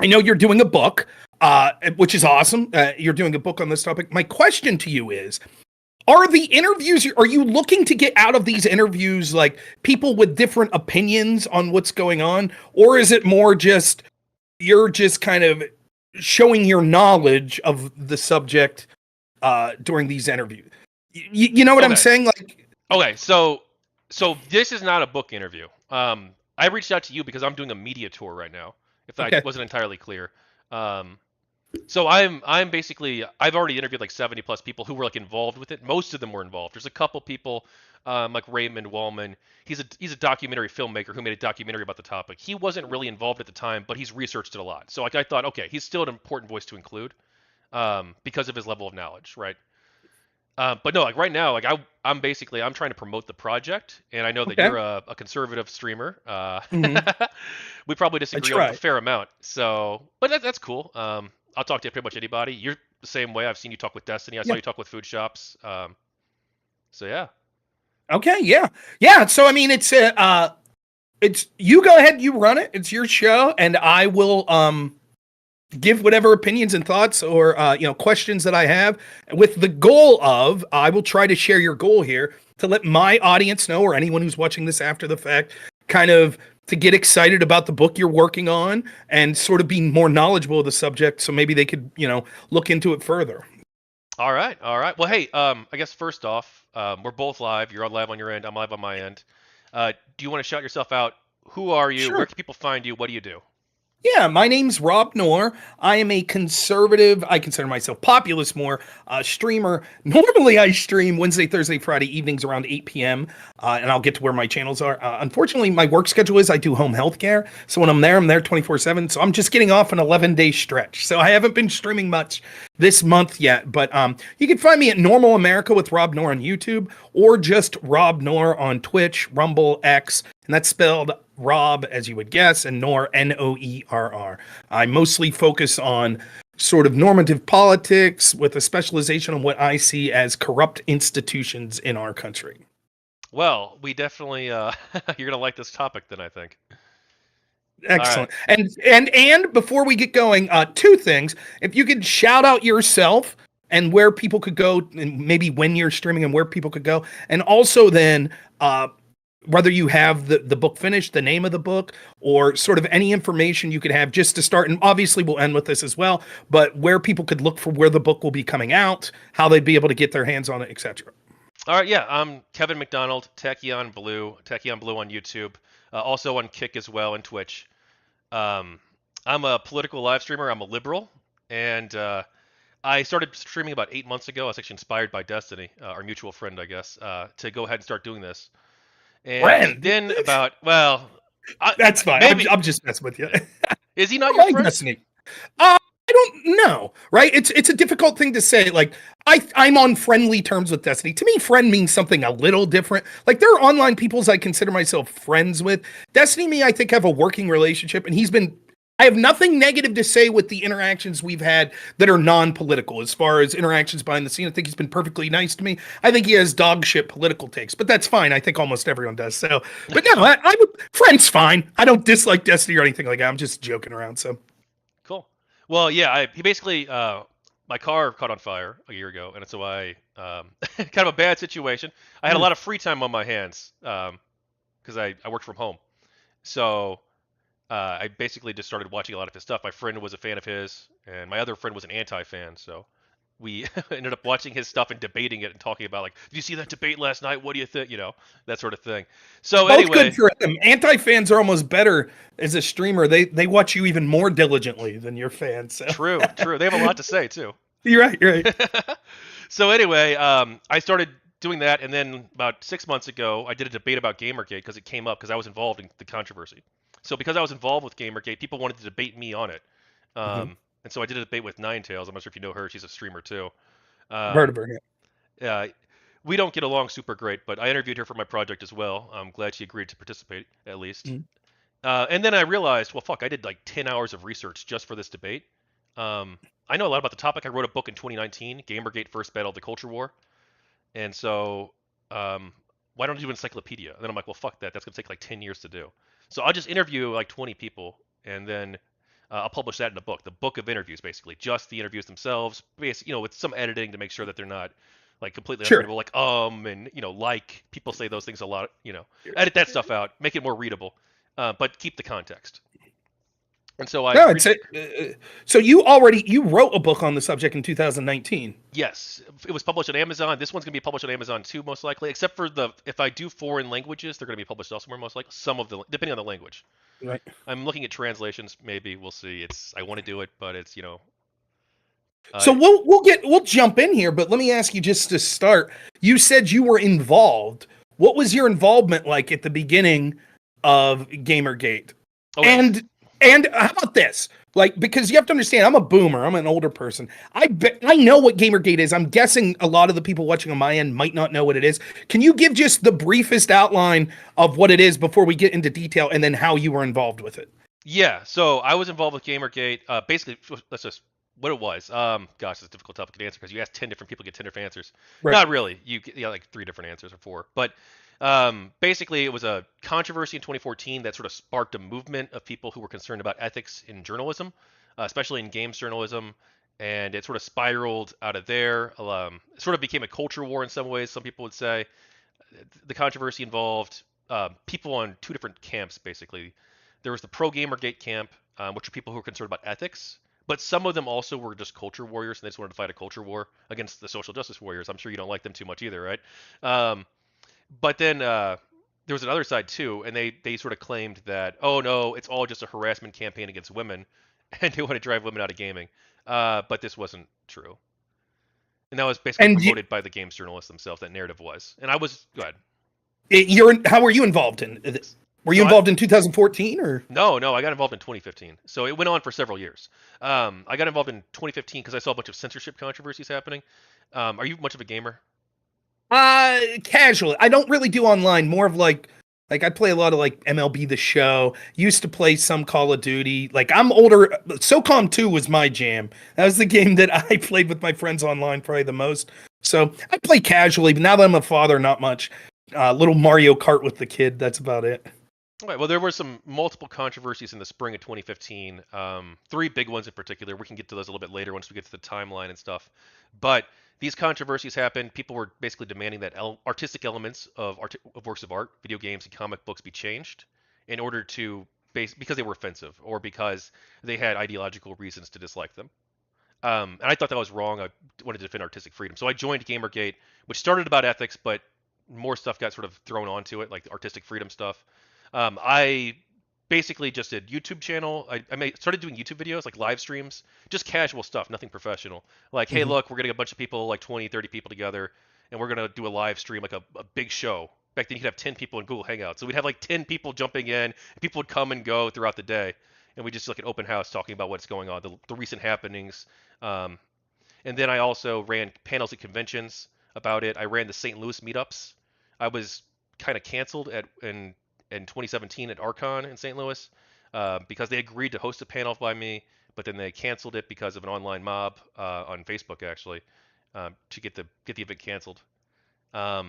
I know you're doing a book, which is awesome. You're doing a book on this topic. My question to you is, are the interviews, are you looking to get out of these interviews like people with different opinions on what's going on? Or is it more just you're just kind of showing your knowledge of the subject during these interviews? You know what I'm Okay. saying? Like, Okay. So this is not a book interview. I reached out to you because I'm doing a media tour right now. If that okay, wasn't entirely clear. Um, So I'm basically I've already interviewed like 70 plus people who were like involved with it. Most of them were involved. There's a couple people like Raymond Wallman. He's a documentary filmmaker who made a documentary about the topic. He wasn't really involved at the time, but he's researched it a lot. So like I thought, okay, he's still an important voice to include because of his level of knowledge, right? But no, like right now, like I'm trying to promote the project, and I know that okay. you're a conservative streamer. Hmm. We probably I disagree on a try. fair amount. So, but that's cool. I'll talk to pretty much anybody. You're the same way. I've seen you talk with Destiny. I saw Yeah. you talk with food shops. So yeah. Okay. Yeah. Yeah. So I mean, it's you go ahead, you run it. It's your show, and I will give whatever opinions and thoughts or questions that I have, with the goal of I will try to share your goal here to let my audience know, or anyone who's watching this after the fact, kind of to get excited about the book you're working on and sort of be more knowledgeable of the subject, so maybe they could look into it further. All right. All right. Well, hey. I guess first off, we're both live. You're on live on your end. I'm live on my end. Do you want to shout yourself out? Who are you? Where Sure. can people find you? What do you do? Yeah, my name's Rob Noerr. I am a conservative, I consider myself populist more, streamer. Normally I stream Wednesday, Thursday, Friday evenings around 8 p.m., and I'll get to where my channels are. Unfortunately, my work schedule is I do home health care. So when I'm there 24/7. So I'm just getting off an 11-day stretch. So I haven't been streaming much this month yet. But you can find me at Normal America with Rob Noerr on YouTube, or just Rob Noerr on Twitch, Rumble, X, and that's spelled Rob, as you would guess, and Noerr, Noerr. I mostly focus on sort of normative politics with a specialization on what I see as corrupt institutions in our country. Well, we definitely you're gonna like this topic then, I think. All right. Excellent. And before we get going, two things. If you could shout out yourself and where people could go, and maybe when you're streaming and where people could go, and also then whether you have the book finished, the name of the book, or sort of any information you could have just to start. And obviously, we'll end with this as well, but where people could look for where the book will be coming out, how they'd be able to get their hands on it, etc. All right, yeah, I'm Kevin McDonald, Tachyon Blue on YouTube, also on Kick as well and Twitch. Um, I'm a political live streamer. I'm a liberal, and I started streaming about 8 months ago. I was actually inspired by Destiny, our mutual friend, I guess, to go ahead and start doing this. And Friend, then about, well, that's fine. maybe I'm just messing with you. is he not I your like friend? Destiny. I don't know, right? It's a difficult thing to say. Like I'm on friendly terms with Destiny. To me, friend means something a little different. Like there are online peoples I consider myself friends with. Destiny, me, I think have a working relationship, and he's been. I have nothing negative to say with the interactions we've had that are non-political. As far as interactions behind the scene, I think he's been perfectly nice to me. I think he has dog shit political takes, but that's fine. I think almost everyone does. So, but no, I would friends fine. I don't dislike Destiny or anything like that. I'm just joking around. So, Cool. Well, yeah, he basically my car caught on fire a year ago, and so I kind of a bad situation. I had a mm, lot of free time on my hands because I worked from home, so I basically just started watching a lot of his stuff. My friend was a fan of his, and my other friend was an anti-fan, so we ended up watching his stuff and debating it and talking about like, did you see that debate last night? What do you think? You know, that sort of thing. So both good anyway, for him. Anti fans are almost better as a streamer. They watch you even more diligently than your fans. So true, true. They have a lot to say too. you're right. You're right. So anyway, I started doing that, and then about 6 months ago, I did a debate about GamerGate because it came up because I was involved in the controversy. So because I was involved with GamerGate, people wanted to debate me on it, Mhm. and so I did a debate with Ninetales. I'm not sure if you know her; she's a streamer too. I've heard Um, of her. Yeah. uh, we don't get along super great, but I interviewed her for my project as well. I'm glad she agreed to participate at least. Mhm. And then I realized, well, fuck, I did like 10 hours of research just for this debate. I know a lot about the topic. I wrote a book in 2019, Gamergate First Battle of the Culture War. And so, um, why don't I do an encyclopedia? And then I'm like, well, fuck that. That's going to take like 10 years to do. So I'll just interview like 20 people. And then I'll publish that in a book, the book of interviews, basically, just the interviews themselves, with some editing to make sure that they're not like completely Sure. unreadable, like and like people say those things a lot, edit that stuff out, make it more readable, but keep the context. And so No, so you wrote a book on the subject in 2019. yes, it was published on Amazon. This one's gonna be published on Amazon too, most likely, except for if I do foreign languages, they're gonna be published elsewhere, most likely. Some of the depending on the language. Right. I'm looking at translations. Maybe we'll see. I want to do it, but it's So we'll jump in here, but let me ask you just to start. You said you were involved. What was your involvement like at the beginning of GamerGate? okay. And how about this? Like, because you have to understand, I'm a boomer. I'm an older person. I know what GamerGate is. I'm guessing a lot of the people watching on my end might not know what it is. Can you give just the briefest outline of what it is before we get into detail, and then how you were involved with it? Yeah, so I was involved with GamerGate. Basically, that's just what it was. Gosh, it's a difficult topic to answer because you ask 10 different people, get 10 different answers. Right. Not really. You get like 3 different answers or 4. But basically, it was a controversy in 2014 that sort of sparked a movement of people who were concerned about ethics in journalism, especially in games journalism. And it sort of spiraled out of there. It sort of became a culture war in some ways, some people would say. The controversy involved people on 2 different camps, basically. There was the pro GamerGate camp, which are people who were concerned about ethics, but some of them also were just culture warriors, and they just wanted to fight a culture war against the social justice warriors. I'm sure you don't like them too much either, right? But then there was another side too, and they sort of claimed that, oh no, it's all just a harassment campaign against women, and they want to drive women out of gaming. But this wasn't true. And that was basically promoted by the games journalists themselves, that narrative was. And I was, go ahead. How were you involved in this? Were you involved in 2014 or? No, I got involved in 2015. So it went on for several years. I got involved in 2015 because I saw a bunch of censorship controversies happening. Are you much of a gamer? Casually. I don't really do online. More of like I play a lot of like MLB The Show. Used to play some Call of Duty. Like I'm older. SOCOM 2 was my jam. That was the game that I played with my friends online probably the most. So I play casually, but now that I'm a father, not much. Little Mario Kart with the kid. That's about it. All right, well, there were some multiple controversies in the spring of 2015. 3 big ones in particular. We can get to those a little bit later once we get to the timeline and stuff. But these controversies happened. People were basically demanding that artistic elements of works of art, video games, and comic books be changed in order to because they were offensive or because they had ideological reasons to dislike them. And I thought that was wrong. I wanted to defend artistic freedom. So I joined GamerGate, which started about ethics, but more stuff got sort of thrown onto it, like the artistic freedom stuff. I basically just did YouTube channel. I started doing YouTube videos, like live streams, just casual stuff, nothing professional. Like, hey, look, we're getting a bunch of people, like 20, 30 people together, and we're going to do a live stream, like a big show. Back then, you could have 10 people in Google Hangouts. So we'd have like 10 people jumping in, and people would come and go throughout the day. And we just like an open house talking about what's going on, the recent happenings. And then I also ran panels at conventions about it. I ran the St. Louis meetups. I was kind of canceled in 2017 at Archon in St. Louis because they agreed to host a panel by me, but then they canceled it because of an online mob on Facebook, actually, to get the event canceled. Yeah.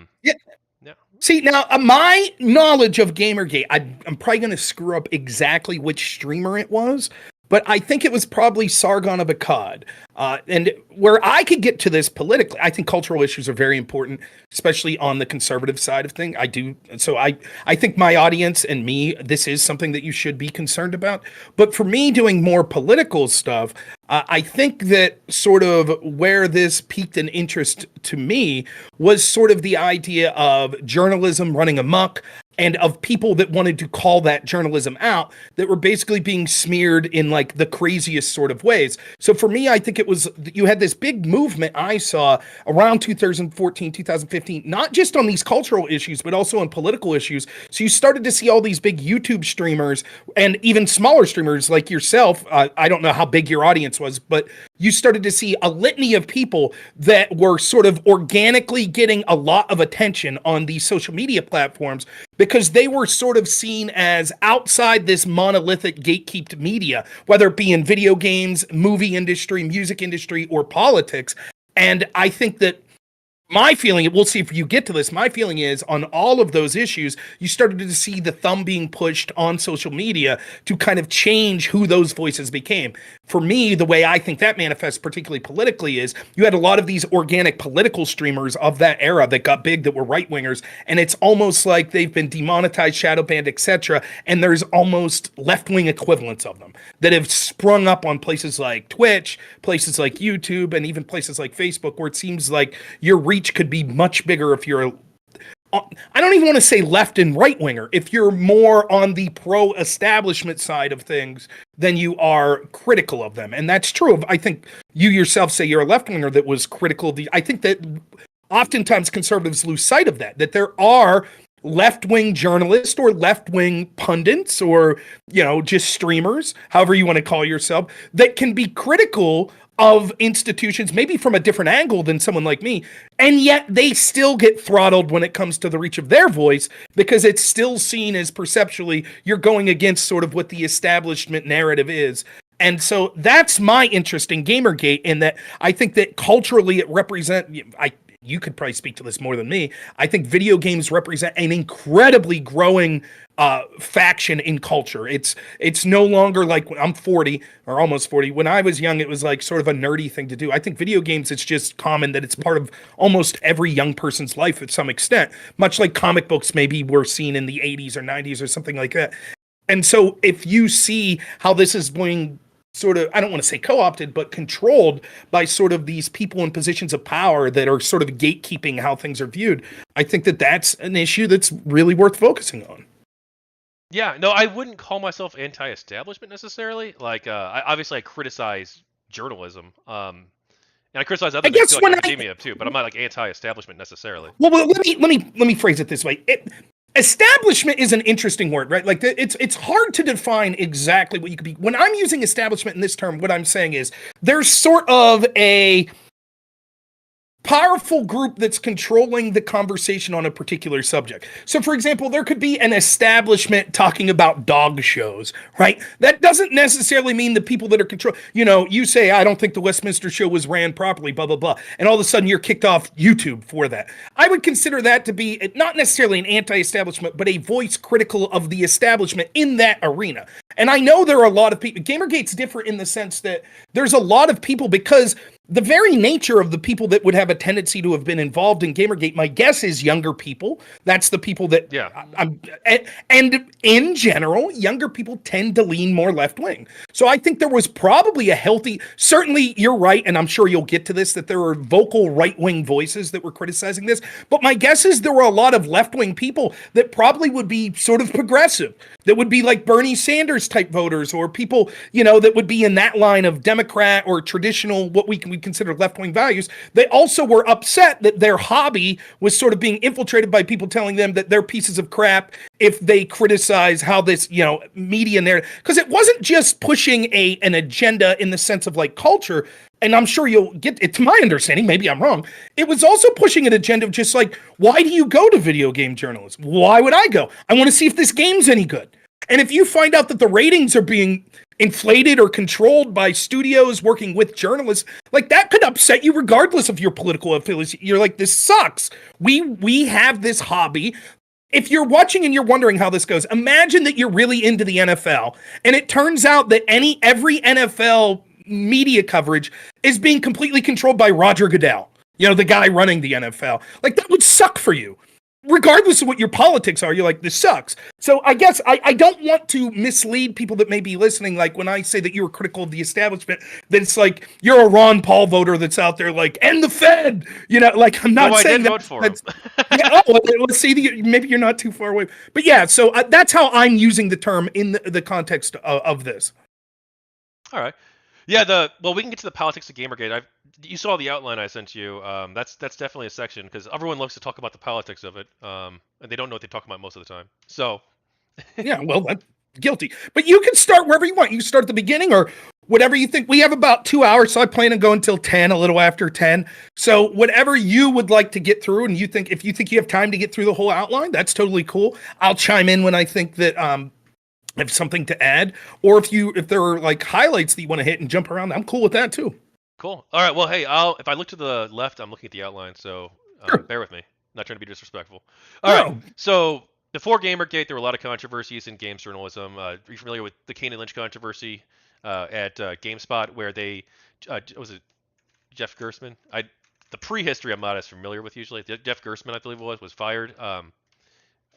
Yeah. See, now my knowledge of GamerGate, I'm probably going to screw up exactly which streamer it was, but I think it was probably Sargon of Akkad. And where I could get to this politically, I think cultural issues are very important, especially on the conservative side of things. I do. So I think my audience and me, this is something that you should be concerned about. But for me doing more political stuff, I think that sort of where this piqued an interest to me was sort of the idea of journalism running amok, and of people that wanted to call that journalism out, that were basically being smeared in like the craziest sort of ways. So for me, I think it was, you had this big movement I saw around 2014, 2015, not just on these cultural issues, but also on political issues. So you started to see all these big YouTube streamers and even smaller streamers like yourself. I don't know how big your audience was, but you started to see a litany of people that were sort of organically getting a lot of attention on these social media platforms because they were sort of seen as outside this monolithic gatekept media, whether it be in video games, movie industry, music industry, or politics. And I think that My feeling, we'll see if you get to this. My feeling is on all of those issues, you started to see the thumb being pushed on social media to kind of change who those voices became. For me, the way I think that manifests, particularly politically, is you had a lot of these organic political streamers of that era that got big that were right wingers, and it's almost like they've been demonetized, shadow banned, etc. And there's almost left wing equivalents of them that have sprung up on places like Twitch, places like YouTube, and even places like Facebook, where it seems like your reach could be much bigger if you're I don't even want to say left and right winger. If you're more on the pro establishment side of things than you are critical of them. And that's true. I think you yourself say you're a left winger that was critical of the, I think that oftentimes conservatives lose sight of that there are left-wing journalists or left-wing pundits or, just streamers, however you want to call yourself, that can be critical of institutions, maybe from a different angle than someone like me, and yet they still get throttled when it comes to the reach of their voice because it's still seen as perceptually you're going against sort of what the establishment narrative is. And so that's my interest in Gamergate, in that I think that culturally it represents, you could probably speak to this more than me. I think video games represent an incredibly growing faction in culture. It's no longer like, I'm 40 or almost 40. When I was young, it was like sort of a nerdy thing to do. I think video games, it's just common that it's part of almost every young person's life at some extent, much like comic books maybe were seen in the 80s or 90s or something like that. And so if you see how this is being sort of, I don't want to say co-opted, but controlled by sort of these people in positions of power that are sort of gatekeeping how things are viewed, I think that that's an issue that's really worth focusing on. Yeah, no, I wouldn't call myself anti-establishment necessarily. Like, I criticize journalism, and I criticize other things like academia too. But I'm not like anti-establishment necessarily. Well, let me phrase it this way. Establishment is an interesting word, right? Like it's hard to define exactly what you could be. When I'm using establishment in this term, what I'm saying is there's sort of a powerful group that's controlling the conversation on a particular subject. So, for example, there could be an establishment talking about dog shows, right? That doesn't necessarily mean the people that are control. You say, I don't think the Westminster show was ran properly, blah, blah, blah. And all of a sudden you're kicked off YouTube for that. I would consider that to be not necessarily an anti-establishment, but a voice critical of the establishment in that arena. And I know there are a lot of people. Gamergate's different in the sense that there's a lot of people, because the very nature of the people that would have a tendency to have been involved in Gamergate, my guess is younger people. That's the people that, and in general, younger people tend to lean more left wing. So I think there was probably a healthy, certainly you're right, and I'm sure you'll get to this, that there were vocal right wing voices that were criticizing this. But my guess is there were a lot of left wing people that probably would be sort of progressive, that would be like Bernie Sanders type voters, or people, that would be in that line of Democrat or traditional, what we consider left-wing values. They also were upset that their hobby was sort of being infiltrated by people telling them that they're pieces of crap if they criticize how this, media narrative, because it wasn't just pushing an agenda in the sense of like culture. And I'm sure you'll get it, to my understanding, maybe I'm wrong. It was also pushing an agenda of just like, why do you go to video game journalism? Why would I go? I want to see if this game's any good. And if you find out that the ratings are being inflated or controlled by studios working with journalists, like that could upset you regardless of your political affiliation. You're like, this sucks. We have this hobby. If you're watching and you're wondering how this goes, imagine that you're really into the NFL and it turns out that every NFL media coverage is being completely controlled by Roger Goodell, the guy running the NFL. Like, that would suck for you. Regardless of what your politics are, you're like, this sucks. So I guess I don't want to mislead people that may be listening. Like when I say that you were critical of the establishment, that it's like you're a Ron Paul voter that's out there like, end the Fed. Like I'm not saying that. Vote for him. Let's see. Maybe you're not too far away. But yeah, so that's how I'm using the term in the context of this. All right. Yeah, we can get to the politics of Gamergate. You saw the outline I sent you. That's definitely a section because everyone loves to talk about the politics of it, and they don't know what they talk about most of the time. So, yeah, well, that's guilty. But you can start wherever you want. You can start at the beginning or whatever you think. We have about 2 hours, so I plan on going until 10, a little after 10. So whatever you would like to get through, and if you think you have time to get through the whole outline, that's totally cool. I'll chime in when I think that have something to add, or if there are like highlights that you want to hit and jump around, I'm cool with that too. Cool. All right. Well, hey, if I look to the left, I'm looking at the outline. So Sure. Bear with me. Not trying to be disrespectful. All right. No. So before GamerGate, there were a lot of controversies in games journalism. Are you familiar with the Kane and Lynch controversy at GameSpot, where they was it Jeff Gerstmann? The prehistory I'm not as familiar with usually. Jeff Gerstmann, I believe it was fired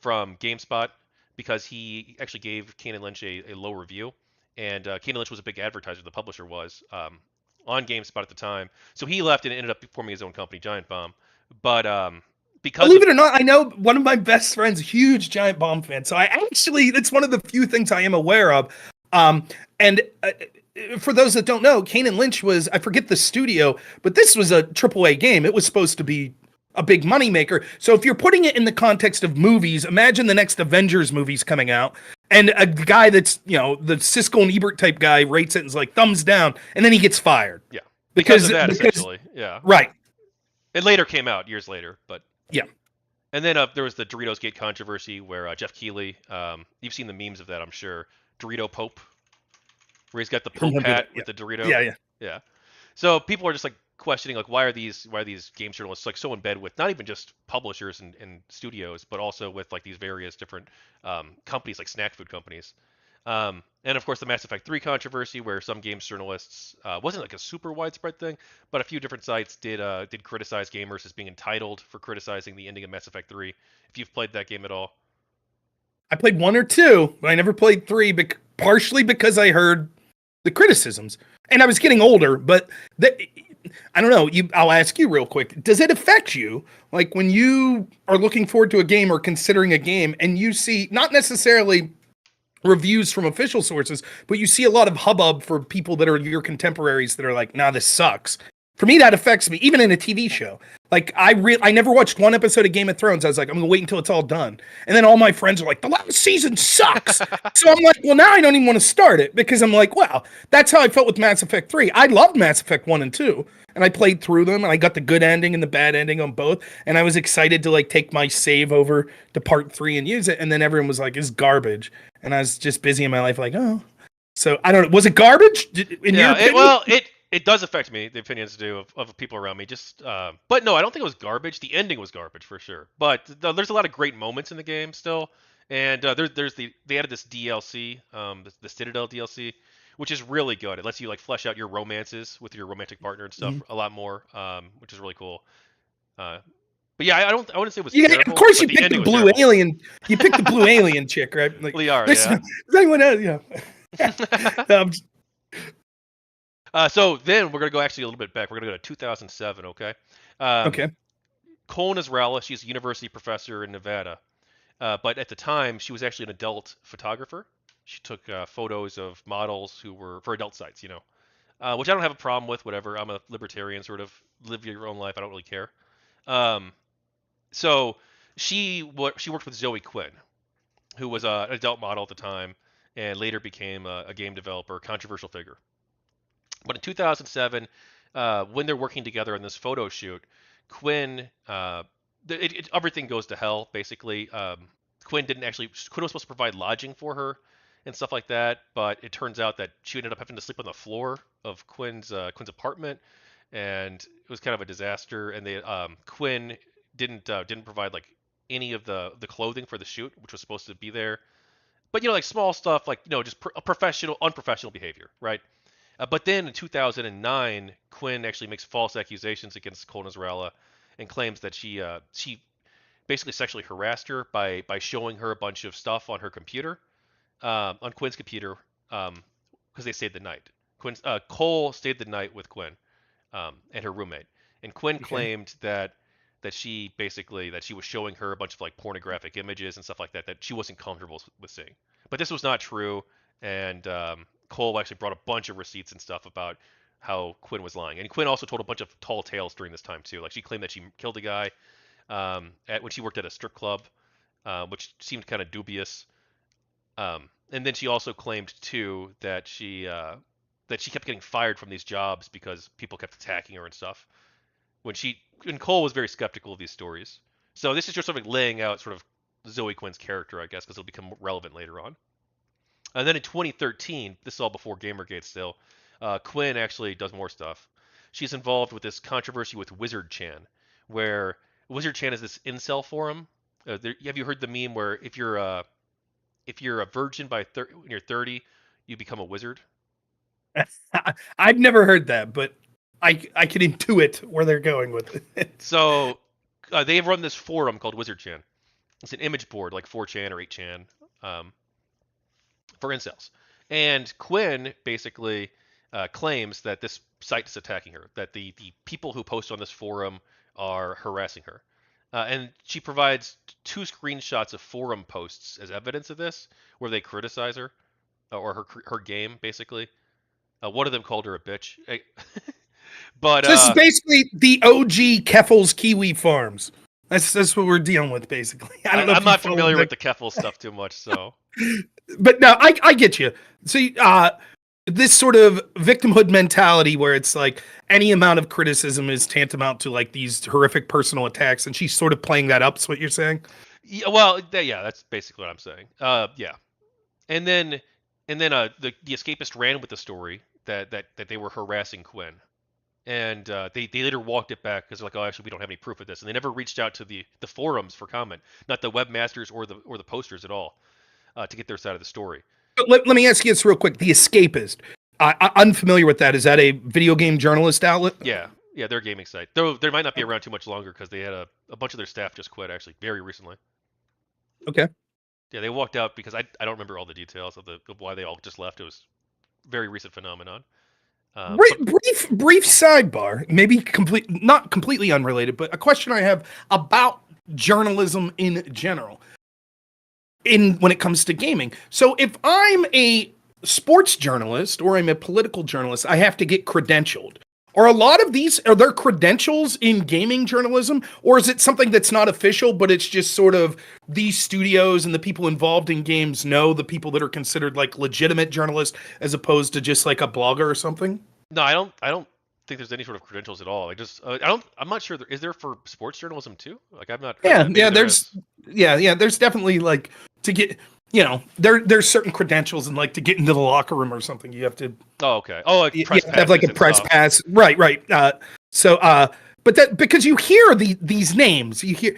from GameSpot because he actually gave Kane and Lynch a low review, and Kane and Lynch was a big advertiser. The publisher was on GameSpot at the time, so he left and ended up forming his own company, Giant Bomb. But because Believe of it or not, I know one of my best friends, huge Giant Bomb fan. So I actually, it's one of the few things I am aware of. And for those that don't know, Kane and Lynch was, I forget the studio, but this was a AAA game. It was supposed to be a big moneymaker. So if you're putting it in the context of movies, imagine the next Avengers movies coming out. And a guy that's, the Siskel and Ebert type guy rates it and is like, thumbs down. And then he gets fired. Yeah. Because of that, essentially. Yeah. Right. It later came out, years later. But yeah. And then there was the Doritos Gate controversy where Jeff Keighley, you've seen the memes of that, I'm sure. Dorito Pope, where he's got the Pope hat with the Dorito. Yeah. So people are just like questioning, like, why are these game journalists like so in bed with not even just publishers and studios, but also with like these various different companies, like snack food companies. And of course the Mass Effect 3 controversy, where some games journalists wasn't like a super widespread thing, but a few different sites did criticize gamers as being entitled for criticizing the ending of Mass Effect 3. If you've played that game at all. I played 1 or 2, but I never played 3, partially because I heard the criticisms, and I was getting older. But I don't know. I'll ask you real quick. Does it affect you, like when you are looking forward to a game or considering a game, and you see not necessarily reviews from official sources, but you see a lot of hubbub for people that are your contemporaries that are like, nah, this sucks. For me, that affects me, even in a TV show. Like, I never watched one episode of Game of Thrones. I was like, I'm going to wait until it's all done. And then all my friends are like, the last season sucks. So I'm like, well, now I don't even want to start it, because I'm like, wow, that's how I felt with Mass Effect 3. I loved Mass Effect 1 and 2, and I played through them, and I got the good ending and the bad ending on both. And I was excited to like take my save over to part 3 and use it. And then everyone was like, it's garbage. And I was just busy in my life like, oh. So I don't know. Was it garbage? In your opinion? It does affect me, the opinions do of people around me. But no, I don't think it was garbage. The ending was garbage for sure. But there's a lot of great moments in the game still. And they added this DLC, the Citadel DLC, which is really good. It lets you like flesh out your romances with your romantic partner and stuff a lot more, which is really cool. But yeah, I wouldn't say it was terrible. Of course, you the picked the blue alien. You picked the blue alien chick, right? Like, Liara, yeah. Does anyone else? So then we're gonna go actually a little bit back. We're gonna go to 2007, okay? Okay. Cole Nasrallah, she's a university professor in Nevada, but at the time she was actually an adult photographer. She took photos of models who were for adult sites, which I don't have a problem with. Whatever, I'm a libertarian, sort of live your own life. I don't really care. So she worked with Zoe Quinn, who was an adult model at the time, and later became a game developer, controversial figure. But in 2007, when they're working together on this photo shoot, Quinn, everything goes to hell basically. Quinn was supposed to provide lodging for her and stuff like that, but it turns out that she ended up having to sleep on the floor of Quinn's apartment, and it was kind of a disaster. And Quinn didn't provide like any of the clothing for the shoot, which was supposed to be there. But like small stuff, like just unprofessional behavior, right? But then in 2009, Quinn actually makes false accusations against Cole Nasrallah and claims that she basically sexually harassed her by showing her a bunch of stuff on her computer, on Quinn's computer, because they stayed the night. Cole stayed the night with Quinn and her roommate, and Quinn claimed that she was showing her a bunch of like pornographic images and stuff like that she wasn't comfortable with seeing. But this was not true, and Cole actually brought a bunch of receipts and stuff about how Quinn was lying. And Quinn also told a bunch of tall tales during this time too. Like she claimed that she killed a guy when she worked at a strip club, which seemed kind of dubious. And then she also claimed too that she kept getting fired from these jobs because people kept attacking her and stuff. When Cole was very skeptical of these stories. So this is just sort of laying out sort of Zoe Quinn's character, I guess, because it'll become relevant later on. And then in 2013, this is all before GamerGate still, Quinn actually does more stuff. She's involved with this controversy with Wizard Chan, where Wizard Chan is this incel forum. Have you heard the meme where if you're a virgin when you're 30, you become a wizard? I've never heard that, but I can intuit where they're going with it. So they run this forum called Wizard Chan. It's an image board like 4chan or 8chan um, for incels. And Quinn basically claims that this site is attacking her, that the people who post on this forum are harassing her. And she provides two screenshots of forum posts as evidence of this, where they criticize her or her game, basically. One of them called her a bitch. But So this is basically the OG Keffel's Kiwi Farms. That's what we're dealing with, basically. I don't know. I'm not familiar with the Keffel stuff too much, so. But no, I get you. See, this sort of victimhood mentality where it's like any amount of criticism is tantamount to like these horrific personal attacks, and she's sort of playing that up. Is what you're saying? Yeah, well, yeah, that's basically what I'm saying. Yeah, and then the escapist ran with the story that they were harassing Quinn, and they later walked it back because they're like, oh, actually, we don't have any proof of this, and they never reached out to the forums for comment, not the webmasters or the posters at all, to get their side of the story. But let me ask you this real quick. The Escapist. I'm unfamiliar with that. Is that a video game journalist outlet? Yeah, their gaming site. Though they might not be around too much longer because they had a bunch of their staff just quit actually very recently. Okay. Yeah, they walked out because I don't remember all the details of why they all just left. It was a very recent phenomenon. Brief sidebar, maybe not completely unrelated, but a question I have about journalism in general. When it comes to gaming, so if I'm a sports journalist or I'm a political journalist, I have to get credentialed. Are there credentials in gaming journalism, or is it something that's not official, but it's just sort of these studios and the people involved in games know the people that are considered like legitimate journalists as opposed to just like a blogger or something? No, I don't think there's any sort of credentials at all. I'm not sure. Is there for sports journalism too? Like I've not heard Yeah, that. Maybe there's definitely like to get, there's certain credentials and like to get into the locker room or something you have to. Oh, okay. Oh, like press You have like a press stuff. pass, right? But that because you hear these names, you hear.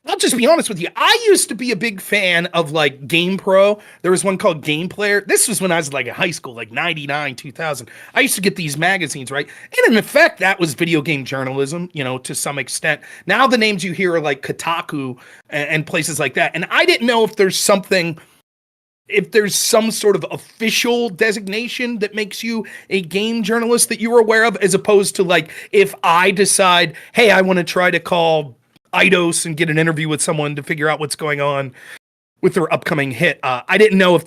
I'll just be honest with you. I used to be a big fan of like GamePro. There was one called Game Player. This was when I was like in high school, like 99, 2000. I used to get these magazines, right? And in effect, that was video game journalism, to some extent. Now the names you hear are like Kotaku and places like that. And I didn't know if there's some sort of official designation that makes you a game journalist that you were aware of, as opposed to like if I decide, hey, I want to try to call Eidos and get an interview with someone to figure out what's going on with their upcoming hit. I didn't know if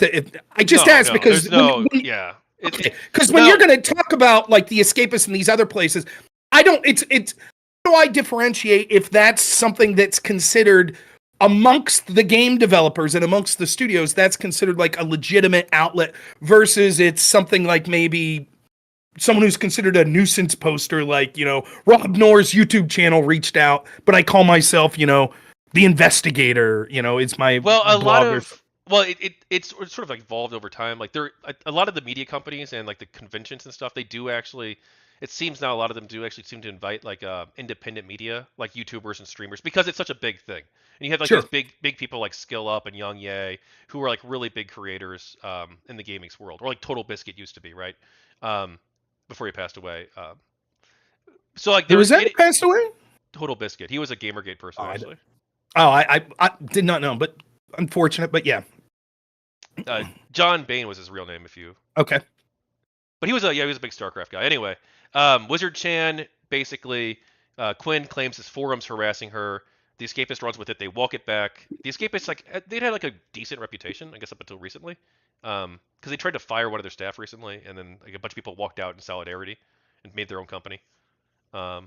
I just asked because because when you're going to talk about like the Escapists and these other places, I don't. It's how do I differentiate if that's something that's considered amongst the game developers and amongst the studios, that's considered like a legitimate outlet versus it's something like maybe someone who's considered a nuisance poster, like, Rob Noerr's YouTube channel reached out, but I call myself, the investigator, it's my it's sort of like evolved over time. Like a lot of the media companies and like the conventions and stuff, they do actually, it seems now a lot of them do actually seem to invite like independent media, like YouTubers and streamers, because it's such a big thing. And you have like these big people like Skill Up and Young Ye, who are like really big creators in the gaming world, or like Total Biscuit used to be, right? Before he passed away. So like there was that passed away? Total Biscuit. He was a GamerGate person, actually. I did not know, but unfortunate, but yeah. John Bain was his real name, if you. Okay. But he was a big StarCraft guy. Anyway, Wizard Chan basically, Quinn claims his forum's harassing her. The Escapist runs with it. They walk it back. The Escapists, like, they'd had like a decent reputation, I guess, up until recently. Because they tried to fire one of their staff recently, and then like a bunch of people walked out in solidarity and made their own company. So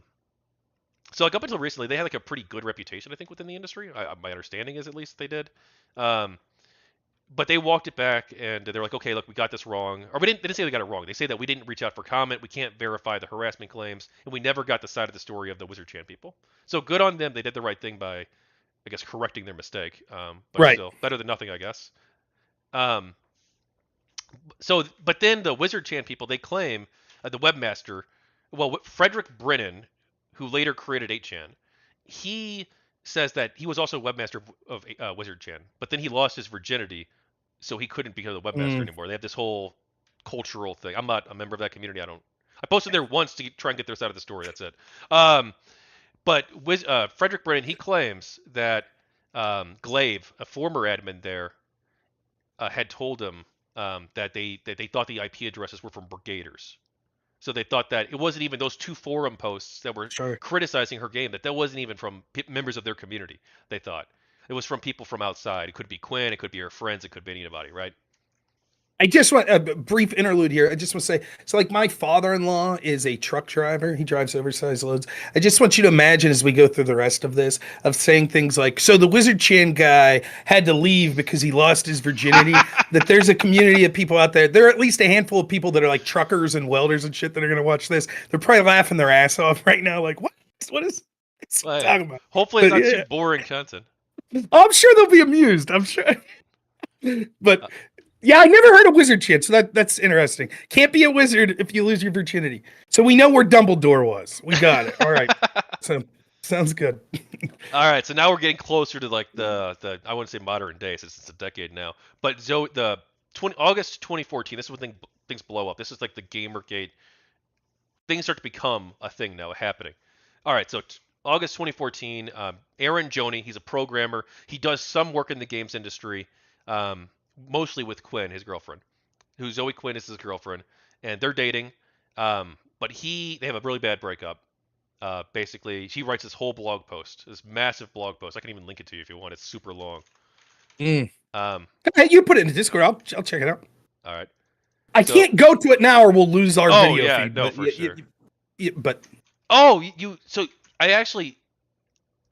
like up until recently, they had like a pretty good reputation, I think, within the industry. My understanding is at least they did. But they walked it back, and they're like, okay, look, we got this wrong. Or they didn't say they got it wrong. They say that we didn't reach out for comment, we can't verify the harassment claims, and we never got the side of the story of the Wizard Chan people. So good on them. They did the right thing by, I guess, correcting their mistake. But still, better than nothing, I guess. But then the Wizard Chan people, they claim, the webmaster, Frederick Brennan, who later created 8chan, he says that he was also webmaster of Wizard Chan, but then he lost his virginity, so he couldn't become the webmaster anymore. They have this whole cultural thing. I'm not a member of that community. I posted there once to try and get their side of the story. That's it. But Frederick Brennan, he claims that Glaive, a former admin there, had told him that they thought the IP addresses were from Brigaders. So they thought that it wasn't even those 2 forum posts that were criticizing her game, that wasn't even from members of their community, they thought. It was from people from outside. It could be Quinn, it could be her friends, it could be anybody, right? I just want a brief interlude here. I just want to say, so like my father-in-law is a truck driver. He drives oversized loads. I just want you to imagine as we go through the rest of this, of saying things like, so the Wizard Chan guy had to leave because he lost his virginity, that there's a community of people out there. There are at least a handful of people that are like truckers and welders and shit that are going to watch this. They're probably laughing their ass off right now. Like, what is talking about? Hopefully it's not too boring content. I'm sure they'll be amused. I'm sure. But yeah, I never heard of Wizard Chan, so that's interesting. Can't be a wizard if you lose your virginity. So we know where Dumbledore was. We got it. All right. So sounds good. All right. So now we're getting closer to like the I wouldn't say modern days. It's a decade now. But August 2014. This is when things blow up. This is like the GamerGate. Things start to become a thing now, happening. All right. So August 2014. Aaron Joney. He's a programmer. He does some work in the games industry. Mostly with Quinn, his girlfriend, who Zoe Quinn is his girlfriend, and they're dating. But they have a really bad breakup. Basically, she writes this whole blog post, this massive blog post. I can even link it to you if you want. It's super long. Hey, you put it in the Discord. I'll check it out. All right. I can't go to it now, or we'll lose our video feed. No, for sure. But so I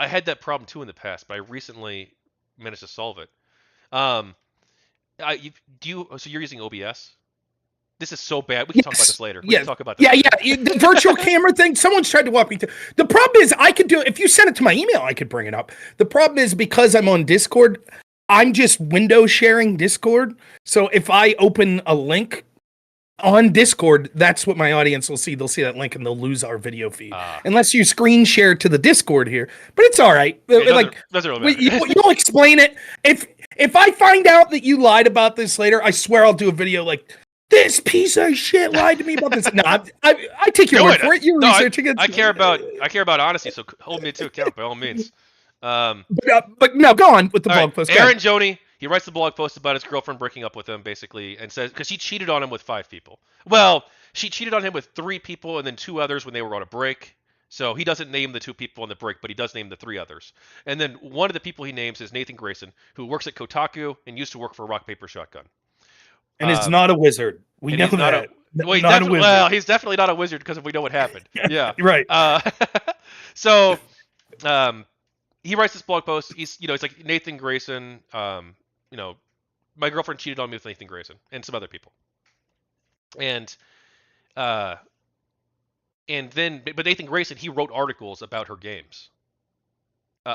had that problem too in the past, but I recently managed to solve it. So you're using OBS? This is so bad. We can talk about this later. We can talk about this later. The virtual camera thing. Someone's tried to walk me through. The problem is I could do it. If you send it to my email, I could bring it up. The problem is because I'm on Discord, I'm just window sharing Discord. So if I open a link on Discord, that's what my audience will see. They'll see that link and they'll lose our video feed. Unless you screen share to the Discord here. But it's all right. Doesn't really matter. You'll explain it. If I find out that you lied about this later, I swear I'll do a video like, this piece of shit lied to me about this. No, I take your word for it. You're researching it. I care about honesty, so hold me to account by all means. But no, go on with the blog post. Aaron Joney, he writes the blog post about his girlfriend breaking up with him, basically, and says because she cheated on him with 5 people. Well, she cheated on him with 3 people and then 2 others when they were on a break. So he doesn't name the 2 people on the break, but he does name the 3 others. And then one of the people he names is Nathan Grayson, who works at Kotaku and used to work for Rock Paper Shotgun. And is not a wizard. We know that. He's definitely not a wizard because we know what happened. Yeah. Right. So he writes this blog post. It's like Nathan Grayson. My girlfriend cheated on me with Nathan Grayson and some other people. And Nathan Grayson, he wrote articles about her games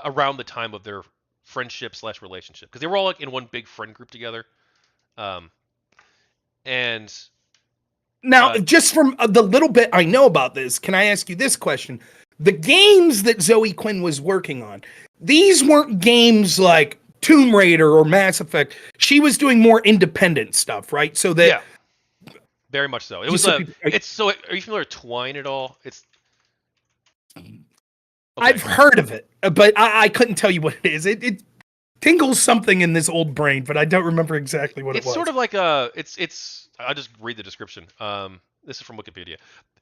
around the time of their friendship/relationship because they were all like in one big friend group together. And now, just from the little bit I know about this, can I ask you this question? The games that Zoe Quinn was working on, these weren't games like Tomb Raider or Mass Effect. She was doing more independent stuff, right? So that very much so. It was are you familiar with Twine at all? I've heard of it, but I couldn't tell you what it is. It tingles something in this old brain, but I don't remember exactly what it was. It's sort of like I'll just read the description. This is from Wikipedia.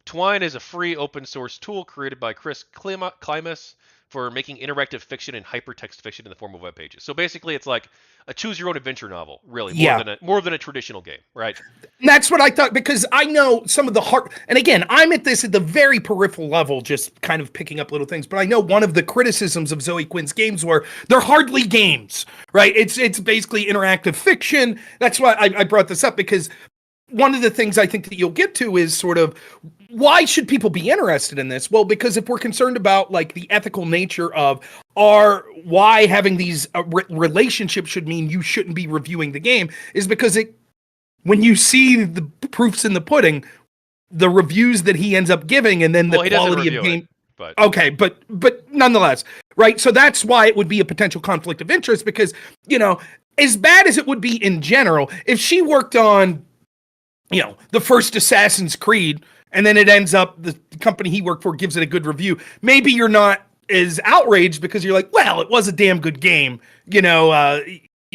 Twine is a free open source tool created by Chris Klimas for making interactive fiction and hypertext fiction in the form of web pages. So basically, it's like a choose your own adventure novel, really, more than a traditional game, right? And that's what I thought, because I know some of the and again, I'm at this at the very peripheral level, just kind of picking up little things, but I know one of the criticisms of Zoe Quinn's games were they're hardly games, right? It's basically interactive fiction. That's why I brought this up, because one of the things I think that you'll get to is sort of, why should people be interested in this? Well, because if we're concerned about like the ethical nature of why having these relationships should mean you shouldn't be reviewing the game, is because when you see the proofs in the pudding, the reviews that he ends up giving, and then the quality of game. but okay, but nonetheless, right? So that's why it would be a potential conflict of interest because, as bad as it would be in general, if she worked on, the first Assassin's Creed and then it ends up the company he worked for gives it a good review, maybe you're not as outraged because you're like, well, it was a damn good game,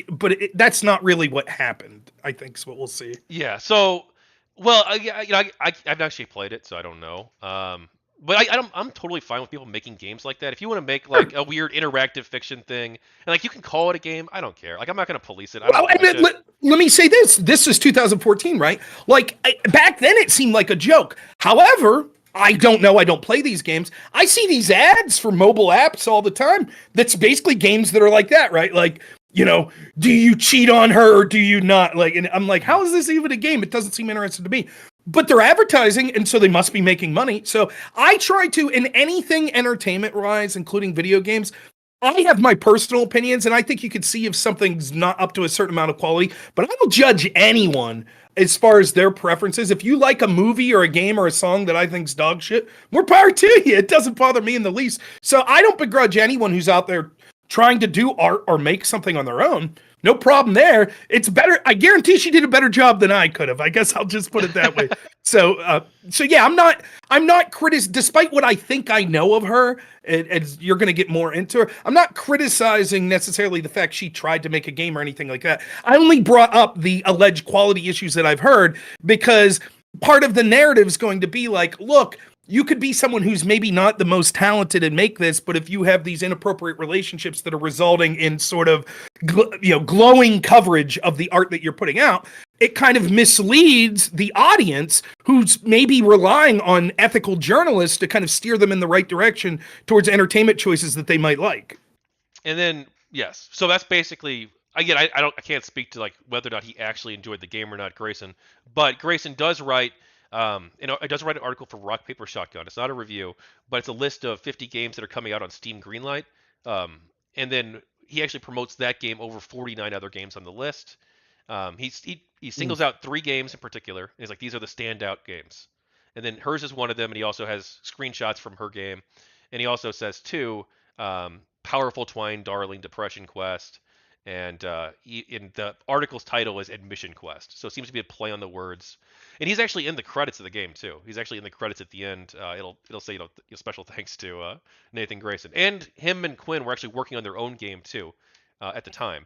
but that's not really what happened, I think is what we'll see. yeah. So, well, I haven't actually played it, so I don't know. But I'm totally fine with people making games like that. If you want to make like a weird interactive fiction thing, and like you can call it a game, I don't care. Like I'm not gonna police it. I don't Well, give a and shit. let me say this. This is 2014, right? Like, back then it seemed like a joke. However, I don't know. I don't play these games. I see these ads for mobile apps all the time. That's basically games that are like that, right? Like, do you cheat on her or do you not? Like, and I'm like, how is this even a game? It doesn't seem interesting to me. But they're advertising, and so they must be making money. So I try to, in anything entertainment-wise, including video games, I have my personal opinions, and I think you could see if something's not up to a certain amount of quality, but I don't judge anyone as far as their preferences. If you like a movie or a game or a song that I think's dog shit, more power to you. It doesn't bother me in the least. So I don't begrudge anyone who's out there trying to do art or make something on their own. No problem there. It's better. I guarantee she did a better job than I could have. I guess I'll just put it that way. So yeah, I'm not despite what I think I know of her, and you're going to get more into her. I'm not criticizing necessarily the fact she tried to make a game or anything like that. I only brought up the alleged quality issues that I've heard because part of the narrative is going to be like, look, you could be someone who's maybe not the most talented and make this, but if you have these inappropriate relationships that are resulting in sort of, glowing coverage of the art that you're putting out, it kind of misleads the audience who's maybe relying on ethical journalists to kind of steer them in the right direction towards entertainment choices that they might like. And then yes, so that's basically again. I can't speak to like whether or not he actually enjoyed the game or not, Grayson. But Grayson does write. It does write an article for Rock Paper Shotgun. It's not a review, but it's a list of 50 games that are coming out on Steam Greenlight. And then he actually promotes that game over 49 other games on the list. He singles out 3 games in particular. And he's like, these are the standout games. And then hers is one of them, and he also has screenshots from her game. And he also says, too, Powerful Twine, Darling, Depression Quest. And in the article's title is Admission Quest. So it seems to be a play on the words. And he's actually in the credits of the game, too. He's actually in the credits at the end. It'll say, special thanks to Nathan Grayson. And him and Quinn were actually working on their own game, too, at the time.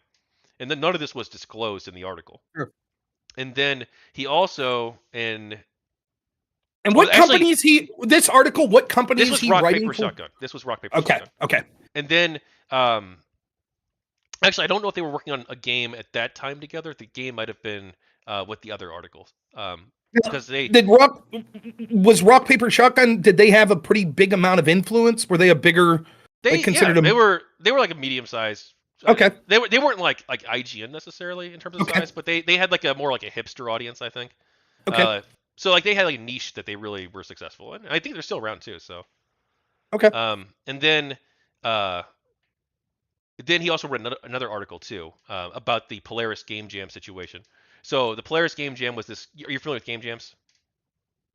And then none of this was disclosed in the article. Sure. And then he also, And what company is he? This article, what company is he writing for? Shotgun. This was Rock Paper Shotgun. Okay. And then, actually, I don't know if they were working on a game at that time together. The game might have been with the other articles. Because was Rock Paper Shotgun? Did they have a pretty big amount of influence? Were they a bigger? They were like a medium size. Okay. They weren't like IGN necessarily in terms of size, but they had like a more like a hipster audience, I think. Okay. So like they had like a niche that they really were successful in. And I think they're still around too. So. Okay. And then he also read another article too about the Polaris Game Jam situation. So the Polaris Game Jam was this. Are you familiar with game jams?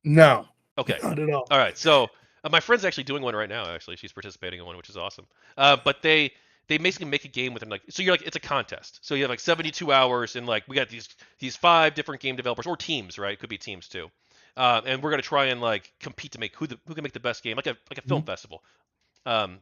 No. Okay. Not at all. All right. So my friend's actually doing one right now. Actually, she's participating in one, which is awesome. But they basically make a game with them. Like, so you're like, it's a contest. So you have like 72 hours, and like we got these 5 different game developers or teams, right? It could be teams too. And we're gonna try and like compete to make who can make the best game, like a film festival.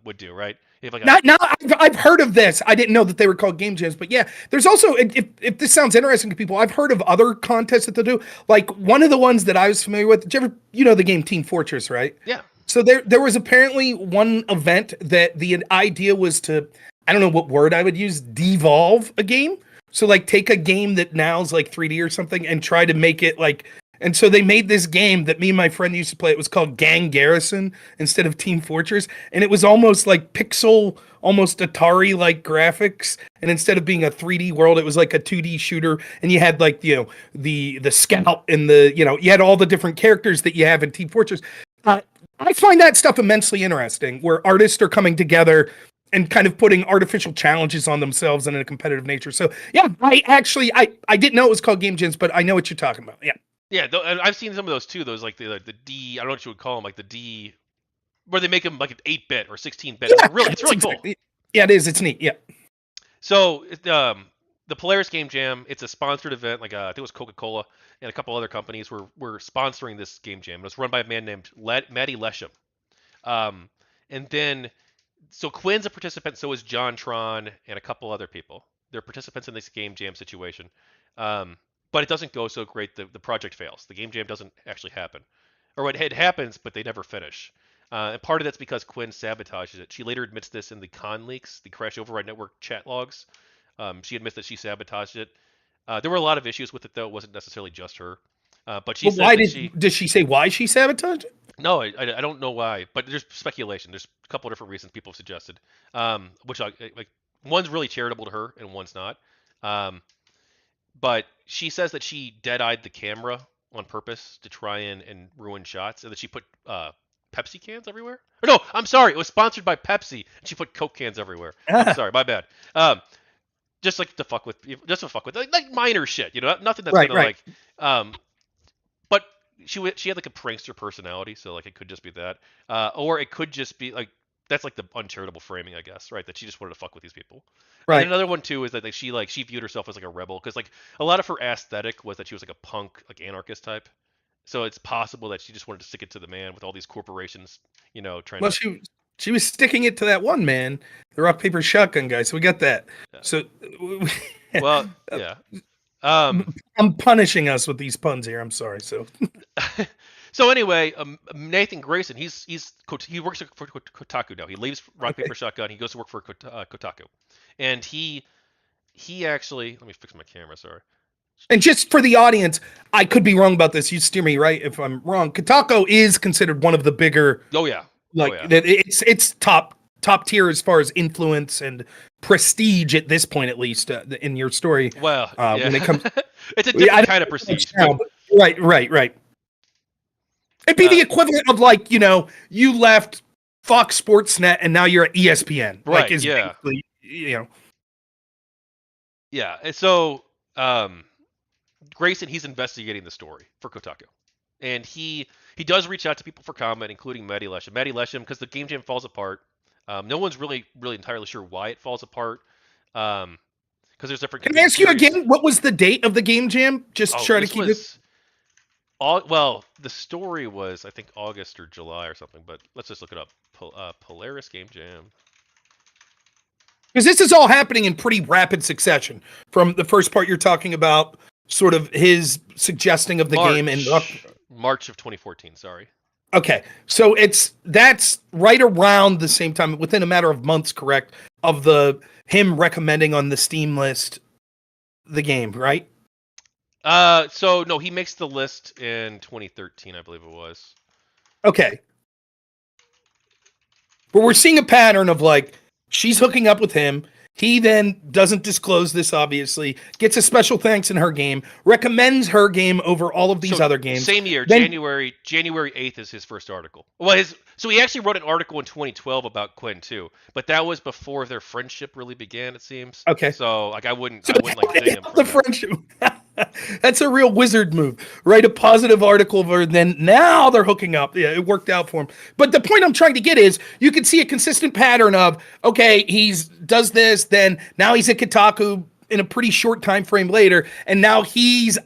Would do, right? I've heard of this. I didn't know that they were called game jams, but yeah, there's also, if this sounds interesting to people, I've heard of other contests that they do. Like one of the ones that I was familiar with, did you ever, the game Team Fortress, right? Yeah. So there was apparently one event that the idea was to, I don't know what word I would use, devolve a game. So like take a game that now's like 3D or something and try to make it like. And so they made this game that me and my friend used to play. It was called Gang Garrison instead of Team Fortress. And it was almost like pixel, almost Atari-like graphics. And instead of being a 3D world, it was like a 2D shooter. And you had like, the scout and you had all the different characters that you have in Team Fortress. I find that stuff immensely interesting, where artists are coming together and kind of putting artificial challenges on themselves in a competitive nature. So yeah, I didn't know it was called Game Jams, but I know what you're talking about. Yeah. Yeah, I've seen some of those too. Those like the D, I don't know what you would call them, like the D where they make them like an 8-bit or 16-bit. Yeah, It's really cool. Yeah, it is. It's neat. Yeah. So the Polaris Game Jam, it's a sponsored event. Like I think it was Coca-Cola and a couple other companies were sponsoring this game jam. It was run by a man named Matty Lesham. And then so Quinn's a participant, so is John Tron and a couple other people. They're participants in this game jam situation. But it doesn't go so great. The project fails. The game jam doesn't actually happen. Or it happens, but they never finish. And part of that's because Quinn sabotages it. She later admits this in the con leaks, the Crash Override Network chat logs. She admits that she sabotaged it. There were a lot of issues with it, though. It wasn't necessarily just her. But she said did she say why she sabotaged it? No, I don't know why, but there's speculation. There's a couple of different reasons people have suggested, which like one's really charitable to her and one's not. But she says that she dead-eyed the camera on purpose to try and ruin shots, and that she put Pepsi cans everywhere. Or no, I'm sorry, it was sponsored by Pepsi, and she put Coke cans everywhere. I'm sorry, my bad. Just like to fuck with, like minor shit, nothing that's gonna like. But she had like a prankster personality, so like it could just be that, or it could just be like that's like the uncharitable framing, I guess, right? That she just wanted to fuck with these people. Right. And another one too is that like, she viewed herself as like a rebel because like a lot of her aesthetic was that she was like a punk, like anarchist type. So it's possible that she just wanted to stick it to the man with all these corporations, trying. Well, she was sticking it to that one man, the rock paper shotgun guy. So we got that. Yeah. So, well, yeah. I'm punishing us with these puns here. I'm sorry. So, so anyway, Nathan Grayson, he works for Kotaku now. He leaves Rock Paper Shotgun. He goes to work for Kotaku, and he actually, let me fix my camera. Sorry. And just for the audience, I could be wrong about this. You steer me right if I'm wrong. Kotaku is considered one of the bigger. Oh yeah. It's top tier as far as influence and prestige at this point, at least in your story. Well, yeah. When it comes, it's a different kind of prestige. Now, but right. It'd be the equivalent of like you left Fox Sports Net and now you're at ESPN. Right. Like, yeah. Yeah. And so Grayson, he's investigating the story for Kotaku, and he does reach out to people for comment, including Matty Lesham, because the game jam falls apart. No one's really entirely sure why it falls apart. Because there's different. Can I ask you again? What was the date of the game jam? Just try to keep it. Well, the story was I think August or July or something, but let's just look it up. Polaris Game Jam. Because this is all happening in pretty rapid succession. From the first part you're talking about, sort of his suggesting of the game in March of 2014. Sorry. Okay, so that's right around the same time, within a matter of months, correct? Of him recommending on the Steam list the game, right? So no, he makes the list in 2013, I believe it was. Okay, but we're seeing a pattern of like she's hooking up with him. He then doesn't disclose this, obviously, gets a special thanks in her game, recommends her game over all of these other games. Same year, January 8th is his first article. Well, so he actually wrote an article in 2012 about Quinn too, but that was before their friendship really began, it seems. Okay. So like I wouldn't like ding him. The friendship. That's a real wizard move. Write a positive article for then now they're hooking up. Yeah, it worked out for him. But the point I'm trying to get is you can see a consistent pattern of, okay, does this, then now he's at Kotaku in a pretty short time frame later, and now he's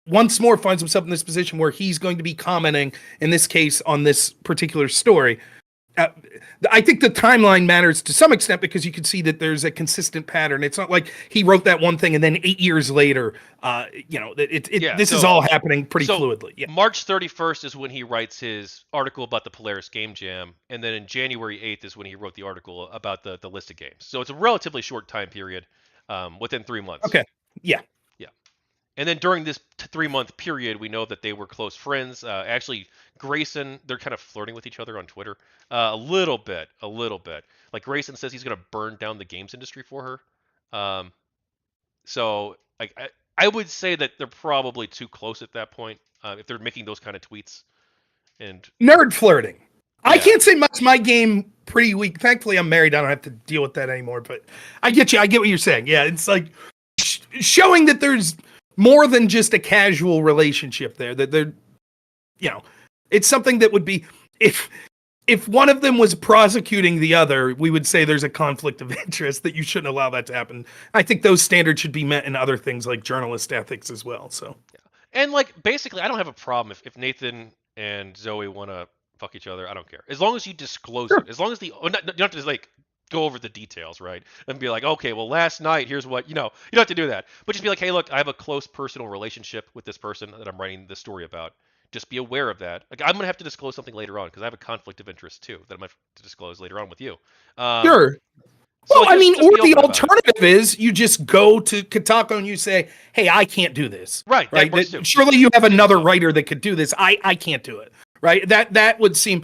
once more finds himself in this position where he's going to be commenting, in this case, on this particular story. I think the timeline matters to some extent because you can see that there's a consistent pattern. It's not like he wrote that one thing and then 8 years later, this is all happening pretty fluidly. Yeah. March 31st is when he writes his article about the Polaris Game Jam, and then in January 8th is when he wrote the article about the list of games. So it's a relatively short time period, within 3 months. Okay. Yeah. And then during this 3-month period, we know that they were close friends. Actually, Grayson, they're kind of flirting with each other on Twitter a little bit. Like Grayson says he's going to burn down the games industry for her. So like I would say that they're probably too close at that point if they're making those kind of tweets. And nerd flirting. Yeah. I can't say much. My game pretty weak. Thankfully, I'm married. I don't have to deal with that anymore. But I get you. I get what you're saying. Yeah, it's like showing that there's more than just a casual relationship there, that they're, it's something that would be, if if one of them was prosecuting the other, we would say there's a conflict of interest that you shouldn't allow that to happen. I think those standards should be met in other things like journalist ethics as well. So, And like basically, I don't have a problem if Nathan and Zoe want to fuck each other. I don't care as long as you disclose sure. it. As long as you don't have to just, like go over the details, right? And be like, okay, well, last night here's what you know. You don't have to do that, but just be like, hey, look, I have a close personal relationship with this person that I'm writing this story about. Just be aware of that. Like I'm gonna have to disclose something later on because I have a conflict of interest too that I'm gonna have to disclose later on with you. Sure. So Well, like I mean, just or be the open about it. alternative is you just go to Kotaku and you say, "Hey, I can't do this." Right, that Right? works too. Surely you have Same another stuff. writer that could do this. I can't do it. Right? That would seem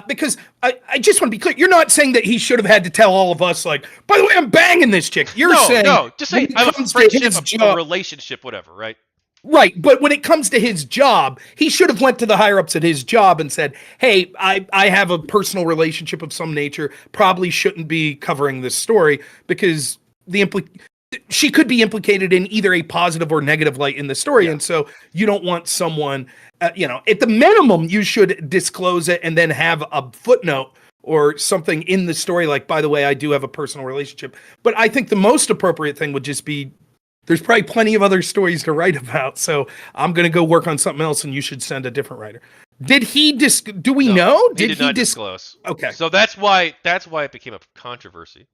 because I just want to be clear. You're not saying that he should have had to tell all of us, like, by the way, I'm banging this chick. You're No, saying no, just when say it I have a comes to friendship, his a job, relationship, whatever, right? right? But when it comes to his job, he should have went to the higher ups at his job and said, "Hey, I have a personal relationship of some nature. Probably shouldn't be covering this story because she could be implicated in either a positive or negative light in the story, Yeah. and so you don't want someone, at the minimum, you should disclose it and then have a footnote." Or something in the story, like, by the way, I do have a personal relationship. But I think the most appropriate thing would just be there's probably plenty of other stories to write about. So I'm going to go work on something else and you should send a different writer. Did he do we No, know? he did not disclose. Okay. So that's why it became a controversy.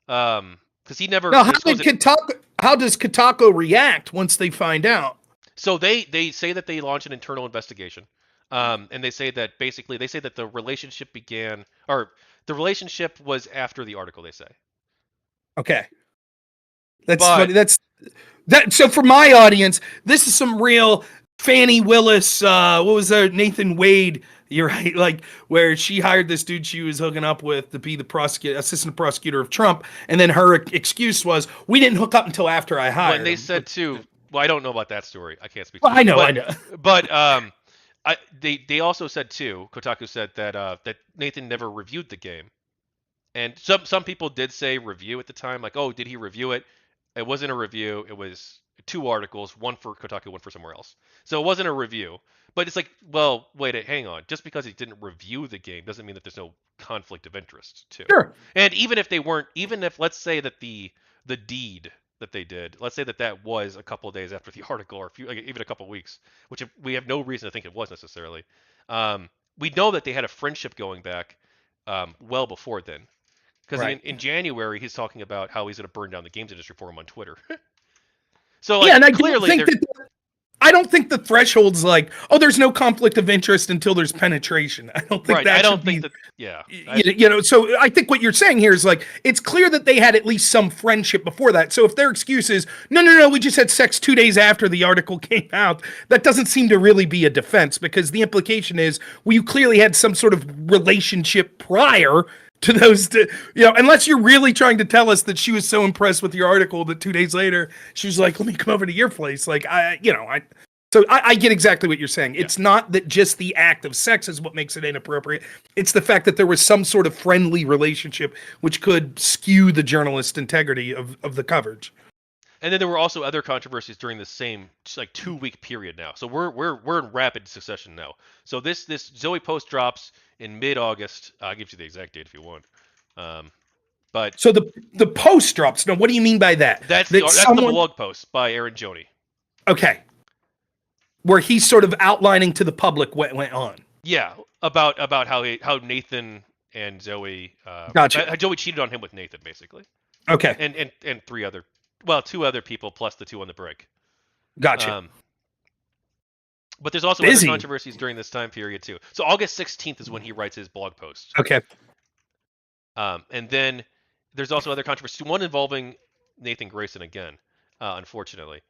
Because he never Now, disclosed it. how does Kotaku react once they find out? So they say that they launched an internal investigation. And they say that basically the relationship began or the relationship was after the article, they say. Okay. That's But funny. That so for my audience, this is some real Fannie Willis, what was that? Nathan Wade, you're right, like where she hired this dude she was hooking up with to be the assistant prosecutor of Trump, and then her excuse was, we didn't hook up until after I hired when they him. said too, well, I don't know about that story. I can't speak to Well, it. I know. But they also said too. Kotaku said that that Nathan never reviewed the game, and some people did say review at the time, like, oh, did he review it? It wasn't a review. It was two articles, one for Kotaku, one for somewhere else. So it wasn't a review. But it's like, well, wait, hang on. Just because he didn't review the game doesn't mean that there's no conflict of interest too. Sure. And even if they weren't, even if let's say that the deed that they did, let's say that that was a couple of days after the article, or a few, like even a couple of weeks, which we have no reason to think it was necessarily. We know that they had a friendship going back well before then. Because Right. in January, he's talking about how he's going to burn down the games industry for him on Twitter. So Yeah, and like clearly they're I don't think the threshold's like, oh, there's no conflict of interest until there's penetration. I don't think right. that I don't should think be. that. Yeah. So I think what you're saying here is like it's clear that they had at least some friendship before that. So if their excuse is no, we just had sex 2 days after the article came out, that doesn't seem to really be a defense because the implication is well, you clearly had some sort of relationship prior to those, unless you're really trying to tell us that she was so impressed with your article that 2 days later she was like, let me come over to your place. Like I get exactly what you're saying. Yeah. It's not that just the act of sex is what makes it inappropriate. It's the fact that there was some sort of friendly relationship which could skew the journalist integrity of the coverage. And then there were also other controversies during the same like 2 week period now. So we're in rapid succession now. So this Zoe post drops in mid-August. I'll give you the exact date if you want. But So the post drops. Now, what do you mean by that? that's the blog post by Aaron Joni. Okay. Where he's sort of outlining to the public what went on. Yeah, about how Nathan and Zoe Gotcha. how Joey cheated on him with Nathan basically. Okay. And two other people plus the two on the break. Gotcha. But there's also other controversies during this time period too. So August 16th is when he writes his blog post. Okay. And then there's also other controversies. One involving Nathan Grayson again, unfortunately.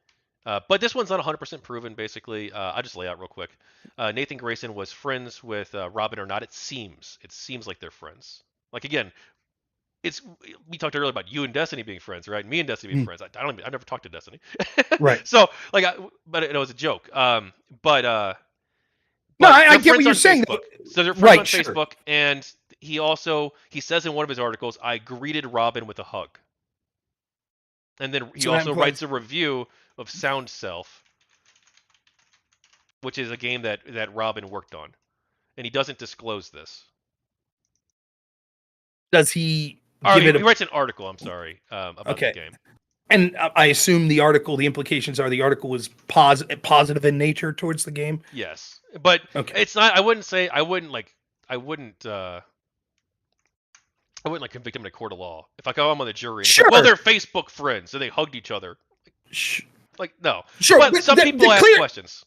But this one's not 100% proven, basically. I'll just lay out real quick. Nathan Grayson was friends with Robin or not. It seems like they're friends. Like, again, we talked earlier about you and Destiny being friends, right? Me and Destiny being friends. I never talked to Destiny. Right. So, like, but it was a joke. No, I get what you're saying. So they're friends on Facebook, and he says in one of his articles, I greeted Robin with a hug. And then he also writes a review of Sound Self, which is a game that Robin worked on. And he doesn't disclose this. Does he Or give he it a writes an article. I'm sorry, about the okay? game. And I assume the implications are the article was positive in nature towards the game. Yes, but Okay. it's not. I wouldn't say. I wouldn't. I wouldn't like convict him in a court of law. If like, oh, I'm on the jury, and it's like, well, Sure. they're Facebook friends, and they hugged each other. Sh- Like, no. Sure. But But some people the ask clear questions.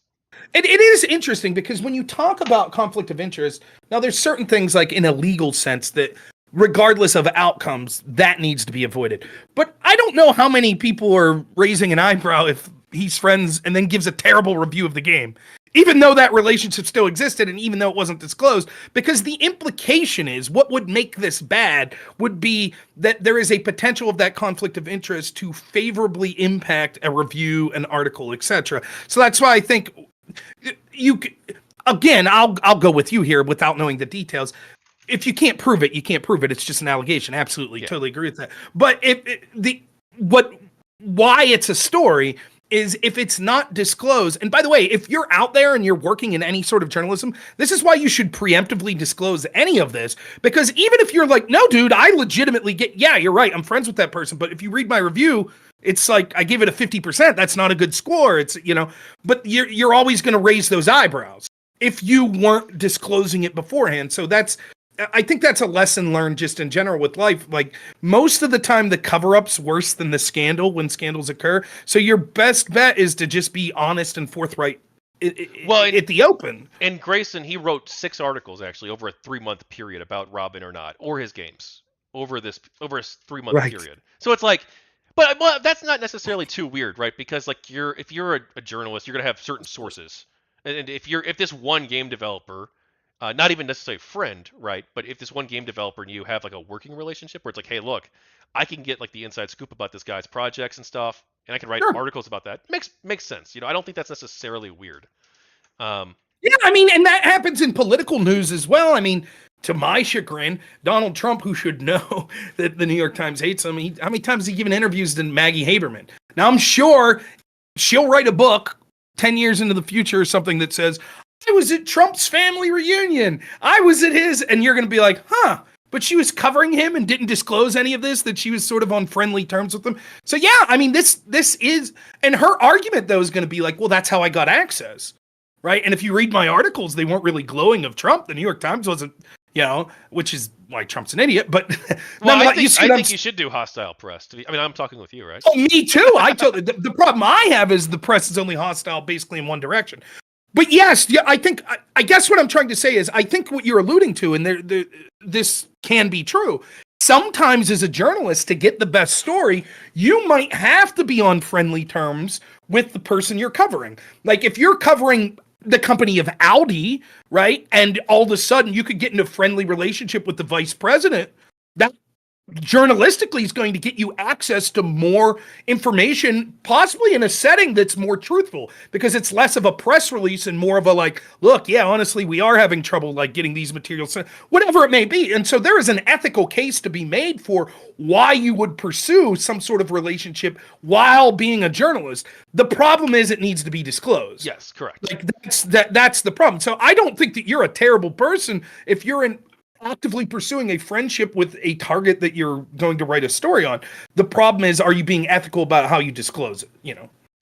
it is interesting because when you talk about conflict of interest, now there's certain things like in a legal sense that regardless of outcomes, that needs to be avoided. But I don't know how many people are raising an eyebrow if he's friends and then gives a terrible review of the game. Even though that relationship still existed and even though it wasn't disclosed, because the implication is what would make this bad would be that there is a potential of that conflict of interest to favorably impact a review, an article, etc. So that's why I think you again, I'll go with you here without knowing the details. If you can't prove it, you can't prove it. It's just an allegation. Absolutely, Yeah. totally agree with that. But why it's a story is if it's not disclosed. And by the way, if you're out there and you're working in any sort of journalism, this is why you should preemptively disclose any of this. Because even if you're like, no, dude, I legitimately yeah, you're right. I'm friends with that person. But if you read my review, it's like I give it a 50%. That's not a good score. It's, but you're always going to raise those eyebrows if you weren't disclosing it beforehand. So I think that's a lesson learned just in general with life. Like most of the time, the cover-up's worse than the scandal when scandals occur. So your best bet is to just be honest and forthright at the open. And Grayson, he wrote 6 articles actually over a 3-month period about Robin or not, or his games over a 3-month period. So it's like, but well, that's not necessarily too weird, right? Because like if you're a journalist, you're gonna have certain sources, and if this one game developer, not even necessarily a friend, right? But if this one game developer and you have like a working relationship where it's like, hey, look, I can get like the inside scoop about this guy's projects and stuff, and I can write articles about that. Makes sense. I don't think that's necessarily weird. Yeah, I mean, and that happens in political news as well. I mean, to my chagrin, Donald Trump, who should know that the New York Times hates him, how many times has he given interviews to Maggie Haberman? Now, I'm sure she'll write a book 10 years into the future or something that says, I was at Trump's family reunion. I was at his, and you're going to be like, huh, but she was covering him and didn't disclose any of this, that she was sort of on friendly terms with him. So yeah, I mean, this is, and her argument though is going to be like, well, that's how I got access. Right. And if you read my articles, they weren't really glowing of Trump. The New York Times wasn't, which is why Trump's an idiot. But well, I think you should do hostile press. I'm talking with you, right? Oh, me too. The problem I have is the press is only hostile basically in one direction. But yes, yeah, I guess what I'm trying to say is I think what you're alluding to, and this can be true. Sometimes as a journalist, to get the best story, you might have to be on friendly terms with the person you're covering. Like if you're covering the company of Audi, right? And all of a sudden you could get in a friendly relationship with the vice president, that journalistically is going to get you access to more information, possibly in a setting that's more truthful, because it's less of a press release and more of a like, look, yeah, honestly, we are having trouble like getting these materials, whatever it may be. And so there is an ethical case to be made for why you would pursue some sort of relationship while being a journalist. The problem is it needs to be disclosed. Yes, correct. Like that's the problem. So I don't think that you're a terrible person if you're actively pursuing a friendship with a target that you're going to write a story on. The problem is, are you being ethical about how you disclose it?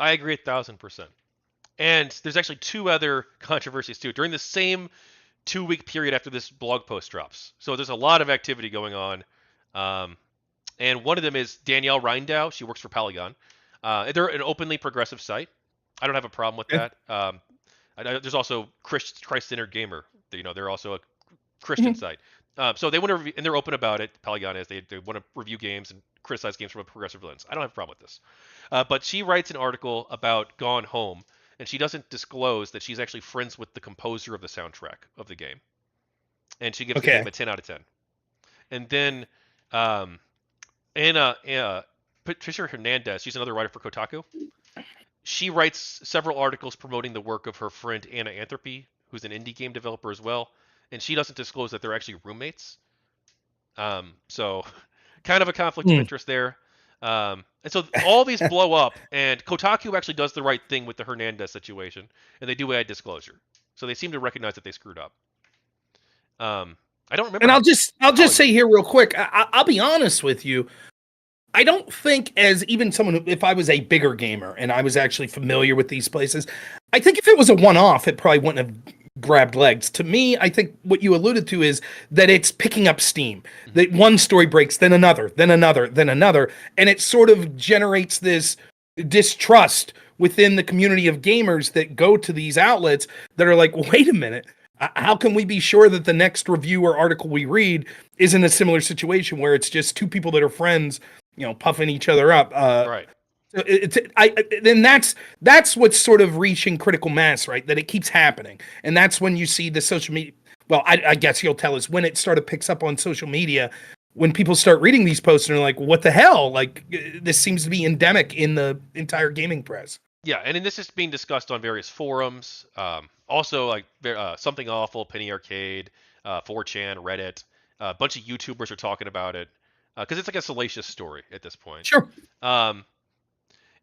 I agree 1,000%. And there's actually 2 other controversies too during the same 2-week period after this blog post drops. So there's a lot of activity going on. And one of them is Danielle Reindow. She works for Polygon. They're an openly progressive site. I don't have a problem with that. There's also Christ-centered gamer. They're also a Christian site. So they want to review, and they're open about it. Polygon is they want to review games and criticize games from a progressive lens. I don't have a problem with this. But she writes an article about Gone Home, and she doesn't disclose that she's actually friends with the composer of the soundtrack of the game. And she gives the game a 10 out of 10. And then Patricia Hernandez, she's another writer for Kotaku. She writes several articles promoting the work of her friend Anna Anthropy, who's an indie game developer as well. And she doesn't disclose that they're actually roommates. So kind of a conflict of interest there. And so all these blow up, and Kotaku actually does the right thing with the Hernandez situation, and they do add disclosure. So they seem to recognize that they screwed up. I don't remember. And I'll just college. say here real quick. I'll be honest with you. I don't think, as even someone if I was a bigger gamer and I was actually familiar with these places, I think if it was a one-off, it probably wouldn't have grabbed legs. To me, I think what you alluded to is that it's picking up steam. That one story breaks, then another, then another, then another, and it sort of generates this distrust within the community of gamers that go to these outlets that are like, wait a minute. How can we be sure that the next review or article we read isn't a similar situation where it's just two people that are friends, puffing each other up? Right. Then that's what's sort of reaching critical mass, right? That it keeps happening, and that's when you see the social media. Well, I guess you'll tell us when it sort of picks up on social media, when people start reading these posts and are like, "What the hell?" Like this seems to be endemic in the entire gaming press. Yeah, and then this is being discussed on various forums. Also, like Something Awful, Penny Arcade, 4chan, Reddit. A bunch of YouTubers are talking about it because it's like a salacious story at this point. Sure. Um,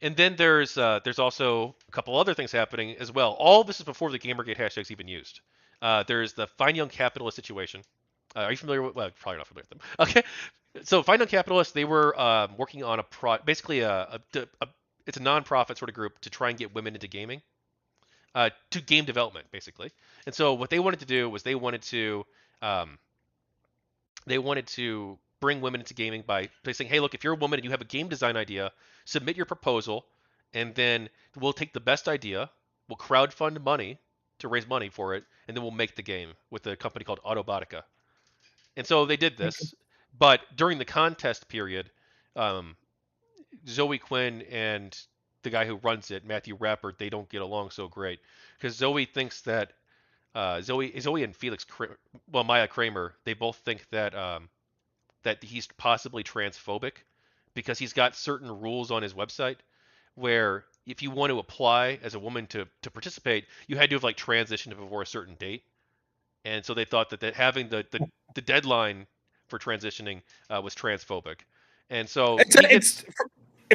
and then there's also a couple other things happening as well. All this is before the GamerGate hashtag's even used. There's the Fine Young Capitalist situation. Are you familiar with? Well, probably not familiar with them. Okay, so Fine Young Capitalists, they were working on basically it's a non-profit sort of group to try and get women into gaming, to game development basically. And so what they wanted to do was they wanted to bring women into gaming by saying, hey, look, if you're a woman and you have a game design idea, submit your proposal, and then we'll take the best idea, we'll crowdfund money to raise money for it, and then we'll make the game with a company called Autobotica. And so they did this, but during the contest period, Zoe Quinn and the guy who runs it, Matthew Rappert, they don't get along so great because Zoe thinks that Zoe and Maya Kramer, they both think that that he's possibly transphobic because he's got certain rules on his website where if you want to apply as a woman to participate, you had to have like transitioned before a certain date. And so they thought that having the deadline for transitioning was transphobic. And so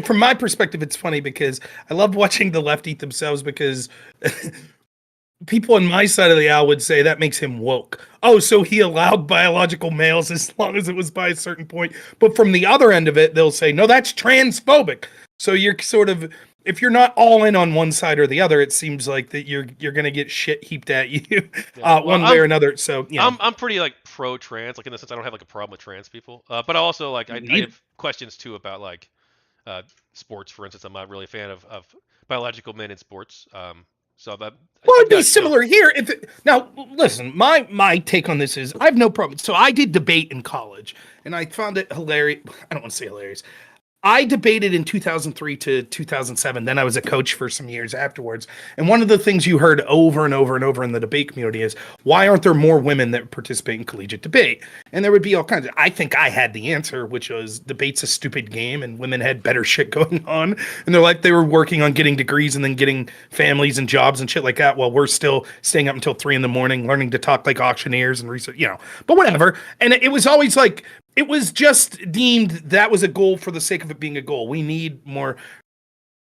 from my perspective, it's funny because I love watching the left eat themselves because people on my side of the aisle would say that makes him woke. Oh, so he allowed biological males as long as it was by a certain point. But from the other end of it, they'll say, no, that's transphobic. So you're sort of, if you're not all in on one side or the other, it seems like that you're going to get shit heaped at you one way or another. So I'm pretty like pro-trans, like in the sense I don't have like a problem with trans people. But also like I have questions too about like sports, for instance. I'm not really a fan of biological men in sports. It'd be similar here. Now, listen, my take on this is I have no problem. So I did debate in college, and I found it hilarious. I don't want to say hilarious. I debated in 2003 to 2007. Then I was a coach for some years afterwards. And one of the things you heard over and over and over in the debate community is, why aren't there more women that participate in collegiate debate? And there would be all kinds of, I think I had the answer, which was debate's a stupid game and women had better shit going on. And they're like, they were working on getting degrees and then getting families and jobs and shit like that while we're still staying up until 3 a.m, learning to talk like auctioneers and research, but whatever. And it was always like, it was just deemed that was a goal for the sake of it being a goal. We need more,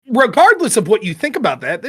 regardless of what you think about that.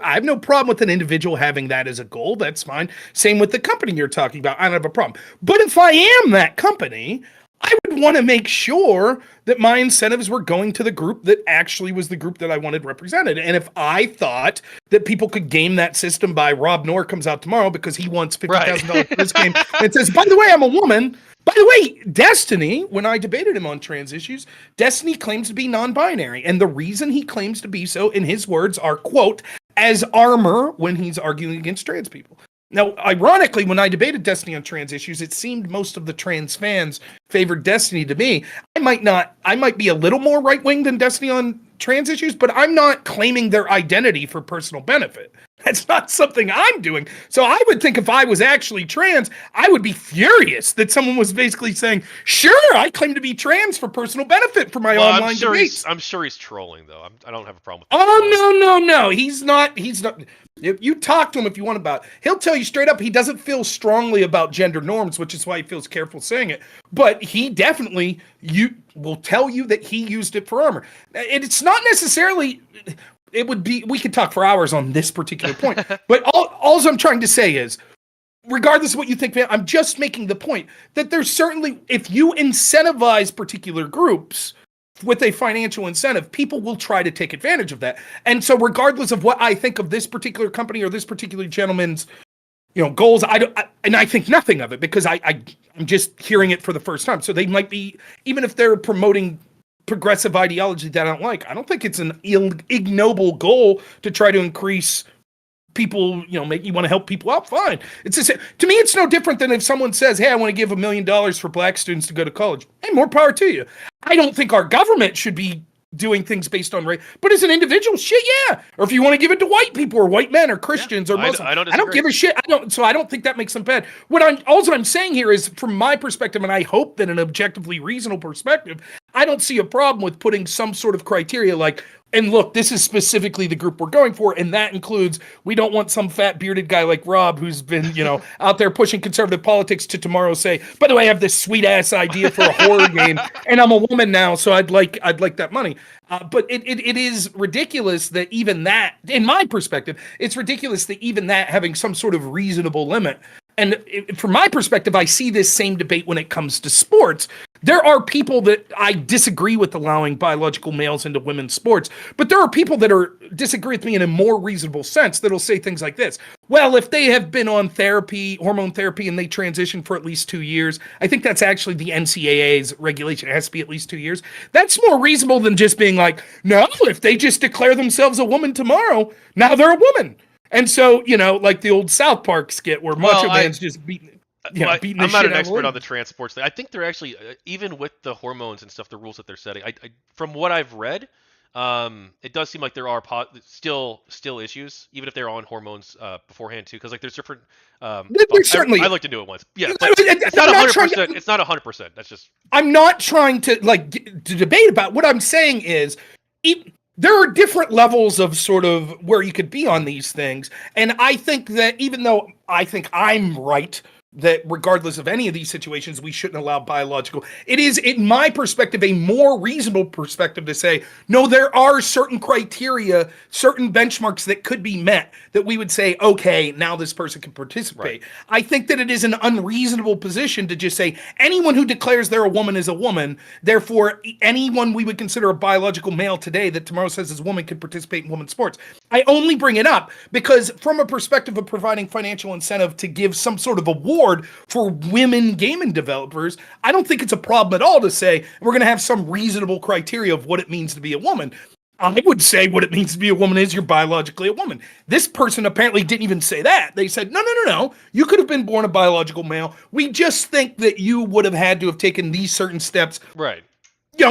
I have no problem with an individual having that as a goal. That's fine. Same with the company you're talking about. I don't have a problem. But if I am that company, I would want to make sure that my incentives were going to the group that actually was the group that I wanted represented. And if I thought that people could game that system by Rob Noerr comes out tomorrow because he wants $50,000 for this game and says, by the way, I'm a woman. By the way, Destiny, when I debated him on trans issues, Destiny claims to be non-binary. And the reason he claims to be so, in his words, are, quote, as armor when he's arguing against trans people. Now, ironically, when I debated Destiny on trans issues, it seemed most of the trans fans favored Destiny to me. I might be a little more right-wing than Destiny on trans issues, but I'm not claiming their identity for personal benefit. That's not something I'm doing. So I would think if I was actually trans, I would be furious that someone was basically saying, sure, I claim to be trans for personal benefit for my online debates. I'm sure he's trolling, though. I don't have a problem with that. Oh, no. He's not. If you talk to him if you want about it, he'll tell you straight up he doesn't feel strongly about gender norms, which is why he feels careful saying it. But he definitely will tell you that he used it for armor. It's not necessarily... It would be, we could talk for hours on this particular point, but all I'm trying to say is regardless of what you think, I'm just making the point that there's certainly, if you incentivize particular groups with a financial incentive, people will try to take advantage of that. And so regardless of what I think of this particular company or this particular gentleman's, goals, and I think nothing of it because I'm just hearing it for the first time. So they might be, even if they're promoting progressive ideology that I don't like, I don't think it's an ignoble goal to try to increase people, make you want to help people out. Fine. It's just, to me, it's no different than if someone says, hey, I want to give $1 million for black students to go to college. Hey, more power to you. I don't think our government should be doing things based on race, but as an individual, shit, yeah. Or if you want to give it to white people or white men or Christians or Muslims, I don't give a shit. So I don't think that makes them bad. Also I'm saying here is, from my perspective, and I hope that an objectively reasonable perspective, I don't see a problem with putting some sort of criteria like, and look, this is specifically the group we're going for, and that includes, we don't want some fat bearded guy like Rob who's been, out there pushing conservative politics to tomorrow say, by the way, I have this sweet ass idea for a horror game, and I'm a woman now, so I'd like that money. But it is ridiculous that even that, in my perspective, it's ridiculous that even that having some sort of reasonable limit. And from my perspective, I see this same debate when it comes to sports. There are people that I disagree with allowing biological males into women's sports, but there are people that disagree with me in a more reasonable sense that'll say things like this. Well, if they have been on therapy, hormone therapy, and they transition for at least 2 years, I think that's actually the NCAA's regulation. It has to be at least 2 years. That's more reasonable than just being like, no, if they just declare themselves a woman tomorrow, now they're a woman. And so, like the old South Park skit where Macho Man's just beating beating the I'm not shit an out of expert women. on the transports thing. I think they're actually, even with the hormones and stuff, the rules that they're setting, from what I've read, it does seem like there are still issues, even if they're on hormones beforehand too, because like there's different. Certainly, I looked into it once. Yeah, but it's not 100%. It's not 100%. That's just. I'm not trying to to debate about. What I'm saying is, there are different levels of sort of where you could be on these things, and I think that even though I think I'm right that regardless of any of these situations, we shouldn't allow biological. It is, in my perspective, a more reasonable perspective to say, no, there are certain criteria, certain benchmarks that could be met that we would say, okay, now this person can participate. Right. I think that it is an unreasonable position to just say anyone who declares they're a woman is a woman. Therefore, anyone we would consider a biological male today that tomorrow says is a woman can participate in women's sports. I only bring it up because from a perspective of providing financial incentive to give some sort of award for women gaming developers, I don't think it's a problem at all to say we're going to have some reasonable criteria of what it means to be a woman. I would say what it means to be a woman is you're biologically a woman. This person apparently didn't even say that. They said, no. You could have been born a biological male. We just think that you would have had to have taken these certain steps. Right.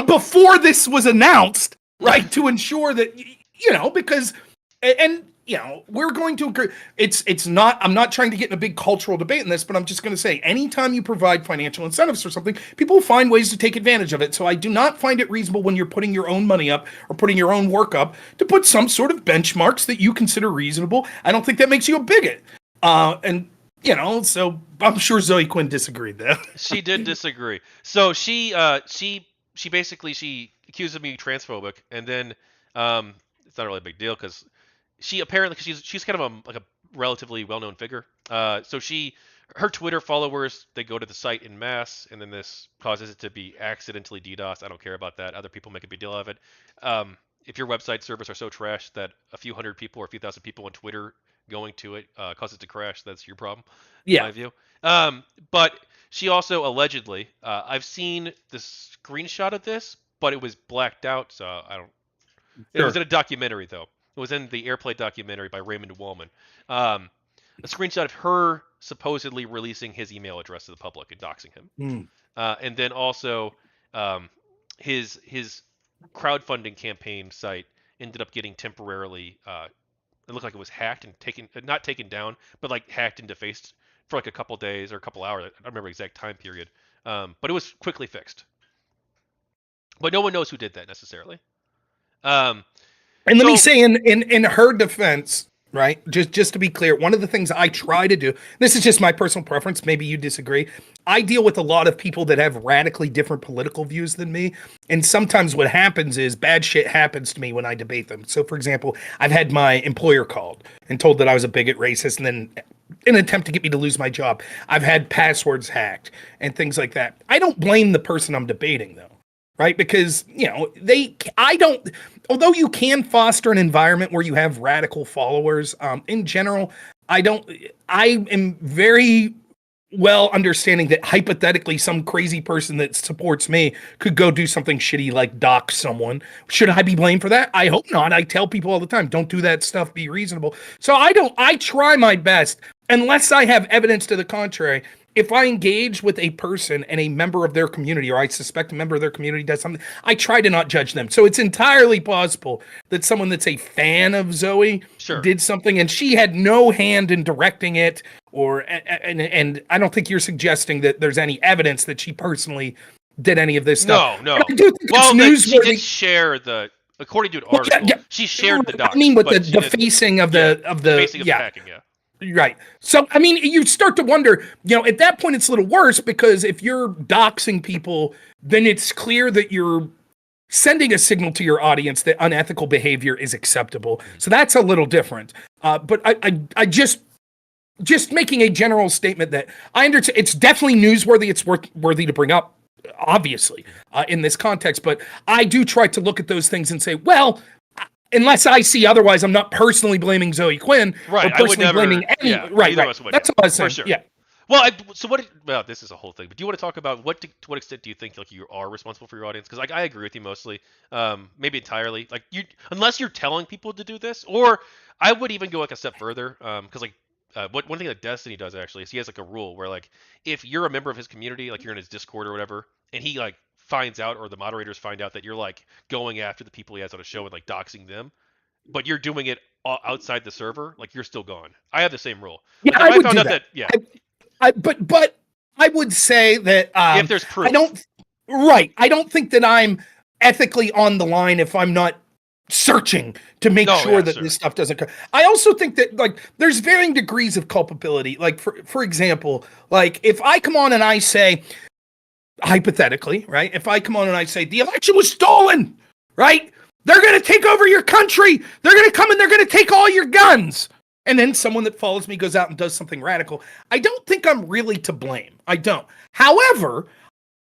Before this was announced, right, to ensure that, because, and we're going to agree. It's not, I'm not trying to get in a big cultural debate in this, but I'm just going to say, anytime you provide financial incentives for something, people will find ways to take advantage of it. So I do not find it reasonable when you're putting your own money up or putting your own work up to put some sort of benchmarks that you consider reasonable. I don't think that makes you a bigot. So I'm sure Zoe Quinn disagreed there. She did disagree. So she basically, she accused me of transphobic, and then it's not really a big deal because she apparently, she's kind of a relatively well-known figure. So her Twitter followers, they go to the site in mass, and then this causes it to be accidentally DDoS. I don't care about that. Other people make a big deal of it. If your website servers are so trash that a few hundred people or a few thousand people on Twitter going to it causes it to crash, that's your problem, in my view. But she also allegedly, I've seen the screenshot of this, but it was blacked out, so I don't. Sure. It was in a documentary though. It was in the Airplay documentary by Raymond Wallman. A screenshot of her supposedly releasing his email address to the public and doxing him. And then also his crowdfunding campaign site ended up getting temporarily, it looked like it was hacked and not taken down, but like hacked and defaced for like a couple days or a couple hours. I don't remember the exact time period. But it was quickly fixed. But no one knows who did that necessarily. And let me say in her defense, right? Just to be clear, one of the things I try to do, this is just my personal preference, maybe you disagree. I deal with a lot of people that have radically different political views than me, and sometimes what happens is bad shit happens to me when I debate them. So for example, I've had my employer called and told that I was a bigot, racist, and then in an attempt to get me to lose my job. I've had passwords hacked and things like that. I don't blame the person I'm debating though. Right? Because, although you can foster an environment where you have radical followers, in general, I am very well understanding that hypothetically some crazy person that supports me could go do something shitty like dox someone. Should I be blamed for that? I hope not. I tell people all the time, don't do that stuff, be reasonable. So I try my best, unless I have evidence to the contrary. If I engage with a person and a member of their community, or I suspect a member of their community does something, I try to not judge them. So it's entirely possible that someone that's a fan of Zoe did something and she had no hand in directing it, and I don't think you're suggesting that there's any evidence that she personally did any of this stuff. No. But I do think it's newsworthy. She did share according to an article, she shared the docs. I mean, with the facing of the hacking, yeah. Right. So, I mean, you start to wonder, at that point, it's a little worse because if you're doxing people, then it's clear that you're sending a signal to your audience that unethical behavior is acceptable. So that's a little different. But I just making a general statement that I understand it's definitely newsworthy. It's worthy to bring up, obviously, in this context. But I do try to look at those things and say, well, unless I see otherwise, I'm not personally blaming Zoe Quinn or personally blaming any. Yeah, right. That's what I was saying. For sure. Yeah. Well, well, this is a whole thing. But do you want to talk about to what extent do you think like you are responsible for your audience? Because I agree with you mostly, maybe entirely. Like unless you're telling people to do this, or I would even go like a step further. Because one thing that Destiny does actually is he has like a rule where like if you're a member of his community, like you're in his Discord or whatever, and he like finds out or the moderators find out that you're like going after the people he has on a show and like doxing them, but you're doing it outside the server, like you're still gone. I have the same rule. Yeah, like, I would do that. But I would say that if there's proof, I don't think that I'm ethically on the line if I'm not searching to make sure that this stuff doesn't occur. I also think that like there's varying degrees of culpability. Like for example, like if I come on and I say, hypothetically, right? If I come on and I say the election was stolen, right? They're going to take over your country. They're going to come and they're going to take all your guns. And then someone that follows me goes out and does something radical. I don't think I'm really to blame. I don't. However,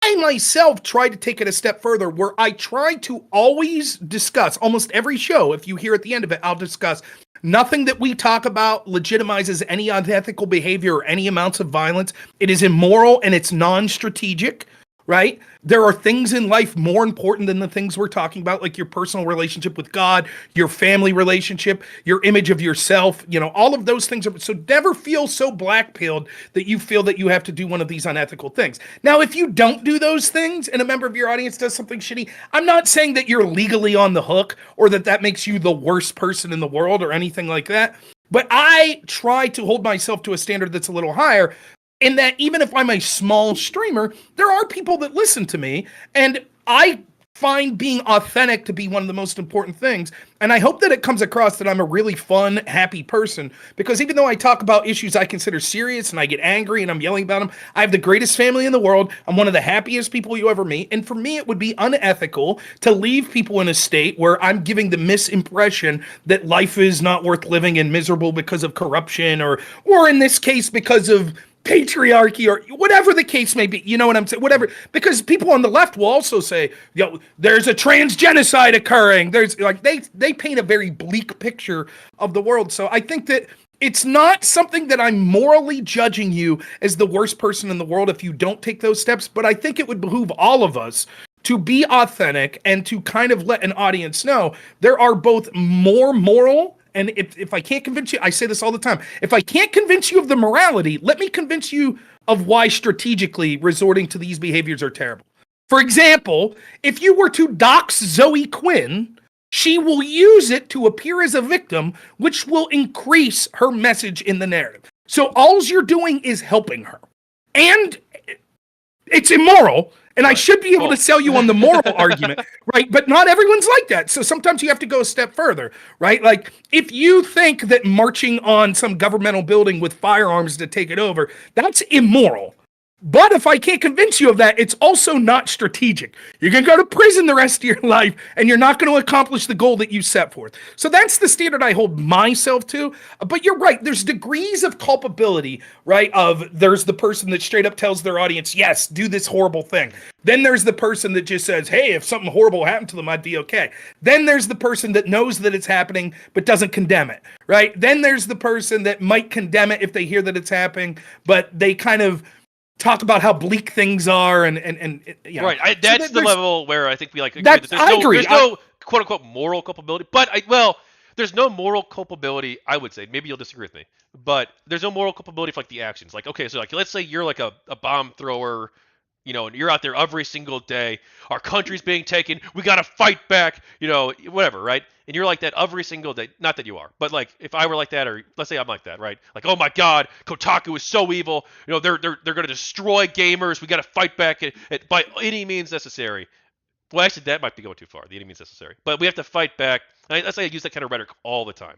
I myself try to take it a step further where I try to always discuss almost every show. If you hear at the end of it, I'll discuss nothing that we talk about legitimizes any unethical behavior or any amounts of violence. It is immoral and it's non-strategic. Right? There are things in life more important than the things we're talking about, like your personal relationship with God, your family relationship, your image of yourself, all of those things. So never feel so black-pilled that you feel that you have to do one of these unethical things. Now, if you don't do those things and a member of your audience does something shitty, I'm not saying that you're legally on the hook or that makes you the worst person in the world or anything like that. But I try to hold myself to a standard that's a little higher, in that even if I'm a small streamer, there are people that listen to me, and I find being authentic to be one of the most important things. And I hope that it comes across that I'm a really fun, happy person, because even though I talk about issues I consider serious and I get angry and I'm yelling about them, I have the greatest family in the world. I'm one of the happiest people you ever meet. And for me, it would be unethical to leave people in a state where I'm giving the misimpression that life is not worth living and miserable because of corruption or in this case, because of patriarchy or whatever the case may be. You know what I'm saying? Whatever, because people on the left will also say, there's a trans genocide occurring. There's like they paint a very bleak picture of the world. So I think that it's not something that I'm morally judging you as the worst person in the world if you don't take those steps, but I think it would behoove all of us to be authentic and to kind of let an audience know there are both more moral. And if I can't convince you, I say this all the time, if I can't convince you of the morality, let me convince you of why strategically resorting to these behaviors are terrible. For example, if you were to dox Zoe Quinn, she will use it to appear as a victim, which will increase her message in the narrative. So all you're doing is helping her. And it's immoral. And I Right. should be able to sell you on the moral argument, right? But not everyone's like that. So sometimes you have to go a step further, right? Like if you think that marching on some governmental building with firearms to take it over, that's immoral. But if I can't convince you of that, it's also not strategic. You're going to go to prison the rest of your life, and you're not going to accomplish the goal that you set forth. So that's the standard I hold myself to. But you're right. There's degrees of culpability, right? There's the person that straight up tells their audience, yes, do this horrible thing. Then there's the person that just says, hey, if something horrible happened to them, I'd be okay. Then there's the person that knows that it's happening, but doesn't condemn it, right? Then there's the person that might condemn it if they hear that it's happening, but they kind of talk about how bleak things are and you know. Right. That's the level where I think we like agree that there's no quote unquote moral culpability. But there's no moral culpability, I would say. Maybe you'll disagree with me. But there's no moral culpability for like the actions. Like, okay, so like let's say you're like a bomb thrower, and you're out there every single day. Our country's being taken. We got to fight back, whatever, right? And you're like that every single day. Not that you are, but like if I were like that, or let's say I'm like that, right? Like, oh my God, Kotaku is so evil. They're going to destroy gamers. We got to fight back by any means necessary. Well, actually, that might be going too far. The any means necessary, but we have to fight back. Let's say I use that kind of rhetoric all the time.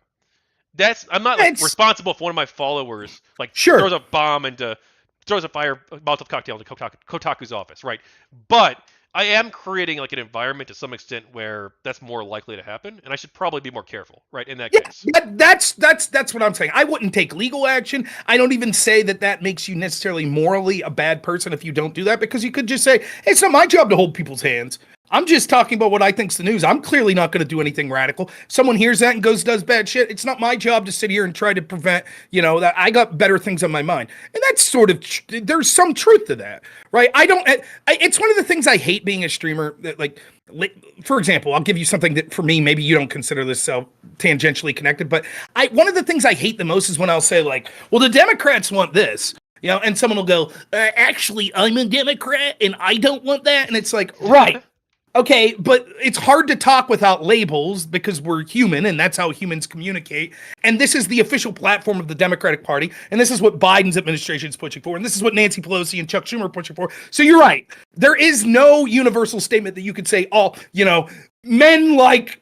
I'm not like responsible for one of my followers like throws a bomb into. Throws a Molotov cocktail into Kotaku's office, right? But I am creating like an environment to some extent where that's more likely to happen, and I should probably be more careful, right? In that case. That's what I'm saying. I wouldn't take legal action. I don't even say that makes you necessarily morally a bad person if you don't do that, because you could just say, hey, it's not my job to hold people's hands. I'm just talking about what I think's the news. I'm clearly not going to do anything radical. Someone hears that and does bad shit. It's not my job to sit here and try to prevent, that I got better things on my mind. And that's sort of, there's some truth to that, right? It's one of the things I hate being a streamer. That, like, for example, I'll give you something that for me, maybe you don't consider this tangentially connected, but one of the things I hate the most is when I'll say like, well, the Democrats want this. And someone will go, actually, I'm a Democrat and I don't want that. And it's like, right. Okay, but it's hard to talk without labels because we're human and that's how humans communicate. And this is the official platform of the Democratic Party. And this is what Biden's administration is pushing for. And this is what Nancy Pelosi and Chuck Schumer are pushing for. So you're right. There is no universal statement that you could say, men like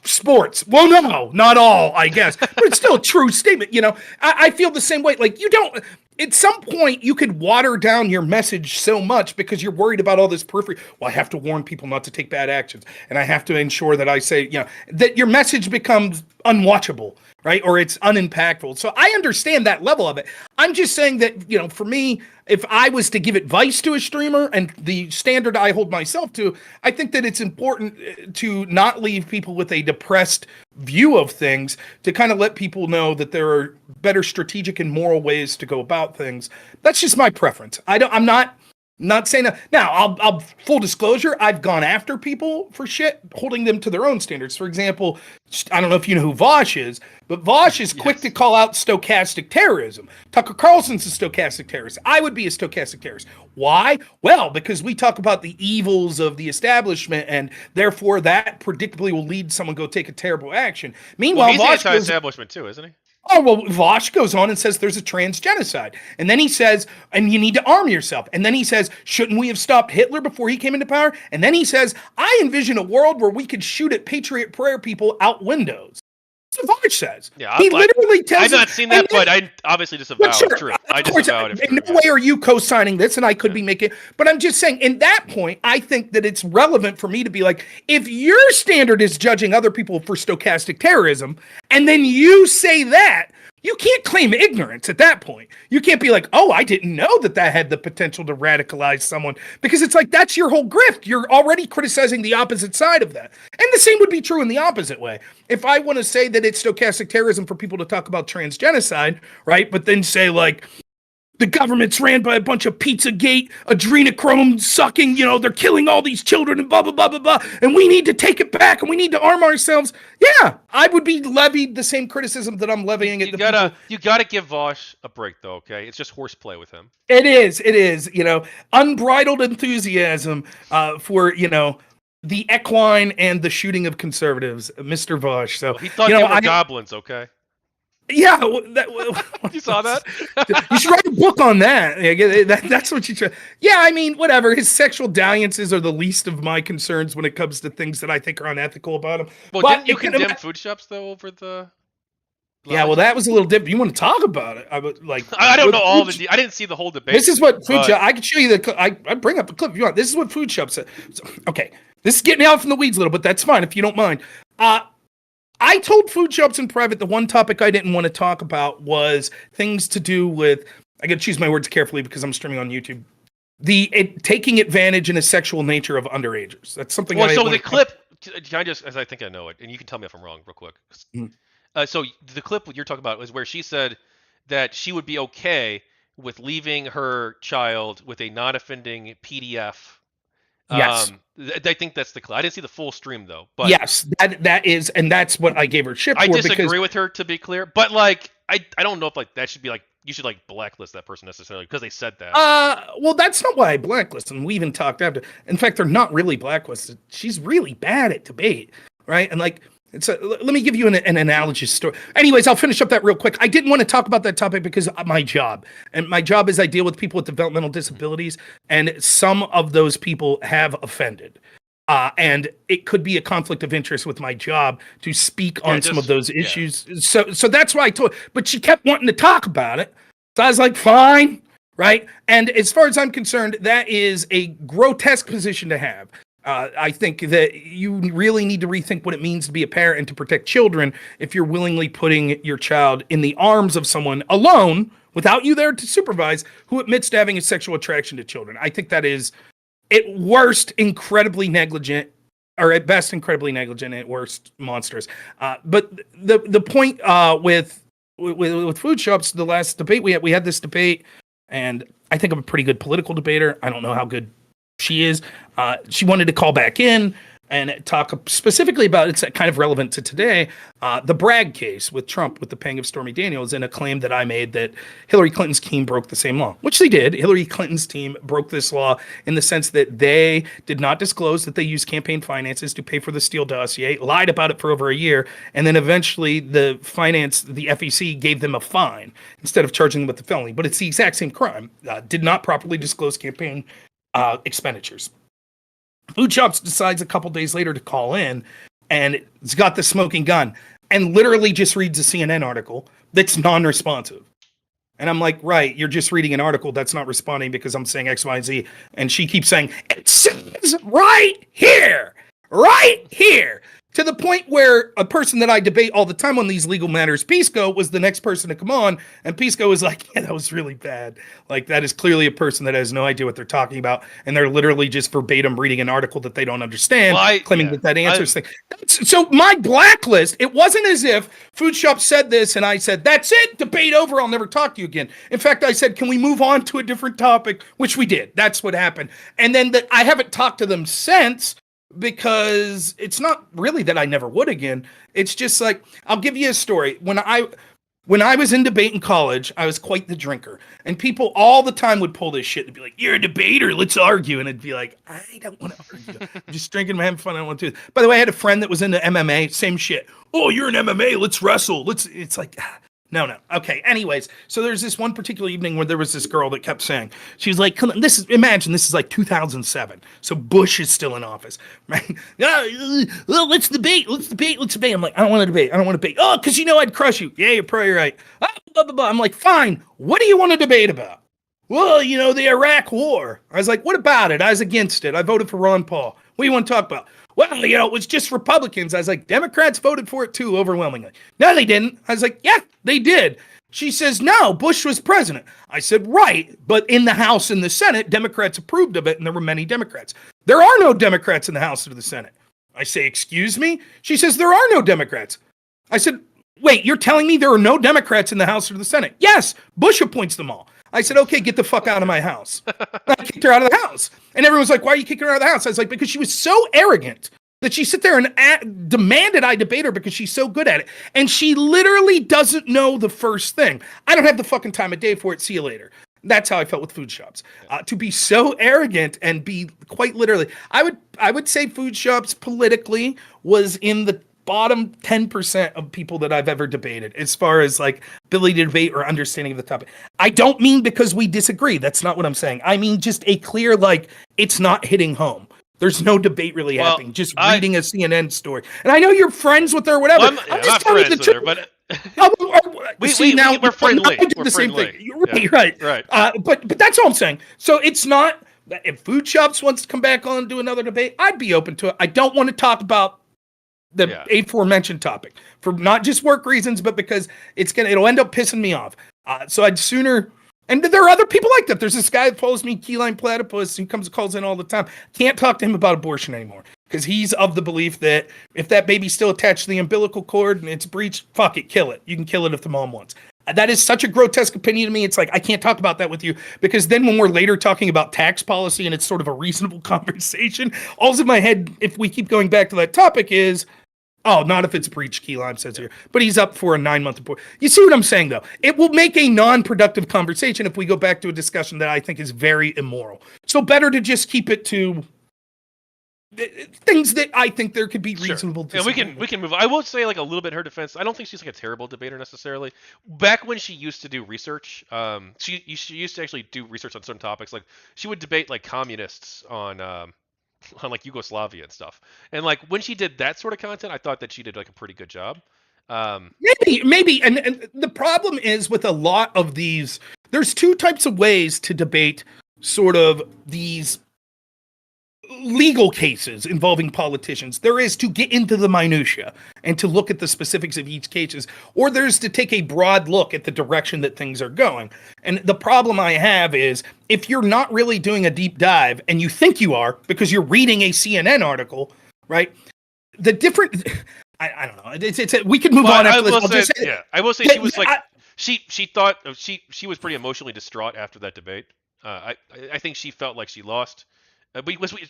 sports. Well, no, not all, I guess. But it's still a true statement. I feel the same way. Like, you don't... At some point, you could water down your message so much because you're worried about all this periphery. Well, I have to warn people not to take bad actions. And I have to ensure that I say, that your message becomes unwatchable, right? Or it's unimpactful. So I understand that level of it. I'm just saying that, for me, if I was to give advice to a streamer and the standard I hold myself to, I think that it's important to not leave people with a depressed view of things, to kind of let people know that there are better strategic and moral ways to go about things. That's just my preference. I'm not saying that. Now, I'll full disclosure, I've gone after people for shit, holding them to their own standards. For example, I don't know if you know who Vosh is, but Vosh is quick to call out stochastic terrorism. Tucker Carlson's a stochastic terrorist. I would be a stochastic terrorist. Why? Well, because we talk about the evils of the establishment, and therefore that predictably will lead someone to go take a terrible action. Meanwhile, he's Vosh anti-establishment too, isn't he? Oh, well, Vosh goes on and says there's a trans genocide. And then he says, and you need to arm yourself. And then he says, shouldn't we have stopped Hitler before he came into power? And then he says, I envision a world where we could shoot at Patriot Prayer people out windows. That's what Vosh says. Yeah, he literally tells I've not seen that, but I obviously disavow it. True. I disavow it. In no way are you co-signing this, and I could be making, but I'm just saying, in that point, I think that it's relevant for me to be like, if your standard is judging other people for stochastic terrorism, and then you say that, you can't claim ignorance at that point. You can't be like, oh, I didn't know that had the potential to radicalize someone. Because it's like, that's your whole grift. You're already criticizing the opposite side of that. And the same would be true in the opposite way. If I want to say that it's stochastic terrorism for people to talk about trans genocide, right? But then say like, the government's ran by a bunch of Pizzagate, adrenochrome sucking, they're killing all these children and blah, blah, blah, blah, blah. And we need to take it back and we need to arm ourselves. Yeah, I would be levied the same criticism that I'm levying at the people. You gotta give Vosh a break though, okay? It's just horseplay with him. It is, unbridled enthusiasm for, the equine and the shooting of conservatives, Mr. Vosh. So he thought they were goblins, okay? Yeah, You saw that? you should write a book on that. That's what you should. Yeah, I mean, whatever. His sexual dalliances are the least of my concerns when it comes to things that I think are unethical about him. Well, But didn't you condemn food shops though over the yeah, lolly well, that thing? was a little different. You want to talk about it? I would like. I don't with know all food the. I didn't see the whole debate. This is what food but shop. I can show you the. I bring up the clip if you want. This is what food shop said. So, okay, this is getting out from the weeds a little, but that's fine if you don't mind. I told food shops in private the one topic I didn't want to talk about was things to do with. I got to choose my words carefully because I'm streaming on YouTube. Taking advantage in a sexual nature of underagers. That's something. Well, I so the clip. Can I just, as I think I know it, and you can tell me if I'm wrong, real quick. So the clip you're talking about is where she said that she would be okay with leaving her child with a non-offending PDF. Yes. I think that's the clip. I didn't see the full stream though, but yes, that is, and that's what I gave her shit for. I disagree with her, to be clear, but like I don't know if like that should be like you should like blacklist that person necessarily because they said that. Well, that's not why I blacklisted them. We even talked after. In fact, they're not really blacklisted. She's really bad at debate, right? And like, let me give you an analogous story. Anyways, I'll finish up that real quick. I didn't want to talk about that topic because of my job, and my job is I deal with people with developmental disabilities, and some of those people have offended. And it could be a conflict of interest with my job to speak on some of those issues. So that's why I told. But she kept wanting to talk about it, so I was like, fine, right? And as far as I'm concerned, that is a grotesque position to have. I think that you really need to rethink what it means to be a parent and to protect children if you're willingly putting your child in the arms of someone alone without you there to supervise who admits to having a sexual attraction to children. I think that is, at worst, incredibly negligent, or at best, incredibly negligent, at worst, monstrous. But the point with food shops, the last debate we had this debate, and I think I'm a pretty good political debater. I don't know how good she is. She wanted to call back in and talk specifically about, it's kind of relevant to today, the Bragg case with Trump, with the paying of Stormy Daniels, and a claim that I made that Hillary Clinton's team broke the same law, which they did. Hillary Clinton's team broke this law in the sense that they did not disclose that they used campaign finances to pay for the Steele dossier, lied about it for over a year, and then eventually the FEC gave them a fine instead of charging them with the felony. But it's the exact same crime. Did not properly disclose campaign expenditures. Food Shops decides a couple days later to call in, and it's got the smoking gun and literally just reads a CNN article that's non-responsive. And I'm like, right, you're just reading an article that's not responding because I'm saying X, Y, and Z. And she keeps saying, it says right here, to the point where a person that I debate all the time on these legal matters, Pisco, was the next person to come on, and Pisco was like, yeah, that was really bad. Like, that is clearly a person that has no idea what they're talking about, and they're literally just verbatim reading an article that they don't understand, claiming that answers things. So my blacklist, it wasn't as if Food Shop said this, and I said, that's it, debate over, I'll never talk to you again. In fact, I said, can we move on to a different topic? Which we did. That's what happened. And then I haven't talked to them since, because it's not really that I never would again. It's just like, I'll give you a story. When I was in debate in college, I was quite the drinker. And people all the time would pull this shit and be like, you're a debater, let's argue. And it'd be like, I don't want to argue. I'm just drinking, I'm having fun, I don't want to. By the way, I had a friend that was into MMA, same shit. Oh, you're an MMA, let's wrestle. It's like, no. Okay, anyways, so there's this one particular evening where there was this girl that kept saying, she was like, imagine this is like 2007, so Bush is still in office, right? Let's debate. I'm like, I don't want to debate. Oh, because I'd crush you. Yeah, you're probably right. Blah, blah, blah. I'm like, fine, what do you want to debate about? Well, the Iraq war. I was like, what about it? I was against it. I voted for Ron Paul. What do you want to talk about? Well, it was just Republicans. I was like, Democrats voted for it too, overwhelmingly. No, they didn't. I was like, yeah, they did. She says, no, Bush was president. I said, right, but in the House and the Senate, Democrats approved of it, and there were many Democrats. There are no Democrats in the House or the Senate. I say, excuse me? She says, there are no Democrats. I said, wait, you're telling me there are no Democrats in the House or the Senate? Yes, Bush appoints them all. I said, okay, get the fuck out of my house. I kicked her out of the house. And everyone's like, why are you kicking her out of the house? I was like, because she was so arrogant that she sit there and demanded I debate her because she's so good at it. And she literally doesn't know the first thing. I don't have the fucking time of day for it. See you later. That's how I felt with Food Shops. To be so arrogant and be quite literally, I would say Food Shops politically was in the bottom 10% of people that I've ever debated as far as like ability to debate or understanding of the topic. I don't mean because we disagree. That's not what I'm saying. I mean just a clear, like, it's not hitting home. There's no debate really happening. Just reading a CNN story. And I know you're friends with her or whatever. Well, I'm just telling you the truth. But we're friendly. We're friendly. Thing. Right. But that's all I'm saying. So it's not, if Food Shops wants to come back on and do another debate, I'd be open to it. I don't want to talk about the aforementioned topic for not just work reasons, but because it'll end up pissing me off. So I'd sooner. And there are other people like that. There's this guy that follows me, Keyline Platypus, who calls in all the time. Can't talk to him about abortion anymore because he's of the belief that if that baby's still attached to the umbilical cord and it's breached, fuck it, kill it. You can kill it if the mom wants. That is such a grotesque opinion to me. It's like, I can't talk about that with you because then when we're later talking about tax policy and it's sort of a reasonable conversation, all's in my head, if we keep going back to that topic, is, oh, not if it's breach, Key Lime says here. But he's up for a 9-month report. You see what I'm saying, though? It will make a non-productive conversation if we go back to a discussion that I think is very immoral. So better to just keep it to things that I think there could be reasonable. And we can move on. I will say, like, a little bit in her defense, I don't think she's like a terrible debater necessarily. Back when she used to do research, she used to actually do research on certain topics. Like, she would debate like communists on like Yugoslavia and stuff. And like when she did that sort of content, I thought that she did like a pretty good job. Maybe. And the problem is with a lot of these, there's two types of ways to debate sort of these legal cases involving politicians. There is to get into the minutia and to look at the specifics of each cases, or there's to take a broad look at the direction that things are going. And the problem I have is if you're not really doing a deep dive and you think you are because you're reading a CNN article, right? The different, I don't know. We could move on after this. I will say she was like, she thought she was pretty emotionally distraught after that debate. I think she felt like she lost.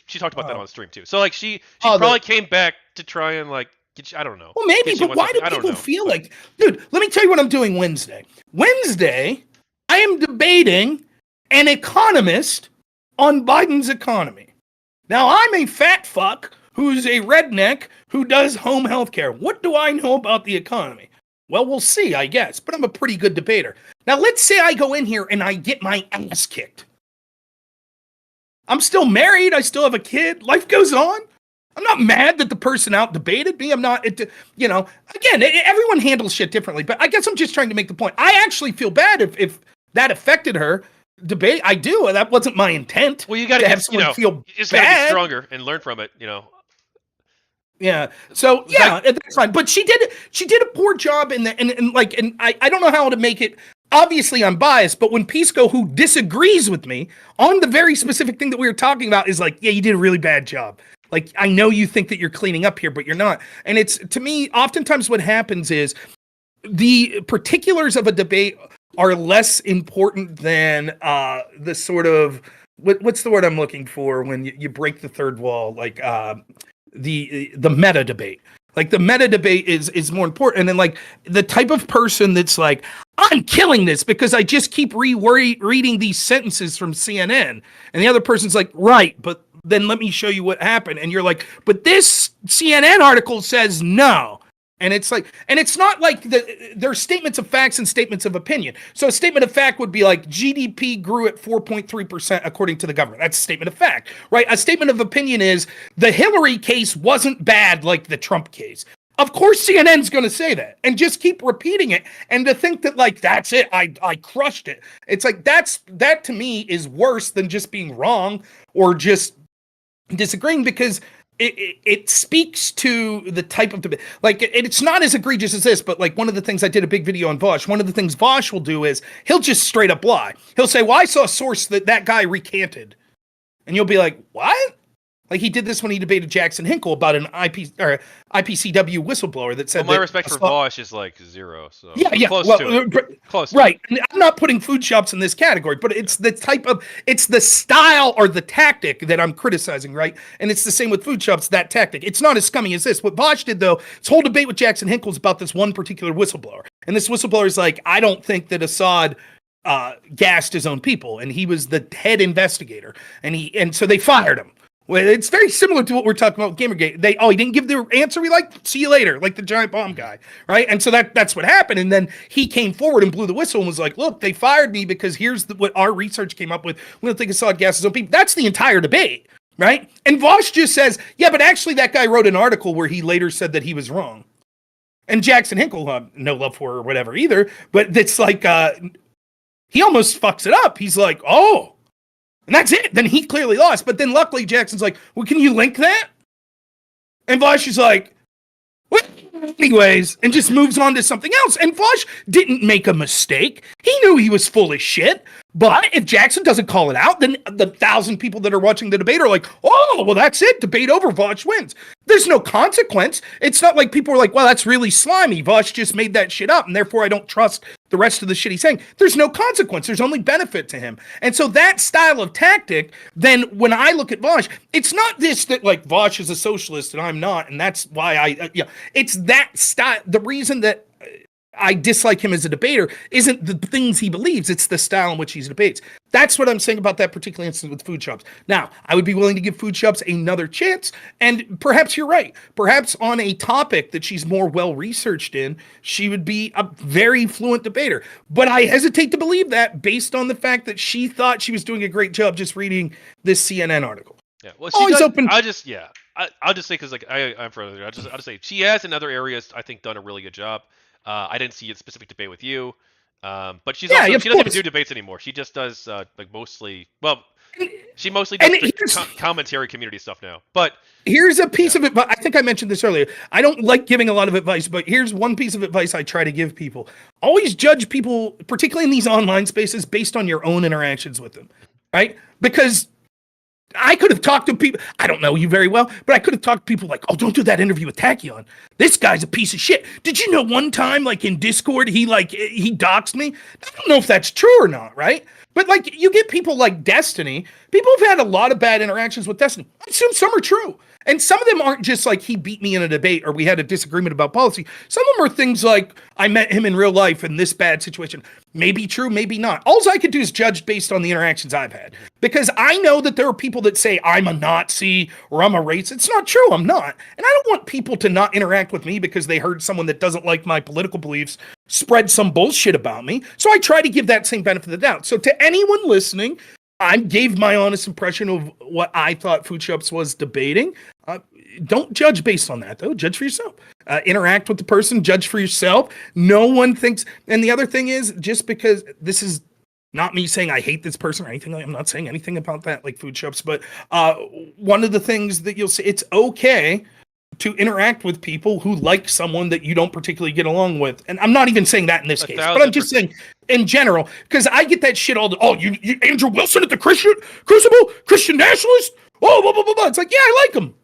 She talked about that on the stream too. So like she probably came back to try and like I don't know. Well, maybe, but why do people feel like, dude? Let me tell you what I'm doing Wednesday. Wednesday, I am debating an economist on Biden's economy. Now I'm a fat fuck who's a redneck who does home health care. What do I know about the economy? Well, we'll see, I guess. But I'm a pretty good debater. Now let's say I go in here and I get my ass kicked. I'm still married. I still have a kid. Life goes on. I'm not mad that the person out debated me. I'm not, again, everyone handles shit differently, but I guess I'm just trying to make the point. I actually feel bad if that affected her debate. I do. That wasn't my intent. Well, you got to have someone feel just bad. Gotta be stronger and learn from it, Yeah. So yeah, that's fine. But she did a poor job in the, and I don't know how to make it. Obviously, I'm biased, but when Pisco, who disagrees with me on the very specific thing that we were talking about, is like, yeah, you did a really bad job. Like, I know you think that you're cleaning up here, but you're not. And it's, to me, oftentimes what happens is the particulars of a debate are less important than the sort of, what's the word I'm looking for when you break the third wall, like the meta debate. Like the meta debate is more important. And then like the type of person that's like, I'm killing this because I just keep reading these sentences from CNN. And the other person's like, right, but then let me show you what happened. And you're like, but this CNN article says no. And it's like, and it's not like there's statements of facts and statements of opinion. So a statement of fact would be like GDP grew at 4.3% according to the government. That's a statement of fact, right? A statement of opinion is the Hillary case wasn't bad like the Trump case. Of course CNN's going to say that and just keep repeating it. And to think that like, that's it, I crushed it. It's like, that to me is worse than just being wrong or just disagreeing, because it speaks to the type of debate. Like, it's not as egregious as this, but like one of the things I did a big video on Vosh, one of the things Vosh will do is he'll just straight up lie. He'll say, well, I saw a source that guy recanted. And you'll be like, what? Like he did this when he debated Jackson Hinkle about an IPCW whistleblower that said. Well, my respect for Vosh is like zero. So yeah, close well, to it. Close. Right. To it. I'm not putting Food Shops in this category, but it's the it's the style or the tactic that I'm criticizing, right? And it's the same with Food Shops. That tactic. It's not as scummy as this. What Vosh did though, his whole debate with Jackson Hinkle is about this one particular whistleblower, and this whistleblower is like, I don't think that Assad gassed his own people, and he was the head investigator, and so they fired him. Well, it's very similar to what we're talking about with GamerGate. He didn't give the answer we like. See you later, like the giant bomb guy, right? And so that's what happened. And then he came forward and blew the whistle and was like, "Look, they fired me because here's what our research came up with. We don't think Assad gases on people." That's the entire debate, right? And Vosh just says, "Yeah, but actually, that guy wrote an article where he later said that he was wrong." And Jackson Hinkle, no love for her or whatever either, but it's like he almost fucks it up. He's like, "Oh." And that's it. Then he clearly lost. But then luckily Jackson's like, well, can you link that? And Vosh is like, well, anyways, and just moves on to something else. And Vosh didn't make a mistake. He knew he was full of shit. But if Jackson doesn't call it out, then the 1,000 people that are watching the debate are like, oh, well, that's it. Debate over. Vosh wins. There's no consequence. It's not like people are like, well, that's really slimy. Vosh just made that shit up, and therefore I don't trust the rest of the shit he's saying. There's no consequence. There's only benefit to him. And so that style of tactic, then when I look at Vosh, it's not this that like Vosh is a socialist and I'm not, and that's why it's that style. The reason that I dislike him as a debater isn't the things he believes, it's the style in which he debates. That's what I'm saying about that particular instance with food shops. Now, I would be willing to give food shops another chance, and perhaps you're right. Perhaps on a topic that she's more well-researched in, she would be a very fluent debater. But I hesitate to believe that based on the fact that she thought she was doing a great job just reading this CNN article. Yeah, well, Always open. I'll just say because like I'm further. I'll just say she has in other areas I think done a really good job. I didn't see a specific debate with you, but she doesn't even do debates anymore. She just does like mostly. Well, she mostly does commentary community stuff now. But here's a piece of it. But I think I mentioned this earlier. I don't like giving a lot of advice, but here's one piece of advice I try to give people: always judge people, particularly in these online spaces, based on your own interactions with them, right? Because I could have talked to people, I don't know you very well, but I could have talked to people like, oh, don't do that interview with Tachyon. This guy's a piece of shit. Did you know one time, like in Discord, he doxed me? I don't know if that's true or not, right? But like you get people like Destiny, people have had a lot of bad interactions with Destiny. I assume some are true. And some of them aren't just like he beat me in a debate or we had a disagreement about policy. Some of them are things like I met him in real life in this bad situation. Maybe true, maybe not. All I could do is judge based on the interactions I've had. Because I know that there are people that say I'm a Nazi or I'm a racist. It's not true, I'm not. And I don't want people to not interact with me because they heard someone that doesn't like my political beliefs spread some bullshit about me. So I try to give that same benefit of the doubt. So to anyone listening, I gave my honest impression of what I thought Food Shops was debating. Don't judge based on that, though. Judge for yourself. Interact with the person. Judge for yourself. No one thinks. And the other thing is, just because this is not me saying I hate this person or anything, I'm not saying anything about that, like Food Shops. But one of the things that you'll see, it's okay to interact with people who like someone that you don't particularly get along with. And I'm not even saying that in this case, but I'm just saying in general, because I get that shit all the, oh, you Andrew Wilson at the Crucible, Christian nationalist? Oh, blah, blah, blah, blah. It's like, yeah, I like him.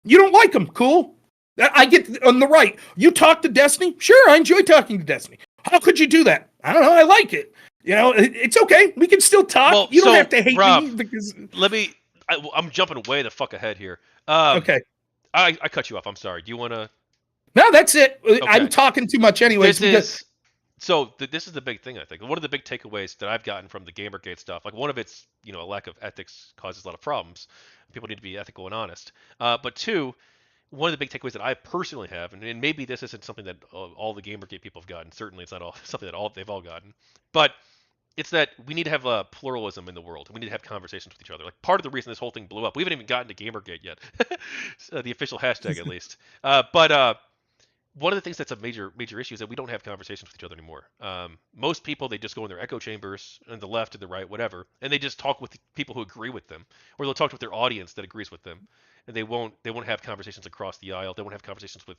You don't like him. Cool. I get on the right. You talk to Destiny? Sure, I enjoy talking to Destiny. How could you do that? I don't know. I like it. You know, it's okay. We can still talk. Well, you don't have to hate Rob, me because... I'm jumping way the fuck ahead here. Okay. I cut you off. I'm sorry. Do you want to? No, that's it. Okay. I'm talking too much anyways. This is the big thing, I think. One of the big takeaways that I've gotten from the GamerGate stuff, like one of it's, a lack of ethics causes a lot of problems. People need to be ethical and honest. But two, one of the big takeaways that I personally have, and maybe this isn't something that all the GamerGate people have gotten. Certainly, it's not all something that they've all gotten. But it's that we need to have a pluralism in the world. We need to have conversations with each other. Like part of the reason this whole thing blew up, we haven't even gotten to GamerGate yet, the official hashtag at least. But one of the things that's a major issue is that we don't have conversations with each other anymore. Most people, they just go in their echo chambers, on the left, and the right, whatever, and they just talk with people who agree with them, or they'll talk with their audience that agrees with them, and they won't have conversations across the aisle. They won't have conversations with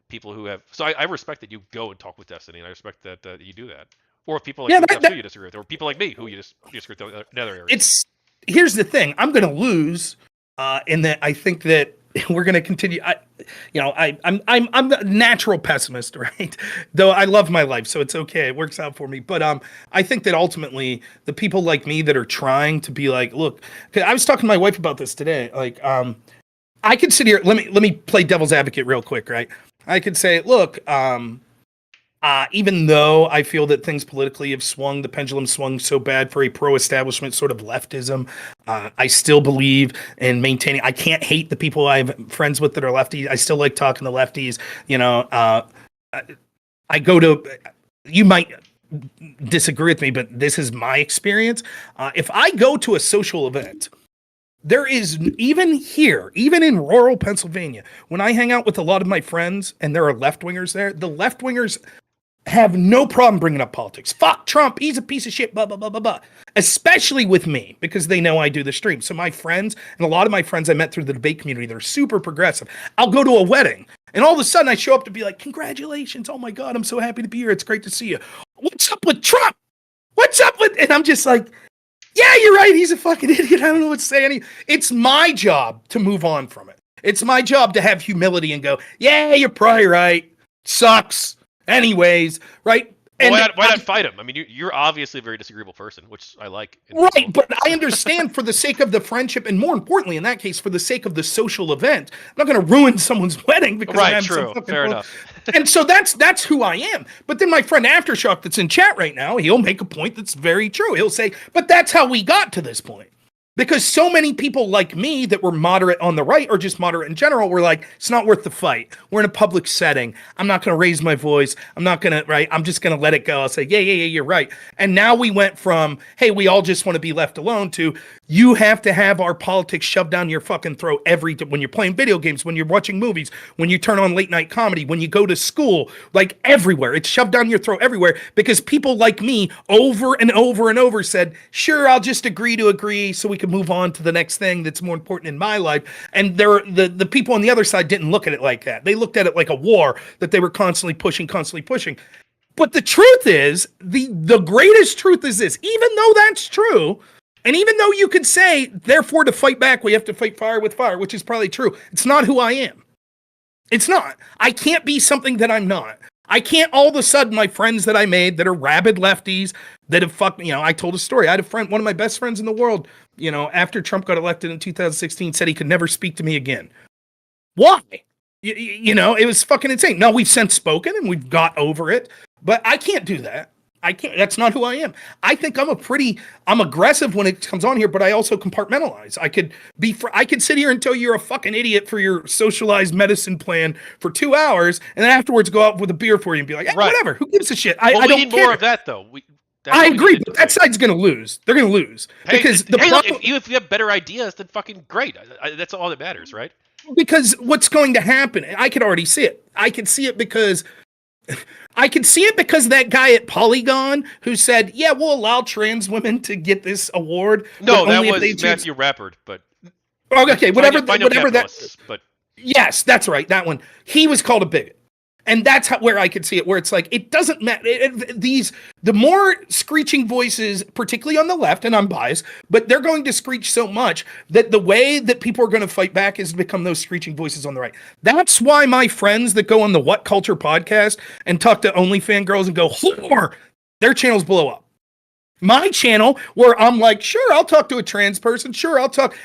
people who have. So I respect that you go and talk with Destiny, and I respect that you do that. Or if people like you disagree with, or people like me who you disagree with in other areas. Here's the thing. I'm going to lose in that I think that we're going to continue. I'm a natural pessimist, right? Though I love my life, so it's okay. It works out for me. But I think that ultimately the people like me that are trying to be like, look, 'cause I was talking to my wife about this today. Like, I could sit here. Let me play devil's advocate real quick, right? I could say, look, Even though I feel that things politically have swung, the pendulum swung so bad for a pro-establishment sort of leftism, I still believe in maintaining. I can't hate the people I have friends with that are lefties. I still like talking to lefties. You know, I go to. You might disagree with me, but this is my experience. If I go to a social event, there is, even here, even in rural Pennsylvania, when I hang out with a lot of my friends and there are left-wingers there, the left-wingers have no problem bringing up politics. Fuck Trump, he's a piece of shit, blah, blah, blah, blah, blah. Especially with me, because they know I do the stream. So my friends, and a lot of my friends I met through the debate community, they're super progressive. I'll go to a wedding, and all of a sudden I show up to be like, congratulations, oh my God, I'm so happy to be here, it's great to see you. What's up with Trump? What's up with, and I'm just like, yeah, you're right, he's a fucking idiot, I don't know what to say. It's my job to move on from it. It's my job to have humility and go, yeah, you're probably right, sucks. Anyways, right? Well, why not fight him? I mean, you're obviously a very disagreeable person, which I like. Right, but I understand for the sake of the friendship, and more importantly, in that case, for the sake of the social event, I'm not going to ruin someone's wedding because I have true, fair enough. And so that's who I am. But then my friend Aftershock that's in chat right now, he'll make a point that's very true. He'll say, but that's how we got to this point. Because so many people like me that were moderate on the right or just moderate in general were like, it's not worth the fight. We're in a public setting. I'm not going to raise my voice. I'm not going to, right? I'm just going to let it go. I'll say, yeah, you're right. And now we went from, hey, we all just want to be left alone to, you have to have our politics shoved down your fucking throat when you're playing video games, when you're watching movies, when you turn on late night comedy, when you go to school, like everywhere. It's shoved down your throat everywhere because people like me over and over and over said, sure, I'll just agree to agree so we can move on to the next thing that's more important in my life. And the people on the other side didn't look at it like that. They looked at it like a war that they were constantly pushing. But the truth is, the greatest truth is this, even though that's true, and even though you could say, therefore, to fight back, we have to fight fire with fire, which is probably true, it's not who I am. It's not. I can't be something that I'm not. I can't all of a sudden, my friends that I made that are rabid lefties that have fucked me, I told a story. I had a friend, one of my best friends in the world, after Trump got elected in 2016, said he could never speak to me again. Why? It was fucking insane. Now, we've since spoken and we've got over it, but I can't do that. I can't. That's not who I am. I think I'm aggressive when it comes on here, but I also compartmentalize. I could sit here and tell you you're a fucking idiot for your socialized medicine plan for 2 hours, and then afterwards go out with a beer for you and be like, whatever. Who gives a shit? I don't need care. more of that though. I agree, but that side's going to lose. They're going to lose because look, if you have better ideas, then fucking great. That's all that matters, right? Because what's going to happen? I could already see it. I can see it because that guy at Polygon who said, yeah, we'll allow trans women to get this award. No, that was Matthew Rappert, but okay, whatever that. But yes, that's right, that one. He was called a bigot. And that's where I could see it, where it's like, it doesn't matter. The more screeching voices, particularly on the left, and I'm biased, but they're going to screech so much that the way that people are going to fight back is to become those screeching voices on the right. That's why my friends that go on the What Culture podcast and talk to OnlyFans girls and go, whore, their channels blow up. My channel, where I'm like, sure, I'll talk to a trans person. Sure,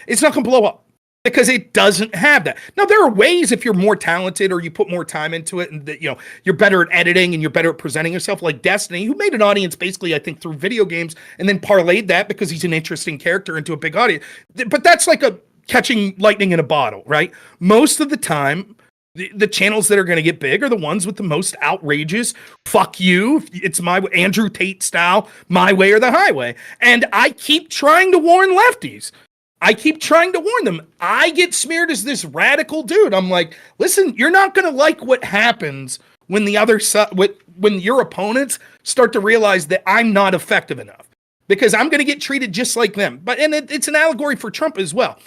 it's not going to blow up. Because it doesn't have that. Now, there are ways if you're more talented or you put more time into it and that, you're better at editing and you're better at presenting yourself, like Destiny, who made an audience basically, I think, through video games and then parlayed that because he's an interesting character into a big audience. But that's like catching lightning in a bottle, right? Most of the time, the channels that are going to get big are the ones with the most outrageous, fuck you, it's my way, Andrew Tate style, my way or the highway. And I keep trying to warn lefties. I keep trying to warn them. I get smeared as this radical dude. I'm like, listen, you're not going to like what happens when the other side, when your opponents start to realize that I'm not effective enough, because I'm going to get treated just like them. And it's an allegory for Trump as well.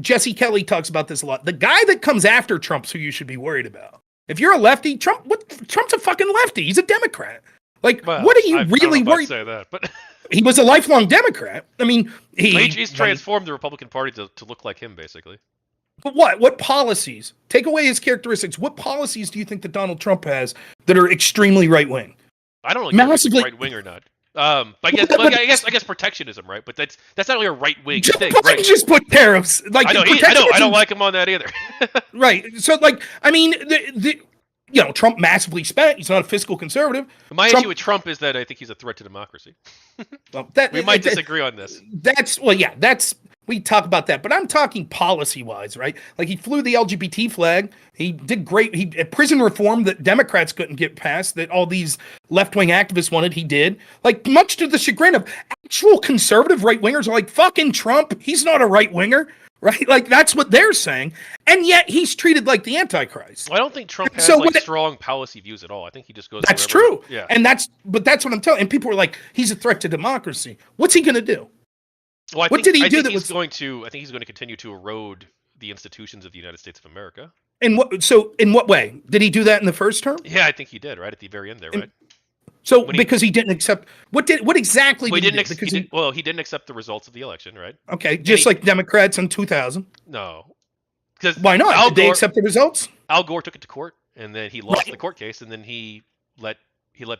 Jesse Kelly talks about this a lot. The guy that comes after Trump's who you should be worried about. If you're a lefty, Trump's a fucking lefty. He's a Democrat. Like, what are you really worried? I say that, but he was a lifelong Democrat. I mean, he's transformed the Republican Party to look like him, basically. But what policies? Take away his characteristics. What policies do you think that Donald Trump has that are extremely right wing? I don't know if he's right wing or not. I guess protectionism, right? But that's not really a right wing thing, right? Just put tariffs. Like, I don't like him on that either. Right. So, like, I mean, Trump massively spent. He's not a fiscal conservative. My issue with Trump is that I think he's a threat to democracy. Well, we might disagree on this. We talk about that, but I'm talking policy-wise, right? Like, he flew the LGBT flag. He did great. Prison reform that Democrats couldn't get past, that all these left-wing activists wanted, he did. Like, much to the chagrin of actual conservative right-wingers are like, fucking Trump, he's not a right-winger, right? Like, that's what they're saying. And yet, he's treated like the Antichrist. Well, I don't think Trump has strong policy views at all. I think he just goes. That's true. Yeah. And that's what I'm telling. And people are like, he's a threat to democracy. What's he going to do? Well, I think he's going to continue to erode the institutions of the United States of America. In what way? Did he do that in the first term? Yeah, I think he did, right at the very end there, right? So because he didn't accept what exactly did he do? He didn't accept the results of the election, right? Okay, just like Democrats in 2000. No. Because why not? Did they accept the results? Al Gore took it to court, and then he lost the court case, and then he let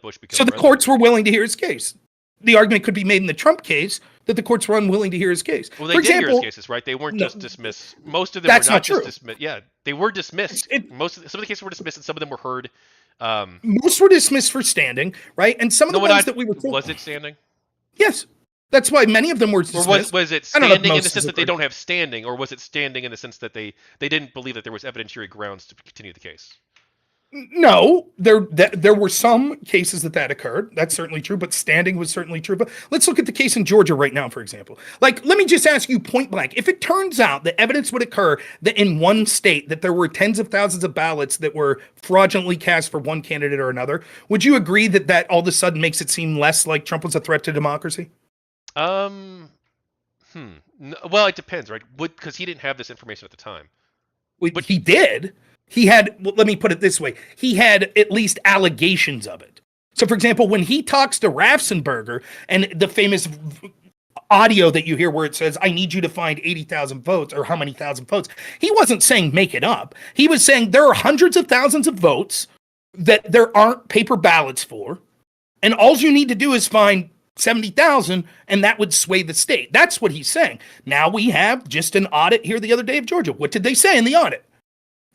Bush become. So the courts were willing to hear his case. The argument could be made in the Trump case that the courts were unwilling to hear his case. Well, they did hear his cases, right? They weren't just dismissed. Most of them were not just dismissed. Yeah, they were dismissed. Some of the cases were dismissed, and some of them were heard. Most were dismissed for standing, right? And some of the ones that we were told... Was it standing? Yes. That's why many of them were dismissed. Or was it standing in the sense that they don't have standing, or was it standing in the sense that they didn't believe that there was evidentiary grounds to continue the case? No, there were some cases that occurred. That's certainly true, but standing was certainly true. But let's look at the case in Georgia right now, for example. Like, let me just ask you point blank. If it turns out that evidence would occur that in one state that there were tens of thousands of ballots that were fraudulently cast for one candidate or another, would you agree that all of a sudden makes it seem less like Trump was a threat to democracy? Well, it depends, right? Because he didn't have this information at the time. But he did. He had, let me put it this way, he had at least allegations of it. So, for example, when he talks to Raffensperger and the famous audio that you hear where it says, I need you to find 80,000 votes or how many thousand votes, he wasn't saying make it up. He was saying there are hundreds of thousands of votes that there aren't paper ballots for, and all you need to do is find 70,000, and that would sway the state. That's what he's saying. Now we have just an audit here the other day of Georgia. What did they say in the audit?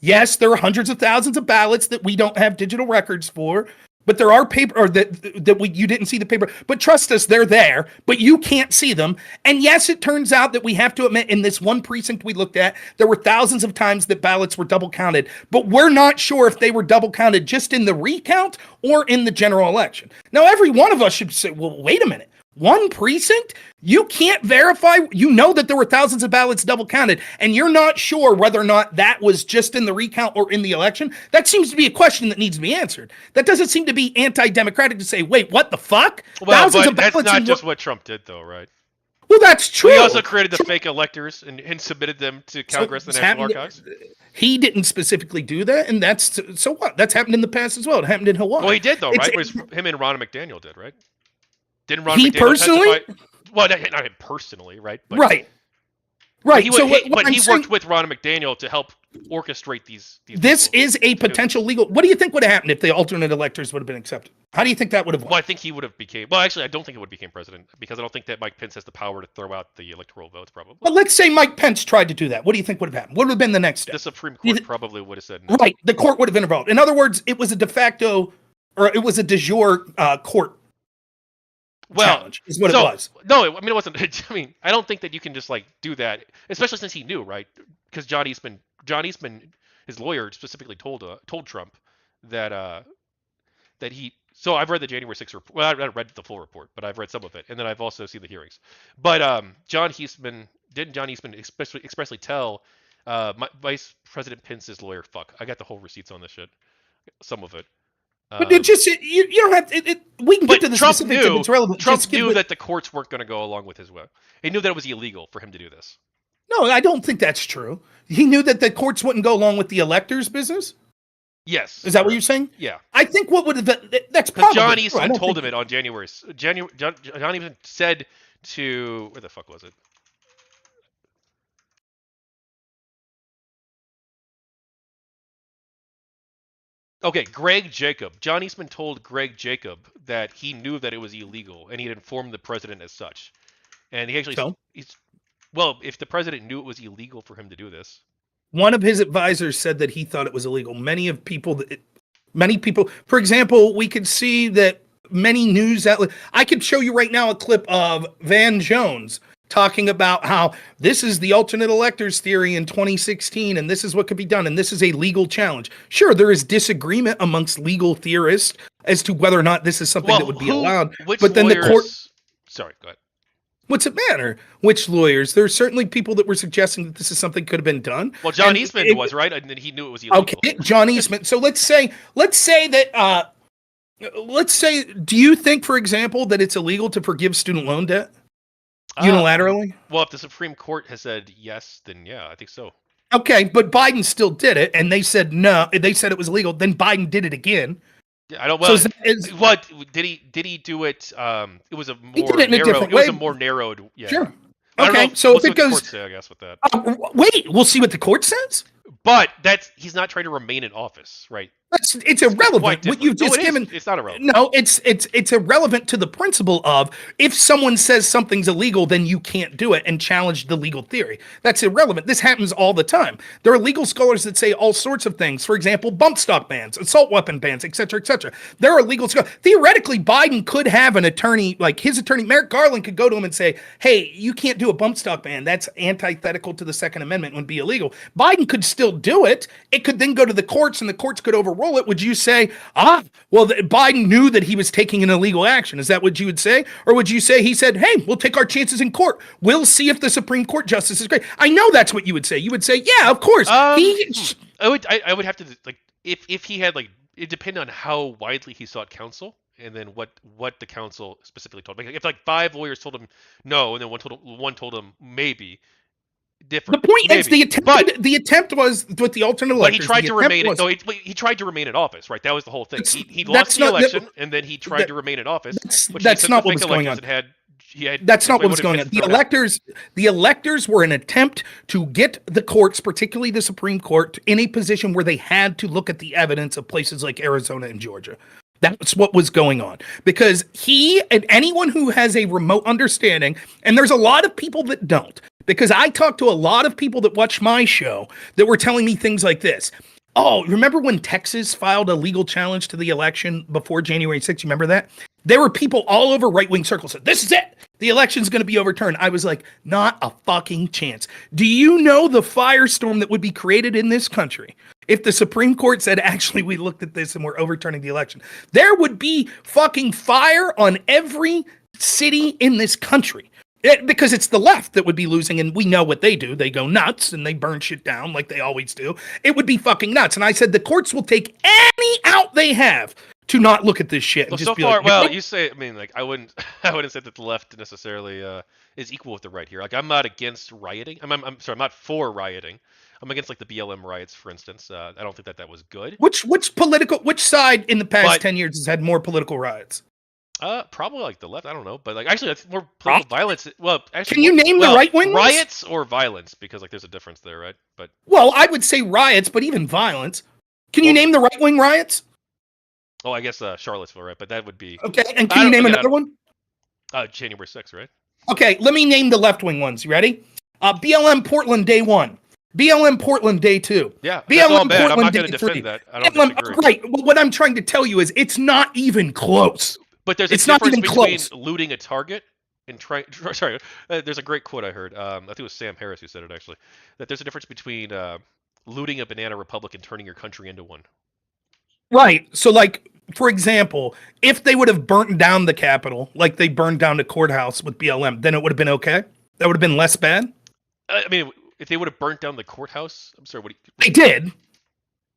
Yes, there are hundreds of thousands of ballots that we don't have digital records for, but there are paper, or you didn't see the paper. But trust us, they're there, but you can't see them. And yes, it turns out that we have to admit in this one precinct we looked at, there were thousands of times that ballots were double counted, but we're not sure if they were double counted just in the recount or in the general election. Now, every one of us should say, well, wait a minute. One precinct? You can't verify. You know that there were thousands of ballots double counted, and you're not sure whether or not that was just in the recount or in the election. That seems to be a question that needs to be answered. That doesn't seem to be anti-democratic to say, wait, what the fuck? Well, but that's not just what Trump did, though, right? Well, that's true. He also created the fake electors and submitted them to Congress and the National Archives. He didn't specifically do that, and so what? That's happened in the past as well. It happened in Hawaii. Well, he did, though, right? It was him and Ronna McDaniel did, right? Didn't Ron he McDaniel personally? Testify? Well, not him personally, right? But, right. But he worked with Ron McDaniel to help orchestrate these this is a potential legal. What do you think would have happened if the alternate electors would have been accepted? How do you think that would have won? Well, I think he would have became. Well, actually, I don't think he would have became president because I don't think that Mike Pence has the power to throw out the electoral votes. Probably. But let's say Mike Pence tried to do that. What do you think would have happened? What would have been the next step? The Supreme Court probably would have said no. Right. The court would have been involved. In other words, it was a de facto, or it was a de jure court. Challenge is what it was. No, I mean it wasn't. I mean, I don't think that you can just like do that, especially since he knew, right? Because John Eastman, his lawyer specifically told Trump that he. So I've read the January 6th report. Well, I read the full report, but I've read some of it, and then I've also seen the hearings. But John Eastman expressly tell Vice President Pence's lawyer, "Fuck, I got the whole receipts on this shit, some of it." But it just you don't have we can get to the specifics if it's relevant. Trump knew that the courts weren't going to go along with his will. He knew that it was illegal for him to do this. No, I don't think that's true. He knew that the courts wouldn't go along with the electors' business. Yes. Is that what you're saying? Yeah. I think what would have that's probably John Eastman told him it on January. John Eastman said to where the fuck was it? Okay, Greg Jacob. John Eastman told Greg Jacob that he knew that it was illegal, and he had informed the president as such. And he actually, well, if the president knew it was illegal for him to do this, one of his advisors said that he thought it was illegal. Many of people Many people, for example, we could see that many news outlets. I could show you right now a clip of Van Jones talking about how this is the alternate electors theory in 2016, and this is what could be done, and this is a legal challenge. Sure, there is disagreement amongst legal theorists as to whether or not this is something that would be allowed. But then the court. Sorry, go ahead. What's it matter? Which lawyers? There are certainly people that were suggesting that this is something could have been done. Well, John Eastman was, right? And he knew it was illegal. Okay, John Eastman. So let's say that, do you think, for example, that it's illegal to forgive student loan debt unilaterally? Well, if the Supreme Court has said yes, then yeah, I think so. Okay, but Biden still did it, and they said no. They said it was illegal. Then Biden did it again. I don't. Well, what did he do it? It was a more narrow. It was a more narrowed. Yeah. Sure. Okay, so if it goes, court say, I guess with that. Wait, we'll see what the court says. But he's not trying to remain in office, right? It's irrelevant. What you've just given. It's not irrelevant. No, it's irrelevant to the principle of if someone says something's illegal, then you can't do it and challenge the legal theory. That's irrelevant. This happens all the time. There are legal scholars that say all sorts of things. For example, bump stock bans, assault weapon bans, etc., etc. There are legal scholars. Theoretically, Biden could have an attorney, like his attorney, Merrick Garland, could go to him and say, "Hey, you can't do a bump stock ban. That's antithetical to the Second Amendment. It would be illegal." Biden could still do it. It could then go to the courts, and the courts could overrule it. Would you say, Biden knew that he was taking an illegal action? Is that what you would say? Or would you say he said, hey, we'll take our chances in court. We'll see if the Supreme Court justice is great. I know that's what you would say. You would say, yeah, of course. I would have to, like, if he had, like, it depended on how widely he sought counsel and then what the counsel specifically told him. Like, if, like, 5 lawyers told him no and then one told him maybe. Different. The point is the attempt was with the alternate electors. But he tried to remain. He tried to remain in office, right? That was the whole thing. He lost the election, and then he tried to remain in office. That's not what was going on. That's not what was going on. The electors were an attempt to get the courts, particularly the Supreme Court, in a position where they had to look at the evidence of places like Arizona and Georgia. That's what was going on. Because he and anyone who has a remote understanding, and there's a lot of people that don't, because I talked to a lot of people that watch my show that were telling me things like this. Oh, remember when Texas filed a legal challenge to the election before January 6th? You remember that? There were people all over right-wing circles said, this is it. The election's going to be overturned. I was like, not a fucking chance. Do you know the firestorm that would be created in this country if the Supreme Court said, actually, we looked at this and we're overturning the election? There would be fucking fire on every city in this country. Because it's the left that would be losing, and we know what they do. They go nuts, and they burn shit down like they always do. It would be fucking nuts. And I said the courts will take any out they have to not look at this shit. And well, just so be far, like, well, you say, I mean, like, I wouldn't say that the left necessarily is equal with the right here. Like, I'm not against rioting. I'm sorry, I'm not for rioting. I'm against, like, the BLM riots, for instance. I don't think that was good. Which side in the past 10 years has had more political riots? Probably like the left. I don't know, but like actually, that's more political violence. Well, actually, can you name the right wing riots or violence? Because like there's a difference there, right? But I would say riots, but even violence. Can you name the right wing riots? Oh, I guess Charlottesville, right? But that would be okay. And can you name another one? January 6th, right? Okay, let me name the left wing ones. You ready? BLM Portland Day 1. BLM Portland Day 2. Yeah, BLM that's all bad. Portland I'm not Day going to 3. defend that. I don't disagree. Right. Well, what I'm trying to tell you is it's not even close. But there's a difference between looting a target and trying. Sorry, there's a great quote I heard. I think it was Sam Harris who said it actually. That there's a difference between looting a banana republic and turning your country into one. Right. So, like, for example, if they would have burnt down the Capitol, like they burned down the courthouse with BLM, then it would have been okay. That would have been less bad. I mean, if they would have burnt down the courthouse, I'm sorry. They did.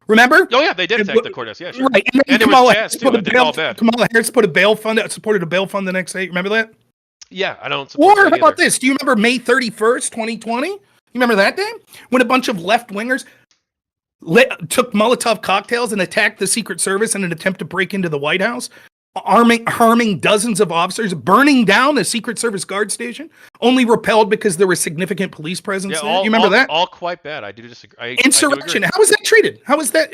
Remember? Oh yeah, they did attack the courthouse. Yeah, sure. Right. And there was Chaz too. Kamala Harris put a bail fund. Supported a bail fund the next day. Remember that? Yeah, I don't support Or that how about either. this? Do you remember May 31st, 2020? You remember that day when a bunch of left wingers took Molotov cocktails and attacked the Secret Service in an attempt to break into the White House, harming dozens of officers, burning down a Secret Service guard station, only repelled because there was significant police presence there. You remember that? All quite bad. I do disagree. Insurrection. How was that treated? How was that?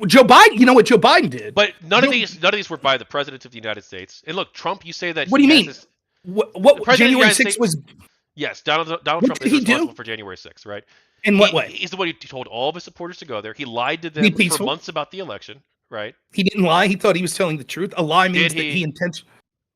Joe Biden. You know what Joe Biden did? But none of these were by the president of the United States. And look, Trump. You say that. What do you mean? What January 6th was? Yes, Donald What Trump did is he responsible do? for January 6th, right? In what way? He's the one who told all of his supporters to go there. He lied to Be them for peaceful. months about the election, right? He didn't lie. He thought he was telling the truth. A lie Did means that he he? intends.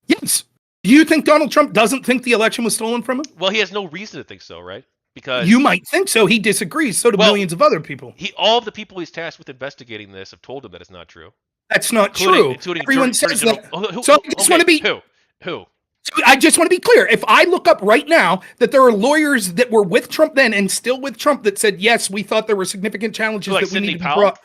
Yes. Do you think Donald Trump doesn't think the election was stolen from him? Well, he has no reason to think so, right? You Because, might think so. He disagrees. So do well, millions of other people. all of the people he's tasked with investigating this have told him that it's not true, That's not including true. including Everyone Attorney says General. that. Oh, So I just want to be. Who? I just want to be clear. If I look up right now that there are lawyers that were with Trump then and still with Trump that said yes, we thought there were significant challenges Like that we Sidney needed to be Powell? brought.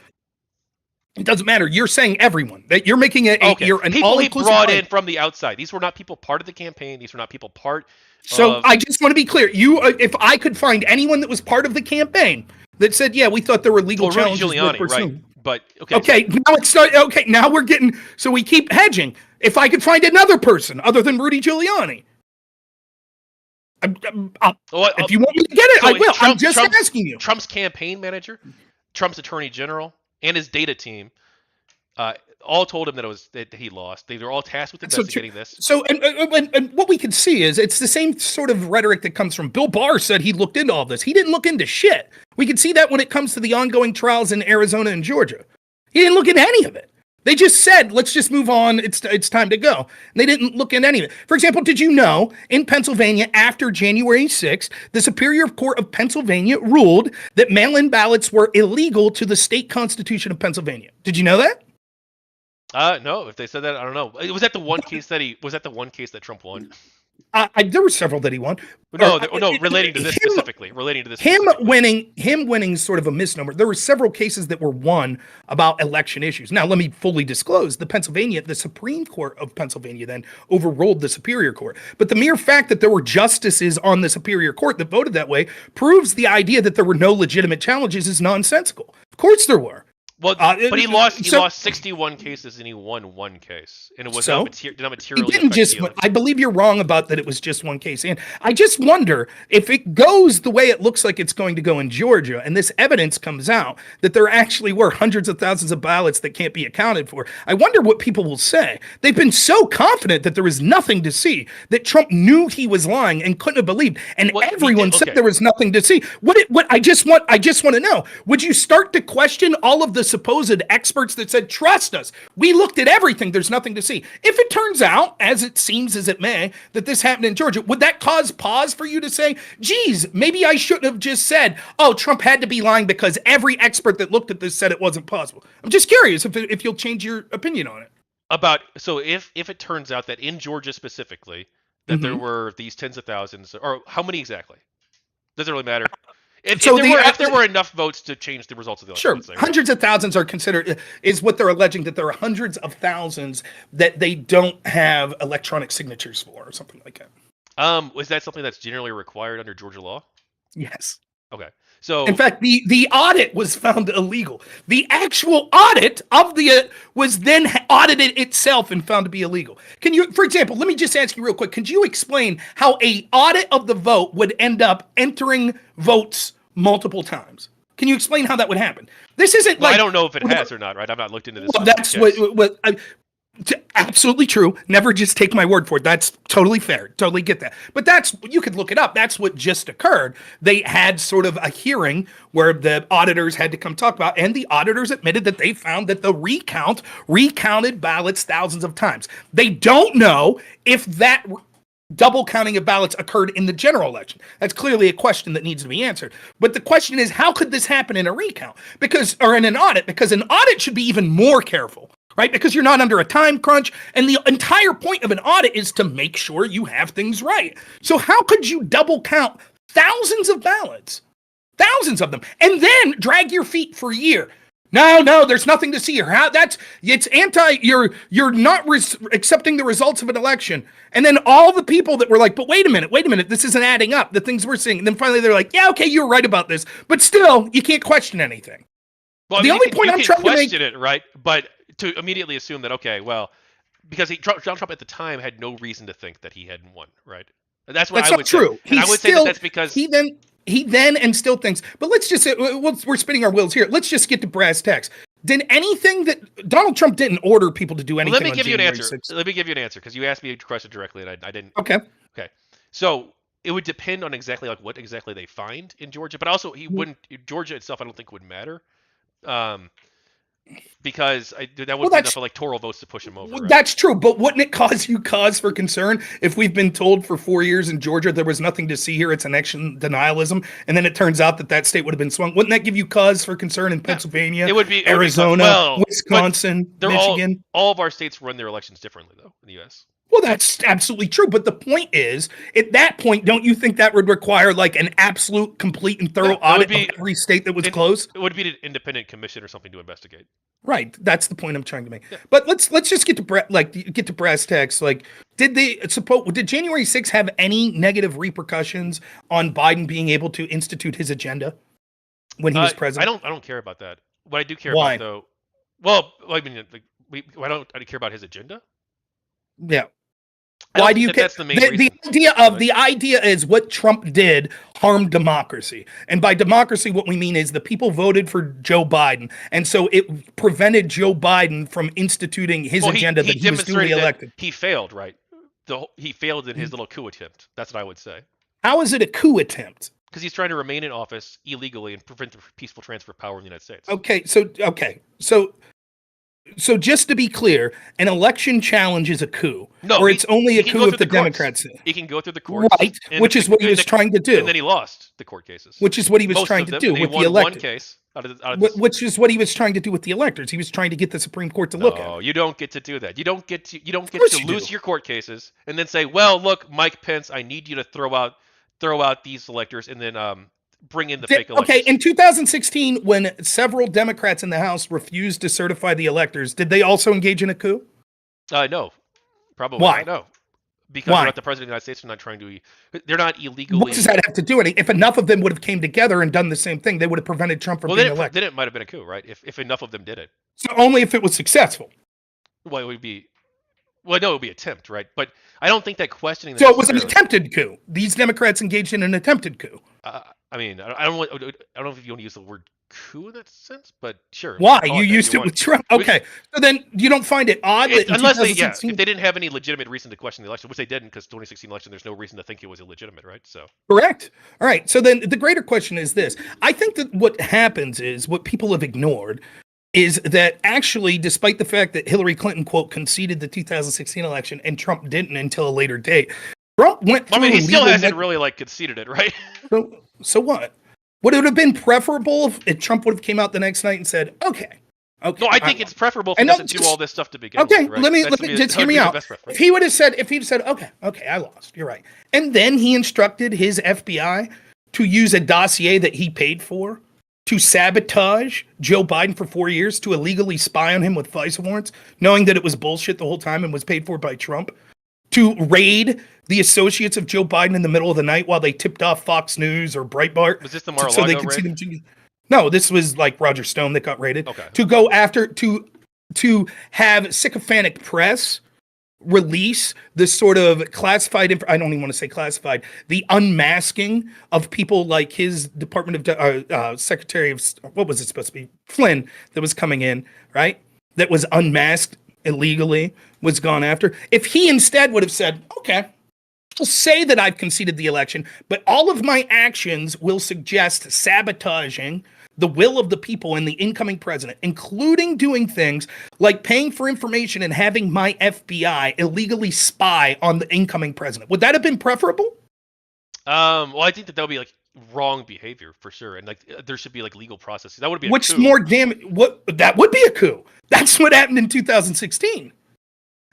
It doesn't matter. You're saying everyone that you're making Okay, you're an people he all-inclusive brought claim. in from the outside. These were not people part of the campaign. These were not people part So of. I just want to be clear. You, if I could find anyone that was part of the campaign that said, yeah, we thought there were legal Well, Rudy challenges Giuliani, we're pursuing. right? But okay. Okay, now it's okay. Now we're getting. So we keep hedging. If I could find another person other than Rudy Giuliani, if you want me to get it, So I will. I'm just Trump's asking you. Trump's campaign manager, Trump's attorney general, and his data team, all told him that he lost. They were all tasked with investigating this. So, and what we can see is it's the same sort of rhetoric that comes from Bill Barr said he looked into all this. He didn't look into shit. We can see that when it comes to the ongoing trials in Arizona and Georgia. He didn't look into any of it. They just said, let's just move on. It's time to go. And they didn't look into any of it. For example, did you know in Pennsylvania after January 6th, the Superior Court of Pennsylvania ruled that mail-in ballots were illegal to the state constitution of Pennsylvania? Did you know that? No, if they said that, I don't know. Was that the one case that Trump won? There were several that he won. No, relating to this specifically. Him winning is sort of a misnomer. There were several cases that were won about election issues. Now, let me fully disclose: the Supreme Court of Pennsylvania then overruled the Superior Court. But the mere fact that there were justices on the Superior Court that voted that way proves the idea that there were no legitimate challenges is nonsensical. Of course, there were. Well, but he lost 61 cases and he won one case, and it was not materially. He didn't just. I believe you're wrong about that. It was just one case, and I just wonder if it goes the way it looks like it's going to go in Georgia, and this evidence comes out that there actually were hundreds of thousands of ballots that can't be accounted for. I wonder what people will say. They've been so confident that there was nothing to see that Trump knew he was lying and couldn't have believed, and everyone said there was nothing to see. What I just want to know: would you start to question all of the supposed experts that said, trust us, we looked at everything, there's nothing to see? If it turns out, as it seems as it may, that this happened in Georgia, would that cause pause for you to say, geez, maybe I shouldn't have just said, oh, Trump had to be lying because every expert that looked at this said it wasn't possible? I'm just curious if you'll change your opinion on it. So if it turns out that in Georgia specifically that there were these tens of thousands, or how many exactly? Doesn't really matter. If there were enough votes to change the results of the election. Sure, hundreds of thousands are considered, is what they're alleging, that there are hundreds of thousands that they don't have electronic signatures for or something like that. Was that something that's generally required under Georgia law? Yes. Okay. So in fact, the audit was found illegal. The actual audit of was then audited itself and found to be illegal. Can you, for example, let me just ask you real quick, could you explain how a audit of the vote would end up entering votes multiple times? Can you explain how that would happen? This isn't I don't know if it has or not, right? I've not looked into this. Well, that's absolutely true. Never just take my word for it. That's totally fair. Totally get that. But you could look it up. That's what just occurred. They had sort of a hearing where the auditors had to come talk about, and the auditors admitted that they found that the recounted ballots thousands of times. They don't know if that double counting of ballots occurred in the general election. That's clearly a question that needs to be answered. But the question is, how could this happen in a recount? Or in an audit? Because an audit should be even more careful. Right? Because you're not under a time crunch, and the entire point of an audit is to make sure you have things right. So how could you double count thousands of ballots, thousands of them, and then drag your feet for a year? No, there's nothing to see here. You're not accepting the results of an election. And then all the people that were like, but wait a minute, this isn't adding up, the things we're seeing. And then finally they're like, yeah, okay, you're right about this, but still, you can't question anything. Well, the only point I'm trying to make... question it, right? But to immediately assume that, okay, well, because Donald Trump at the time had no reason to think that he hadn't won, right? That's what I would say. That's not true. And I would say that's because he then and still thinks. But let's just say we're spinning our wheels here. Let's just get to brass tacks. Did anything that Donald Trump didn't order people to do anything? Let me give you an answer because you asked me a question directly and I didn't. Okay. So it would depend on exactly like what exactly they find in Georgia, but also he wouldn't Georgia itself. I don't think would matter, because that Well, would be enough of like Toro votes to push him over. Right? that's true, but wouldn't it cause you cause for concern if we've been told for 4 years in Georgia there was nothing to see here, it's election denialism, and then it turns out that state would have been swung? Wouldn't that give you cause for concern in Pennsylvania, it would be Arizona, Wisconsin, Michigan? All of our states run their elections differently, though, in the U.S. Well, that's absolutely true. But the point is, at that point, don't you think that would require like an absolute, complete, and thorough audit of every state that was close? It would be an independent commission or something to investigate. Right. That's the point I'm trying to make. Yeah. But let's just get to brass tacks. Like, did January 6th have any negative repercussions on Biden being able to institute his agenda when he was president? I don't care about that. What I do care about, though, well, I mean, why don't I care about his agenda? Yeah. Why do you care? That's the main reason. The idea is what Trump did harmed democracy. And by democracy, what we mean is the people voted for Joe Biden. And so it prevented Joe Biden from instituting his agenda that he was duly elected. He failed, right? He failed in his little coup attempt. That's what I would say. How is it a coup attempt? Because he's trying to remain in office illegally and prevent the peaceful transfer of power in the United States. So just to be clear, an election challenge is a coup, or it's only a coup if the Democrats. He can go through the courts, right? Which is what he was trying to do, and then he lost the court cases. Which is what he was trying to do with the electors. One case which is what he was trying to do with the electors. He was trying to get the Supreme Court to look at it. No, you don't get to do that. You don't get to lose your court cases and then say, "Well, look, Mike Pence, I need you to throw out these electors," and then bring in the fake electors. Okay, in 2016, when several Democrats in the House refused to certify the electors, did they also engage in a coup? No, probably Why? not. No, because they're not the president of the United States. They're not trying to. They're not illegally. What does that have to do with it? If enough of them would have came together and done the same thing, they would have prevented Trump from being elected. Then it might have been a coup, right? If enough of them did it. So only if it was successful. Well, it would be. Well, no, it would be attempt, right? But I don't think that questioning. So it was an attempted coup. These Democrats engaged in an attempted coup. I mean, I don't know if you want to use the word coup in that sense, but sure. Why? You used it with Trump. Okay. So then you don't find it odd that if they didn't have any legitimate reason to question the election, which they didn't, because 2016 election, there's no reason to think it was illegitimate, right? So correct. All right. So then the greater question is this. I think that what happens is what people have ignored is that actually, despite the fact that Hillary Clinton, quote, conceded the 2016 election and Trump didn't until a later date, Trump went through. I mean, he still hasn't really conceded it, right? So what? Would it have been preferable if Trump would have came out the next night and said, okay. No, I think it's preferable if he doesn't do all this stuff to begin with. Okay, right? let me just hear me out. If he would have said, okay, I lost. You're right. And then he instructed his FBI to use a dossier that he paid for to sabotage Joe Biden for 4 years, to illegally spy on him with FISA warrants, knowing that it was bullshit the whole time and was paid for by Trump, to raid the associates of Joe Biden in the middle of the night while they tipped off Fox News or Breitbart. Was this the Mar-a-Lago raid? No, this was like Roger Stone that got raided. Okay. To go after, to have sycophantic press release this sort of classified, I don't even want to say classified, the unmasking of people like his Department of Secretary of, what was it supposed to be? Flynn, that was coming in, right? That was unmasked illegally, was gone after. If he instead would have said, okay, I'll say that I've conceded the election, but all of my actions will suggest sabotaging the will of the people and the incoming president, including doing things like paying for information and having my FBI illegally spy on the incoming president. Would that have been preferable? Well, I think that would be like wrong behavior for sure, and like there should be like legal processes. That would be which coup. That would be a coup. That's what happened in 2016,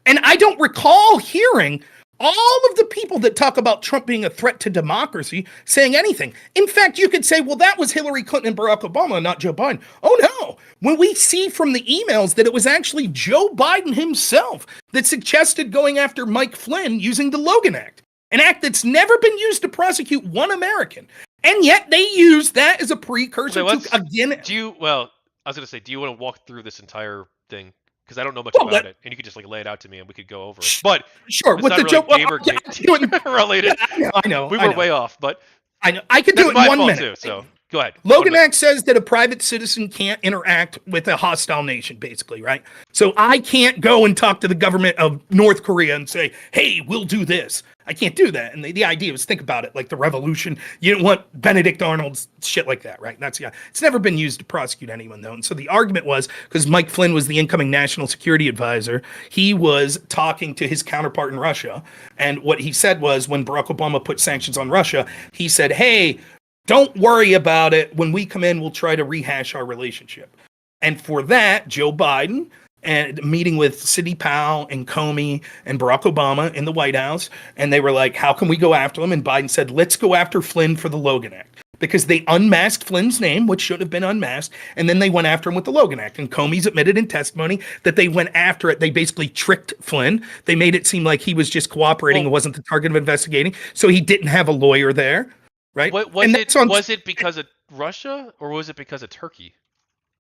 and I don't recall hearing all of the people that talk about Trump being a threat to democracy saying anything. In fact, you could say, well, that was Hillary Clinton and Barack Obama, not Joe Biden. Oh, no. When we see from the emails that it was actually Joe Biden himself that suggested going after Mike Flynn using the Logan Act, an act that's never been used to prosecute one American. And yet they use that as a precursor to, again... I was going to say, do you want to walk through this entire thing? Because I don't know much about it, and you could just like lay it out to me, and we could go over it. But sure, with the joke GamerGate related. I know. We were way off, but I know. I could do it in 1 minute. Too, so Go ahead. Logan Act says that a private citizen can't interact with a hostile nation, basically, right? So I can't go and talk to the government of North Korea and say, hey, we'll do this. I can't do that. And the idea was, think about it, like the revolution. You don't want Benedict Arnold's shit like that, right? It's never been used to prosecute anyone, though. And so the argument was, because Mike Flynn was the incoming national security advisor, he was talking to his counterpart in Russia. And what he said was, when Barack Obama put sanctions on Russia, he said, hey, don't worry about it. When we come in, we'll try to rehash our relationship. And for that, Joe Biden, and meeting with Sidney Powell and Comey and Barack Obama in the White House, and they were like, how can we go after them? And Biden said, let's go after Flynn for the Logan Act. Because they unmasked Flynn's name, which should have been unmasked, and then they went after him with the Logan Act. And Comey's admitted in testimony that they went after it. They basically tricked Flynn. They made it seem like he was just cooperating and wasn't the target of investigating, so he didn't have a lawyer there. Right? Was it because of Russia or was it because of Turkey,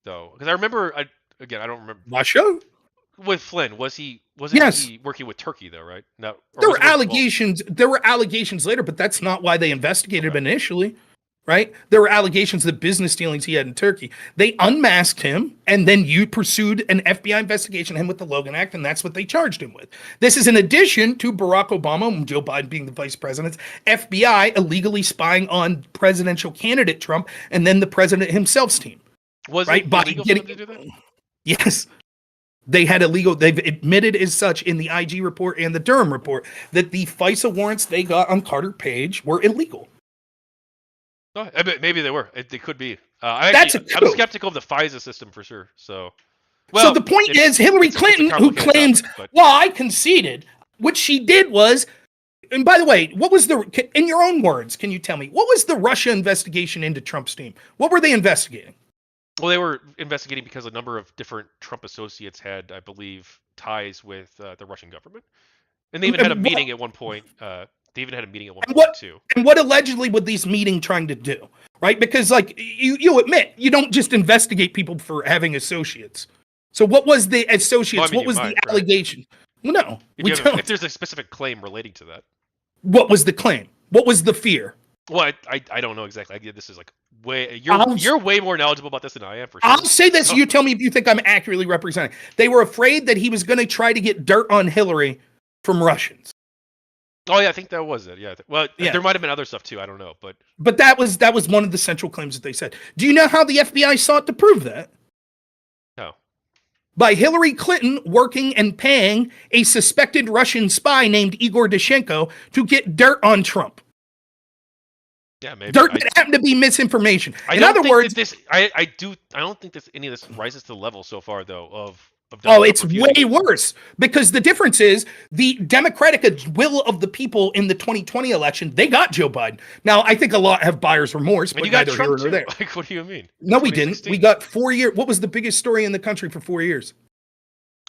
though? Because I remember, I don't remember. Russia? With Flynn, wasn't he working with Turkey though? Right? No. There were allegations. There were allegations later, but that's not why they investigated him initially. Right? There were allegations of business dealings he had in Turkey. They unmasked him, and then you pursued an FBI investigation of him with the Logan Act, and that's what they charged him with. This is in addition to Barack Obama and Joe Biden being the vice president's FBI illegally spying on presidential candidate Trump and then the president himself's team. Was it illegal for them to do that? Yes. They've admitted as such in the IG report and the Durham report that the FISA warrants they got on Carter Page were illegal. Oh, maybe they were. They could be. I'm skeptical of the FISA system for sure. So the point is, Hillary Clinton, who claims, I conceded, what she did was, and by the way, what was in your own words, can you tell me, what was the Russia investigation into Trump's team? What were they investigating? Well, they were investigating because a number of different Trump associates had, I believe, ties with the Russian government. And they even had a meeting at one point. Too. And what allegedly would these meeting trying to do? Right? Because you admit, you don't just investigate people for having associates. So what was the associates? What was the allegation? Well, no, if there's a specific claim relating to that. What was the claim? What was the fear? Well, I don't know exactly. This is you're way more knowledgeable about this than I am, for sure. I'll say this. You tell me if you think I'm accurately representing. They were afraid that he was going to try to get dirt on Hillary from Russians. Oh yeah, I think that was it. Yeah. Well, there might have been other stuff too. I don't know, but that was one of the central claims that they said. Do you know how the FBI sought to prove that? No. By Hillary Clinton working and paying a suspected Russian spy named Igor Dushenko to get dirt on Trump. Yeah, maybe. Dirt that happened to be misinformation. I don't think any of this rises to the level so far though of it's way worse, because the difference is the Democratic will of the people in the 2020 election, they got Joe Biden. Now, I think a lot have buyer's remorse, but neither here nor there. Like, what do you mean? No, we didn't. We got 4 years. What was the biggest story in the country for 4 years?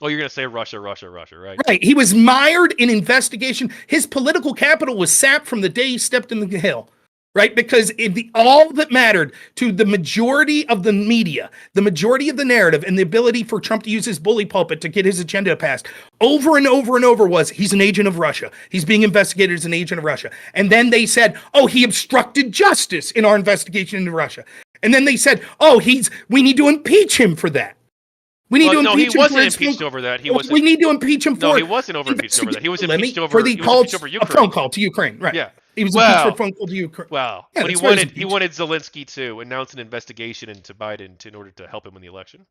Oh, you're going to say Russia, right? Right. He was mired in investigation. His political capital was sapped from the day he stepped in the Hill. Right? Because all that mattered to the majority of the media, the majority of the narrative, and the ability for Trump to use his bully pulpit to get his agenda passed over and over and over was, he's an agent of Russia. He's being investigated as an agent of Russia. And then they said, he obstructed justice in our investigation into Russia. And then they said, we need to impeach him for that. We need to impeach him. He wasn't impeached over that. We need to impeach him for. No, he wasn't impeached over that. He was impeached over Ukraine. A phone call to Ukraine. Right. Yeah. He was impeached for a phone call to Ukraine. Wow. Yeah, but he wanted Zelensky to announce an investigation into Biden in order to help him win the election.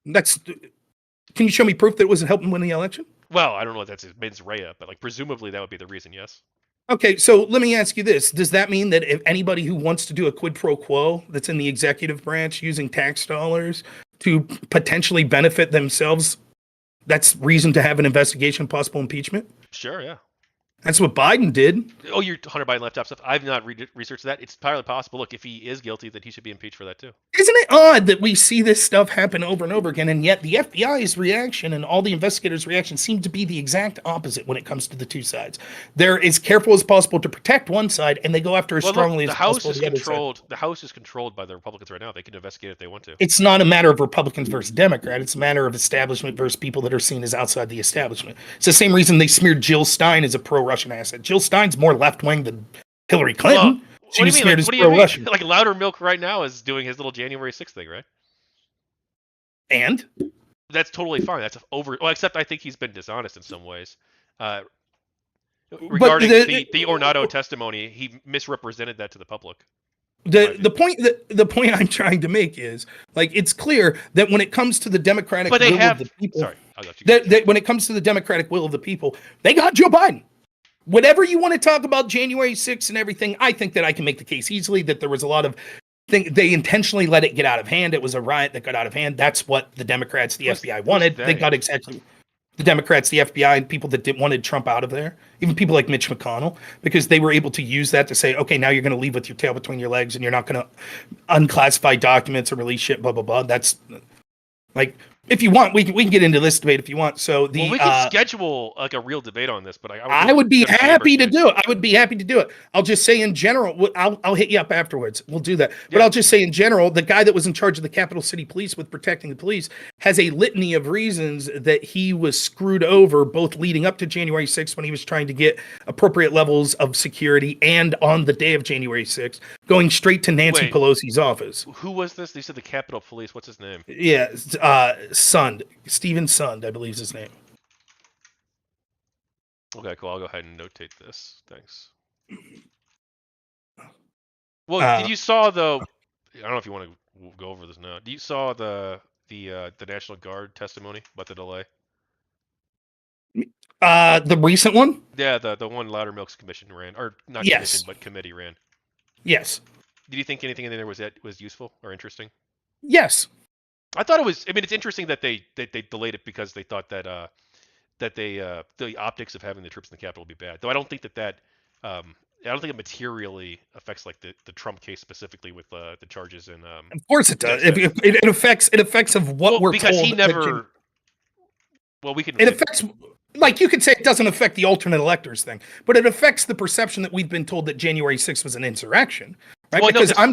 Can you show me proof that it wasn't helping win the election? Well, I don't know if that's his mens rea, but presumably that would be the reason. Yes. Okay, so let me ask you this. Does that mean that if anybody who wants to do a quid pro quo that's in the executive branch using tax dollars to potentially benefit themselves, that's reason to have an investigation, possible impeachment? Sure, yeah. That's what Biden did. Oh, you're Hunter Biden laptop stuff. I've not researched that. It's entirely possible. Look, if he is guilty, that he should be impeached for that too. Isn't it odd that we see this stuff happen over and over again, and yet the FBI's reaction and all the investigators' reaction seem to be the exact opposite when it comes to the two sides. They're as careful as possible to protect one side, and they go after as strongly as possible the other side. The House is controlled by the Republicans right now. They can investigate if they want to. It's not a matter of Republicans versus Democrat. It's a matter of establishment versus people that are seen as outside the establishment. It's the same reason they smeared Jill Stein as a pro-Russian asset. Jill Stein's more left-wing than Hillary Clinton. She What do was you mean? scared Like, as what do you mean? pro-Russian. Like Loudermilk right now is doing his little January 6th thing, right? And That's totally fine. That's over. Well, except I think he's been dishonest in some ways. Uh, but regarding the Ornato testimony, he misrepresented that to the public. the point I'm trying to make is like it's clear that when it comes to the democratic But they will of have. the people, Sorry, I'll let you go. that when it comes to the democratic will of the people, they got Joe Biden. Whatever you want to talk about January 6th and everything, I think that I can make the case easily that there was a lot of they intentionally let it get out of hand. It was a riot that got out of hand. That's what the Democrats, the FBI wanted. They got exactly the Democrats, the FBI, and people that wanted Trump out of there, even people like Mitch McConnell, because they were able to use that to say, okay, now you're going to leave with your tail between your legs and you're not going to unclassify documents or release shit, blah, blah, blah. That's like, if you want, we can get into this debate if you want. So We could schedule like a real debate on this, but I would be happy to do it. I would be happy to do it. I'll just say in general, I'll hit you up afterwards. We'll do that. But I'll just say in general, the guy that was in charge of the Capital City Police with protecting the police has a litany of reasons that he was screwed over, both leading up to January 6th when he was trying to get appropriate levels of security and on the day of January 6th, going straight to Nancy Pelosi's office. Who was this? They said the Capitol Police. What's his name? Yeah, Sund. Stephen Sund, I believe is his name. Okay, cool. I'll go ahead and notate this. Thanks. Well, did you saw the? I don't know if you want to go over this now. Do you saw the National Guard testimony about the delay? The recent one? Yeah, the one Loudermilk's commission ran, or not commission, but committee ran. Yes. Did you think anything in there was useful or interesting? Yes. I thought it was. I mean, it's interesting that they delayed it because they thought that the optics of having the troops in the Capitol would be bad. Though I don't think that I don't think it materially affects like the Trump case specifically with the charges and. Of course it does. It affects of what we're because told. He never. Well, we can. It affects. Like you could say, it doesn't affect the alternate electors thing, but it affects the perception that we've been told that January 6th was an insurrection, right? Well, because go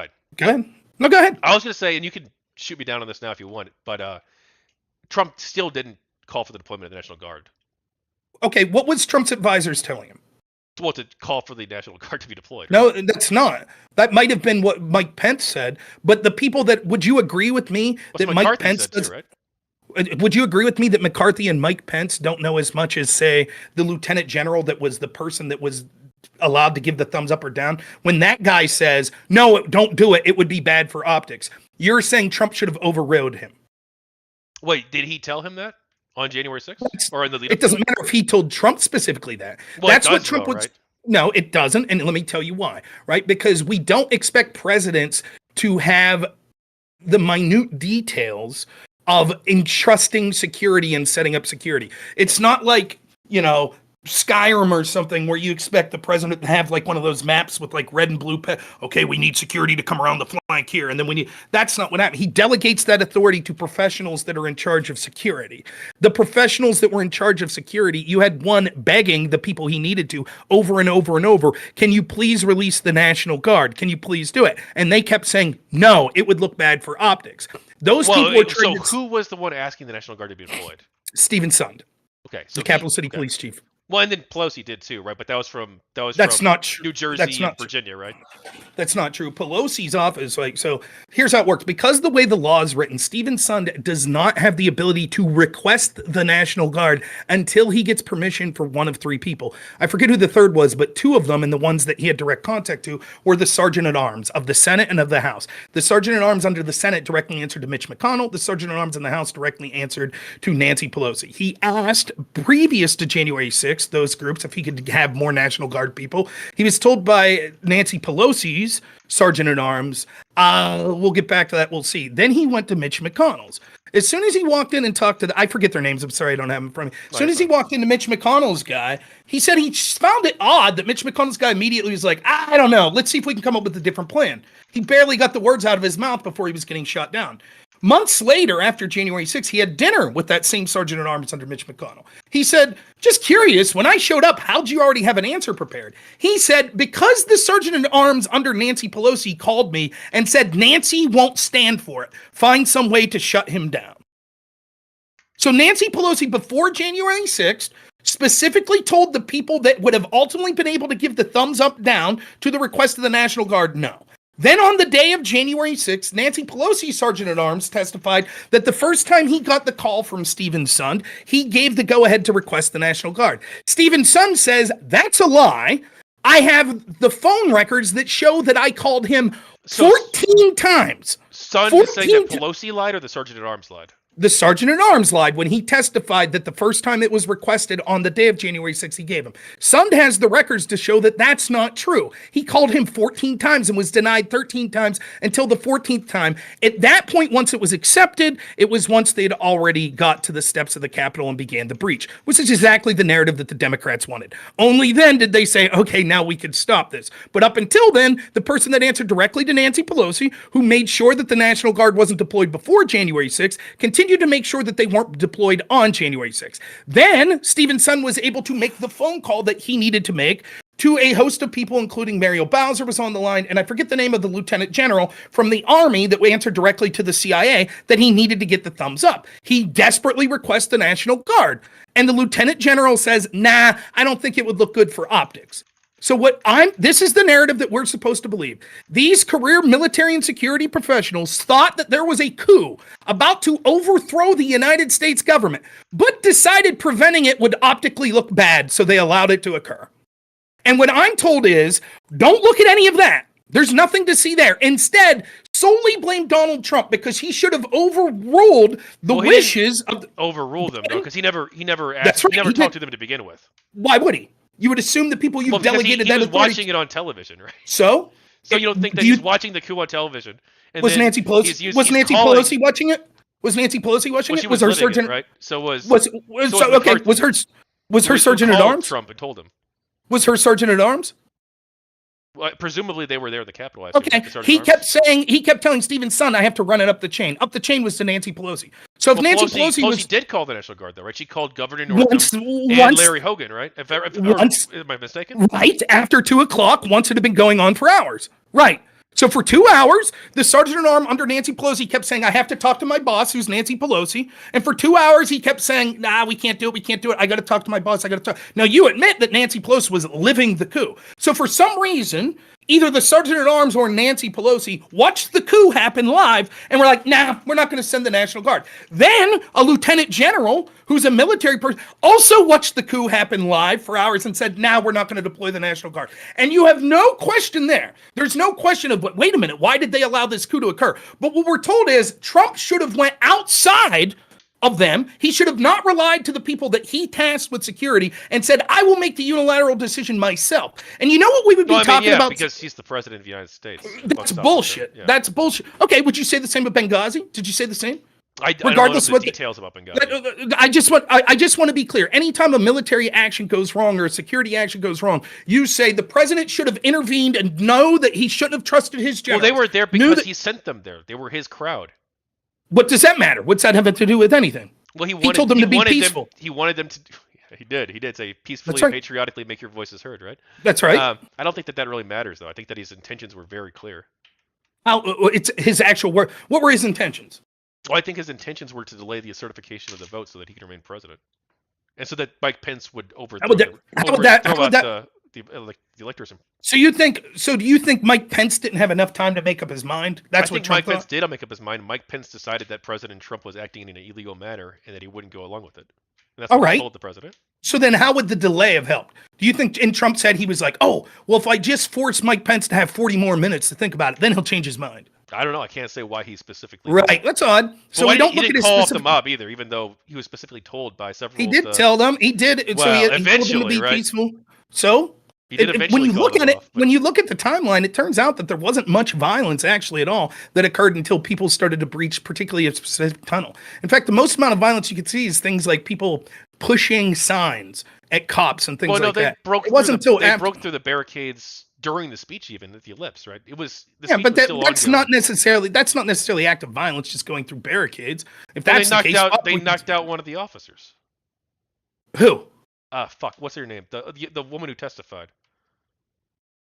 ahead. Go ahead. No, go ahead. I was going to say, and you can shoot me down on this now if you want, but Trump still didn't call for the deployment of the National Guard. Okay, what was Trump's advisors telling him? Well, to call for the National Guard to be deployed. No, Right? that's not. That might have been what Mike Pence said, but the people that would you agree with me that Mike Pence said too, right? Would you agree with me that McCarthy and Mike Pence don't know as much as, say, the lieutenant general that was the person that was allowed to give the thumbs up or down? When that guy says, no, don't do it, it would be bad for optics. You're saying Trump should have overrode him. Wait, did he tell him that on January 6th? Or in the lead-up? It doesn't matter if he told Trump specifically that. Well, that's what Trump would. Right? No, it doesn't. And let me tell you why, right? Because we don't expect presidents to have the minute details of entrusting security and setting up security. It's not like, Skyrim or something where you expect the president to have like one of those maps with like red and blue okay, we need security to come around the flank here, and then that's not what happened. He delegates that authority to professionals that are in charge of security. The professionals that were in charge of security, you had one begging the people he needed to over and over and over, can you please release the National Guard? Can you please do it? And they kept saying, no, it would look bad for optics. Those people were so who was the one asking the National Guard to be deployed? Stephen Sund. Okay, so the Capital City Police Chief. Well, and then Pelosi did too, right? But that's from not true. New Jersey and Virginia, right? That's not true. Pelosi's office, so here's how it works. Because the way the law is written, Stephen Sund does not have the ability to request the National Guard until he gets permission for one of three people. I forget who the third was, but two of them, and the ones that he had direct contact to, were the Sergeant at Arms of the Senate and of the House. The Sergeant at Arms under the Senate directly answered to Mitch McConnell. The Sergeant at Arms in the House directly answered to Nancy Pelosi. He asked, previous to January 6th, those groups, if he could have more National Guard people. He was told by Nancy Pelosi's Sergeant at Arms, we'll get back to that, we'll see. Then he went to Mitch McConnell's. As soon as he walked in and talked to I forget their names, I'm sorry I don't have them in front of me. As soon as he walked into Mitch McConnell's guy, he said he found it odd that Mitch McConnell's guy immediately was like, I don't know, let's see if we can come up with a different plan. He barely got the words out of his mouth before he was getting shot down. Months later, after January 6th, he had dinner with that same Sergeant at Arms under Mitch McConnell. He said, just curious, when I showed up, how'd you already have an answer prepared? He said, because the Sergeant at Arms under Nancy Pelosi called me and said, Nancy won't stand for it. Find some way to shut him down. So Nancy Pelosi, before January 6th, specifically told the people that would have ultimately been able to give the thumbs up down to the request of the National Guard no. Then on the day of January 6th, Nancy Pelosi, Sergeant-at-Arms, testified that the first time he got the call from Stephen Sund, he gave the go-ahead to request the National Guard. Stephen Sund says, that's a lie. I have the phone records that show that I called him 14 times. Sund is saying that Pelosi lied or the Sergeant-at-Arms lied? The Sergeant-at-Arms lied when he testified that the first time it was requested on the day of January 6th, he gave him. Sund has the records to show that that's not true. He called him 14 times and was denied 13 times until the 14th time. At that point, once it was accepted, it was once they'd already got to the steps of the Capitol and began the breach, which is exactly the narrative that the Democrats wanted. Only then did they say, okay, now we can stop this. But up until then, the person that answered directly to Nancy Pelosi, who made sure that the National Guard wasn't deployed before January 6th, continued to make sure that they weren't deployed on January 6th. Then Stephen Sund was able to make the phone call that he needed to make to a host of people, including Muriel Bowser was on the line, and I forget the name of the lieutenant general from the Army that answered directly to the CIA that he needed to get the thumbs up. He desperately requests the National Guard, and the lieutenant general says, nah, I don't think it would look good for optics. So this is the narrative that we're supposed to believe. These career military and security professionals thought that there was a coup about to overthrow the United States government, but decided preventing it would optically look bad, so they allowed it to occur. And what I'm told is, don't look at any of that. There's nothing to see there. Instead, solely blame Donald Trump because he should have overruled the wishes of overruled them though, because he never asked, right, he never talked to them to begin with. Why would he? You would assume the people you delegated he that was authority watching it on television, right? So you don't think that he's watching the coup on television? And was Nancy Pelosi? Was Nancy Pelosi watching it? Was Nancy Pelosi watching it? Was her sergeant right? So was her sergeant at arms? Trump and told him. Was her sergeant at arms? Well, presumably they were there at the Capitol. Okay, he kept telling Stephen Sund, I have to run it up the chain. Up the chain was to Nancy Pelosi. So if Nancy Pelosi did call the National Guard, though, right? She called Governor Northam and Larry Hogan, right? Am I mistaken? Right, after 2 o'clock, once it had been going on for hours. Right. So for 2 hours, the sergeant-at-arms under Nancy Pelosi kept saying, I have to talk to my boss, who's Nancy Pelosi. And for 2 hours, he kept saying, nah, we can't do it. I got to talk to my boss. I got to talk. Now, you admit that Nancy Pelosi was living the coup. So for some reason, either the sergeant-at-arms or Nancy Pelosi watched the coup happen live and were like, nah, we're not going to send the National Guard. Then a lieutenant general, who's a military person, also watched the coup happen live for hours and said, nah, we're not going to deploy the National Guard. And you have no question there. There's no question of, wait a minute, why did they allow this coup to occur? But what we're told is Trump should have went outside of them. He should have not relied to the people that he tasked with security and said, I will make the unilateral decision myself. And you know what we would be talking about? Because he's the president of the United States. That's bullshit. Yeah. That's bullshit. Okay, would you say the same about Benghazi? Did you say the same? Regardless of the details about Benghazi. I just want to be clear. Anytime a military action goes wrong or a security action goes wrong, you say the president should have intervened and know that he shouldn't have trusted his generals. Well, they were there because he sent them there. They were his crowd. What does that matter? What's that have to do with anything? Well, he told them to be peaceful. He wanted them to. He did say peacefully, patriotically make your voices heard, right? That's right. I don't think that really matters, though. I think that his intentions were very clear. It's his actual work. What were his intentions? Well, I think his intentions were to delay the certification of the vote so that he could remain president, and so that Mike Pence would overthrow the electors. So do you think Mike Pence didn't have enough time to make up his mind? I think Mike Pence did make up his mind. Mike Pence decided that President Trump was acting in an illegal manner and that he wouldn't go along with it. And that's what he told the president. So then how would the delay have helped? Do you think in Trump's head he was like, oh, well, if I just force Mike Pence to have 40 more minutes to think about it, then he'll change his mind? I don't know. I can't say why he specifically. Right, that's odd. So we don't look at his call off the mob either, even though he was specifically told by several. He did tell them. He did. Well, so he eventually, told them to be right? peaceful. So when you look at it, when you look at the timeline, it turns out that there wasn't much violence actually at all that occurred until people started to breach, particularly a specific tunnel. In fact, the most amount of violence you could see is things like people pushing signs at cops and things like that. It wasn't until they broke through the barricades during the speech, even at the ellipse, right? It was but that's not necessarily active violence, just going through barricades. If that's the case, they knocked out one of the officers. Who? What's her name? The woman who testified.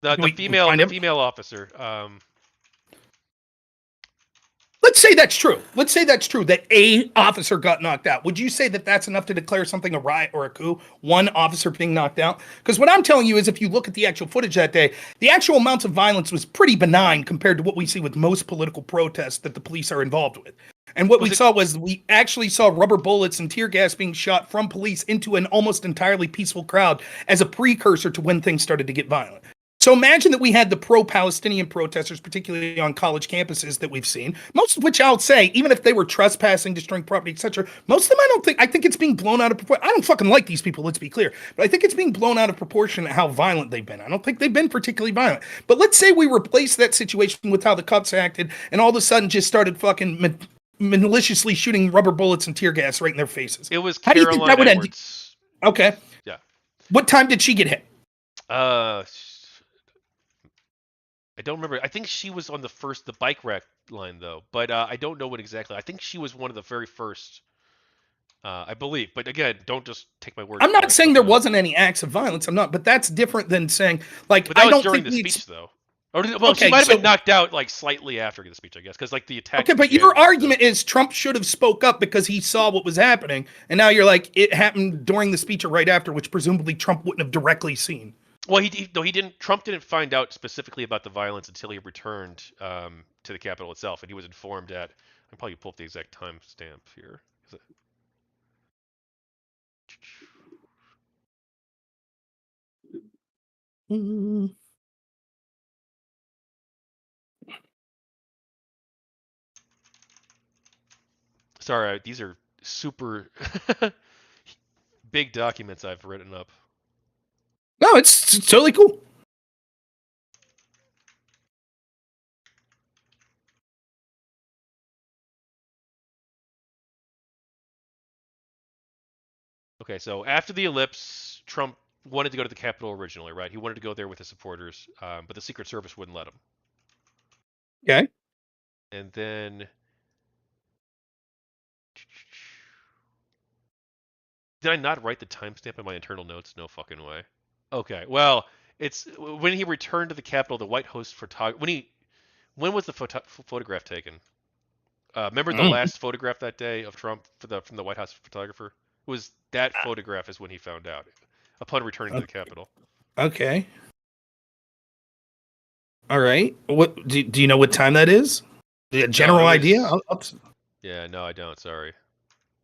The female officer. let's say that's true. Let's say that's true, that a officer got knocked out. Would you say that that's enough to declare something a riot or a coup? One officer being knocked out? Because what I'm telling you is if you look at the actual footage that day, the actual amounts of violence was pretty benign compared to what we see with most political protests that the police are involved with. And what we saw was we actually saw rubber bullets and tear gas being shot from police into an almost entirely peaceful crowd as a precursor to when things started to get violent. So imagine that we had the pro-Palestinian protesters, particularly on college campuses that we've seen, most of which I'll say, even if they were trespassing, destroying property, etc., most of them I think it's being blown out of proportion. I don't fucking like these people, let's be clear, but I think it's being blown out of proportion at how violent they've been. I don't think they've been particularly violent. But let's say we replace that situation with how the cops acted and all of a sudden just started fucking maliciously shooting rubber bullets and tear gas right in their faces. It was How do you think that would end? Edwards. Okay. Yeah. What time did she get hit? I don't remember. I think she was on the bike rack line though, but I don't know what exactly. I think she was one of the very first, I believe. But again, don't just take my word. I'm not saying there wasn't any acts of violence. I'm not, but that's different than saying like but that I was don't during think the speech though. Or she might have been knocked out like slightly after the speech, I guess, because like the attack. Okay, but your argument is Trump should have spoke up because he saw what was happening, and now you're like it happened during the speech or right after, which presumably Trump wouldn't have directly seen. Well, he didn't. Trump didn't find out specifically about the violence until he returned to the Capitol itself, and he was informed at. I'll probably pull up the exact timestamp here. Sorry, these are super big documents I've written up. No, it's totally cool. Okay, so after the ellipse, Trump wanted to go to the Capitol originally, right? He wanted to go there with his supporters, but the Secret Service wouldn't let him. Okay. And then... Did I not write the timestamp in my internal notes? No fucking way. Okay, well, it's when he returned to the Capitol, the White House photographer... When was the photograph taken? Remember the last photograph that day of Trump from the White House photographer? It was that photograph is when he found out upon returning to the Capitol. Okay. All right. What do you know what time that is? A general idea? Yeah, no, I don't. Sorry.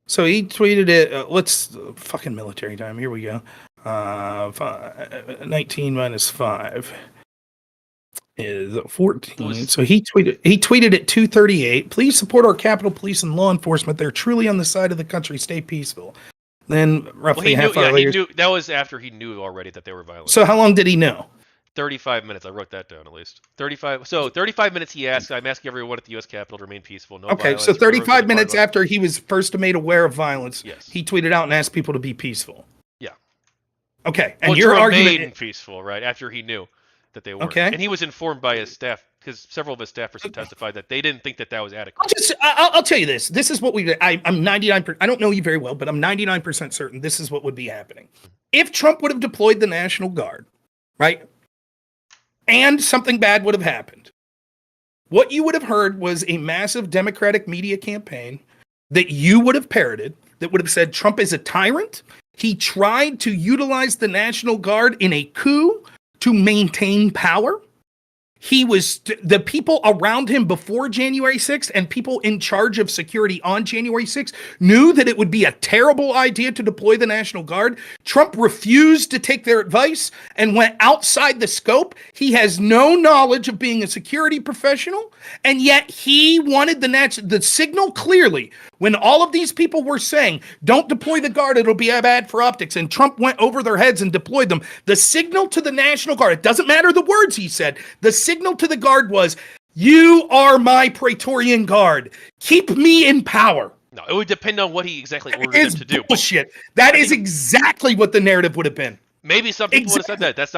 So he tweeted it. Let's fucking military time. Here we go. 19 minus 5 is 14. So he tweeted at 2:38. Please support our Capitol Police and law enforcement. They're truly on the side of the country. Stay peaceful. Then roughly half hour later. He knew, that was after he knew already that they were violent. So how long did he know? 35 minutes. I wrote that down at least. 35 minutes he asked. I'm asking everyone at the U.S. Capitol to remain peaceful. No violence. So 35 minutes after he was first made aware of violence, yes, he tweeted out and asked people to be peaceful. Yeah. Okay. And your argument peaceful, right? After he knew that they weren't. Okay. And he was informed by his staff because several of his staffers have testified that they didn't think that was adequate. I'll tell you this. This is what I'm 99%. I don't know you very well, but I'm 99% certain this is what would be happening. If Trump would have deployed the National Guard, right? And something bad would have happened. What you would have heard was a massive Democratic media campaign that you would have parroted that would have said Trump is a tyrant. He tried to utilize the National Guard in a coup to maintain power. He was the people around him before January 6th and people in charge of security on January 6th knew that it would be a terrible idea to deploy the National Guard. Trump refused to take their advice and went outside the scope. He has no knowledge of being a security professional, and yet he wanted the signal clearly when all of these people were saying, don't deploy the Guard, it'll be bad for optics, and Trump went over their heads and deployed them. The signal to the National Guard, it doesn't matter the words he said, the signal to the Guard was, you are my Praetorian Guard. Keep me in power. No, it would depend on what he exactly ordered them to do. Bullshit. That is exactly what the narrative would have been. Maybe some people would have said that. That's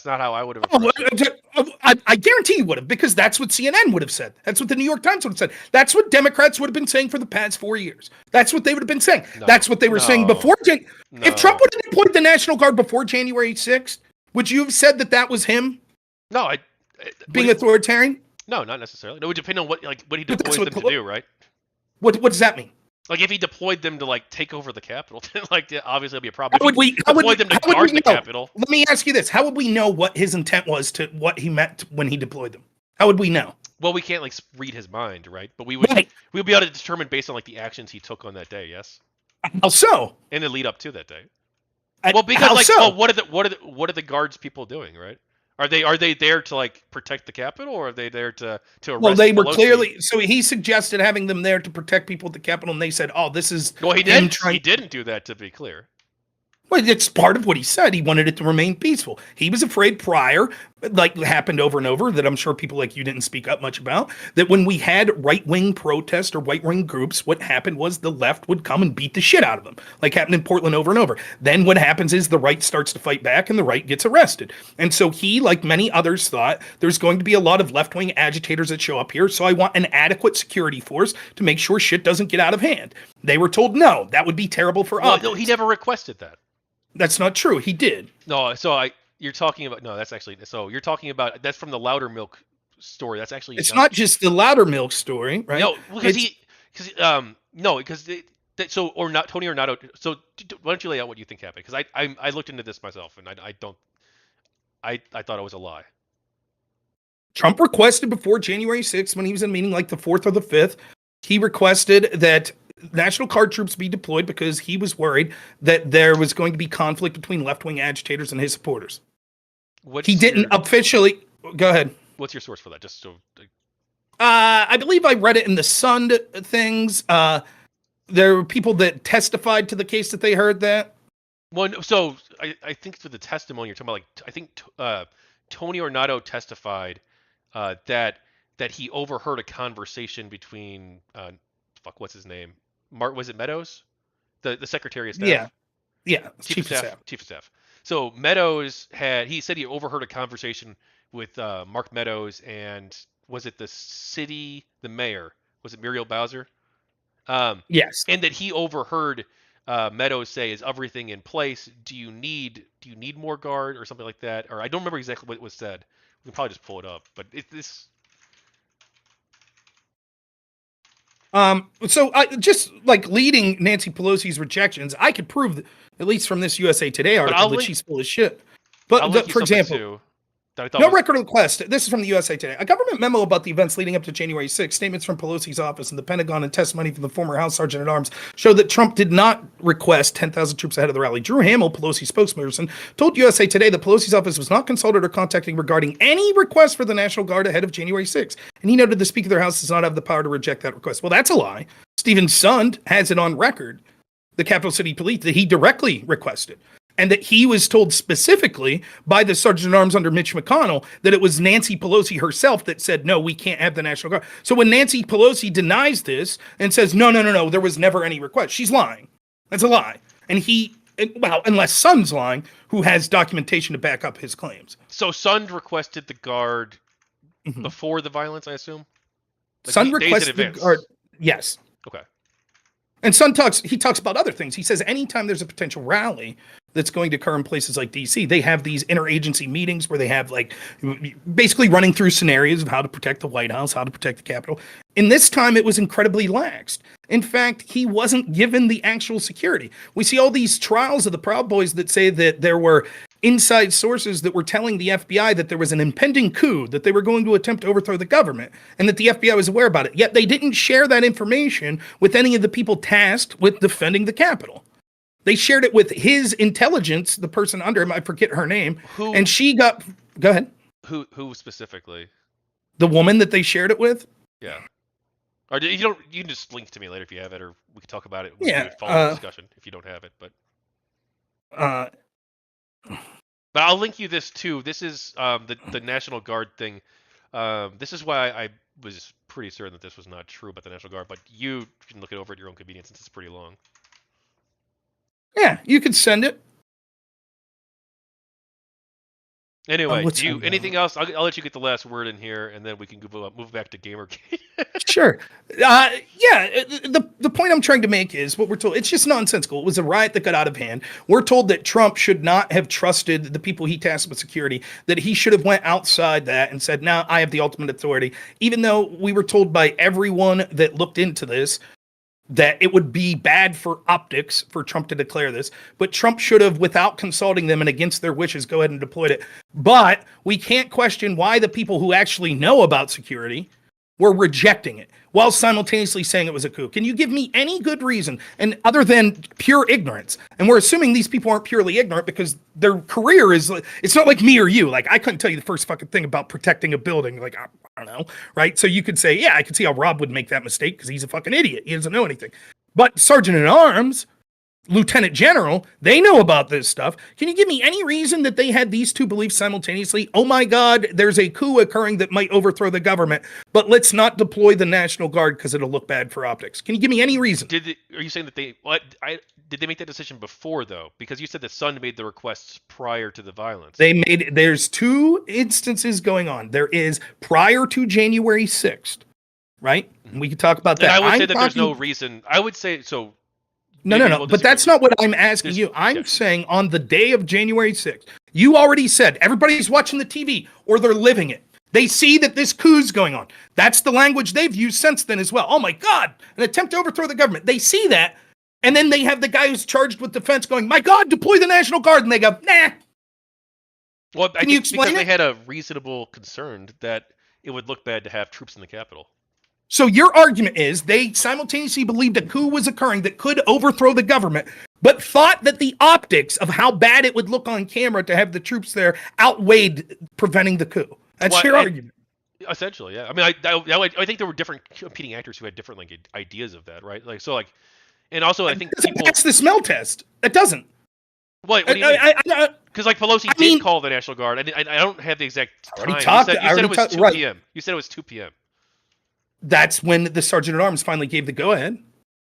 not how I would have approached it. I guarantee you would have, because that's what CNN would have said. That's what the New York Times would have said. That's what Democrats would have been saying for the past 4 years. That's what they would have been saying. That's what they were saying before. If Trump would have deployed the National Guard before January 6th, would you have said that was him? No, being authoritarian? No, not necessarily. No, it would depend on what he But that's deploys them to do, right? What does that mean? Like if he deployed them to like take over the Capitol, then like obviously it'll be a problem. How would we? If he deployed them to How would guard we the know? Capitol, Let me ask you this: how would we know what his intent was to what he meant when he deployed them? How would we know? well, we can't like read his mind, right? But we would Right. be able to determine based on like the actions he took on that day, yes, How so? and the lead up to that day. I- Well, because how like, so? well, what are the guards people doing, right? Are they there to like protect the Capitol, or are they there to arrest Well, they were Pelosi? clearly. So he suggested having them there to protect people at the Capitol, and they said, "Oh, this is Well, he him didn't. trying." He didn't do that, to be clear. Well, it's part of what he said. He wanted it to remain peaceful. He was afraid prior, like happened over and over, that I'm sure people like you didn't speak up much about, that when we had right-wing protests or right-wing groups, what happened was the left would come and beat the shit out of them, like happened in Portland over and over. Then what happens is the right starts to fight back and the right gets arrested. And so he, like many others, thought there's going to be a lot of left-wing agitators that show up here, so I want an adequate security force to make sure shit doesn't get out of hand. They were told no, that would be terrible for Well, us. no, he never requested that. That's not true. He did. No, you're talking about you're talking about that's from the Loudermilk story. That's actually It's not just the Loudermilk story, right? no, so or not Tony Ornato. So why don't you lay out what you think happened? Because I looked into this myself and I thought it was a lie. Trump requested before January 6th, when he was in a meeting like the 4th or the 5th, he requested that National Guard troops be deployed because he was worried that there was going to be conflict between left-wing agitators and his supporters. He didn't officially. Go ahead. What's your source for that? Just so. I believe I read it in the Sun things. There were people that testified to the case that they heard that. Well, so I think for the testimony you're talking about, like I think Tony Ornato testified that he overheard a conversation between what's his name? Was it Meadows? The Secretary of Staff? Yeah. Chief of Staff. So Meadows he said he overheard a conversation with Mark Meadows and was it the mayor? Was it Muriel Bowser? Yes. And that he overheard Meadows say, "Is everything in place? Do you need more guard or something like that?" Or I don't remember exactly what was said. We can probably just pull it up, but this. So just like leading Nancy Pelosi's rejections, I could prove that, at least from this USA Today article, that she's full of shit. But for example, no record request. This is from the USA Today. A government memo about the events leading up to January 6th, statements from Pelosi's office and the Pentagon, and testimony from the former House Sergeant at Arms show that Trump did not request 10,000 troops ahead of the rally. Drew Hamill, Pelosi's spokesperson, told USA Today that Pelosi's office was not consulted or contacting regarding any request for the National Guard ahead of January 6th. And he noted the Speaker of their House does not have the power to reject that request. Well, that's a lie. Stephen Sund has it on record, the Capital City Police, that he directly requested. And that he was told specifically by the Sergeant at Arms under Mitch McConnell that it was Nancy Pelosi herself that said, no, we can't have the National Guard. So when Nancy Pelosi denies this and says, no, there was never any request, she's lying. That's a lie. And unless Sund's lying, who has documentation to back up his claims. So Sund requested the Guard before the violence, I assume? Like Sund requested the Guard. Yes. Okay. And Sund talks about other things. He says anytime there's a potential rally that's going to occur in places like DC, they have these interagency meetings where they have like basically running through scenarios of how to protect the White House, how to protect the Capitol. In this time, it was incredibly laxed. In fact, he wasn't given the actual security. We see all these trials of the Proud Boys that say that there were inside sources that were telling the FBI that there was an impending coup, that they were going to attempt to overthrow the government, and that the FBI was aware about it. Yet they didn't share that information with any of the people tasked with defending the Capitol. They shared it with his intelligence, the person under him, I forget her name, and she got... Go ahead. Who specifically? The woman that they shared it with? Yeah. Or you can just link to me later if you have it, or we can talk about it. Follow the discussion if you don't have it, but I'll link you this too. This is the National Guard thing. This is why I was pretty certain that this was not true about the National Guard, but you can look it over at your own convenience since it's pretty long. Yeah, you could send it. Anyway, What's do you anything else? I'll let you get the last word in here, and then we can move back to GamerGate. Sure. Yeah. The point I'm trying to make is what we're told. It's just nonsensical. It was a riot that got out of hand. We're told that Trump should not have trusted the people he tasked with security. That he should have went outside that and said, "Now I have the ultimate authority." Even though we were told by everyone that looked into this that it would be bad for optics for Trump to declare this, but Trump should have, without consulting them and against their wishes, go ahead and deployed it. But we can't question why the people who actually know about security were rejecting it while simultaneously saying it was a coup. Can you give me any good reason, and other than pure ignorance? And we're assuming these people aren't purely ignorant because their career is, it's not like me or you. Like, I couldn't tell you the first fucking thing about protecting a building. Like, I don't know, right? So you could say, yeah, I could see how Rob would make that mistake because he's a fucking idiot. He doesn't know anything. But Sergeant at Arms, Lieutenant General, they know about this stuff. Can you give me any reason that they had these two beliefs simultaneously? Oh my God, there's a coup occurring that might overthrow the government, but let's not deploy the National Guard because it'll look bad for optics. Can you give me any reason? Are you saying that did they make that decision before though? Because you said the Sun made the requests prior to the violence. There's two instances going on. There is prior to January 6th, right? And we can talk about that. And I would say that there's no reason. I would say so. No. But that's not what I'm asking you. I'm saying on the day of January 6th, you already said everybody's watching the TV or they're living it. They see that this coup's going on. That's the language they've used since then as well. Oh my God, an attempt to overthrow the government. They see that. And then they have the guy who's charged with defense going, my God, deploy the National Guard. And they go, nah. Well, I think because they had a reasonable concern that it would look bad to have troops in the Capitol. So your argument is they simultaneously believed a coup was occurring that could overthrow the government, but thought that the optics of how bad it would look on camera to have the troops there outweighed preventing the coup. That's your argument. Essentially, yeah. I mean, I think there were different competing actors who had different ideas of that, right? And also I think people. That's the smell test. It doesn't. What do you mean? Because Pelosi did call the National Guard. I don't have the exact time. You said it was 2 p.m. You said it was 2 p.m. That's when the Sergeant at Arms finally gave the go-ahead.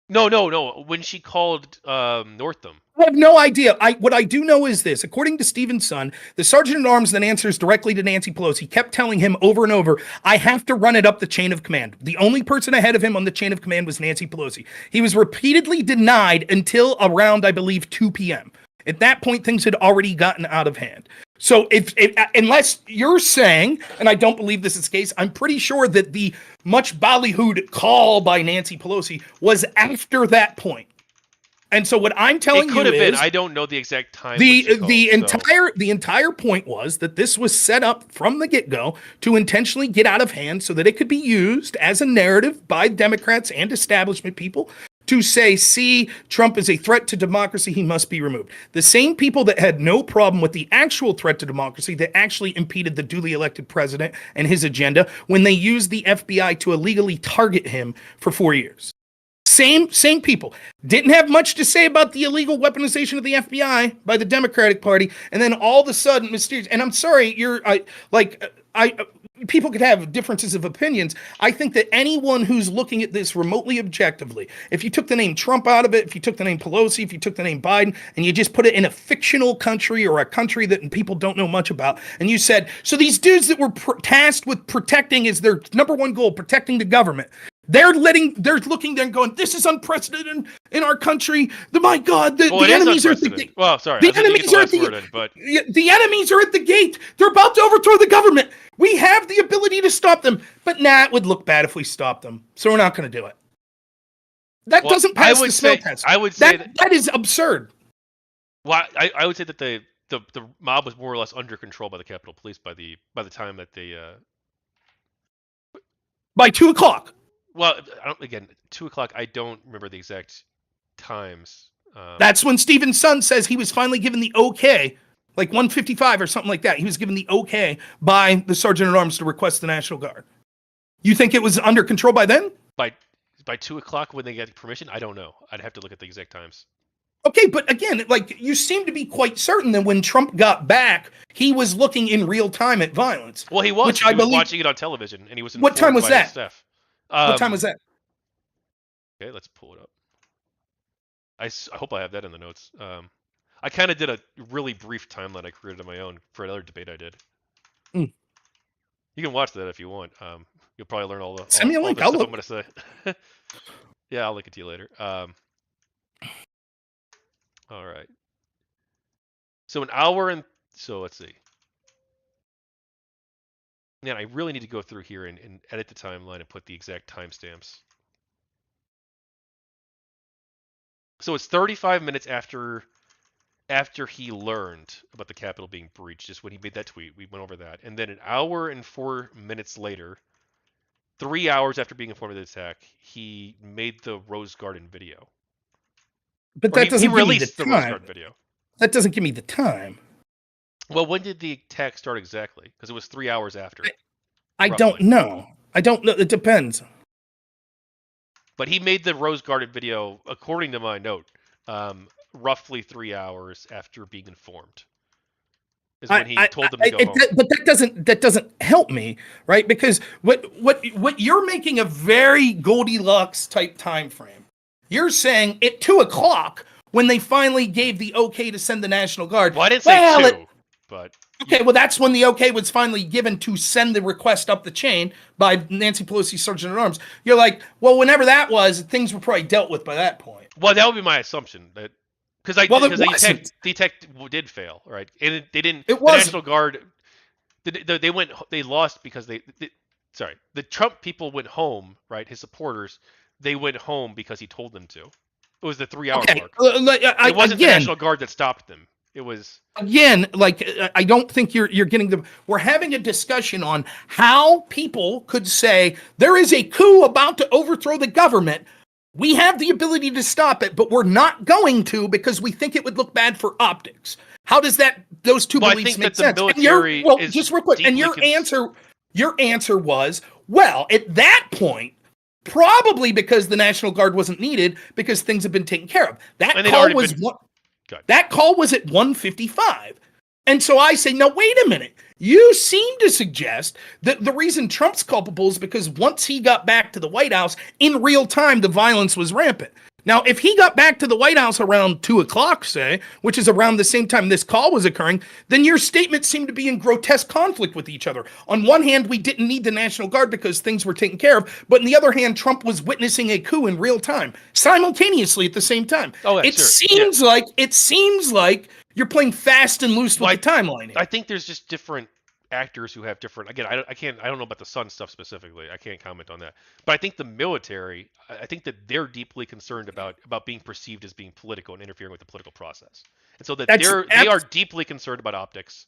No. When she called Northam. I have no idea. What I do know is this. According to Stephen's son, the Sergeant at Arms that answers directly to Nancy Pelosi kept telling him over and over, I have to run it up the chain of command. The only person ahead of him on the chain of command was Nancy Pelosi. He was repeatedly denied until around, I believe, 2 p.m. At that point, things had already gotten out of hand. So if unless you're saying, and I don't believe this is the case, I'm pretty sure that the much ballyhooed call by Nancy Pelosi was after that point. And so what I'm telling you is, it could have been. I don't know the exact time. The entire point was that this was set up from the get-go to intentionally get out of hand so that it could be used as a narrative by Democrats and establishment people to say, see, Trump is a threat to democracy, he must be removed. The same people that had no problem with the actual threat to democracy that actually impeded the duly elected president and his agenda when they used the FBI to illegally target him for 4 years. Same people. Didn't have much to say about the illegal weaponization of the FBI by the Democratic Party, and then all of a sudden, mysterious. And I'm sorry, people could have differences of opinions. I think that anyone who's looking at this remotely objectively, if you took the name Trump out of it, if you took the name Pelosi, if you took the name Biden, and you just put it in a fictional country or a country that people don't know much about, and you said, so these dudes that were tasked with protecting is their number one goal, protecting the government. They're looking there and going, this is unprecedented in our country. My God, the enemies are at the gate. Well, sorry, the enemies are at the enemies are at the gate. They're about to overthrow the government. We have the ability to stop them, but it would look bad if we stopped them. So we're not going to do it. That doesn't pass the smell test. I would say that is absurd. Well, I would say that the mob was more or less under control by the Capitol Police by the time that they by 2:00. Well, 2 o'clock. I don't remember the exact times. That's when Stephen's son says he was finally given the okay, like 1:55 or something like that. He was given the okay by the Sergeant at Arms to request the National Guard. You think it was under control by then? By 2 o'clock when they get permission? I don't know. I'd have to look at the exact times. Okay, but again, you seem to be quite certain that when Trump got back, he was looking in real time at violence. Well, he was. He was watching it on television, and he was. What time was that? Staff. What time was that? Okay, let's pull it up. I hope I have that in the notes. I kind of did a really brief timeline I created on my own for another debate I did. Mm. You can watch that if you want. You'll probably learn all the Send me a link. the I'll stuff look. I'm gonna say. Yeah, I'll link it to you later. All right. So an hour and so let's see. Man, I really need to go through here and edit the timeline and put the exact timestamps. So it's 35 minutes after he learned about the Capitol being breached, just when he made that tweet. We went over that. And then an hour and 4 minutes later, 3 hours after being informed of the attack, he made the Rose Garden video. But Or that he doesn't give me the released the Rose time. Garden video. That doesn't give me the time. Well, when did the attack start exactly? Because it was 3 hours after. I don't know. I don't know. It depends. But he made the Rose Garden video, according to my note, roughly 3 hours after being informed. Is when he told them to go home. But that doesn't help me, right? Because what you're making a very Goldilocks type time frame. You're saying at 2:00 when they finally gave the okay to send the National Guard. Well, I didn't say 2, but okay, well that's when the okay was finally given to send the request up the chain by Nancy Pelosi, Sergeant at Arms. You're like, well, whenever that was, things were probably dealt with by that point. Well, that would be my assumption. That because the attack did fail, right? And they didn't. The National Guard, they lost because sorry, the Trump people went home, right? His supporters, they went home because he told them to. It was the 3 hour mark. It wasn't the National Guard that stopped them. It was again, like I don't think you're getting the. We're having a discussion on how people could say there is a coup about to overthrow the government. We have the ability to stop it, but we're not going to because we think it would look bad for optics. How does those two beliefs make sense? Just real quick, and your answer was, well, at that point, probably because the National Guard wasn't needed because things have been taken care of. That call was at 1:55. And so I say, no, wait a minute. You seem to suggest that the reason Trump's culpable is because once he got back to the White House, in real time, the violence was rampant. Now, if he got back to the White House around 2:00, say, which is around the same time this call was occurring, then your statements seem to be in grotesque conflict with each other. On one hand, we didn't need the National Guard because things were taken care of, but on the other hand, Trump was witnessing a coup in real time, simultaneously at the same time. It seems like you're playing fast and loose with the timeline here. I think there's just different actors who have different. Again, I don't know about the Sun stuff specifically. I can't comment on that. But I think the military, I think that they're deeply concerned about being perceived as being political and interfering with the political process, and so that they are deeply concerned about optics.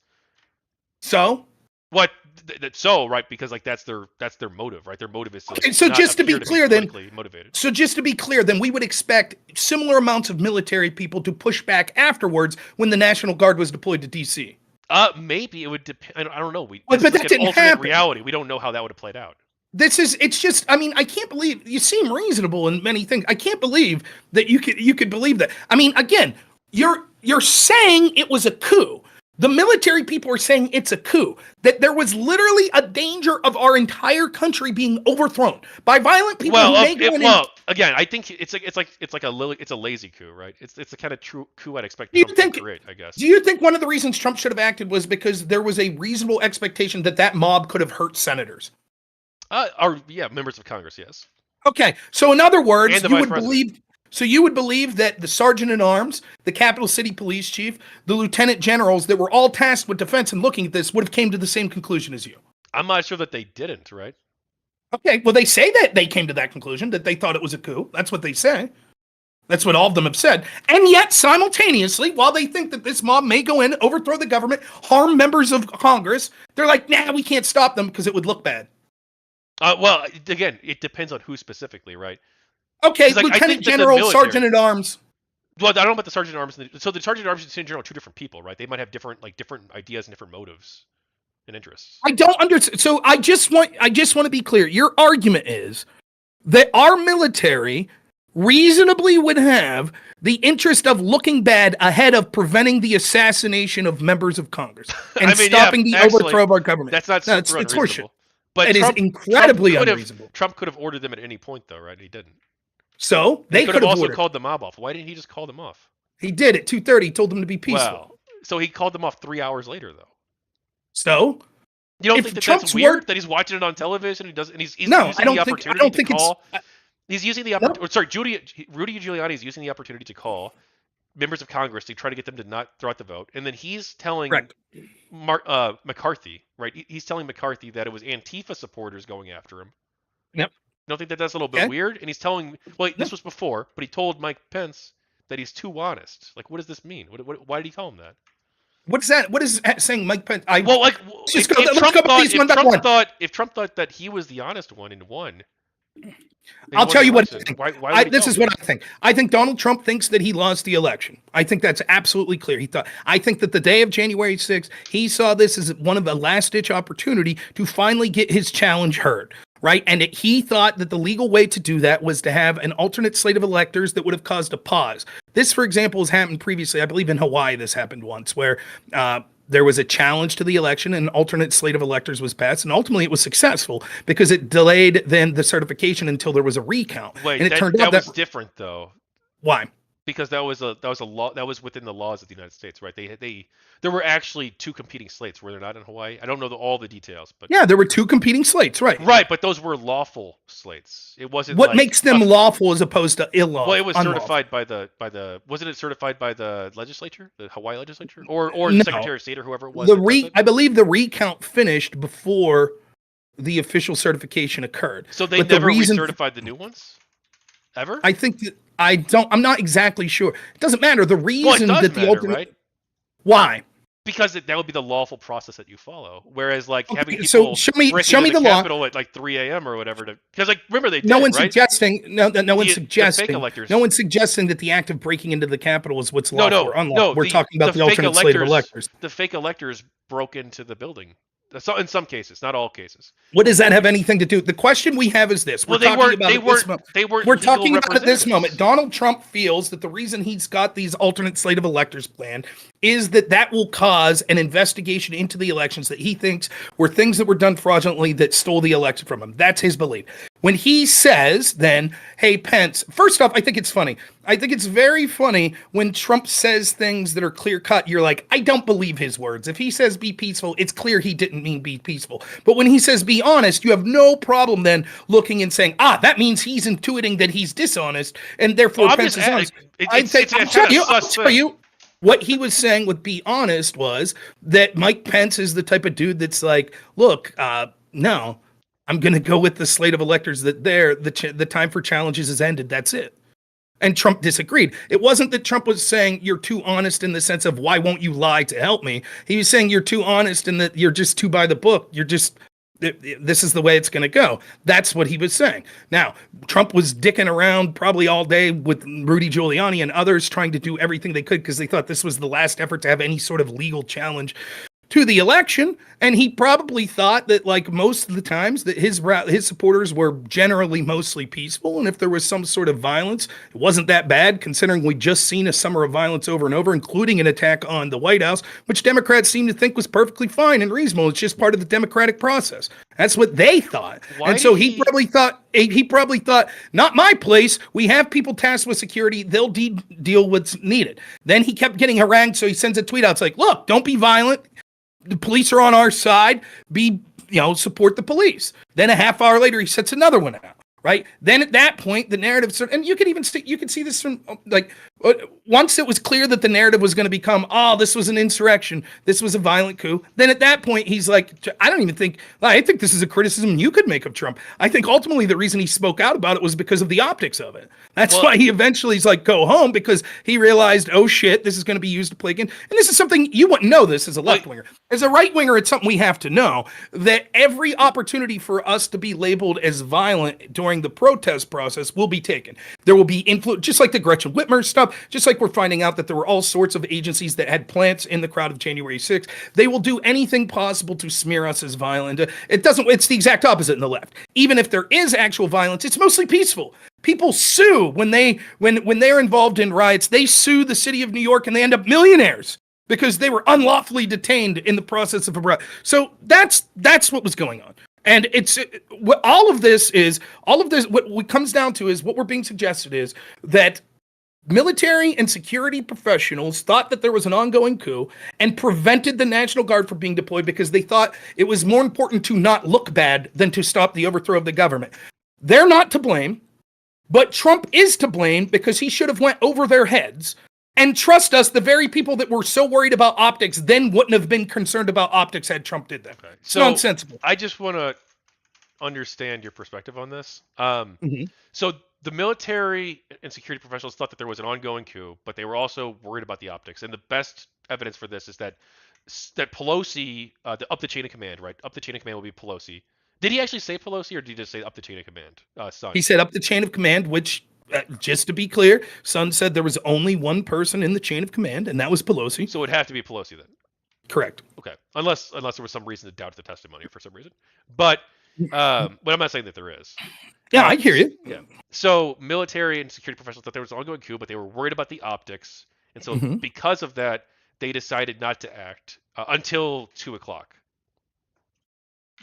So what? So right, because like that's their motive, right? Their motive is to, okay. So just to be clear, then motivated. So just to be clear, then we would expect similar amounts of military people to push back afterwards when the National Guard was deployed to D.C. Maybe it would depend. I don't know. But that didn't happen. Reality, we don't know how that would have played out. It's just, I mean, I can't believe, you seem reasonable in many things. I can't believe that you could believe that. I mean, again, you're saying it was a coup. The military people are saying it's a coup, that there was literally a danger of our entire country being overthrown by violent people. Again, I think it's a lazy coup, right? It's the kind of true coup I'd expect Trump to create, I guess. Do you think one of the reasons Trump should have acted was because there was a reasonable expectation that mob could have hurt senators? Members of Congress, yes. Okay, so in other words, you would believe that the Sergeant at Arms, the Capital City Police Chief, the Lieutenant Generals that were all tasked with defense and looking at this would have came to the same conclusion as you. I'm not sure that they didn't, right? Okay, well, they say that they came to that conclusion, that they thought it was a coup. That's what they say. That's what all of them have said. And yet, simultaneously, while they think that this mob may go in, overthrow the government, harm members of Congress, they're like, nah, we can't stop them because it would look bad. Well, again, it depends on who specifically, right? Okay, Lieutenant General, Sergeant at Arms. Well, I don't know about the Sergeant at Arms. So the Sergeant at Arms and Lieutenant General are two different people, right? They might have different ideas and different motives and interests. I don't understand. So I just want to be clear. Your argument is that our military reasonably would have the interest of looking bad ahead of preventing the assassination of members of Congress and stopping the overthrow of our government. That's not super unreasonable. It's horseshit. But it is incredibly unreasonable. Trump could have ordered them at any point, though, right? He didn't. So they could have also called the mob off. Why didn't he just call them off? He did at 2:30. He told them to be peaceful. Well, so he called them off 3 hours later, though. So You don't if think that Trump's that's weird word, that he's watching it on television? And he's no, using the opportunity to call. He's using the no, opportunity. Sorry, Rudy Giuliani is using the opportunity to call members of Congress to try to get them to not throw out the vote, and then he's telling correct. McCarthy, right? He's telling McCarthy that it was Antifa supporters going after him. Yep. You don't think that that's a little bit Okay. weird? And he's telling, well, No. this was before, but he told Mike Pence that he's too honest. Like, what does this mean? Why did he tell him that? What's that? What is saying, Mike Pence? Well, like, Let's go with these one by one. If Trump thought that he was the honest one and won, I'll tell you what I think. Why This is what I think. I think Donald Trump thinks that he lost the election. I think that's absolutely clear. I think that the day of January 6th, he saw this as one of the last-ditch opportunity to finally get his challenge heard. Right. And he thought that the legal way to do that was to have an alternate slate of electors that would have caused a pause. This, for example, has happened previously. I believe in Hawaii, this happened once where there was a challenge to the election and an alternate slate of electors was passed. And ultimately it was successful because it delayed then the certification until there was a recount. Wait, and it turned out that was different, though. Why? Because that was a law that was within the laws of the United States, right? There were actually two competing slates, were there not, in Hawaii? I don't know all the details, but yeah, there were two competing slates, right? Right, but those were lawful slates. It wasn't. What makes them lawful as opposed to illlawful? Well, it was certified by the wasn't it certified by the legislature, the Hawaii legislature, or no. the Secretary of State or whoever it was? I believe the recount finished before the official certification occurred. So they never recertified the new ones, ever? I think that I'm not exactly sure. It doesn't matter. The reason that the ultimate, right? Why? Because that would be the lawful process that you follow. Whereas, like, having people so show me the Capitol law at like 3 a.m. or whatever, because like remember they did, no one's right? suggesting no one's suggesting fake electors. No one's suggesting that the act of breaking into the Capitol is what's lawful or unlawful. No, we're talking about the alternate slate of electors. The fake electors broke into the building. So in some cases, not all cases. What does that have anything to do? The question we have is this. We're talking about it this moment. Donald Trump feels that the reason he's got these alternate slate of electors planned is that will cause an investigation into the elections that he thinks were things that were done fraudulently that stole the election from him. That's his belief. When he says then, hey, Pence, first off, I think it's funny. I think it's very funny when Trump says things that are clear cut. You're like, I don't believe his words. If he says be peaceful, it's clear he didn't mean be peaceful. But when he says be honest, you have no problem then looking and saying, that means he's intuiting that he's dishonest and therefore Pence is honest. I'll tell you. What he was saying with be honest was that Mike Pence is the type of dude that's like, look, no, I'm going to go with the slate of electors that the time for challenges has ended. That's it. And Trump disagreed. It wasn't that Trump was saying you're too honest in the sense of why won't you lie to help me? He was saying you're too honest and that you're just too by the book. This is the way it's going to go. That's what he was saying. Now, Trump was dicking around probably all day with Rudy Giuliani and others trying to do everything they could because they thought this was the last effort to have any sort of legal challenge to the election. And he probably thought that, like most of the times, that his supporters were generally mostly peaceful. And if there was some sort of violence, it wasn't that bad, considering we'd just seen a summer of violence over and over, including an attack on the White House, which Democrats seem to think was perfectly fine and reasonable. It's just part of the democratic process. That's what they thought. And so he probably thought, not my place. We have people tasked with security. They'll deal what's needed. Then he kept getting harangued. So he sends a tweet out. It's like, look, don't be violent. The police are on our side. Support the police. Then a half hour later, he sets another one out. Right. Then at that point, the narrative, and you can see this from once it was clear that the narrative was going to become, this was an insurrection. This was a violent coup. Then at that point, he's like, I think this is a criticism you could make of Trump. I think ultimately the reason he spoke out about it was because of the optics of it. That's why he eventually is like, go home, because he realized, oh shit, this is going to be used to play again. And this is something you wouldn't know this as a left winger. As a right winger, it's something we have to know, that every opportunity for us to be labeled as violent during the protest process will be taken. There will be influence, just like the Gretchen Whitmer stuff, just like we're finding out that there were all sorts of agencies that had plants in the crowd of January 6th. They will do anything possible to smear us as violent. It's the exact opposite in the left. Even if there is actual violence, it's mostly peaceful. People sue when they're involved in riots. They sue the city of New York and they end up millionaires because they were unlawfully detained in the process of a riot. So that's what was going on. And what comes down to is what we're being suggested is that Military and security professionals thought that there was an ongoing coup and prevented the National Guard from being deployed because they thought it was more important to not look bad than to stop the overthrow of the government. They're not to blame, but Trump is to blame because he should have went over their heads. And trust us, the very people that were so worried about optics then wouldn't have been concerned about optics had Trump did that. Okay. It's nonsensical. I just want to understand your perspective on this. Mhm. So the military and security professionals thought that there was an ongoing coup, but they were also worried about the optics. And the best evidence for this is that Pelosi, up the chain of command, right? Up the chain of command will be Pelosi. Did he actually say Pelosi, or did he just say up the chain of command? Son. He said up the chain of command, which, just to be clear, Sun said there was only one person in the chain of command, and that was Pelosi. So it would have to be Pelosi then. Correct. Okay, unless there was some reason to doubt the testimony for some reason. But I'm not saying that there is. Yeah, I hear you. Yeah. So military and security professionals thought there was an ongoing coup, but they were worried about the optics, and so because of that, they decided not to act until 2:00.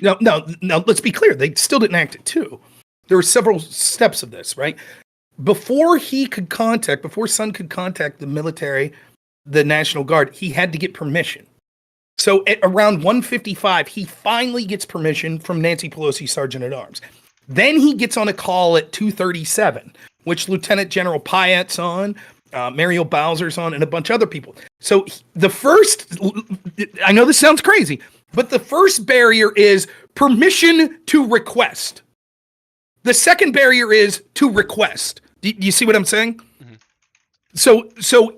No, let's be clear. They still didn't act at 2. There were several steps of this, right? Before Sun could contact the military, the National Guard, he had to get permission. So at around 1:55, he finally gets permission from Nancy Pelosi, Sergeant at Arms. Then he gets on a call at 2:37, which Lieutenant General Pyatt's on, Mariel Bowser's on, and a bunch of other people. So I know this sounds crazy, but the first barrier is permission to request. The second barrier is to request. Do you see what I'm saying? Mm-hmm. So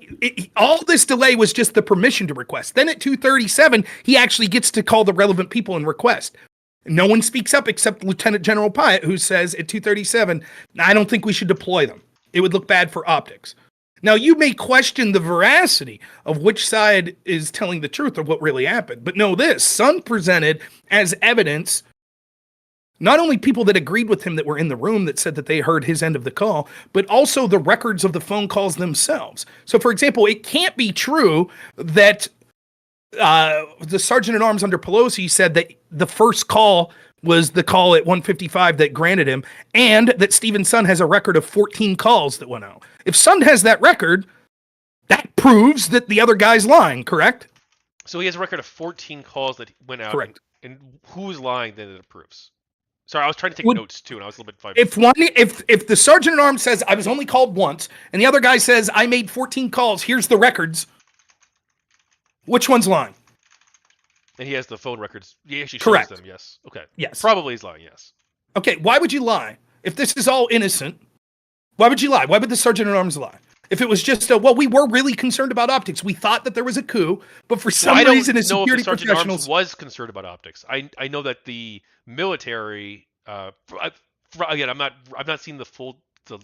all this delay was just the permission to request. Then at 2:37, he actually gets to call the relevant people and request. No one speaks up except Lieutenant General Pyatt, who says at 2:37, I don't think we should deploy them. It would look bad for optics. Now, you may question the veracity of which side is telling the truth of what really happened, but know this, Sun presented as evidence not only people that agreed with him that were in the room that said that they heard his end of the call, but also the records of the phone calls themselves. So, for example, it can't be true that the Sergeant at Arms under Pelosi said that the first call was the call at 1:55 that granted him, and that Stephen Sun has a record of 14 calls that went out. If Sun has that record, that proves that the other guy's lying, correct? So he has a record of 14 calls that went out. Correct. And who's lying that it proves? Sorry, I was trying to take notes too, and I was a little bit. If the Sergeant at Arms says I was only called once, and the other guy says I made 14 calls, here's the records. Which one's lying? And he has the phone records. He actually shows them, yes. Okay. Yes. Probably he's lying, yes. Okay, why would you lie? If this is all innocent, why would you lie? Why would the Sergeant at Arms lie? If it was just we were really concerned about optics. We thought that there was a coup, but for some reason, as security professionals was concerned about optics. I know that the military. Again, I've not seen the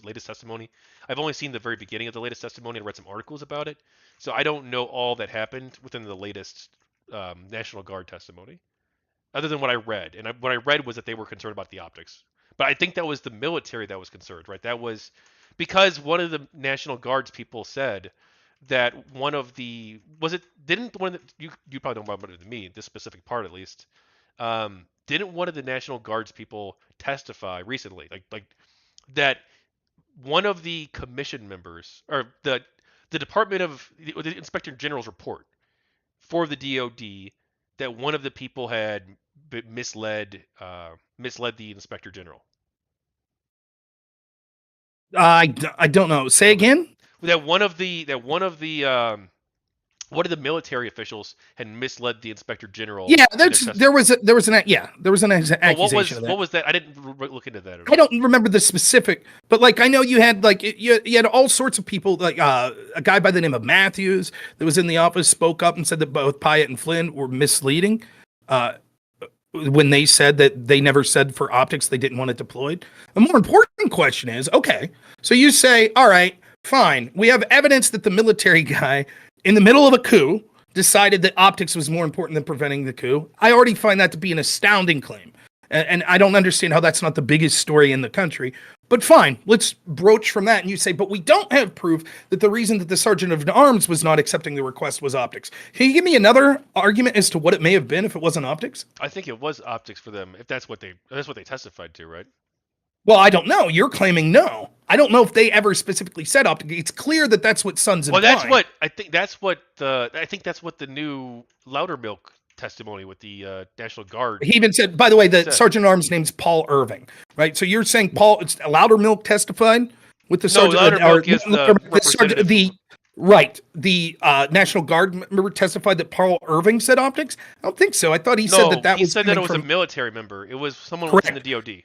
latest testimony. I've only seen the very beginning of the latest testimony and read some articles about it. So I don't know all that happened within the latest National Guard testimony, other than what I read. And what I read was that they were concerned about the optics. But I think that was the military that was concerned, right? That was because one of the National Guard's people said that you probably know more about it than me, this specific part at least. Didn't one of the National Guard's people testify recently, like that one of the commission members or the Department of the Inspector General's report for the DOD that one of the people had misled the Inspector General? I don't know. Say again. That one of the military officials had misled the Inspector General. Yeah, there was an accusation of that. What was that? I didn't look into that at all. I don't remember the specific, but I know you had you had all sorts of people, a guy by the name of Matthews that was in the office spoke up and said that both Pyatt and Flynn were misleading when they said that they never said for optics they didn't want it deployed. A more important question is, okay, so you say, all right, fine, we have evidence that the military guy in the middle of a coup decided that optics was more important than preventing the coup. I already find that to be an astounding claim. And I don't understand how that's not the biggest story in the country. But fine, let's broach from that. And you say, but we don't have proof that the reason that the Sergeant at Arms was not accepting the request was optics. Can you give me another argument as to what it may have been if it wasn't optics? I think it was optics for them, if that's what they testified to, right? Well, I don't know. You're claiming no. I don't know if they ever specifically said optics. It's clear that that's what Sun's Well, implying. that's what I think. That's what the new Loudermilk testimony with the National Guard. He even said, by the way, the Sergeant at Arms name's Paul Irving, right? So you're saying it's Loudermilk testified with the Sergeant? Loudermilk is the representative. The National Guard member testified that Paul Irving said optics? I don't think so. I thought he said that he said that it was a military member. It was someone within the DOD.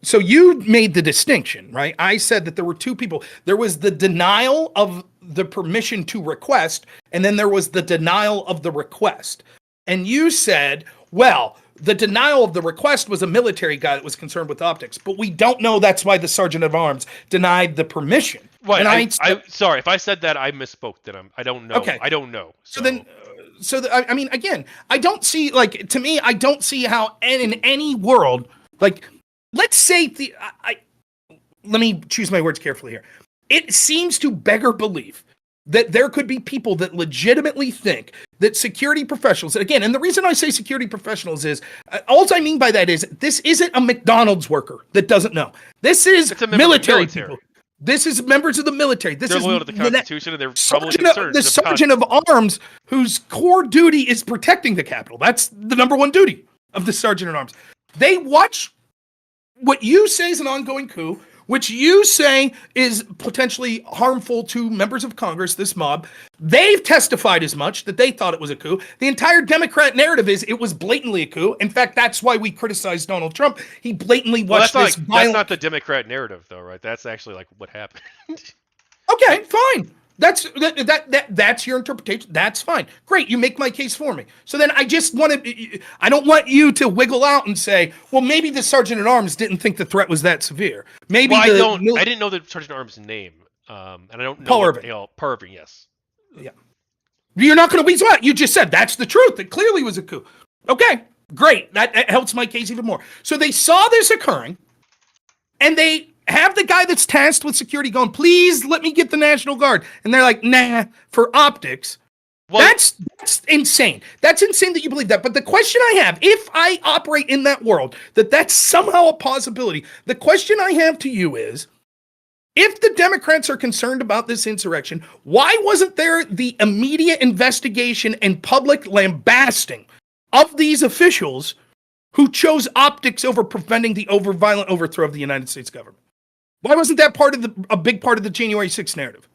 So you made the distinction, right? I said that there were two people. There was the denial of the permission to request, and then there was the denial of the request. And you said, well, the denial of the request was a military guy that was concerned with optics, but we don't know that's why the Sergeant at Arms denied the permission. Right. And sorry, if I said that, I misspoke. Then I don't know. Okay. I don't know. I mean, again, I don't see, like, to me, I don't see how in any world, like, let's say let me choose my words carefully here. It seems to beggar belief that there could be people that legitimately think that security professionals, again, and the reason I say security professionals is, all I mean by that is, this isn't a McDonald's worker that doesn't know. This is military people. This is members of the military. They're loyal to the Constitution, and they're probably concerned. The Sergeant of Arms, whose core duty is protecting the Capitol. That's the number one duty of the Sergeant at Arms. They watch what you say is an ongoing coup, which you say is potentially harmful to members of Congress, this mob. They've testified as much, that they thought it was a coup. The entire Democrat narrative is it was blatantly a coup. In fact, that's why we criticized Donald Trump. He blatantly watched this violent... That's not the Democrat narrative, though, right? That's actually like what happened. Okay, fine. That's your interpretation. That's fine. Great, you make my case for me. So then I don't want you to wiggle out and say, well, maybe the Sergeant at Arms didn't think the threat was that severe. Maybe I didn't know the Sergeant at Arms' name, and I don't know Paul Irving. Paul Irving, yes. Yeah. You're not going to weasel out. You just said that's the truth. It clearly was a coup. Okay, great. That helps my case even more. So they saw this occurring, and they have the guy that's tasked with security going, please let me get the National Guard. And they're like, nah, for optics. Well, that's insane. That's insane that you believe that. But the question I have, if I operate in that world, that's somehow a possibility, the question I have to you is, if the Democrats are concerned about this insurrection, why wasn't there the immediate investigation and public lambasting of these officials who chose optics over preventing the violent overthrow of the United States government? Why wasn't that a big part of the January 6th narrative?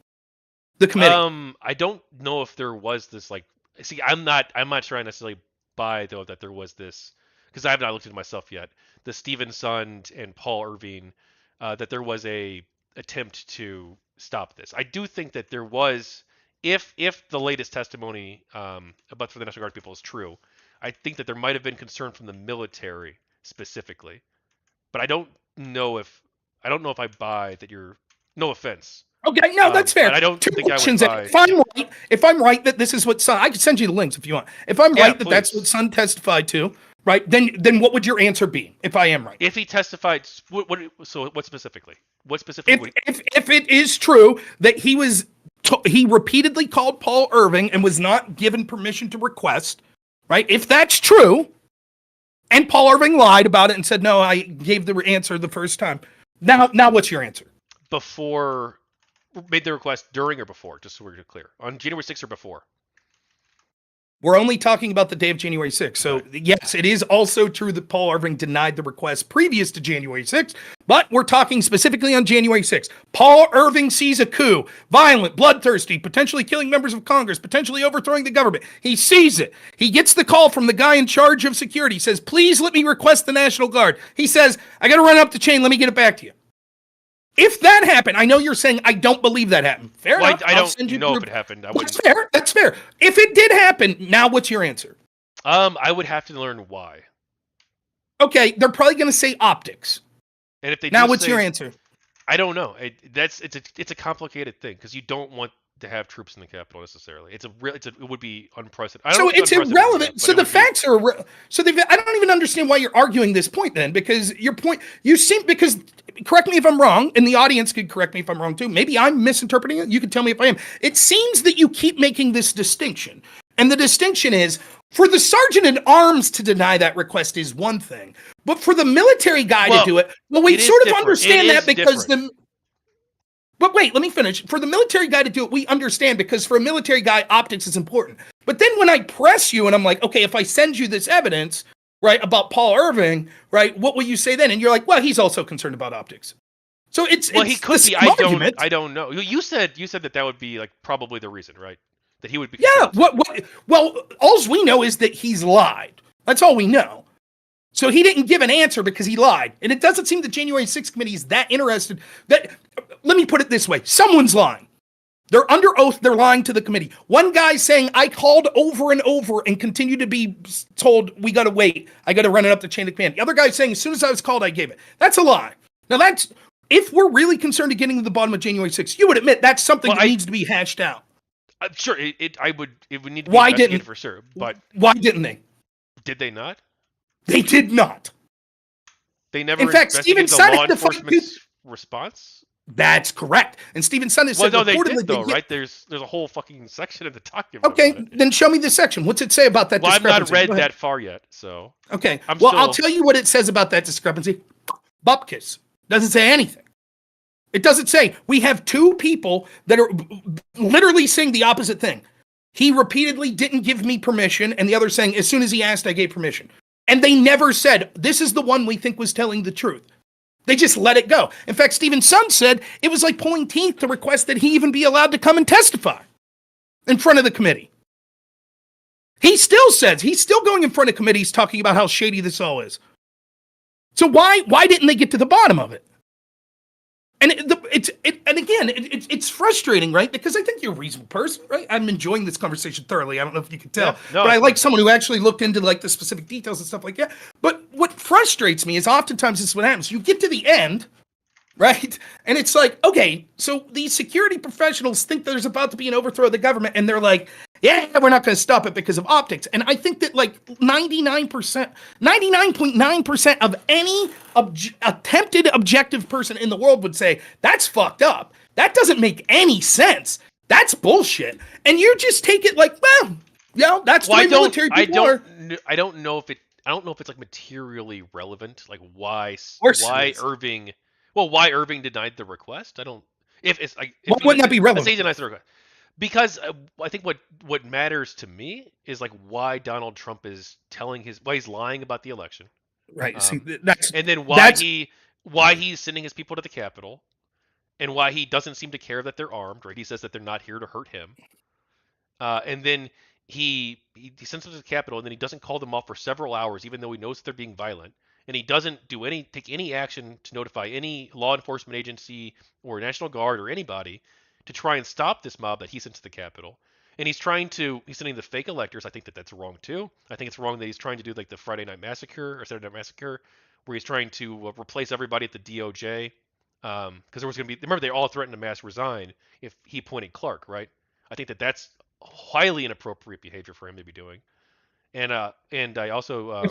The committee. I don't know if there was this, like, see, I'm not sure I necessarily buy, though, that there was this, because I have not looked into it myself yet, the Stephen Sund and Paul Irving, that there was a attempt to stop this. I do think that there was, if the latest testimony about for the National Guard people is true, I think that there might have been concern from the military specifically, but I don't know if I buy that you're. No offense. Okay, no, that's fair. I don't think I would buy. If I'm right that this is what Sun, I can send you the links if you want. If I'm right that that's what Sun testified to, right? Then what would your answer be if I am right? If he testified, what specifically? What specifically? If it is true that he repeatedly called Paul Irving and was not given permission to request, right? If that's true, and Paul Irving lied about it and said, no, I gave the answer the first time. Now what's your answer? Before, made the request during or before, just so we're clear. On January 6th or before? We're only talking about the day of January 6th. So, yes, it is also true that Paul Irving denied the request previous to January 6th, but we're talking specifically on January 6th. Paul Irving sees a coup, violent, bloodthirsty, potentially killing members of Congress, potentially overthrowing the government. He sees it. He gets the call from the guy in charge of security. He says, please let me request the National Guard. He says, I got to run up the chain. Let me get it back to you. If that happened, I know you're saying I don't believe that happened. Fair enough. I don't know if it happened. That's fair. If it did happen, now what's your answer? I would have to learn why. Okay, they're probably going to say optics. And if they now, what's your answer? I don't know. It's a complicated thing because you don't want to have troops in the Capitol necessarily. It would be unprecedented. So it's irrelevant. So the facts are. I don't even understand why you're arguing this point then, because correct me if I'm wrong, and the audience could correct me if I'm wrong too. Maybe I'm misinterpreting it. You can tell me if I am. It seems that you keep making this distinction. And the distinction is, for the Sergeant at Arms to deny that request is one thing, but for the military guy to do it, we sort of understand that because wait, let me finish. For the military guy to do it, we understand, because for a military guy, optics is important. But then when I press you and I'm like, okay, if I send you this evidence, right, about Paul Irving, right, what will you say then? And you're like, well, he's also concerned about optics. So he could be. I don't know. You said that would be like probably the reason, right? That he would be. Yeah. Well, all we know is that he's lied. That's all we know. So he didn't give an answer because he lied. And it doesn't seem the January 6th committee is that interested. Let me put it this way. Someone's lying. They're under oath. They're lying to the committee. One guy's saying, I called over and over and continue to be told, we got to wait. I got to run it up the chain of command. The other guy's saying, as soon as I was called, I gave it. That's a lie. Now if we're really concerned with getting to the bottom of January 6th, you would admit that's something that needs to be hashed out. I'm sure it would need to be investigated for sure. But why didn't they? Did they not? They did not. They never. In fact, Stephen Sundich, enforcement's response. That's correct. And Stephen Sundich said, "Well, no, they did though, right? There's a whole fucking section in the document." Okay, then show me the section. What's it say about that discrepancy? I've not read that far yet, so. Okay. I'll tell you what it says about that discrepancy. Bupkis doesn't say anything. It doesn't say. We have two people that are literally saying the opposite thing. He repeatedly didn't give me permission, and the other saying, as soon as he asked, I gave permission. And they never said, this is the one we think was telling the truth. They just let it go. In fact, Stephen Sun said it was like pulling teeth to request that he even be allowed to come and testify in front of the committee. He still says, he's still going in front of committees talking about how shady this all is. So why didn't they get to the bottom of it? And it's frustrating, right? Because I think you're a reasonable person, right? I'm enjoying this conversation thoroughly. I don't know if you can tell, but I like someone who actually looked into like the specific details and stuff like that. But what frustrates me is oftentimes this is what happens. You get to the end, right? And it's like, okay, so these security professionals think there's about to be an overthrow of the government, and they're like, yeah, we're not going to stop it because of optics. And I think that like 99.9% of any attempted objective person in the world would say, that's fucked up. That doesn't make any sense. That's bullshit. And you just take it like, well, yeah, that's the way military people are. I don't know if it's like materially relevant, like why Irving denied the request. I don't. If it's like, why wouldn't that be relevant? Let's say he denies the request. Because I think what matters to me is like why Donald Trump is why he's lying about the election, right? And then why he's sending his people to the Capitol, and why he doesn't seem to care that they're armed. Right? He says that they're not here to hurt him, and then he sends them to the Capitol, and then he doesn't call them off for several hours, even though he knows that they're being violent, and he doesn't take any action to notify any law enforcement agency or National Guard or anybody to try and stop this mob that he sent to the Capitol. And he's sending the fake electors. I think that's wrong too. I think it's wrong that he's trying to do like the Friday Night Massacre or Saturday Night Massacre, where he's trying to replace everybody at the DOJ. Because there was going to be, remember, they all threatened to mass resign if he appointed Clark, right? I think that's highly inappropriate behavior for him to be doing. And I also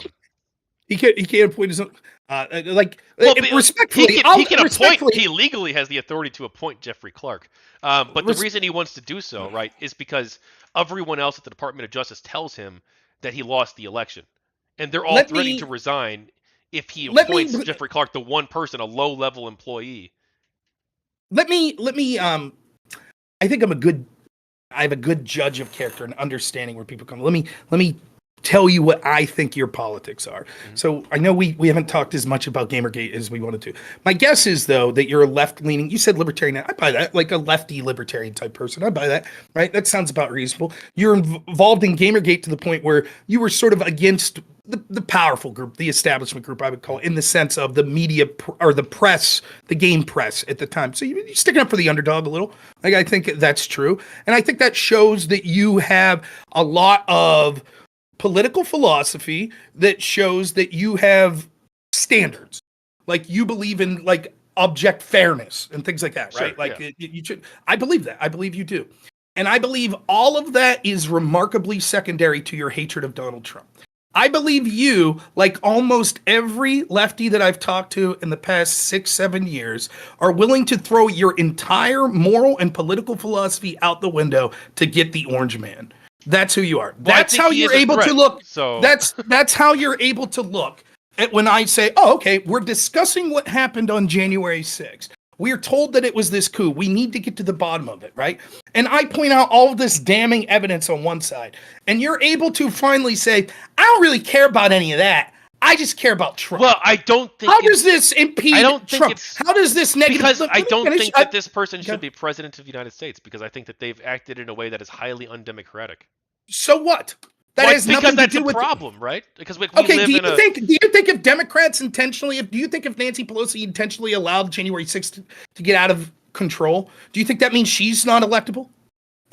He can't appoint his own. Respectfully, he can appoint. He legally has the authority to appoint Jeffrey Clark. But the reason he wants to do so, right, is because everyone else at the Department of Justice tells him that he lost the election, and they're all threatening to resign if he appoints Jeffrey Clark, the one person, a low-level employee. Let me. I think I have a good judge of character and understanding where people come. Let me tell you what I think your politics are. Mm-hmm. So I know we haven't talked as much about Gamergate as we wanted to. My guess is, though, that you're a left-leaning, you said libertarian, I buy that, like a lefty libertarian type person. I buy that, right? That sounds about reasonable. You're involved in Gamergate to the point where you were sort of against the powerful group, the establishment group, I would call it, in the sense of the media or the press, the game press at the time. So you're sticking up for the underdog a little. Like, I think that's true. And I think that shows that you have a lot of political philosophy that shows that you have standards, like you believe in like object fairness and things like that, right? Sure, like yeah. you should. I believe that. I believe you do, and I believe all of that is remarkably secondary to your hatred of Donald Trump. I believe you, like almost every lefty that I've talked to in the past 6-7 years, are willing to throw your entire moral and political philosophy out the window to get the orange man. That's who you are. That's how you're able to look. So that's how you're able to look at when I say, oh, okay, we're discussing what happened on January 6th. We are told that it was this coup. We need to get to the bottom of it, right? And I point out all of this damning evidence on one side, and you're able to finally say, I don't really care about any of that. I just care about Trump. Well, I don't think. How does this impede I don't think Trump? it's How does this negative? because Look, I let me don't finish. think that this person Okay. should be president of the United States because I think that they've acted in a way that is highly undemocratic. So what? That Well, has because nothing to that's do a with. problem, right? Because we Okay, live do in you a. think? Do you think if Democrats intentionally, do you think if Nancy Pelosi intentionally allowed January 6th to get out of control, do you think that means she's not electable,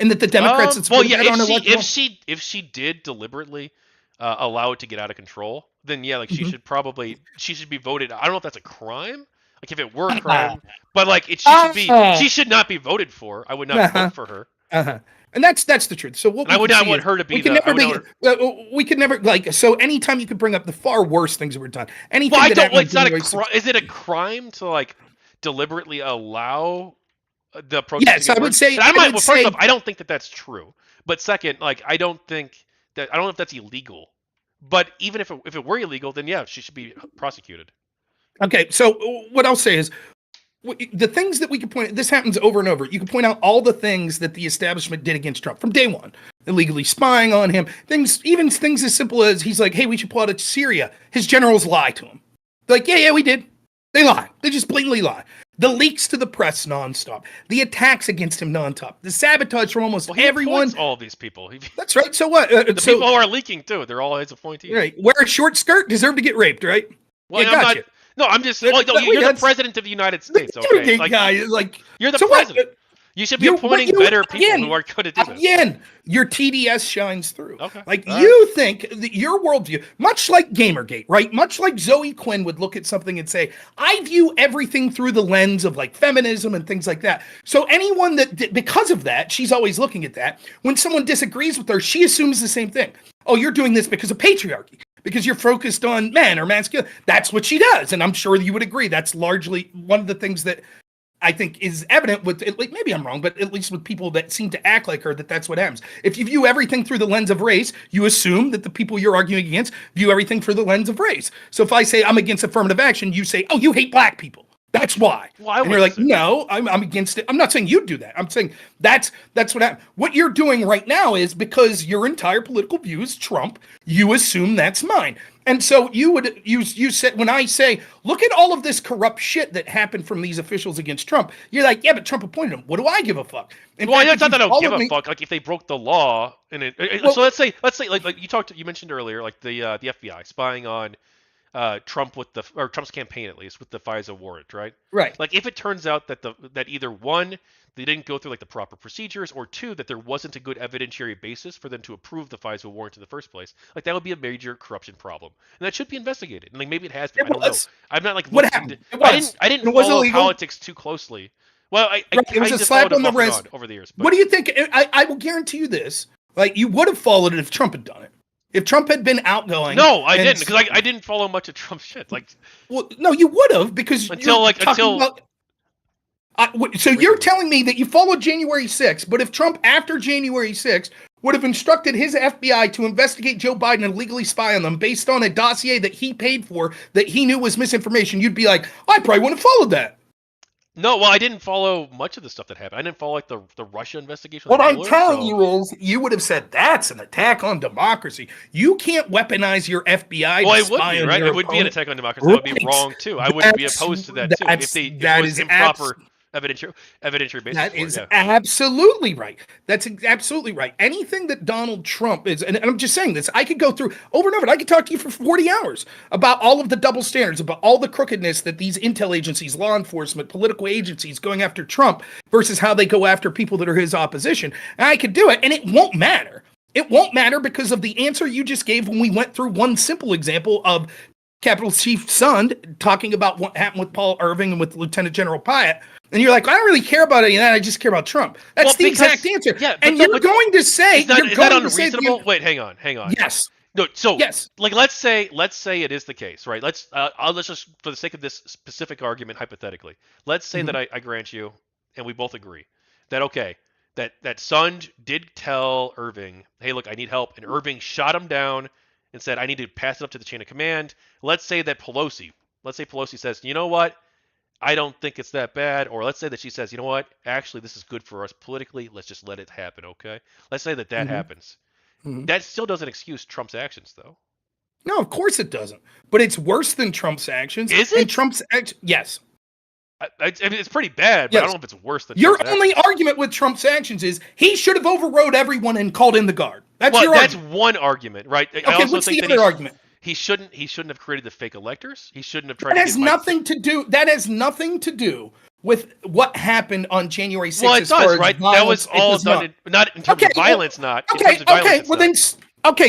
and that the Democrats that Well, support yeah. that aren't electable? If she did deliberately allow it to get out of control, then yeah, like Mhm. she should be voted. I don't know if that's a crime. Like if it were a Ah, crime, but like ah, she should not be voted for. I would not uh-huh, vote for her, uh-huh. And that's the truth. So what and I we would can not see want is her to we be can the. I never would be not. we can never like so anytime you could bring up the far worse things that were done, Well, anything I that don't. happened on It's not a January crime. 6th. Is it a crime to like deliberately allow the protest to Yes, get worse? And I I might. would Well, first off, say I don't think that that's true. But second, like I don't know if that's illegal. But even if it were illegal, then yeah, she should be prosecuted. okay. So what I'll say is the things that we can point this happens over and over. You can point out all the things that the establishment did against Trump from day one, illegally spying on him, even things as simple as he's like, hey, we should pull out of Syria. His generals lie to him. They're like, yeah, we did. They lie. They just blatantly lie. The leaks to the press nonstop, the attacks against him nonstop, the sabotage from almost Well, he everyone. appoints all these people. That's right. So what? The people who are leaking too, they're all his appointees. Right. Wear a short skirt, deserve to get raped, right? Well, Yeah, I'm gotcha. not. No, I'm just. Well, no, you're the president of the United States. Okay, like guy, like you're the so president. What? You should be appointing better people again, who are going to do this. Again, your TDS shines through. Okay. Like All you right. think that your worldview, much like Gamergate, right? Much like Zoe Quinn would look at something and say, I view everything through the lens of like feminism and things like that. So anyone because of that, she's always looking at that. When someone disagrees with her, she assumes the same thing. Oh, you're doing this because of patriarchy. Because you're focused on men or masculine. That's what she does. And I'm sure you would agree. That's largely one of the things that I think is evident with, like, maybe I'm wrong, but at least with people that seem to act like her, that's what happens. If you view everything through the lens of race, you assume that the people you're arguing against view everything through the lens of race. So if I say I'm against affirmative action, you say, oh, you hate black people. That's why. Well, and you're like, no, I'm against it. I'm not saying you do that. I'm saying that's what happened. What you're doing right now is because your entire political view is Trump, you assume that's mine. And so you said, when I say, look at all of this corrupt shit that happened from these officials against Trump, you're like, yeah, but Trump appointed him. What do I give a fuck? Well, it's not that I don't give a fuck. Like if they broke the law, and so let's say like you mentioned earlier, like the FBI spying on Trump or Trump's campaign at least with the FISA warrant, right? Right. Like if it turns out that either one, they didn't go through like the proper procedures, or two, that there wasn't a good evidentiary basis for them to approve the FISA warrant in the first place, like that would be a major corruption problem, and that should be investigated. And like maybe it has been. I don't know. I'm not like what happened. I didn't follow politics too closely. Well, I it was a slap on the wrist over the years. But what do you think? I will guarantee you this: like you would have followed it if Trump had done it. If Trump had been outgoing. No, I didn't, because I didn't follow much of Trump's shit. Like, well, no, you would have, because so you're telling me that you followed January 6th, but if Trump after January 6th would have instructed his FBI to investigate Joe Biden and legally spy on them based on a dossier that he paid for that he knew was misinformation, you'd be like, I probably wouldn't have followed that. No, well, I didn't follow much of the stuff that happened. I didn't follow like the Russia investigation. What I'm telling you is, you would have said that's an attack on democracy. You can't weaponize your FBI. Well, it would be right. It would be an attack on democracy. That would be wrong too. I wouldn't be opposed to that too. If it was improper evidentiary basis. That is absolutely right. That's absolutely right. Anything that Donald Trump is, and I'm just saying this, I could go through over and over, and I could talk to you for 40 hours about all of the double standards, about all the crookedness that these intel agencies, law enforcement, political agencies going after Trump versus how they go after people that are his opposition. And I could do it, and it won't matter. It won't matter because of the answer you just gave when we went through one simple example of Capitol Chief Sund talking about what happened with Paul Irving and with Lieutenant General Pyatt. And you're like, I don't really care about any of that. I just care about Trump. That's the exact answer. Yeah, and you're going to say, is that unreasonable? Wait, hang on. Yes. No, so yes. Like let's say it is the case, right? Let's just, for the sake of this specific argument, hypothetically, let's say that I grant you, and we both agree that that Sund did tell Irving, hey, look, I need help, and Irving shot him down and said, I need to pass it up to the chain of command. Let's say Pelosi says, you know what? I don't think it's that bad. Or let's say that she says, you know what, actually this is good for us politically. Let's just let it happen, okay? Let's say that Mm-hmm. happens. Mm-hmm. That still doesn't excuse Trump's actions, though. No, of course it doesn't. But it's worse than Trump's actions. Is And it? Trump's yes. I mean, it's pretty bad, but I don't know if it's worse than Your Trump's only actions. argument with Trump's actions is he should have overrode everyone and called in the guard. That's your that's argument. one argument, right? I Okay, also what's think the that other argument? he shouldn't have created the fake electors. He shouldn't have tried That to has get nothing to do. That has nothing to do with what happened on January 6th. Well, it as far does, as right? violence. That was all done not in terms of violence, not in terms of violence.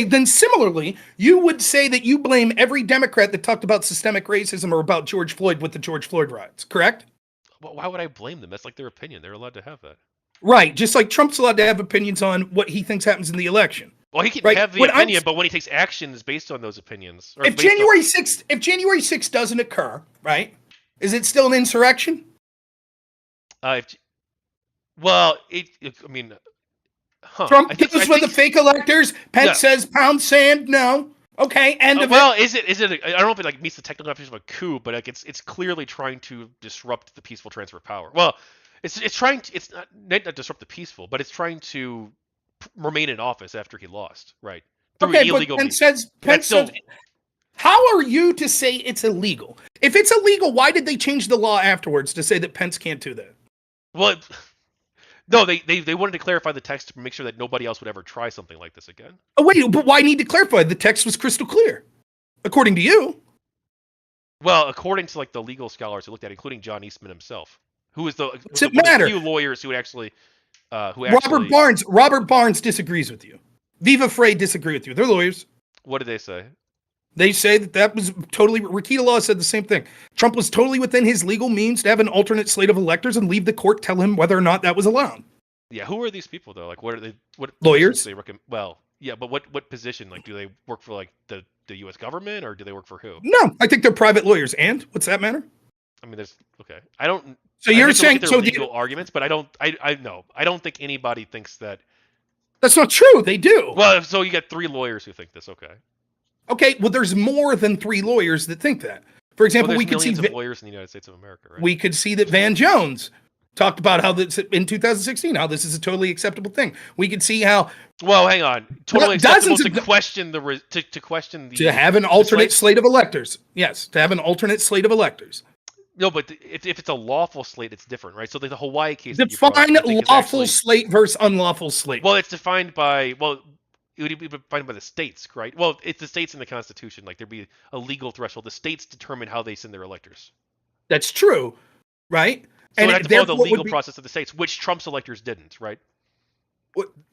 Then similarly, you would say that you blame every Democrat that talked about systemic racism or about George Floyd with the George Floyd riots, correct? Well, why would I blame them? That's like their opinion. They're allowed to have that. Right, just like Trump's allowed to have opinions on what he thinks happens in the election. Well, he can right? have the opinion, but when he takes actions based on those opinions, if January 6th doesn't occur, right, is it still an insurrection? I mean, Trump goes with the fake electors. Pence says pound sand. No. Okay. End of it. Is it? I don't know if it like meets the technical definition of a coup, but like it's clearly trying to disrupt the peaceful transfer of power. Well, it's trying to. It's not disrupt the peaceful, but it's trying to remain in office after he lost, right? Through illegal means. Pence says, how are you to say it's illegal? If it's illegal, why did they change the law afterwards to say that Pence can't do that? Well, no, they wanted to clarify the text to make sure that nobody else would ever try something like this again. Oh, wait, but why need to clarify? The text was crystal clear, according to you. Well, according to like the legal scholars who looked at it, including John Eastman himself, who is one of the few lawyers who would actually Robert Barnes disagrees with you. Viva Frey disagree with you. They're lawyers. What did they say? They say that was totally. Rakita Law said the same thing. Trump was totally within his legal means to have an alternate slate of electors and leave the court tell him whether or not that was allowed. Yeah, who are these people though? Like, what are they? What lawyers? They well, yeah, but what position? Like, do they work for like the U.S. government or do they work for who? No, I think they're private lawyers. And what's that matter? I mean, there's okay. I don't. So you're saying so legal arguments, but I don't. I know. I don't think anybody thinks that. That's not true. They do. Well, so you got 3 lawyers who think this. Okay. Okay. Well, there's more than 3 lawyers that think that. For example, we could see lawyers in the United States of America. Right? We could see that Van Jones talked about how this in 2016, how this is a totally acceptable thing. We could see how. Well, hang on. Totally acceptable to question to have an alternate slate of electors. Yes, to have an alternate slate of electors. No, but if it's a lawful slate, it's different, right? So the Hawaii case. Define lawful slate versus unlawful slate. Well, it's defined by it would be defined by the states, right? Well, it's the states in the Constitution. Like there'd be a legal threshold. The states determine how they send their electors. That's true, right? So it had to follow the legal process of the states, which Trump's electors didn't, right?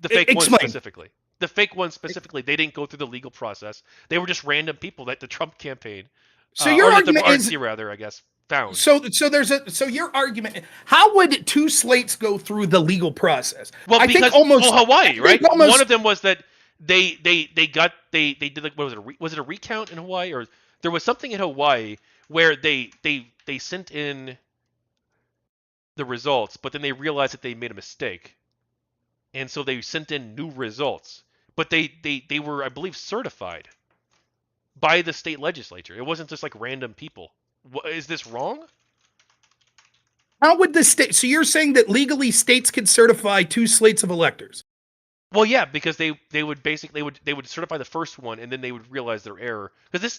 The fake ones specifically. The fake ones specifically, they didn't go through the legal process. They were just random people that the Trump campaign. So your argument is, I guess, found. So your argument. How would 2 slates go through the legal process? Well, Hawaii, right? One of them was that they did like, what was it? Was it a recount in Hawaii, or there was something in Hawaii where they sent in the results, but then they realized that they made a mistake, and so they sent in new results. But they were, I believe, certified by the state legislature. It wasn't just like random people. Is this wrong? How would the state? So you're saying that legally states could certify 2 slates of electors? Well, yeah, because they would basically they would certify the first one, and then they would realize their error. Because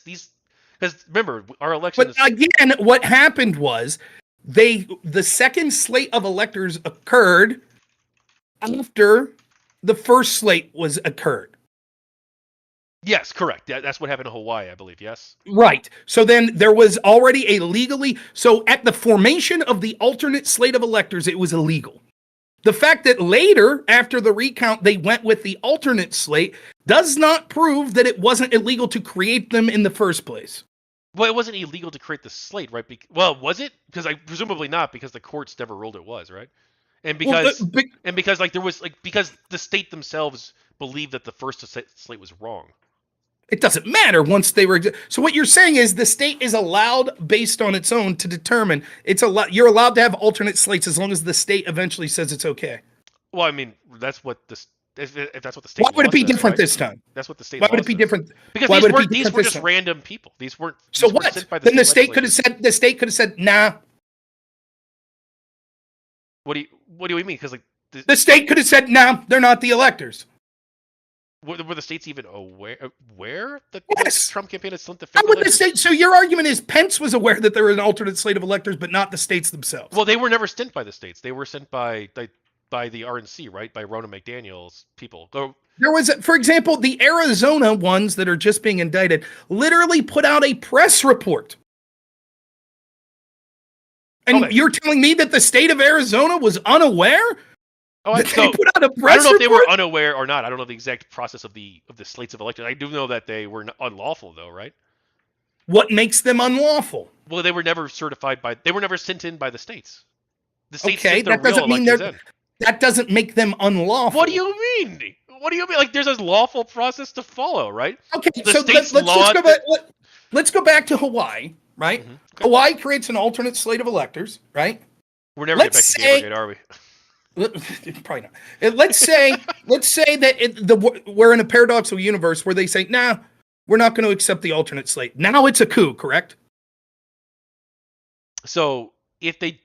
remember our election. But again, what happened was the second slate of electors occurred after the first slate was occurred. Yes, correct. That's what happened in Hawaii, I believe. Yes. Right. So then there was already so at the formation of the alternate slate of electors, it was illegal. The fact that later, after the recount, they went with the alternate slate does not prove that it wasn't illegal to create them in the first place. Well, it wasn't illegal to create the slate, right? Well, was it? Because presumably not, because the courts never ruled it was, right? And because like there was because the state themselves believed that the first slate was wrong. It doesn't matter once they were. So what you're saying is the state is allowed, based on its own, to determine you're allowed to have alternate slates as long as the state eventually says it's okay. Well, I mean, that's what if that's what the state. Why would it be different this time? That's what the state. Why would it be different? Because these were just random people. These weren't. So what? Then the state could have said, nah. What do you mean? Because like The state could have said, "No, they're not the electors." were the states even aware that the Yes. Trump campaign had sent the How fake would the electors? state? So your argument is Pence was aware that there was an alternate slate of electors, but not the states themselves. Well, they were never sent by the states. They were sent by the RNC, right? By Ronna McDaniel's people. There was, for example, the Arizona ones that are just being indicted literally put out a press report. And Okay. you're telling me that the state of Arizona was unaware? Oh, That so they put out a I press don't know if they were report? unaware or not. I don't know the exact process of the slates of electors. I do know that they were unlawful, though, right? What makes them unlawful? Well, they were never certified by. They were never sent in by the states. The states Okay, sent their that real doesn't mean electors they're. in. That doesn't make them unlawful. What do you mean? What do you mean? Like, there's a lawful process to follow, right? Okay, The so state's let's law. go back. Let's go back to Hawaii, right? Okay. Hawaii creates an alternate slate of electors, right? We're never Let's getting back to GamerGate, are we? Probably not. Let's say that we're in a paradoxical universe where they say, "Nah, we're not going to accept the alternate slate." Now it's a coup, correct? So if they,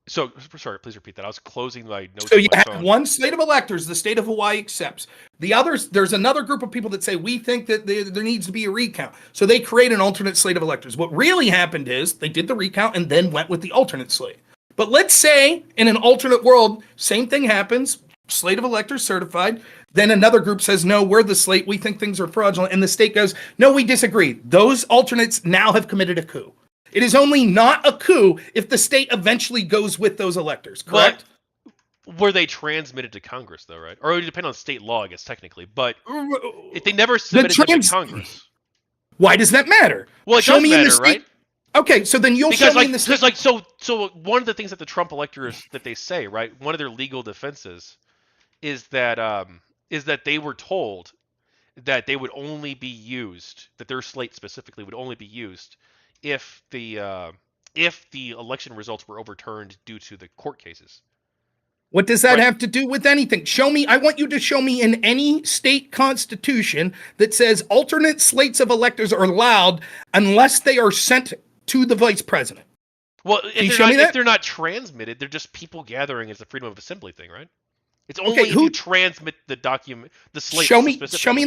so sorry, please repeat that. I was closing my notes. So on you my have phone. one slate of electors, the state of Hawaii accepts. The others, there's another group of people that say we think that there needs to be a recount. So they create an alternate slate of electors. What really happened is they did the recount and then went with the alternate slate. But let's say in an alternate world, same thing happens, slate of electors certified. Then another group says, no, we're the slate. We think things are fraudulent. And the state goes, no, we disagree. Those alternates now have committed a coup. It is only not a coup if the state eventually goes with those electors, correct? But were they transmitted to Congress, though, right? Or it would depend on state law, I guess, technically. But if they never submitted them to Congress. Why does that matter? Well, it Show does me matter, in the state. right? Okay, so then you'll show me in the state. Because like so one of the things that the Trump electors that they say, right? One of their legal defenses is that they were told that they would only be used, that their slate specifically would only be used if the election results were overturned due to the court cases. What does that Right. have to do with anything? Show me. I want you to show me in any state constitution that says alternate slates of electors are allowed unless they are sent to the vice president. Well, Can you show me that? if they're not transmitted, they're just people gathering as a freedom of assembly thing, right? It's only Okay, if you transmit the document, the slate. Show me in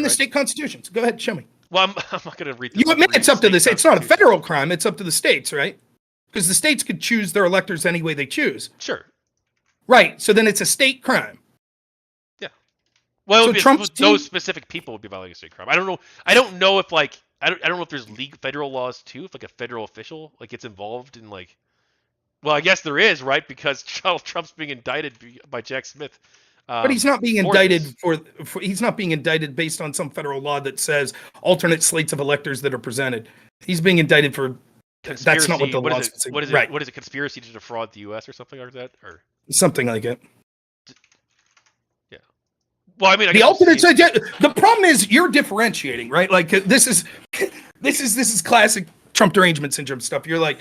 the right? state constitutions. Go ahead, show me. Well, I'm not going to read. You admit it's up to the states. It's not a federal crime. It's up to the states, right? Because the states could choose their electors any way they choose. Sure. Right. So then it's a state crime. Yeah. Well, So Trump's those specific people would be violating a state crime. I don't know. I don't know if like I don't know if there's federal laws too. If like a federal official like gets involved in like. Well, I guess there is, right? Because Trump's being indicted by Jack Smith. But he's not being indicted for he's not being indicted based on some federal law that says alternate slates of electors that are presented. He's being indicted for conspiracy. That's not what the law says. What is it? Right. What is it? Conspiracy to defraud the U.S. or something like that, or Something like it. yeah. Well, I mean, The alternate slate. The problem is you're differentiating, right? Like this is classic Trump derangement syndrome stuff. You're like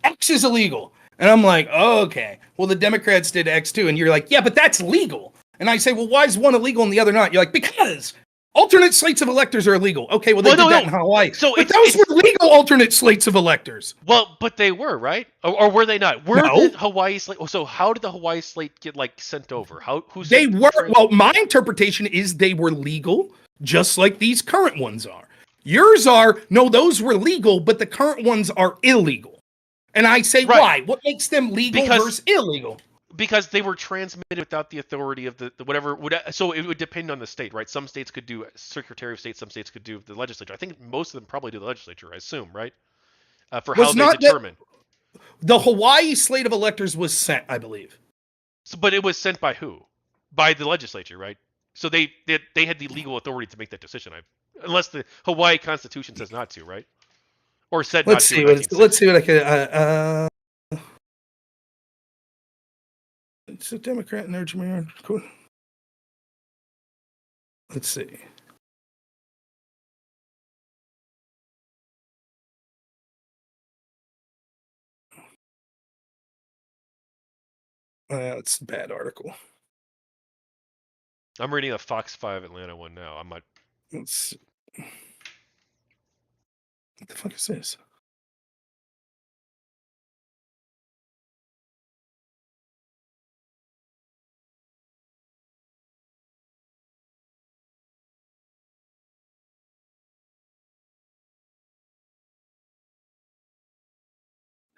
X is illegal. And I'm like, oh, okay. Well, the Democrats did X too. And you're like, yeah, but that's legal. And I say, well, why is one illegal and the other not? You're like, because alternate slates of electors are illegal. Okay, well, they did that in Hawaii. So but those were legal alternate slates of electors. Well, but they were, right? Or were they not? No. The Hawaii slate? So how did the Hawaii slate get like sent over? They were. Well, my interpretation is they were legal, just like these current ones are. Yours are, no, those were legal, but the current ones are illegal. And I say, why? What makes them legal versus illegal? Because they were transmitted without the authority of the whatever. So it would depend on the state, right? Some states could do Secretary of State, some states could do the legislature. I think most of them probably do the legislature, I assume, right? For how they determine. The Hawaii slate of electors was sent, I believe. So, but it was sent by who? By the legislature, right? So they had the legal authority to make that decision, unless the Hawaii Constitution says not to, right? Or said not to. Let's see what I can. It's a Democrat in there, Jameer. Cool. Let's see. It's a bad article. I'm reading a Fox 5 Atlanta one now. I'm not. Let's see. What the fuck is this?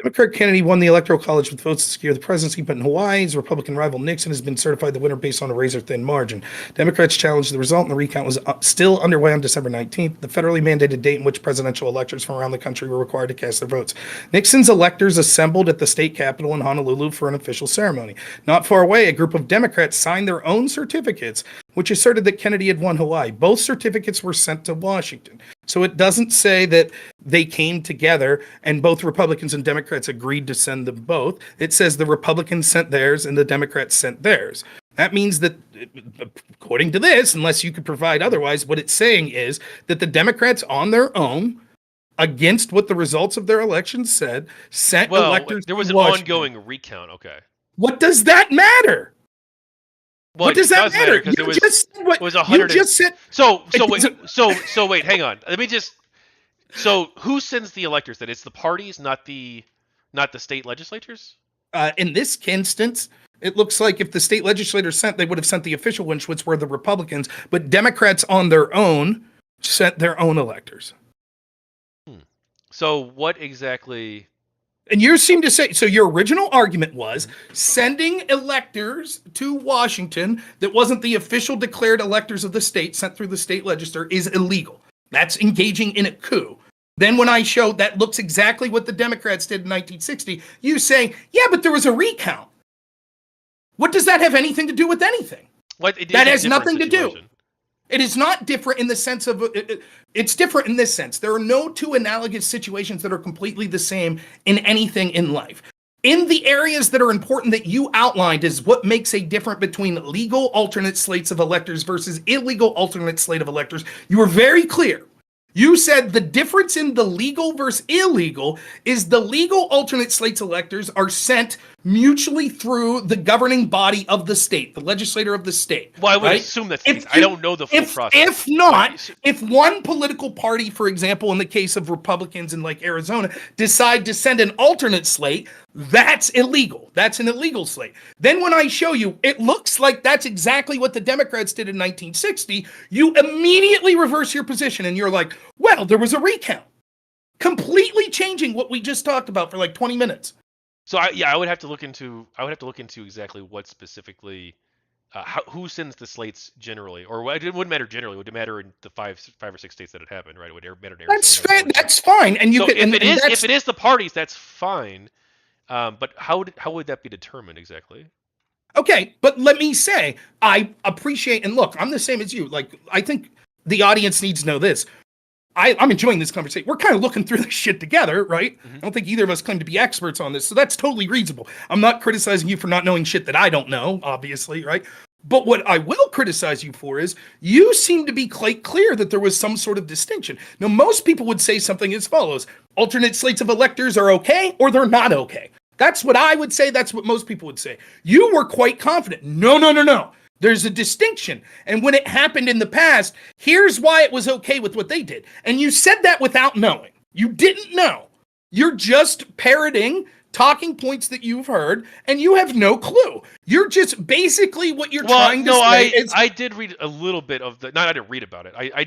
Democrat Kennedy won the Electoral College with votes to secure the presidency, but in Hawaii, his Republican rival Nixon has been certified the winner based on a razor-thin margin. Democrats challenged the result, and the recount was still underway on December 19th, the federally mandated date in which presidential electors from around the country were required to cast their votes. Nixon's electors assembled at the state capitol in Honolulu for an official ceremony. Not far away, a group of Democrats signed their own certificates, which asserted that Kennedy had won Hawaii. Both certificates were sent to Washington. So it doesn't say that they came together and both Republicans and Democrats agreed to send them both. It says the Republicans sent theirs and the Democrats sent theirs. That means that, according to this, unless you could provide otherwise, what it's saying is that the Democrats on their own, against what the results of their elections said, sent electors there was to an Washington. ongoing recount. Okay. What does that matter? Well, what does that matter? Because it was 100. You just said So wait, hang on. Let me just. So who sends the electors? Then it's the parties, not the state legislatures. In this instance, it looks like if the state legislators sent, they would have sent the official ones, which were the Republicans. But Democrats on their own sent their own electors. So what exactly? And you seem to say, so your original argument was sending electors to Washington that wasn't the official declared electors of the state sent through the state legislature is illegal. That's engaging in a coup. Then when I showed that looks exactly what the Democrats did in 1960, you say, yeah, but there was a recount. What does that have anything to do with anything? That has nothing to do. It is not different in the sense of, it's different in this sense. There are no two analogous situations that are completely the same in anything in life. In the areas that are important that you outlined is what makes a difference between legal alternate slates of electors versus illegal alternate slate of electors. You were very clear. You said the difference in the legal versus illegal is the legal alternate slates electors are sent mutually through the governing body of the state, the legislator of the state. Well, I would assume that's the case. I don't know the full process. If not, if one political party, for example, in the case of Republicans in like Arizona, decide to send an alternate slate, that's illegal. That's an illegal slate. Then when I show you, it looks like that's exactly what the Democrats did in 1960. You immediately reverse your position and you're like, well, there was a recount. Completely changing what we just talked about for like 20 minutes. So I would have to look into exactly what specifically, who sends the slates generally, or it wouldn't matter generally. Would it matter in the five or six states that it happened, right? It would matter in Arizona. That's fine. And you so could, if it is the parties, that's fine. But how would that be determined exactly? Okay, but let me say, I appreciate, and look, I'm the same as you. Like, I think the audience needs to know this. I'm enjoying this conversation. We're kind of looking through this shit together, right? Mm-hmm. I don't think either of us claim to be experts on this, so that's totally reasonable. I'm not criticizing you for not knowing shit that I don't know, obviously, right? But what I will criticize you for is you seem to be quite clear that there was some sort of distinction. Now, most people would say something as follows. Alternate slates of electors are okay or they're not okay. That's what I would say. That's what most people would say. You were quite confident. No. There's a distinction. And when it happened in the past, here's why it was okay with what they did. And you said that without knowing. You didn't know. You're just parroting talking points that you've heard, and you have no clue. You're just basically what you're trying to say is... I did read a little bit of the... I didn't read about it. I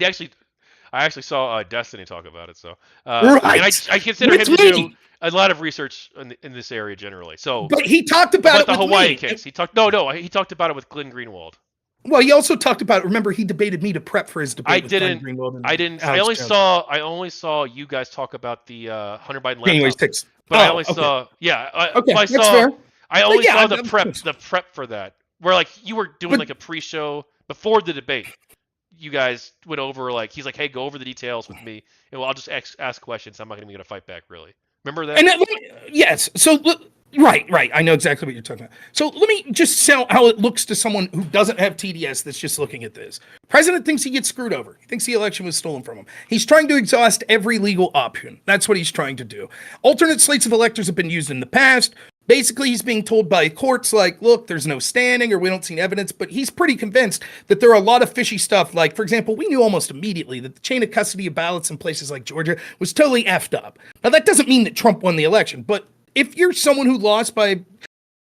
actually saw Destiny talk about it, so... right. And I consider him to do a lot of research in this area generally. So, but he talked about it the with Hawaii me. case. He talked about it with Glenn Greenwald. Well, he also talked about. Remember, he debated me to prep for his debate. Glenn Greenwald and I didn't. I only saw you guys talk about the Hunter Biden laptop. January 6th. But I only saw. Yeah. Okay, that's fair. I only saw the prep for that, where like you were doing like a pre-show before the debate. You guys went over he's like, hey, go over the details with me, and I'll just ask questions. I'm not going to fight back, really. Remember that? And yes. So right. I know exactly what you're talking about. So let me just sell how it looks to someone who doesn't have TDS that's just looking at this. President thinks he gets screwed over. He thinks the election was stolen from him. He's trying to exhaust every legal option. That's what he's trying to do. Alternate slates of electors have been used in the past. Basically, he's being told by courts, like, look, there's no standing or we don't see evidence, but he's pretty convinced that there are a lot of fishy stuff. Like, for example, we knew almost immediately that the chain of custody of ballots in places like Georgia was totally effed up. Now, that doesn't mean that Trump won the election, but if you're someone who lost by a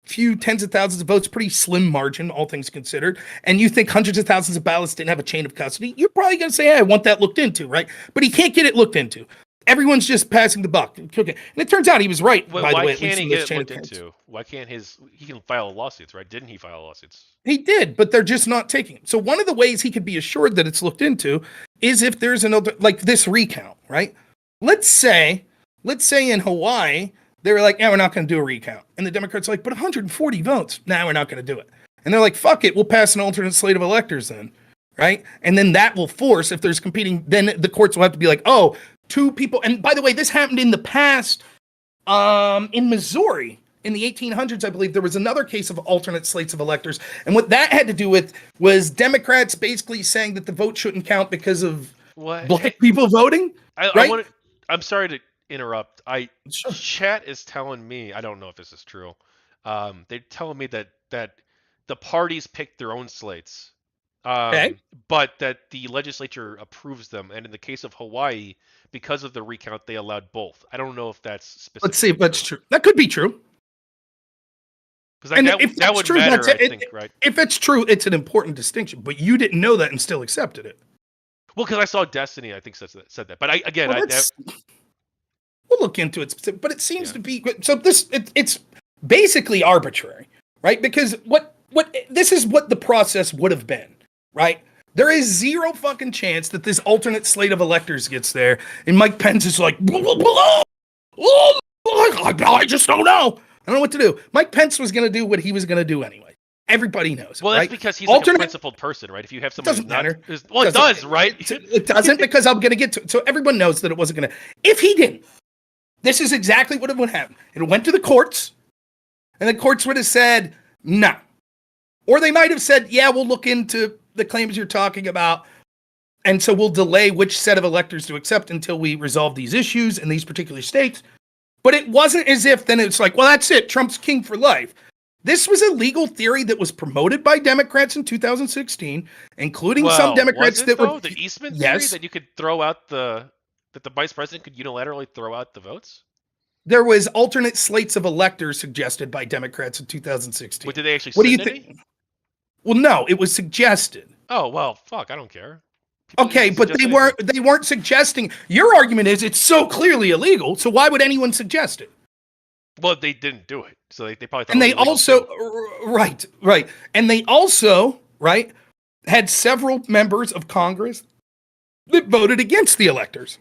few tens of thousands of votes, pretty slim margin, all things considered, and you think hundreds of thousands of ballots didn't have a chain of custody, you're probably going to say, hey, I want that looked into, right? But he can't get it looked into. Everyone's just passing the buck. Okay. And it turns out he was right, by the way. Why At can't least he in get this it chain looked of events. into? Why can't he can file lawsuits, right? Didn't he file lawsuits? He did, but they're just not taking it. So one of the ways he could be assured that it's looked into is if there's another, like this recount, right? Let's say in Hawaii, they were like, yeah, we're not going to do a recount. And the Democrats are like, but 140 votes. Nah, we're not going to do it. And they're like, fuck it, we'll pass an alternate slate of electors then, right? And then that will force, if there's competing, then the courts will have to be like, oh, two people. And by the way, this happened in the past in Missouri. In the 1800s, I believe, there was another case of alternate slates of electors. And what that had to do with was Democrats basically saying that the vote shouldn't count because of black people voting. Right? I'm sorry to interrupt. Sure. Chat is telling me, I don't know if this is true. They're telling me that the parties picked their own slates. Okay. But that the legislature approves them. And in the case of Hawaii, because of the recount, they allowed both. I don't know if that's specific. Let's see if that's true. That could be true. Because that would matter, I think, right? If it's true, it's an important distinction. But you didn't know that and still accepted it. Well, because I saw Destiny, I think said that. But we'll look into it. But it seems to be so. It's basically arbitrary, right? Because what this is what the process would have been, right? There is zero fucking chance that this alternate slate of electors gets there, and Mike Pence is like, I just don't know. I don't know what to do. Mike Pence was going to do what he was going to do anyway. Everybody knows. Well, right? That's because he's like a principled person, right? If you have somebody doesn't matter. Well, it does, right? It doesn't, because I'm going to get to it. So everyone knows that it wasn't going to. If he didn't, this is exactly what would happen. It went to the courts, and the courts would have said no. Or they might have said, yeah, we'll look into the claims you're talking about, and so we'll delay which set of electors to accept until we resolve these issues in these particular states. But it wasn't as if then it's like, well, that's it. Trump's king for life. This was a legal theory that was promoted by Democrats in 2016, including some Democrats that were the Eastman theory that you could throw out that the vice president could unilaterally throw out the votes. There was alternate slates of electors suggested by Democrats in 2016. What did they actually? What do you think? Well, no, it was suggested. Oh well, fuck, I don't care. Okay, but they weren't suggesting. Your argument is it's so clearly illegal, so why would anyone suggest it? Well, they didn't do it, so they probably thought. And they also right, and they also had several members of Congress that voted against the electors,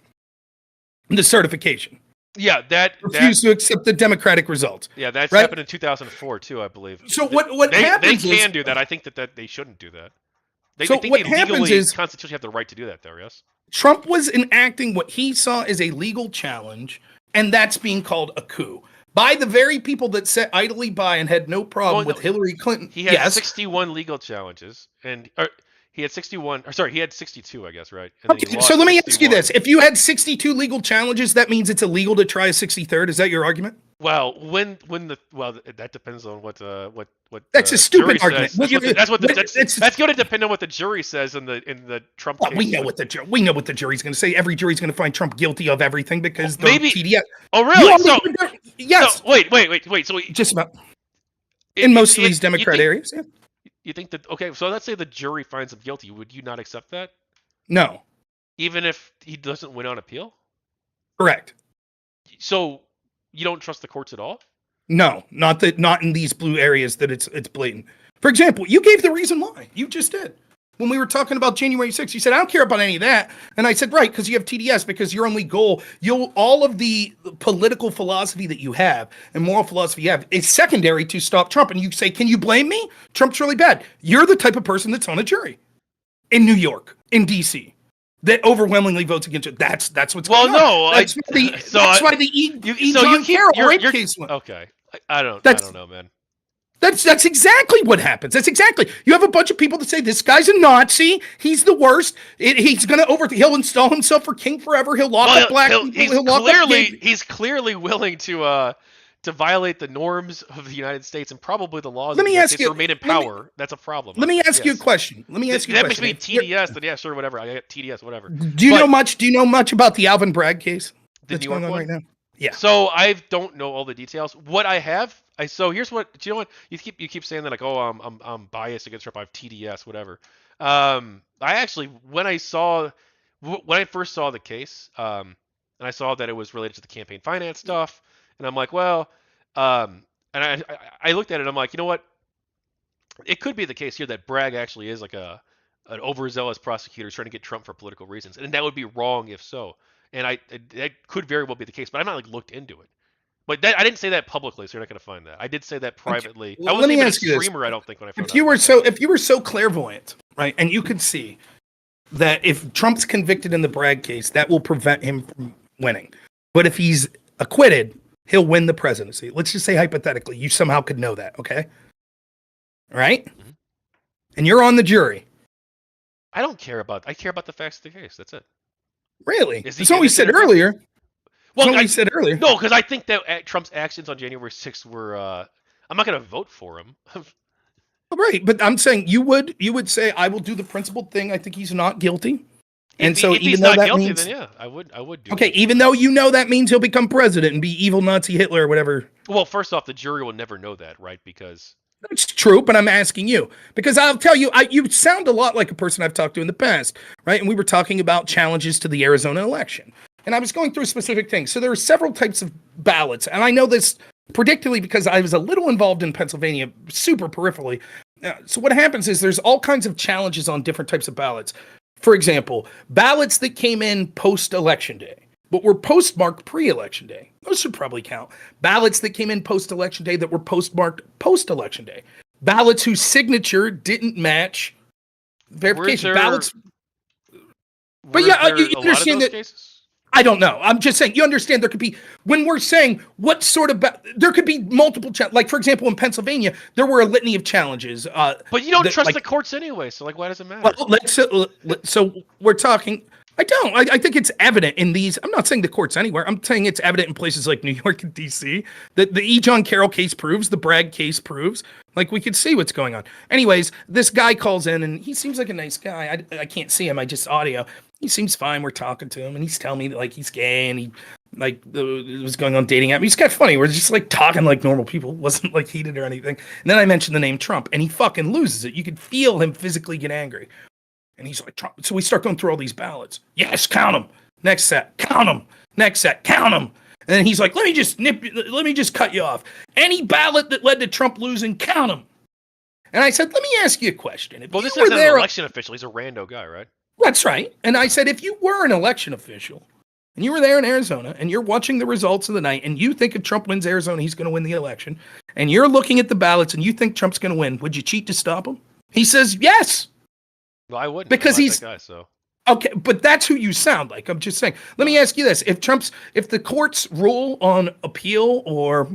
the certification. Yeah, refused to accept the democratic results. Yeah, that's happened in 2004 too, I believe. So what happens? They can do that. I think that they shouldn't do that. What happens is constitutionally have the right to do that, though. Yes. Trump was enacting what he saw as a legal challenge, and that's being called a coup by the very people that sat idly by and had no problem with Hillary Clinton. He had 61 legal challenges, and he had 61. Or sorry, he had 62, I guess, right? And okay, so let me ask you this: if you had 62 legal challenges, that means it's illegal to try a 63rd. Is that your argument? Well, that depends on what that's a stupid argument. That's going to depend on what the jury says in the Trump case. We know what the jury's going to say. Every jury's going to find Trump guilty of everything because maybe TDS. Oh, really? Yes. So, wait. So just about in most of these Democrat areas. Yeah. You think that? Okay, so let's say the jury finds him guilty. Would you not accept that? No. Even if he doesn't win on appeal? Correct. So you don't trust the courts at all? No, not in these blue areas that it's blatant. For example, you gave the reason why. You just did. When we were talking about January 6th, you said, I don't care about any of that. And I said, right, because you have TDS, because your only goal, all of the political philosophy that you have and moral philosophy you have is secondary to stop Trump. And you say, can you blame me? Trump's really bad. You're the type of person that's on a jury in New York, in D.C., that overwhelmingly votes against it. That's what's going on. Well, no. That's why the John Carroll rape case went. Okay. I don't know, man. That's exactly what happens. That's exactly. You have a bunch of people that say this guy's a Nazi. He's the worst. He's going to he'll install himself for king forever. He'll lock up black people. He's clearly willing to violate the norms of the United States and probably the laws of the United States to remain in power. That's a problem. Let me ask you a question. That makes me TDS. Then yeah, sure, whatever. I get TDS, whatever. Do you know much about the Alvin Bragg case that's going on right now? Yeah. So I don't know all the details. What I have, so here's what. Do you know what you keep saying that like, oh, I'm biased against Trump. I have TDS, whatever. I actually when I first saw the case, and I saw that it was related to the campaign finance stuff, and I'm like, well, and I looked at it, and I'm like, you know what? It could be the case here that Bragg actually is like an overzealous prosecutor trying to get Trump for political reasons, and that would be wrong if so. And that could very well be the case, but I'm not like looked into it. But I didn't say that publicly, so you're not going to find that. I did say that privately. I Let wasn't me even a ask you this. streamer, I don't think, when I found If out. you were so clairvoyant, right, and you could see that if Trump's convicted in the Bragg case, that will prevent him from winning. But if he's acquitted, he'll win the presidency. Let's just say hypothetically, you somehow could know that, okay? All right? Mhm. And you're on the jury. I care about the facts of the case. That's it. Really? Is he That's what we innocent said or not? earlier. Well, That's what we said earlier. no, because I think that Trump's actions on January 6th were. I'm not going to vote for him. Right, but I'm saying you would say I will do the principled thing. I think he's not guilty. And if so if he's even though not that guilty, means then yeah, I would do. okay, it. even though you know that means he'll become president and be evil Nazi Hitler or whatever. Well, first off, the jury will never know that, right? Because That's true, but I'm asking you because I'll tell you, you sound a lot like a person I've talked to in the past, right? And we were talking about challenges to the Arizona election, and I was going through specific things. So there are several types of ballots, and I know this predictably because I was a little involved in Pennsylvania, super peripherally. So what happens is there's all kinds of challenges on different types of ballots. For example, ballots that came in post-election day, but were postmarked pre-election day. Those should probably count. Ballots that came in post-election day that were postmarked post-election day. Ballots whose signature didn't match verification. Ballots. But yeah, you understand that. Cases? I don't know. I'm just saying, you understand there could be, when we're saying what sort of, there could be multiple, like for example, in Pennsylvania, there were a litany of challenges. But you don't trust the courts anyway, so like, why does it matter? Well, so we're talking, I don't. I think it's evident in these. I'm not saying the courts anywhere. I'm saying it's evident in places like New York and D.C. that the E. John Carroll case proves, the Bragg case proves. Like we could see what's going on. Anyways, this guy calls in and he seems like a nice guy. I can't see him. I just audio. He seems fine. We're talking to him and he's telling me that like he's gay and he like it was going on dating app. He's kind of funny. We're just like talking like normal people. It wasn't like heated or anything. And then I mentioned the name Trump and he fucking loses it. You could feel him physically get angry. And he's like, Trump. So we start going through all these ballots. Yes, count them. Next set, count them. Next set, count them. And then he's like, let me just cut you off. Any ballot that led to Trump losing, count them. And I said, let me ask you a question. Well, this isn't an election official. He's a rando guy, right? That's right. And I said, if you were an election official and you were there in Arizona and you're watching the results of the night and you think if Trump wins Arizona, he's going to win the election, and you're looking at the ballots and you think Trump's going to win, would you cheat to stop him? He says, yes. Well, I wouldn't. Because he's that guy, so. Okay, but that's who you sound like. I'm just saying. Let me ask you this. If the courts rule on appeal or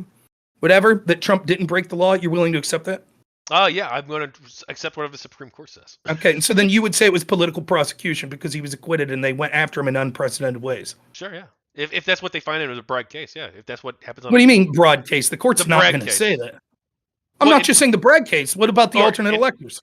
whatever that Trump didn't break the law, you're willing to accept that? Yeah, I'm going to accept whatever the Supreme Court says. Okay, and so then you would say it was political prosecution because he was acquitted and they went after him in unprecedented ways. Sure, yeah. If that's what they find in a Bragg case, yeah. If that's what happens on What do you mean broad case? The court's not going to say that. I'm not just saying the Bragg case. What about the alternate electors?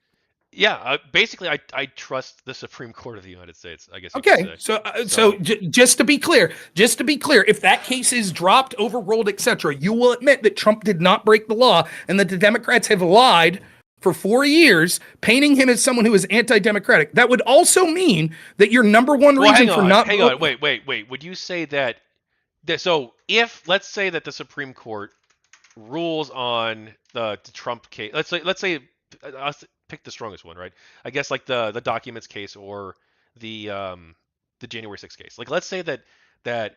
Yeah, basically, I trust the Supreme Court of the United States, I guess. Okay, so just to be clear, if that case is dropped, overruled, etc., you will admit that Trump did not break the law and that the Democrats have lied for 4 years, painting him as someone who is anti-democratic. That would also mean that your number one reason for not hang on, wait. Would you say that so if let's say that the Supreme Court rules on the Trump case, let's say pick the strongest one, right? I guess like the documents case or the January 6th case. Like let's say that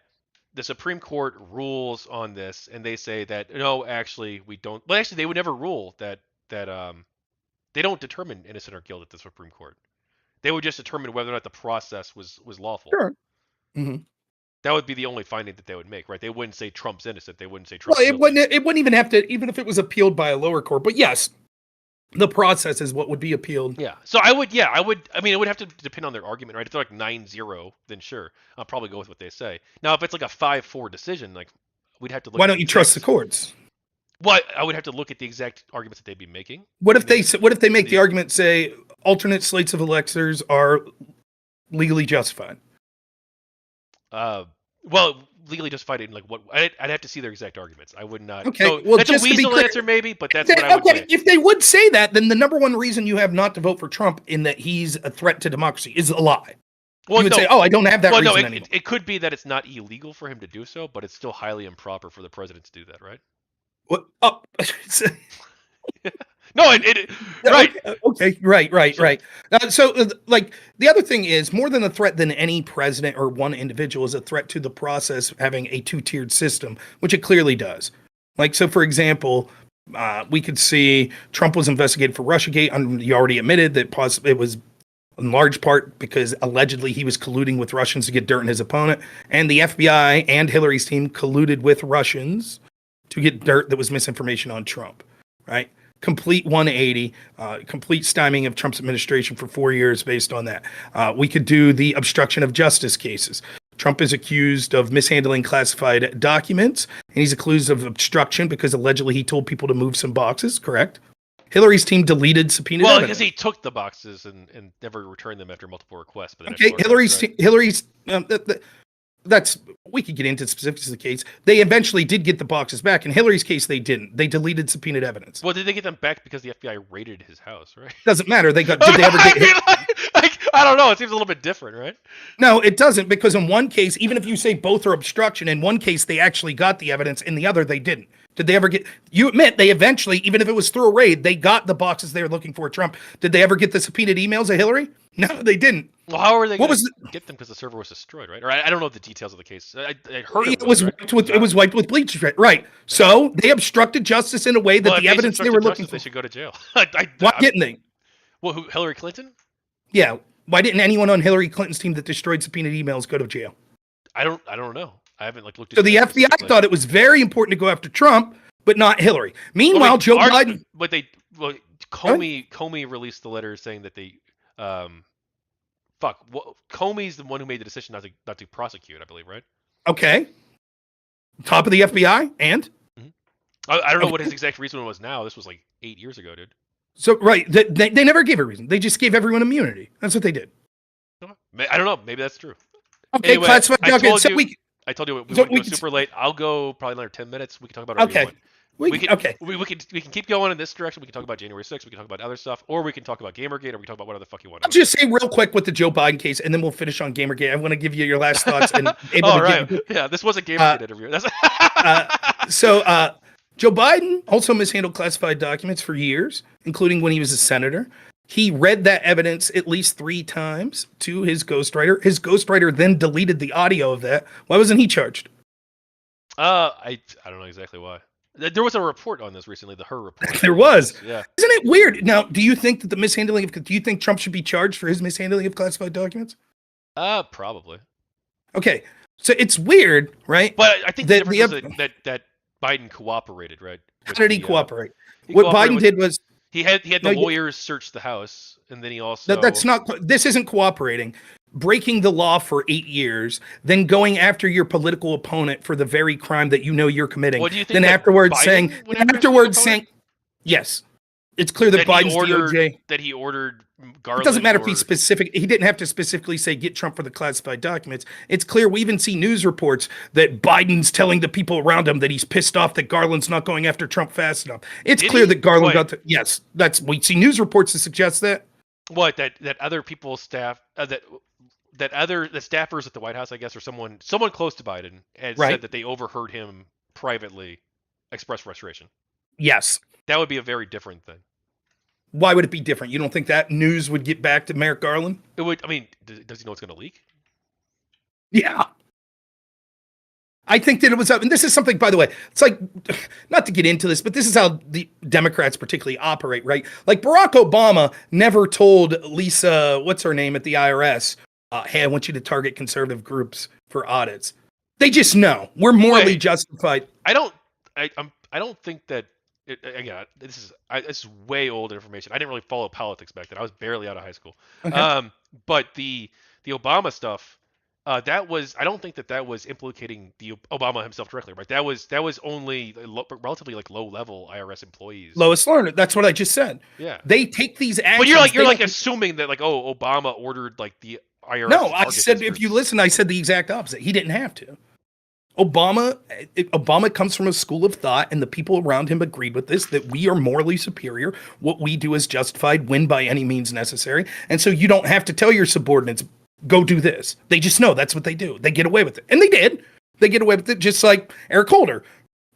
the Supreme Court rules on this and they say that no, actually we don't. Well, actually they would never rule that they don't determine innocent or guilt at the Supreme Court. They would just determine whether or not the process was lawful. Sure. Mm-hmm. That would be the only finding that they would make, right? They wouldn't say Trump's innocent. They wouldn't say Trump's guilty. It wouldn't even have to, even if it was appealed by a lower court. But yes, the process is what would be appealed. Yeah. So I mean, it would have to depend on their argument, right? If they're like 9-0, then sure, I'll probably go with what they say. Now, if it's like a 5-4 decision, like we'd have to look. Why don't you trust the courts? Well, I would have to look at the exact arguments that they'd be making. What if they make the argument say alternate slates of electors are legally justified? Well, legally justified in like what? I'd have to see their exact arguments. I would not. Okay, so well, that's a weasel answer maybe, but that's what I would say. If they would say that, then the number one reason you have not to vote for Trump in that he's a threat to democracy is a lie. Well, you would no. say, "Oh, I don't have that Well, reason no. anymore." It could be that it's not illegal for him to do so, but it's still highly improper for the president to do that, right? What? Oh, No, right. Okay, right. So, Like the other thing is more than a threat than any president or one individual is a threat to the process of having a two-tiered system, which it clearly does. Like, so for example, we could see Trump was investigated for Russiagate, and he already admitted that it was in large part because allegedly he was colluding with Russians to get dirt in his opponent, and the FBI and Hillary's team colluded with Russians to get dirt that was misinformation on Trump, right? Complete 180, complete stymieing of Trump's administration for 4 years based on that. We could do the obstruction of justice cases. Trump is accused of mishandling classified documents, and he's accused of obstruction because allegedly he told people to move some boxes, correct? Hillary's team deleted subpoenaed well, evidence. because he took the boxes and never returned them after multiple requests. But Okay, Hillary's that's we could get into specifics of the case. They eventually did get the boxes back. In Hillary's case, they didn't. They deleted subpoenaed evidence. Well, did they get them back because the FBI raided his house, right? Doesn't matter. Did they ever get? I don't know. It seems a little bit different, right? No, it doesn't, because in one case, even if you say both are obstruction, in one case they actually got the evidence, in the other they didn't. Did they ever get? You admit they eventually, even if it was through a raid, they got the boxes they were looking for. Trump. Did they ever get the subpoenaed emails of Hillary? No, they didn't. Well, how are they going to get them? Because the server was destroyed, right? Or I don't know the details of the case. I heard it was right? it was wiped with bleach, right? So they obstructed justice in a way that the evidence they were looking for. They should go to jail. Why didn't they? Well, who? Hillary Clinton? Yeah. Why didn't anyone on Hillary Clinton's team that destroyed subpoenaed emails go to jail? I don't know. I haven't looked at. So the FBI thought it was very important to go after Trump, but not Hillary. Meanwhile, Joe Biden. But Comey released the letter saying that they, Comey's the one who made the decision not to prosecute, I believe, right? Okay. Top of the FBI and. Mm-hmm. I don't know what his exact reason was now. This was like 8 years ago, dude. So right, they never gave a reason. They just gave everyone immunity. That's what they did. I don't know. Maybe that's true. Okay, anyway, classified documents. I told you we wouldn't go super late. I'll go probably another 10 minutes. We can talk about okay. We can keep going in this direction. We can talk about January 6th. We can talk about other stuff, or we can talk about GamerGate, or we can talk about whatever the fuck you want. I'll just say real quick with the Joe Biden case, and then we'll finish on GamerGate. I want to give you your last thoughts. And Yeah, this was a GamerGate interview. Joe Biden also mishandled classified documents for years, including when he was a senator. He read that evidence at least 3 times to his ghostwriter. His ghostwriter then deleted the audio of that. Why wasn't he charged? I don't know exactly why. There was a report on this recently, the Her report. There was. Yeah. Isn't it weird? Now, do you think that do you think Trump should be charged for his mishandling of classified documents? Probably. Okay. So it's weird, right? But I think the difference is that Biden cooperated, right? How did he cooperate? What Biden did was he had the lawyers search the house, and then he also this isn't cooperating. Breaking the law for 8 years, then going after your political opponent for the very crime that you know you're committing. Well, do you think then afterwards saying yes. It's clear that Biden's DOJ that he ordered Garland. It doesn't matter if he's specific. He didn't have to specifically say get Trump for the classified documents. It's clear. We even see news reports that Biden's telling the people around him that he's pissed off that Garland's not going after Trump fast enough. It's clear that Garland got yes. We see news reports that suggest that. What that other people's staff the staffers at the White House, I guess, or someone close to Biden had said that they overheard him privately express frustration. Yes. That would be a very different thing. Why would it be different? You don't think that news would get back to Merrick Garland? It would. I mean, does he know it's going to leak? Yeah. I think that it was, and this is something, by the way, it's like, not to get into this, but this is how the Democrats particularly operate, right? Like Barack Obama never told Lisa, what's her name at the IRS, hey, I want you to target conservative groups for audits. They just know. We're morally justified. I don't think that. Again, this is way old information. I didn't really follow politics back then. I was barely out of high school. Okay. But the Obama stuff, I don't think that was implicating the Obama himself directly, right? That was only relatively like low level IRS employees. Lowest learner. That's what I just said. Yeah. They take these actions. But you're like assuming that Obama ordered like the IRS. No, I said if you listen, I said the exact opposite. He didn't have to. Obama comes from a school of thought, and the people around him agreed with this, that we are morally superior. What we do is justified, win by any means necessary. And so you don't have to tell your subordinates, go do this. They just know that's what they do. They get away with it. And they did. They get away with it, just like Eric Holder,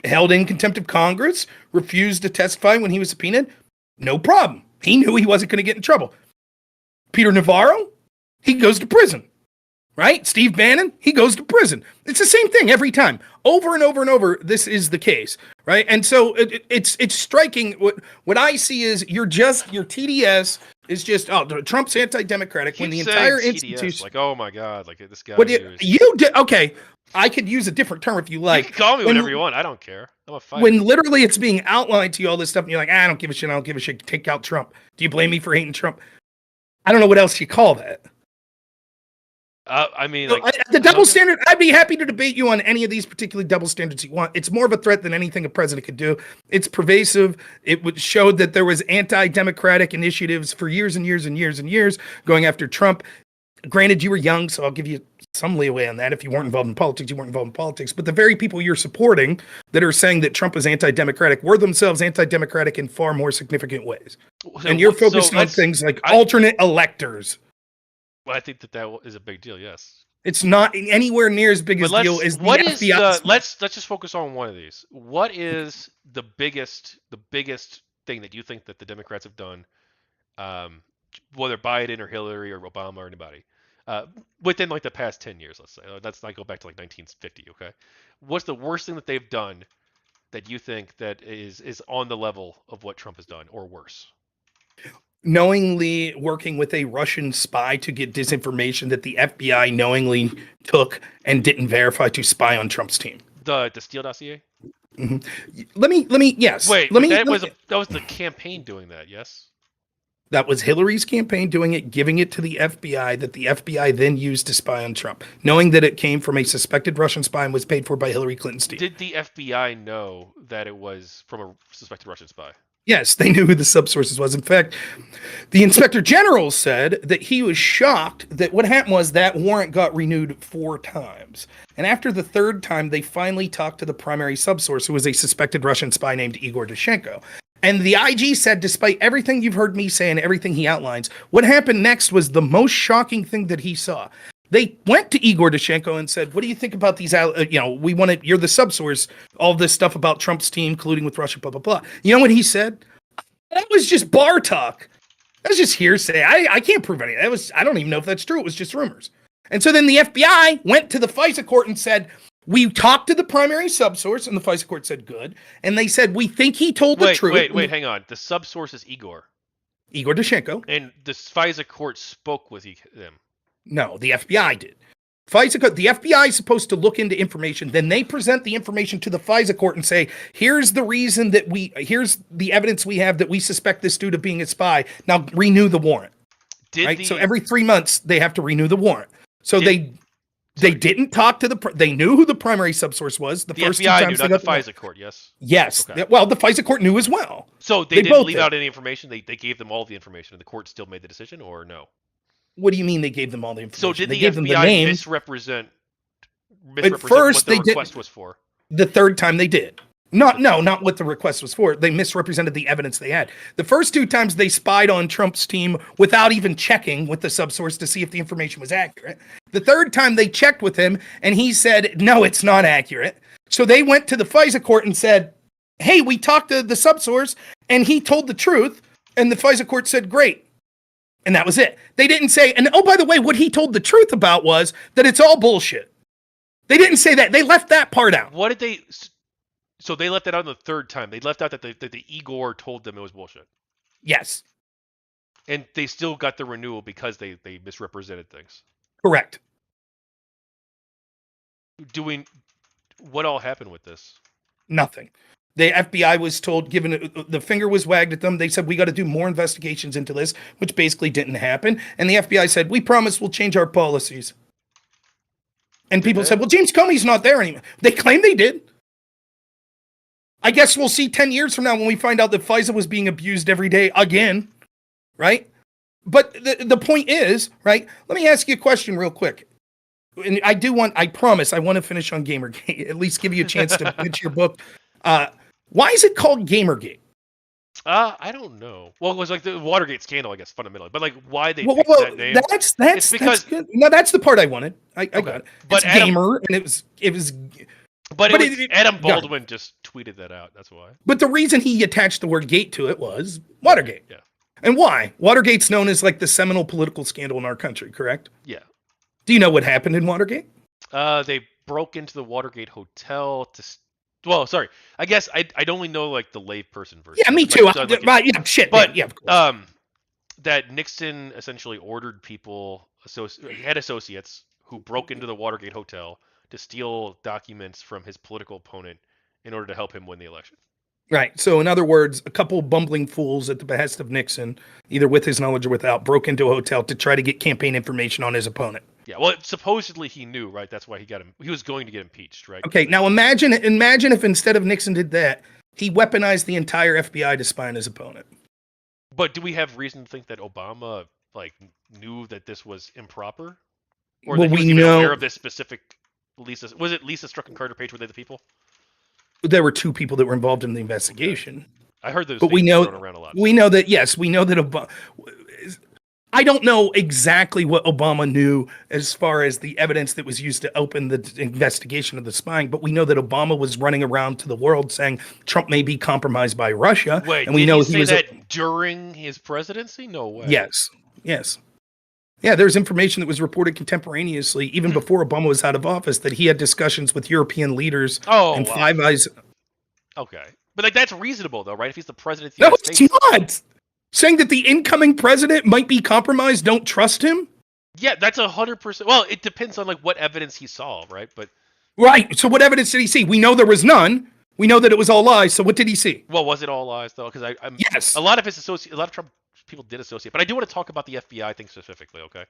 held in contempt of Congress, refused to testify when he was subpoenaed. No problem. He knew he wasn't going to get in trouble. Peter Navarro, he goes to prison, right? Steve Bannon, he goes to prison. It's the same thing every time. Over and over and over, this is the case, right? And so it's striking. What I see is your TDS is just, Trump's anti-democratic when the entire institution. Like, oh my God, like this guy. Okay, I could use a different term if you like. You can call me whatever you want. I don't care. I'm a fighter. When literally it's being outlined to you all this stuff, and you're like, I don't give a shit. I don't give a shit. Take out Trump. Do you blame me for hating Trump? I don't know what else you call that. I mean, the double standard. I'd be happy to debate you on any of these particular double standards you want. It's more of a threat than anything a president could do. It's pervasive. It would show that there was anti-democratic initiatives for years and years and years and years going after Trump. Granted, you were young, so I'll give you some leeway on that. If you weren't involved in politics, you weren't involved in politics. But the very people you're supporting that are saying that Trump is anti-democratic were themselves anti-democratic in far more significant ways. And you're focused on things like alternate electors. Well, I think that is a big deal. Yes, it's not anywhere near as big a deal as the FBI. Let's just focus on one of these. What is the biggest thing that you think that the Democrats have done, whether Biden or Hillary or Obama or anybody, within like the past 10 years? Let's say let's not go back to like 1950. Okay, what's the worst thing that they've done that you think that is on the level of what Trump has done or worse? Knowingly working with a Russian spy to get disinformation that the FBI knowingly took and didn't verify to spy on Trump's team. The Steele dossier? Mm-hmm. Let me, yes. Wait, that was the campaign doing that, yes? That was Hillary's campaign doing it, giving it to the FBI, that the FBI then used to spy on Trump, knowing that it came from a suspected Russian spy and was paid for by Hillary Clinton's team. Did the FBI know that it was from a suspected Russian spy? Yes, they knew who the subsources was. In fact, the inspector general said that he was shocked that what happened was that warrant got renewed 4 times. And after the 3rd time, they finally talked to the primary subsource, who was a suspected Russian spy named Igor Dushenko. And the IG said, despite everything you've heard me say and everything he outlines, what happened next was the most shocking thing that he saw. They went to Igor Dushenko and said, what do you think about these, we want to, you're the subsource, all this stuff about Trump's team colluding with Russia, blah, blah, blah. You know what he said? That was just bar talk. That was just hearsay. I can't prove any. I don't even know if that's true. It was just rumors. And so then the FBI went to the FISA court and said, we talked to the primary subsource, and the FISA court said good. And they said, we think he told the truth. Wait, hang on. The subsource is Igor Dushenko. And the FISA court spoke with them. No, the FBI did. The FBI is supposed to look into information. Then they present the information to the FISA court and say, here's the reason here's the evidence we have that we suspect this dude of being a spy. Now renew the warrant. So every 3 months they have to renew the warrant. So they didn't talk to they knew who the primary subsource was. The first FBI 2 times knew, not the FISA court, yes? Yes. Okay. Well, the FISA court knew as well. So they didn't leave out any information? They gave them all the information and the court still made the decision, or no? What do you mean they gave them all the information? So did the FBI misrepresent At first, what the request was for? The 3rd time they did. Not what the request was for. They misrepresented the evidence they had. The first 2 times they spied on Trump's team without even checking with the subsource to see if the information was accurate. The 3rd time they checked with him and he said, no, it's not accurate. So they went to the FISA court and said, hey, we talked to the subsource and he told the truth. And the FISA court said, great. And that was it. They didn't say, and oh, by the way, what he told the truth about was that it's all bullshit. They didn't say that. They left that part out. What did they? So they left that out on the 3rd time. They left out that the Igor told them it was bullshit. Yes. And they still got the renewal because they misrepresented things. Correct. What all happened with this? Nothing. The FBI was told, given the finger was wagged at them, they said, we got to do more investigations into this, which basically didn't happen. And the FBI said, we promise we'll change our policies. And people said, well, James Comey's not there anymore. They claim they did. I guess we'll see 10 years from now when we find out that FISA was being abused every day again, right? But the point is, right, let me ask you a question real quick. And I promise, I want to finish on GamerGate, at least give you a chance to pitch your book. Why is it called GamerGate? I don't know. Well, it was like the Watergate scandal, I guess, fundamentally. But like, why they Well, picked well, that name? It's that's because good. No, that's the part I wanted. I got okay, it. but It's gamer, and it was, but Adam got it. Baldwin just tweeted that out. That's why. But the reason he attached the word gate to it was Watergate. Watergate. Yeah. And why? Watergate's known as like the seminal political scandal in our country, correct? Yeah. Do you know what happened in Watergate? They broke into the Watergate hotel to. Well, sorry. I guess I'd only know like the layperson version. Yeah, me Like, too. so, like, Yeah, shit. but Yeah, of course. that Nixon essentially ordered people, had associates who broke into the Watergate hotel to steal documents from his political opponent in order to help him win the election. Right. So, in other words, a couple bumbling fools at the behest of Nixon, either with his knowledge or without, broke into a hotel to try to get campaign information on his opponent. Yeah. Well, supposedly he knew, right? That's why he got him. He was going to get impeached, right? Okay. Now, imagine if instead of Nixon did that, he weaponized the entire FBI to spy on his opponent. But do we have reason to think that Obama like knew that this was improper, or that he was even aware of this specific Lisa? Was it Lisa Struck and Carter Page? Were they the people? There were two people that were involved in the investigation. Okay. I heard those. But thrown around a lot. We know that. Yes, we know that Obama. I don't know exactly what Obama knew as far as the evidence that was used to open the investigation of the spying, but we know that Obama was running around to the world saying Trump may be compromised by Russia. Wait, and we did know he say that during his presidency? No way. Yes. Yeah, there's information that was reported contemporaneously, even before Obama was out of office, that he had discussions with European leaders and Five Eyes. Okay. But like that's reasonable though, right? If he's the president of the No, United States. it's not. Saying that the incoming president might be compromised, don't trust him? Yeah, that's 100%. Well, it depends on like what evidence he saw, right? But right. So what evidence did he see? We know there was none. We know that it was all lies. So what did he see? Well, was it all lies though? Because I'm yes. A lot of Trump people did associate, but I do want to talk about the FBI thing specifically. Okay.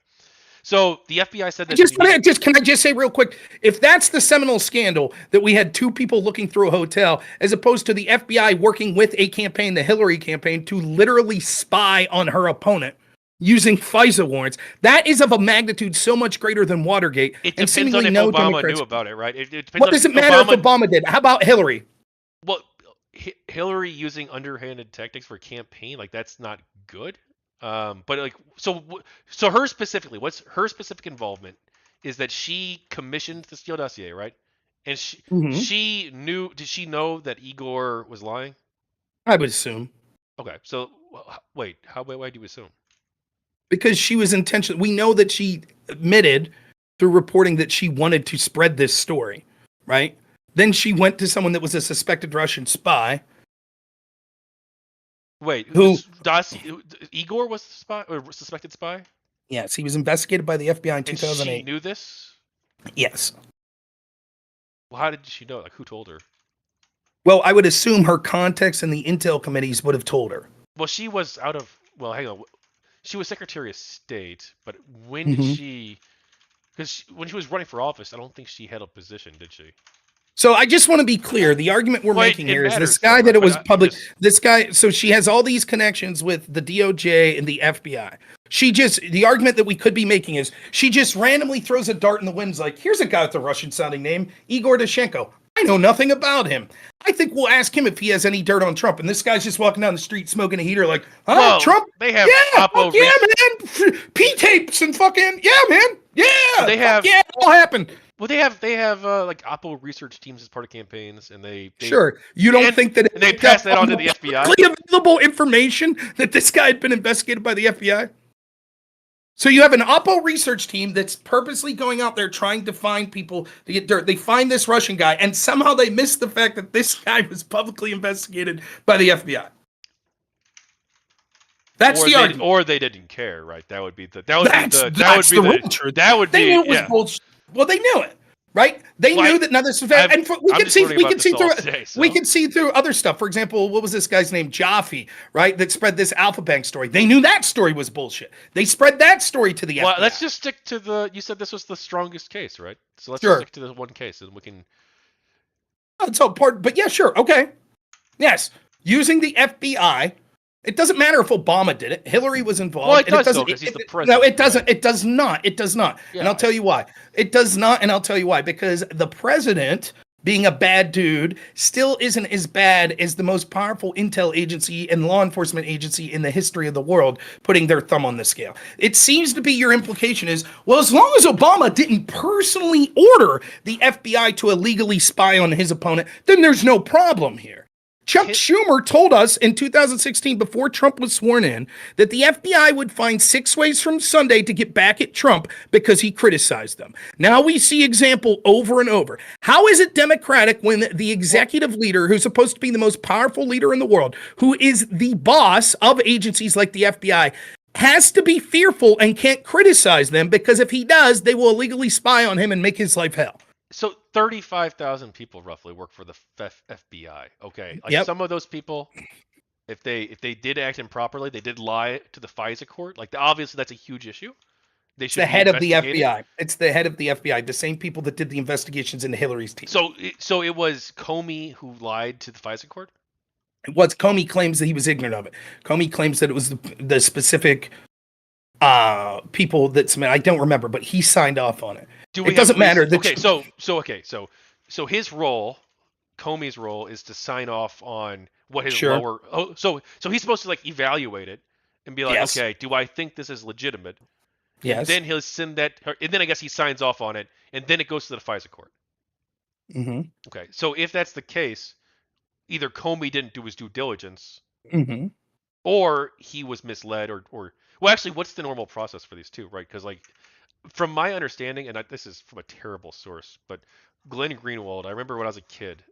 So the FBI said that. Can I just say real quick, if that's the seminal scandal that we had two people looking through a hotel, as opposed to the FBI working with a campaign, the Hillary campaign, to literally spy on her opponent using FISA warrants, that is of a magnitude so much greater than Watergate. It depends on if Obama knew about it, right? It depends what does it matter if Obama did? How about Hillary? Well, Hillary using underhanded tactics for campaign, like that's not good. But like, so her specifically, what's her specific involvement is that she commissioned the Steele dossier, right? And she knew. Did she know that Igor was lying? I would assume. Okay, so wait, why do you assume? Because she was intentional. We know that she admitted through reporting that she wanted to spread this story, right? Then she went to someone that was a suspected Russian spy. Wait, Igor was the spy or suspected spy? Yes, he was investigated by the FBI in 2008. She knew this? Yes. Well, how did she know? Like, who told her? Well, I would assume her contacts in the intel committees would have told her. Well, she was out of. Well, hang on. She was Secretary of State, but when did she? Because when she was running for office, I don't think she had a position, did she? So I just want to be clear. The argument we're making here is this guy that it was public. This guy. So she has all these connections with the DOJ and the FBI. The argument that we could be making is she just randomly throws a dart in the wind. Like, here's a guy with a Russian sounding name, Igor Dashenko. I know nothing about him. I think we'll ask him if he has any dirt on Trump. And this guy's just walking down the street smoking a heater like, well, Trump? They have man. P-tapes and fucking, yeah, man. Yeah. They have, yeah, it all happened. Well, they have like Oppo research teams as part of campaigns, and they sure. You don't think that they pass that on to the FBI? Available information that this guy had been investigated by the FBI. So you have an Oppo research team that's purposely going out there trying to find people to get dirt. They find this Russian guy, and somehow they miss the fact that this guy was publicly investigated by the FBI. That's the argument. Or they didn't care, right? That would be the real truth. That would be. They knew it was bullshit. Well, they knew it, right? They knew that none of this was bad. And we can see through other stuff. For example, what was this guy's name? Jaffe, right? That spread this Alpha Bank story. They knew that story was bullshit. They spread that story to the FBI. Well, let's just stick to the. You said this was the strongest case, right? So let's just stick to the one case, and we can. It's all part, but yeah, sure, okay, yes, using the FBI. It doesn't matter if Obama did it. Hillary was involved. Well, it does because he's the president. No, it doesn't. Right? It does not. It does not. Yeah. And I'll tell you why. It does not, and I'll tell you why. Because the president being a bad dude still isn't as bad as the most powerful intel agency and law enforcement agency in the history of the world putting their thumb on the scale. It seems to be your implication is, well, as long as Obama didn't personally order the FBI to illegally spy on his opponent, then there's no problem here. Chuck Schumer told us in 2016, before Trump was sworn in, that the FBI would find 6 ways from Sunday to get back at Trump because he criticized them. Now we see example over and over. How is it democratic when the executive leader, who's supposed to be the most powerful leader in the world, who is the boss of agencies like the FBI, has to be fearful and can't criticize them because if he does, they will illegally spy on him and make his life hell? So 35,000 people roughly work for the FBI. Okay, like Yep. some of those people, if they did act improperly, they did lie to the FISA court. Like obviously that's a huge issue. They It's should the be head of the investigated. FBI. It's the head of the FBI, the same people that did the investigations into Hillary's team. So it was Comey who lied to the FISA court. What Comey claims that he was ignorant of it. Comey claims that it was the specific people that submit. I don't remember, but he signed off on it. It doesn't matter. Okay, so his role, Comey's role, is to sign off on what his Sure. lower. Oh, so he's supposed to like evaluate it and be like, Yes. okay, do I think this is legitimate? And Yes. then he'll send that, and then I guess he signs off on it, and then it goes to the FISA court. Mm-hmm. Okay, so if that's the case, either Comey didn't do his due diligence, Mm-hmm. or he was misled, or well, actually, what's the normal process for these two, right? Because like, from my understanding, and this is from a terrible source, but Glenn Greenwald, I remember when I was a kid,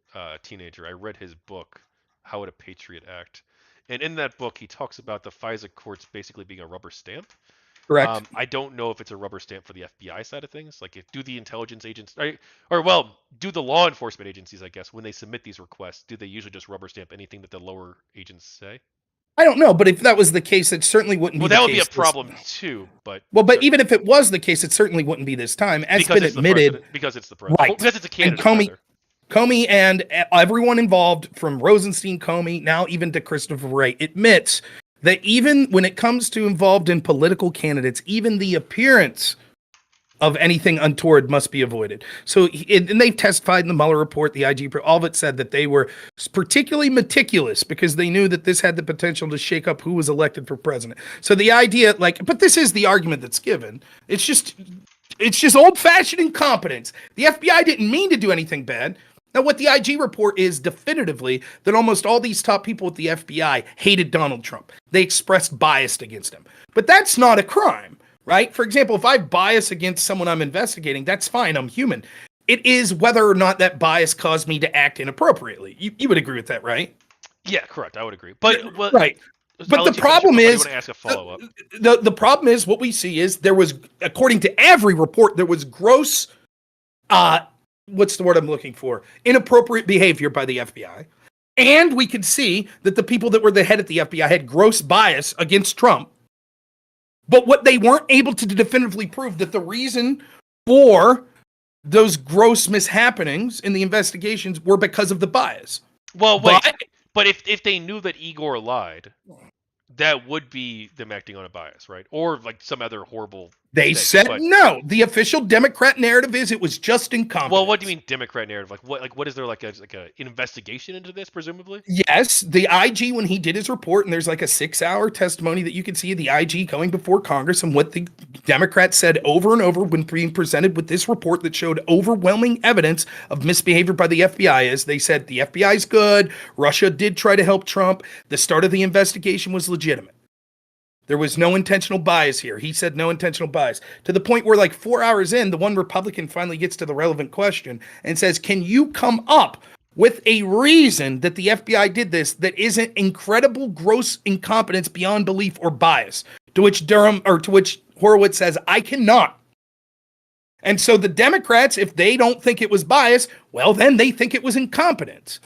teenager, I read his book, How Would a Patriot Act? And in that book, he talks about the FISA courts basically being a rubber stamp. Correct. I don't know if it's a rubber stamp for the FBI side of things. Like, do the intelligence agents, or well, do the law enforcement agencies, I guess, when they submit these requests, do they usually just rubber stamp anything that the lower agents say? I don't know, but if that was the case, it certainly wouldn't Well, be that the would be a case problem too. But even if it was the case, it certainly wouldn't be this time. As because been it's the admitted, president, because it's the president, right? well, because it's a And candidate. Rather. Comey and everyone involved, from Rosenstein, Comey, now even to Christopher Wray, admits that even when it comes to involved in political candidates, even the appearance of anything untoward must be avoided. So, and they've testified in the Mueller report, the IG, all of it said that they were particularly meticulous because they knew that this had the potential to shake up who was elected for president. So the idea, but this is the argument that's given. It's just old-fashioned incompetence. The FBI didn't mean to do anything bad. Now, what the IG report is definitively that almost all these top people at the FBI hated Donald Trump. They expressed bias against him. But that's not a crime. Right? For example, if I bias against someone I'm investigating, that's fine. I'm human. It is whether or not that bias caused me to act inappropriately. You would agree with that, right? Yeah, correct. I would agree. But right. But the problem is, want to ask a follow-up. The problem is what we see is there was, according to every report, there was gross, what's the word I'm looking for? Inappropriate behavior by the FBI. And we could see that the people that were the head at the FBI had gross bias against Trump. But what they weren't able to definitively prove that the reason for those gross mishappenings in the investigations were because of the bias. Well, wait, but if they knew that Igor lied, that would be them acting on a bias, right? Or like some other horrible. They said no. The official Democrat narrative is it was just incompetence. Well, what do you mean Democrat narrative? What is there like a investigation into this, presumably? Yes, the IG, when he did his report, and there's like a 6-hour testimony that you can see of the IG going before Congress and what the Democrats said over and over when being presented with this report that showed overwhelming evidence of misbehavior by the FBI is they said the FBI is good, Russia did try to help Trump, the start of the investigation was legitimate. There was no intentional bias here. He said no intentional bias. To the point where like 4 hours in, the one Republican finally gets to the relevant question and says, can you come up with a reason that the FBI did this that isn't incredible gross incompetence beyond belief or bias? To which Horowitz says, I cannot. And so the Democrats, if they don't think it was bias, well, then they think it was incompetence.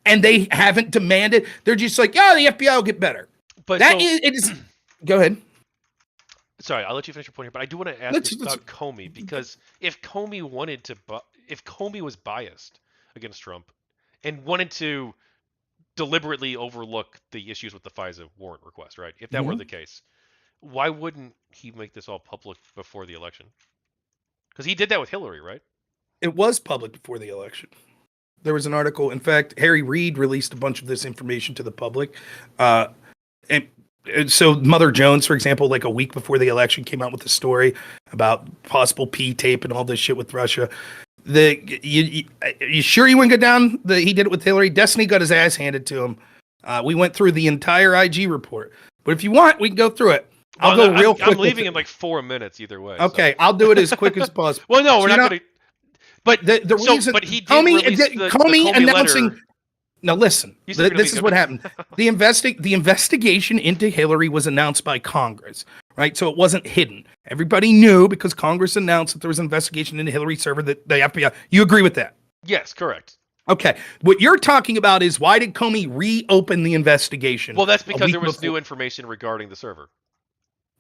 And they haven't demanded. They're just like, oh, the FBI will get better. But it is. Go ahead. Sorry, I'll let you finish your point here, but I do want to ask about Comey, because if Comey was biased against Trump and wanted to deliberately overlook the issues with the FISA warrant request, right? If that were the case, why wouldn't he make this all public before the election? Because he did that with Hillary, right? It was public before the election. There was an article. In fact, Harry Reid released a bunch of this information to the public. Uh, and, and so Mother Jones, for example, like a week before the election, came out with a story about possible P tape and all this shit with Russia. You sure you wouldn't go down? He did it with Hillary. Destiny got his ass handed to him. We went through the entire IG report. But if you want, we can go through it. I'll go real quick. I'm leaving in like 4 minutes either way. Okay, so. I'll do it as quick as possible. Well, no, we're not going to. But the reason, but he did Comey announcing. Letter. Now listen, this is what happened. The investigation into Hillary was announced by Congress, right? So it wasn't hidden. Everybody knew because Congress announced that there was an investigation into Hillary server that the FBI. You agree with that? Yes, correct. Okay. What you're talking about is why did Comey reopen the investigation? Well, that's because there was new information regarding the server.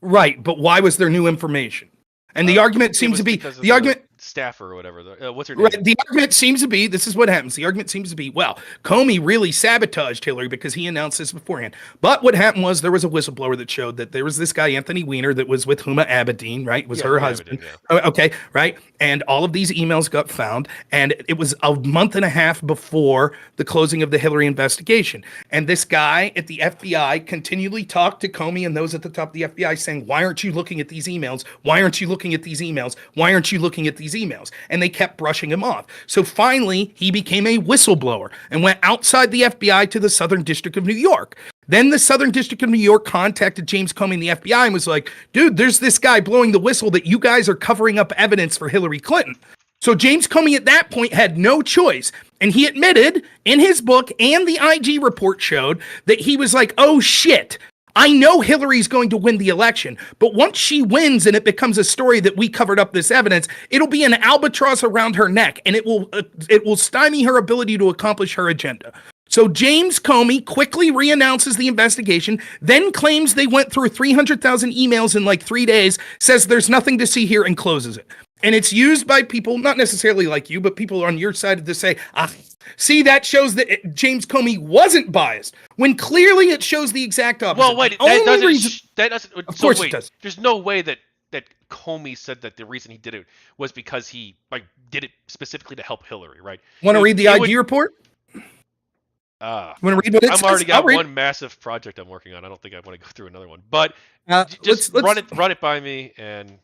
Right, but why was there new information? And the argument seems to be the argument staffer or whatever. What's her name? Right, the argument seems to be this is what happens. The argument seems to be, well, Comey really sabotaged Hillary because he announced this beforehand. But what happened was there was a whistleblower that showed that there was this guy, Anthony Weiner, that was with Huma Abedin, right? It was her husband. Okay, right? And all of these emails got found. And it was a month and a half before the closing of the Hillary investigation. And this guy at the FBI continually talked to Comey and those at the top of the FBI saying, why aren't you looking at these emails? Why aren't you looking at these emails? Why aren't you looking at these emails? And they kept brushing him off. So finally, he became a whistleblower and went outside the FBI to the Southern District of New York. Then the Southern District of New York contacted James Comey and the FBI and was like, dude, there's this guy blowing the whistle that you guys are covering up evidence for Hillary Clinton. So James Comey at that point had no choice. And he admitted in his book, and the IG report showed, that he was like, oh shit, I know Hillary's going to win the election, but once she wins and it becomes a story that we covered up this evidence, it'll be an albatross around her neck, and it will stymie her ability to accomplish her agenda. So James Comey quickly reannounces the investigation, then claims they went through 300,000 emails in like 3 days, says there's nothing to see here, and closes it. And it's used by people, not necessarily like you, but people on your side to say, see, that shows that James Comey wasn't biased, when clearly it shows the exact opposite. Well, wait, that doesn't. Of course it does. There's no way that Comey said that the reason he did it was because he did it specifically to help Hillary, right? Want to read the IG report? Want to read what it says? I've already got one massive project I'm working on. I don't think I want to go through another one, but just let's run it by me and.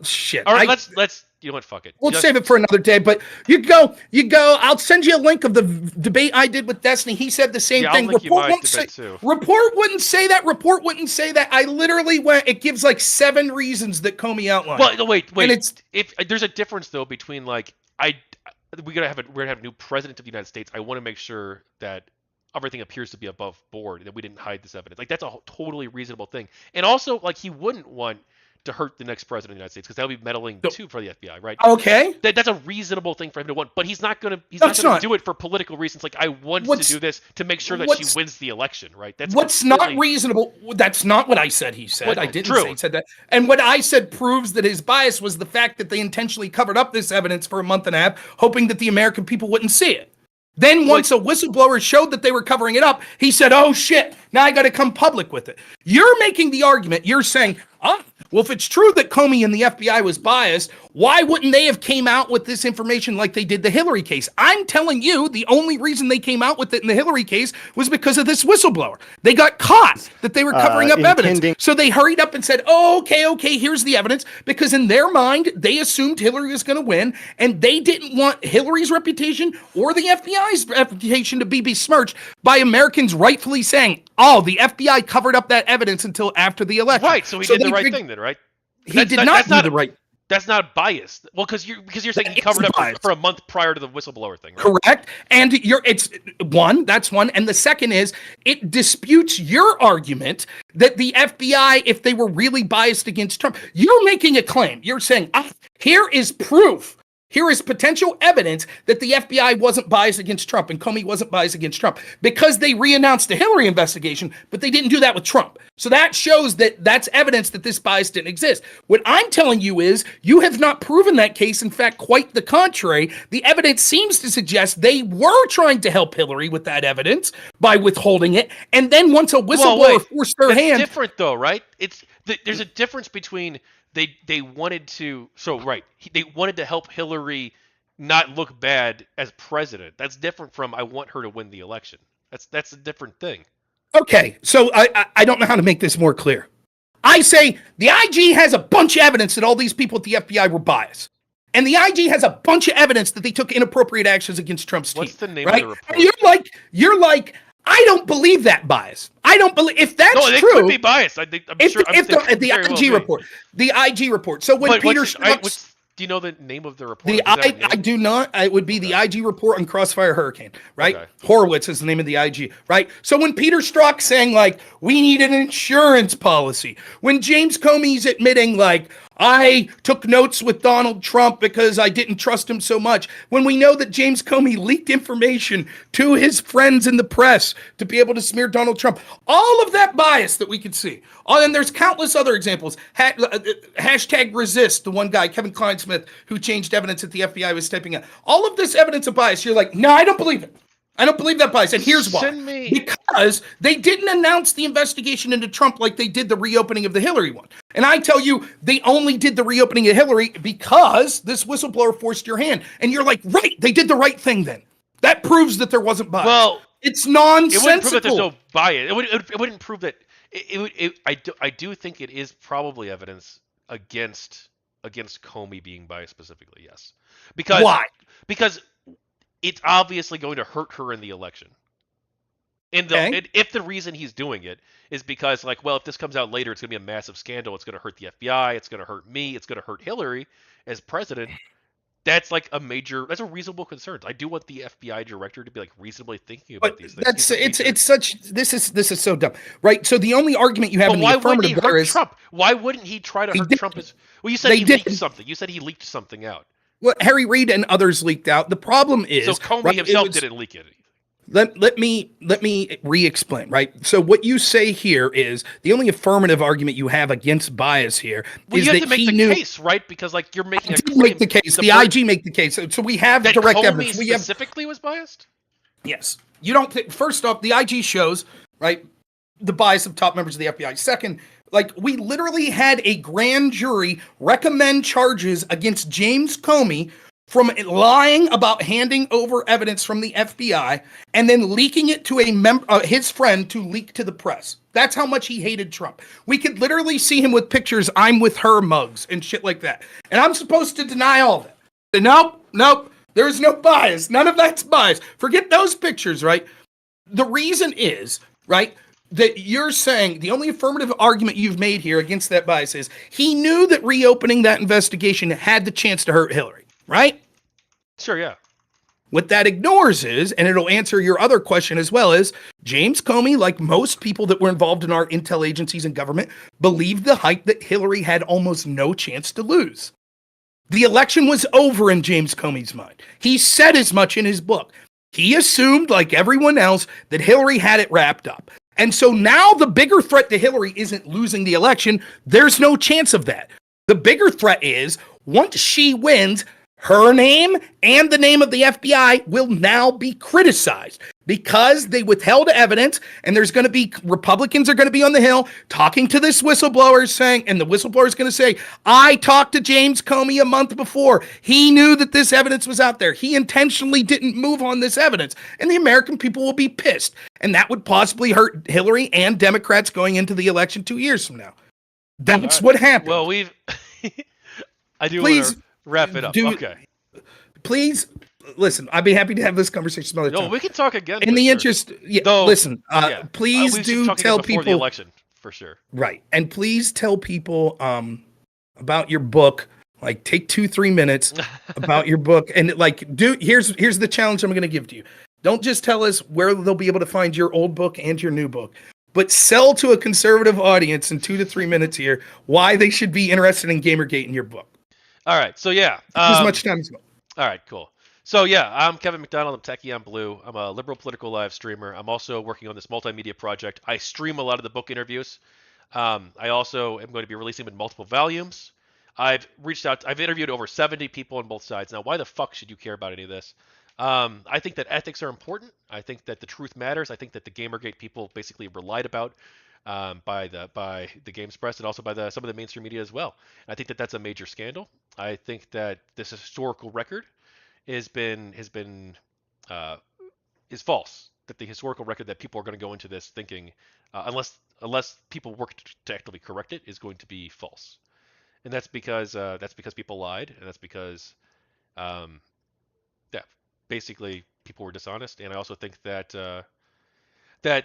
Shit. All right, let's. You know what? Fuck it. We'll save it for another day. But you go. I'll send you a link of the debate I did with Destiny. He said the same thing. Report wouldn't say that. Report wouldn't say that. I literally went. It gives like 7 reasons that Comey outlined. Well, wait. And if there's a difference though between we're gonna have a new president of the United States. I want to make sure that everything appears to be above board, that we didn't hide this evidence. Like that's a totally reasonable thing. And also, like he wouldn't want to hurt the next president of the United States because that would be meddling too for the FBI, right? Okay, that's a reasonable thing for him to want, but he's not gonna do it for political reasons. Like I want to do this to make sure that she wins the election, right? That's what's not reasonable. That's not what I said. He said I didn't say he said that. And what I said proves that his bias was the fact that they intentionally covered up this evidence for a month and a half, hoping that the American people wouldn't see it. Then once a whistleblower showed that they were covering it up, he said, oh shit, now I got to come public with it. You're making the argument. You're saying, well, if it's true that Comey and the FBI was biased, why wouldn't they have came out with this information like they did the Hillary case? I'm telling you, the only reason they came out with it in the Hillary case was because of this whistleblower. They got caught that they were covering up evidence. So they hurried up and said, oh, okay, here's the evidence. Because in their mind, they assumed Hillary was going to win, and they didn't want Hillary's reputation or the FBI's reputation to be besmirched by Americans rightfully saying, oh, the FBI covered up that evidence until after the election. Right, so he did the right thing then, right? He did not do the right. That's not biased. Well, because you're saying he covered up for a month prior to the whistleblower thing, right? Correct. And that's one. And the second is it disputes your argument that the FBI, if they were really biased against Trump, you're making a claim. You're saying, here is proof. Here is potential evidence that the FBI wasn't biased against Trump and Comey wasn't biased against Trump because they reannounced the Hillary investigation, but they didn't do that with Trump. So that shows that that's evidence that this bias didn't exist. What I'm telling you is you have not proven that case. In fact, quite the contrary. The evidence seems to suggest they were trying to help Hillary with that evidence by withholding it. And then once a whistleblower forced their hand. It's different though, right? There's a difference between they wanted to they wanted to help Hillary not look bad as president. That's different from I want her to win the election. That's a different thing. Okay, so I don't know how to make this more clear. I say the IG has a bunch of evidence that all these people at the FBI were biased. And the IG has a bunch of evidence that they took inappropriate actions against Trump's team. What's the name right? of the report? And you're like, I don't believe that bias. I don't believe if that's no, true. No, it could be biased. I think. The IG report, the IG report. So when Peter Strzok's, do you know the name of the report? I do not. It would be the IG report on Crossfire Hurricane, right? Okay. Horowitz is the name of the IG, right? So when Peter Strzok's saying like we need an insurance policy, when James Comey's admitting like I took notes with Donald Trump because I didn't trust him so much, when we know that James Comey leaked information to his friends in the press to be able to smear Donald Trump, all of that bias that we could see. Oh, and there's countless other examples. Hashtag resist, the one guy, Kevin Kleinsmith, who changed evidence that the FBI was typing out. All of this evidence of bias, you're like, no, I don't believe it. I don't believe that bias. And here's why. Because they didn't announce the investigation into Trump like they did the reopening of the Hillary one. And I tell you, they only did the reopening of Hillary because this whistleblower forced your hand. And you're like, right, they did the right thing then. That proves that there wasn't bias. Well, it's nonsensical. It wouldn't prove that there's no bias. It wouldn't prove that. I do think it is probably evidence against Comey being biased specifically. Yes. Because why? Because it's obviously going to hurt her in the election. And if the reason he's doing it is because, like, well, if this comes out later, it's going to be a massive scandal. It's going to hurt the FBI. It's going to hurt me. It's going to hurt Hillary as president. That's like that's a reasonable concern. I do want the FBI director to be like reasonably thinking about these things. This is so dumb, right? So the only argument you have in the affirmative there is Trump. Why wouldn't he try to hurt Trump? Well, you said he leaked something. You said he leaked something out. Well, Harry Reid and others leaked out. The problem is, so Comey himself didn't leak it. Let me re-explain, right? So what you say here is the only affirmative argument you have against bias here is that he knew. You have to make the case, right? Because like you're making a claim. Make the case. The IG make the case. So we have that direct Comey evidence. We specifically was biased. Yes. You don't think. First off, the IG shows right the bias of top members of the FBI. Second, like we literally had a grand jury recommend charges against James Comey from lying about handing over evidence from the FBI and then leaking it to his friend to leak to the press. That's how much he hated Trump. We could literally see him with pictures, I'm with her mugs and shit like that. And I'm supposed to deny all that. Nope. There's no bias. None of that's bias. Forget those pictures, right? The reason is, right, that you're saying the only affirmative argument you've made here against that bias is he knew that reopening that investigation had the chance to hurt Hillary. Right? Sure, yeah. What that ignores is, and it'll answer your other question as well, is James Comey, like most people that were involved in our intel agencies and government, believed the hype that Hillary had almost no chance to lose. The election was over in James Comey's mind. He said as much in his book. He assumed, like everyone else, that Hillary had it wrapped up. And so now the bigger threat to Hillary isn't losing the election. There's no chance of that. The bigger threat is, once she wins, her name and the name of the FBI will now be criticized because they withheld evidence, and there's going to be Republicans are going to be on the Hill talking to this whistleblower saying, and the whistleblower is going to say, I talked to James Comey a month before. He knew that this evidence was out there. He intentionally didn't move on this evidence, and the American people will be pissed, and that would possibly hurt Hillary and Democrats going into the election 2 years from now. That's what happened. Well, I do want to wrap it up. Okay. Please, listen, I'd be happy to have this conversation some other time. No, we can talk again. In the interest, listen, please do tell people. The election, for sure. Right. And please tell people about your book. Like, take 2-3 minutes about your book. And, here's the challenge I'm going to give to you. Don't just tell us where they'll be able to find your old book and your new book, but sell to a conservative audience in 2 to 3 minutes here why they should be interested in GamerGate in your book. All right, so yeah. As much time as well. All right, cool. So yeah, I'm Kevin McDonald. I'm Tachyon Blue. I'm a liberal political live streamer. I'm also working on this multimedia project. I stream a lot of the book interviews. I also am going to be releasing them in multiple volumes. I've interviewed over 70 people on both sides. Now, why the fuck should you care about any of this? I think that ethics are important. I think that the truth matters. I think that the GamerGate people basically relied about by the Games Press and also by some of the mainstream media as well. And I think that that's a major scandal. I think that this historical record has been uh, is false. That the historical record that people are going to go into this thinking, unless people work to actively correct it, is going to be false. And that's because people lied, and that's because um, yeah, basically people were dishonest. And I also think that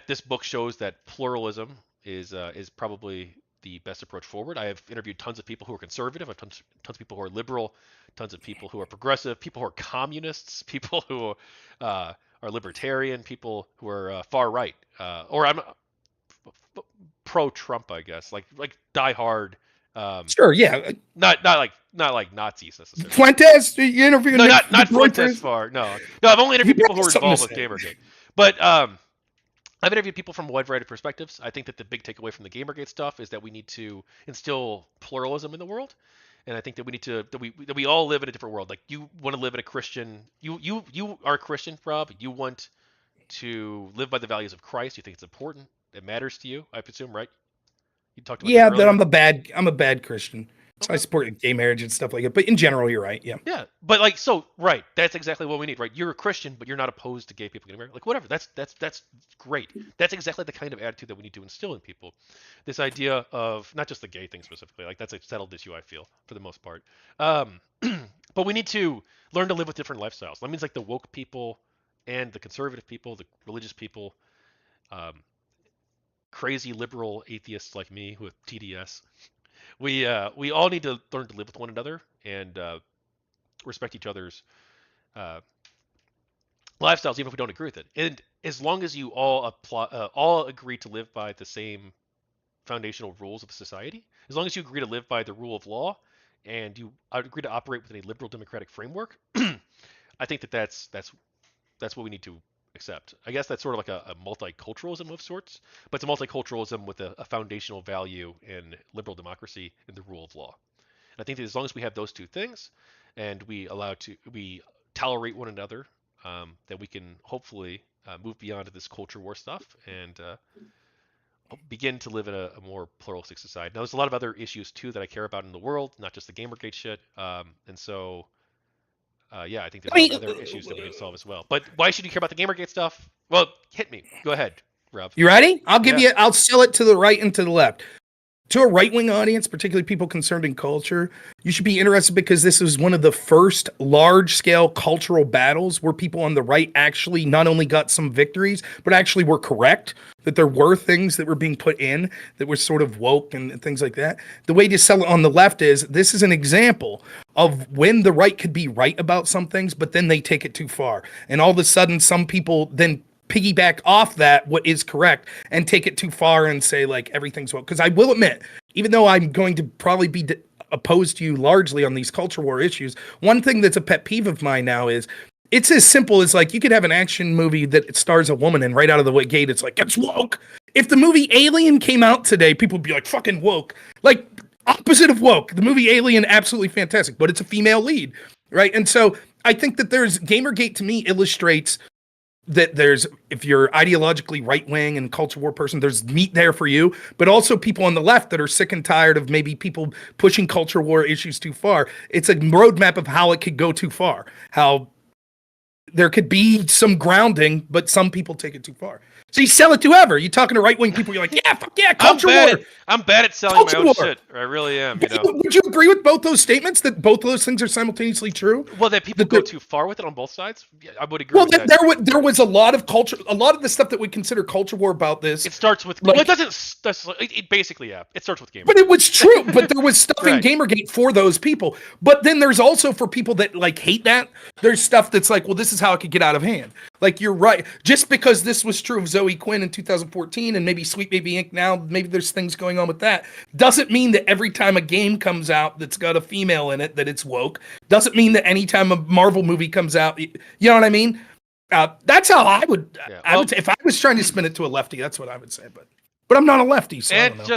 this book shows that pluralism is probably the best approach forward. I have interviewed tons of people who are conservative, I have tons of people who are liberal, tons of people who are progressive, people who are communists, people who are libertarian, people who are far right, or I'm pro Trump, I guess, like die hard. Sure, yeah. Not like Nazis necessarily. Fuentes, you interviewed No, Nick not Fuentes Fuentes. far. No. I've only He interviewed people probably who has are something to involved with say. GamerGate. But I've interviewed people from a wide variety of perspectives. I think that the big takeaway from the GamerGate stuff is that we need to instill pluralism in the world, and I think that we need to that we all live in a different world. Like you want to live in a Christian, you are a Christian, Rob. You want to live by the values of Christ. You think it's important. It matters to you, I presume, right? You talked about that Yeah, that earlier. I'm a bad Christian. So I Okay. support gay marriage and stuff like that. But in general, you're right. Yeah. Yeah, but like so, right? That's exactly what we need, right? You're a Christian, but you're not opposed to gay people getting married. Like whatever. That's great. That's exactly the kind of attitude that we need to instill in people. This idea of not just the gay thing specifically, like that's a settled issue. I feel for the most part. Um, but we need to learn to live with different lifestyles. That means like the woke people and the conservative people, the religious people, um, crazy liberal atheists like me with TDS. We all need to learn to live with one another and respect each other's uh, lifestyles, even if we don't agree with it. And as long as you all agree to live by the same foundational rules of society, as long as you agree to live by the rule of law, and you agree to operate within a liberal democratic framework, I think that's what we need to accept. I guess that's sort of like a multiculturalism of sorts, but it's a multiculturalism with a foundational value in liberal democracy and the rule of law. And I think that as long as we have those two things, and we tolerate one another, that we can hopefully move beyond this culture war stuff and begin to live in a more pluralistic society. Now, there's a lot of other issues too that I care about in the world, not just the GamerGate shit. And so yeah, I think there's I a lot mean, of other issues that we need to solve as well. But why should you care about the GamerGate stuff? Well, hit me. Go ahead, Rob. you ready? Yeah. I'll sell it to the right and to the left. To a right-wing audience, particularly people concerned in culture, you should be interested because this was one of the first large-scale cultural battles where people on the right actually not only got some victories, but actually were correct, that there were things that were being put in that were sort of woke and things like that. The way to sell it on the left is this is an example of when the right could be right about some things, but then they take it too far. And all of a sudden, some people then piggyback off that what is correct and take it too far and say like everything's well. Because I will admit, even though I'm going to probably be opposed to you largely on these culture war issues, one thing that's a pet peeve of mine now is it's as simple as like you could have an action movie that stars a woman and right out of the gate it's like it's woke. If the movie Alien came out today, people would be like fucking woke. Like opposite of woke. The movie Alien, absolutely fantastic, but it's a female lead, right? And so I think that there's GamerGate to me illustrates that there's, if you're ideologically right-wing and culture war person, there's meat there for you, but also people on the left that are sick and tired of maybe people pushing culture war issues too far. It's a roadmap of how it could go too far, how there could be some grounding, but some people take it too far. So you sell it to whoever. You're talking to right-wing people, you're like, yeah, fuck yeah, culture war. I'm bad at selling Culture my own war. shit. I really am. Would you agree with both those statements, that both of those things are simultaneously true? Well, that people go too far with it on both sides. Yeah, I would agree Well, with that. there was a lot of culture, a lot of the stuff that we consider culture war about this. It starts with. Like- well, it doesn't. It basically, yeah. It starts with gamers. But it was true. But there was stuff Right. in GamerGate for those people. But then there's also for people that like hate that. There's stuff that's like, well, this is how it could get out of hand. Like you're right. Just because this was true of Zoe Quinn in 2014 and maybe Sweet Baby Inc. now, maybe there's things going on with that. Doesn't mean that every time a game comes out that's got a female in it that it's woke. Doesn't mean that any time a Marvel movie comes out, you know what I mean? That's how I would. Yeah, I would say, if I was trying to spin it to a lefty, that's what I would say. But I'm not a lefty, so I don't And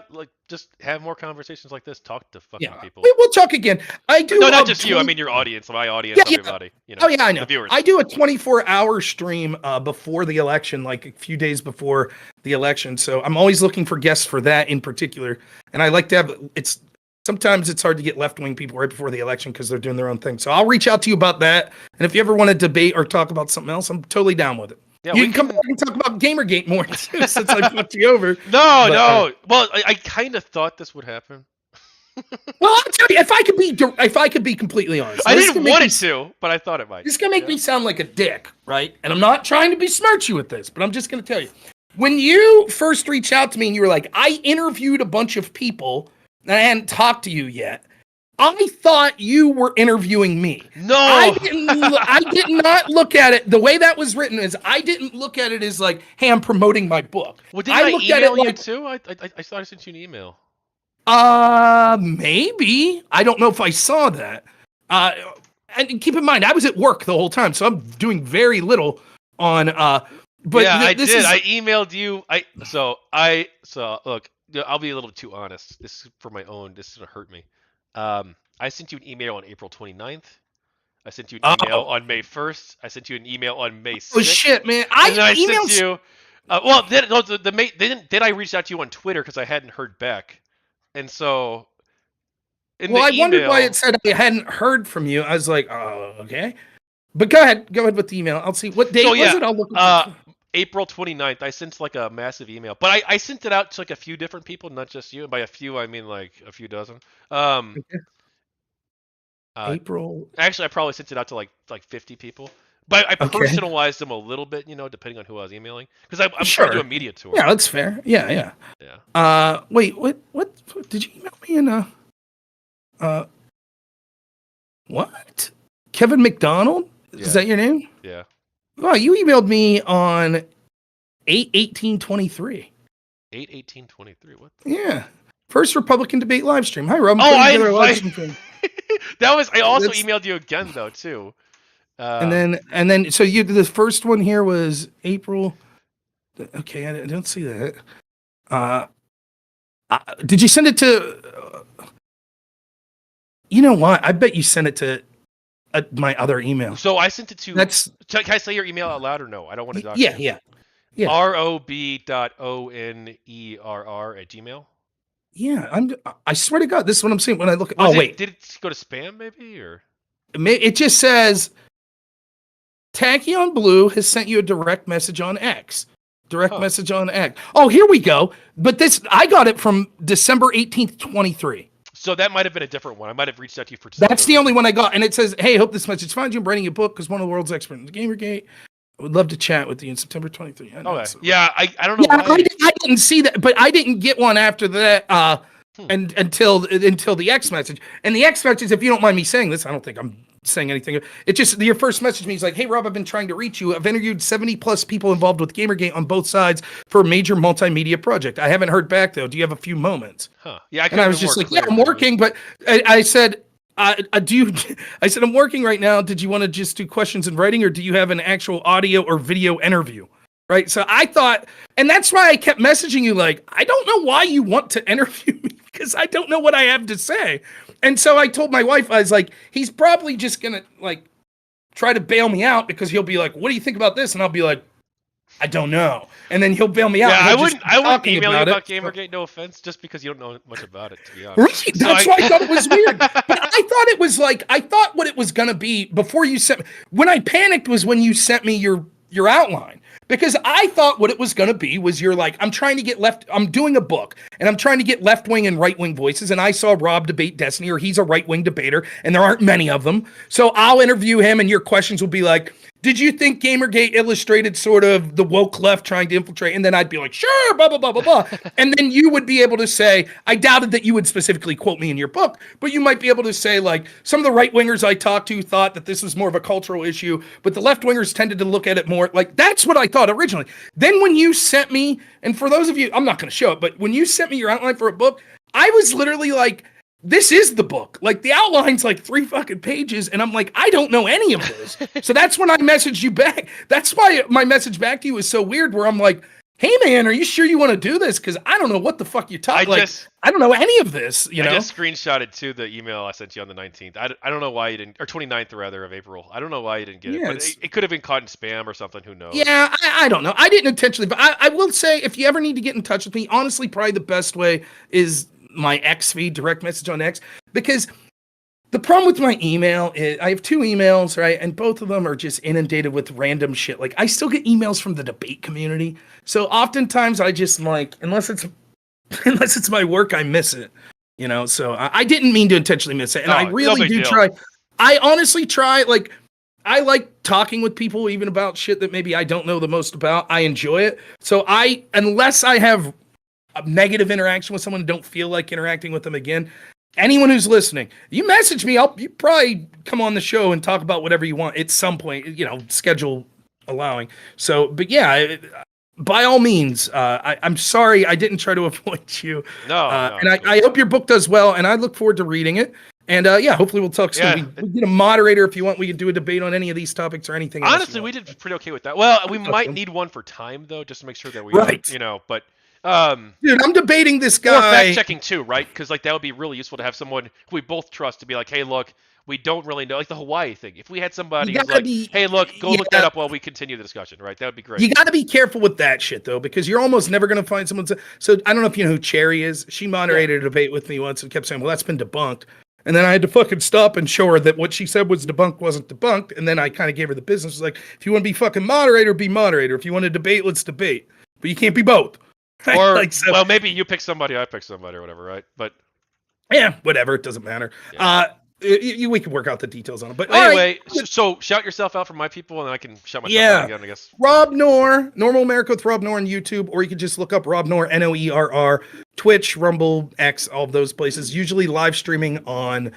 know. just have more conversations like this. Talk to fucking Yeah, people. we'll talk again. I do. No, not just you. I mean your audience, my audience, Yeah, yeah. everybody. Oh yeah, I know. The viewers. I do a 24-hour stream before the election, like a few days before the election. So I'm always looking for guests for that in particular. And I like to have it's sometimes it's hard to get left-wing people right before the election because they're doing their own thing. So I'll reach out to you about that. And if you ever want to debate or talk about something else, I'm totally down with it. Yeah, you can come back and talk about GamerGate more too, since I fucked you over. No. Well, I kind of thought this would happen. Well, I'll tell you, if I could be completely honest, I didn't want it to, but I thought it might. This is gonna make me sound like a dick, right? And I'm not trying to besmirch you with this, but I'm just gonna tell you. When you first reached out to me and you were like, I interviewed a bunch of people and I hadn't talked to you yet, I thought you were interviewing me. No, I did not look at it. The way that was written is I didn't look at it as like, hey, I'm promoting my book. Well, did I looked email at it you like, too? I thought I sent you an email. Maybe. I don't know if I saw that. And keep in mind, I was at work the whole time, so I'm doing very little on, but yeah, I did. I emailed you. So look, I'll be a little too honest. This is for my own. This is gonna hurt me. I sent you an email on April 29th. I sent you an email on May 1st. I sent you an email on May 6th. Oh shit, man! I sent you. Well, then I reached out to you on Twitter because I hadn't heard back, and so. I wondered why it said I hadn't heard from you. I was like, oh, okay. But go ahead with the email. I'll see what date was it. I'll look. April 29th. I sent like a massive email, but I sent it out to like a few different people, not just you. And by a few, I mean like a few dozen. Okay. April. Actually, I probably sent it out to like 50 people, but I personalized them a little bit, depending on who I was emailing, because I'm trying to do a media tour. Yeah, that's fair. Yeah. Wait, what did you email me in? What? Kevin McDonald? Yeah. Is that your name? Yeah. Oh, you emailed me on 8/18/23. 8/18/23. What? Yeah. First Republican debate live stream. Hi, Rob. That was. I also emailed you again though too. And then, so you the first one here was April. Okay, I don't see that. Did you send it to? You know what? I bet you sent it to my other email. So I sent it to. Can I say your email out loud or no? I don't want to document. Yeah. rob.onerr@gmail. Yeah, I swear to God, this is what I'm seeing when I look. Wait, did it go to spam maybe or? It just says Tachyon Blue has sent you a direct message on X. Message on X. Oh, here we go. But I got it from December 18th, 23. So that might have been a different one. I might have reached out to you for. That's the only one I got, and it says, "Hey, hope this message finds you. I'm writing a book because one of the world's experts in GamerGate. I would love to chat with you in September 23." Okay. Yeah, I don't know. Yeah, I didn't see that, but I didn't get one after that. And until the X message. And the X message, if you don't mind me saying this, I don't think I'm saying anything. It just, your first message to me is like, hey, Rob, I've been trying to reach you. I've interviewed 70 plus people involved with GamerGate on both sides for a major multimedia project. I haven't heard back though. Do you have a few moments? Huh. Yeah. I was just like, yeah, I'm working, but I said, I said, I'm working right now. Did you want to just do questions in writing, or do you have an actual audio or video interview? Right. So I thought, and that's why I kept messaging you like, I don't know why you want to interview me because I don't know what I have to say. And so I told my wife, I was like, he's probably just going to like try to bail me out because he'll be like, what do you think about this? And I'll be like, I don't know. And then he'll bail me out. Yeah, I wouldn't email you about GamerGate, no offense, just because you don't know much about it, to be honest. Right, that's why I thought it was weird. But I thought it was like, I thought what it was going to be before you sent me, when I panicked was when you sent me your outline. Because I thought what it was going to be was you're like, I'm doing a book and I'm trying to get left wing and right wing voices. And I saw Rob debate Destiny, or he's a right wing debater, and there aren't many of them. So I'll interview him and your questions will be like, did you think GamerGate illustrated sort of the woke left trying to infiltrate? And then I'd be like, sure, blah, blah, blah, blah, blah. And then you would be able to say, I doubted that you would specifically quote me in your book, but you might be able to say, like, some of the right wingers I talked to thought that this was more of a cultural issue, but the left wingers tended to look at it more like, that's what I thought originally. Then when you sent me, and for those of you, I'm not going to show it, but when you sent me your outline for a book, I was literally like, this is the book. Like, the outline's like 3 fucking pages, and I'm like, I don't know any of this. So that's when I messaged you back. That's why my message back to you was so weird, where I'm like, hey man, are you sure you want to do this? Because I don't know what the fuck you're talking about. I don't know any of this, I just screenshotted too the email I sent you on the 19th. I don't know why you didn't, or 29th rather of April. I don't know why you didn't get it, but it could have been caught in spam or something. Who knows? Yeah, I don't know. I didn't intentionally, but I will say, if you ever need to get in touch with me, honestly, probably the best way is my X feed, direct message on X, because the problem with my email is I have 2 emails, right? And both of them are just inundated with random shit. Like I still get emails from the debate community. So oftentimes I just like, unless it's my work, I miss it. You know, so I didn't mean to intentionally miss it. And I No really big do deal. try. I honestly try, like, I like talking with people even about shit that maybe I don't know the most about. I enjoy it. So unless I have a negative interaction with someone and don't feel like interacting with them again, anyone who's listening, you message me, you probably come on the show and talk about whatever you want at some point, you know, schedule allowing. So, but yeah, by all means, I'm sorry I didn't try to avoid you. No, And I hope your book does well, and I look forward to reading it. And yeah, hopefully we'll talk soon. Yeah. We get a moderator if you want. We can do a debate on any of these topics or anything else. Honestly, we did pretty okay with that. Well, we might need one for time though, just to make sure that we Right. you know, but dude, I'm debating this or guy. fact checking too, right? Because like that would be really useful to have someone who we both trust to be like, hey, look, we don't really know, like the Hawaii thing. If we had somebody who's like, hey, look, go look that up while we continue the discussion, right? That would be great. You got to be careful with that shit though, because you're almost never going to find someone. So I don't know if you know who Cherry is. She moderated a debate with me once and kept saying, "Well, that's been debunked." And then I had to fucking stop and show her that what she said was debunked wasn't debunked. And then I kind of gave her the business. Like, if you want to be fucking moderator, be moderator. If you want to debate, let's debate. But you can't be both. Or like, so, well, maybe you pick somebody, I pick somebody, or whatever, right? But yeah, whatever. It doesn't matter. Yeah. We can work out the details on it. But anyway, so shout yourself out for my people, and then I can shout myself out again, I guess. Rob Noerr, Normal America with Rob Noerr on YouTube, or you can just look up Rob Noerr, Noerr, Twitch, Rumble, X, all of those places. Usually live streaming on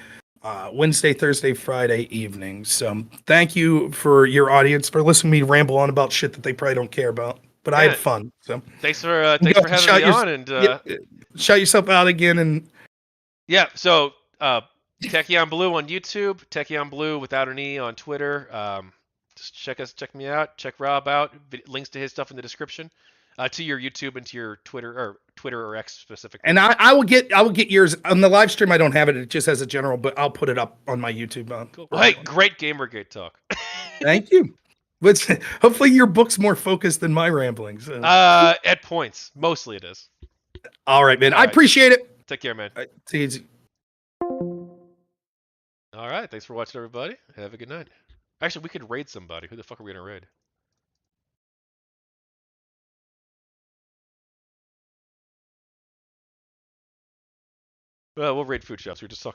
Wednesday, Thursday, Friday evenings. So thank you for your audience for listening to me ramble on about shit that they probably don't care about. But I had fun. So thanks for having me on, and shout yourself out again. And yeah, so Tachyon Blue on YouTube, Tachyon Blue without an E on Twitter. Just check me out, check Rob out. Links to his stuff in the description, to your YouTube and to your Twitter or X specifically. And I will get yours on the live stream. I don't have it; it just has a general, but I'll put it up on my YouTube. Cool. Well, hey, great GamerGate talk. Thank you. But hopefully your book's more focused than my ramblings. At points, mostly it is. All right, man. I appreciate it. Take care, man. All right, see you. All right, thanks for watching, everybody. Have a good night. Actually, we could raid somebody. Who the fuck are we gonna raid? Well, we'll raid food shops. We're just talking.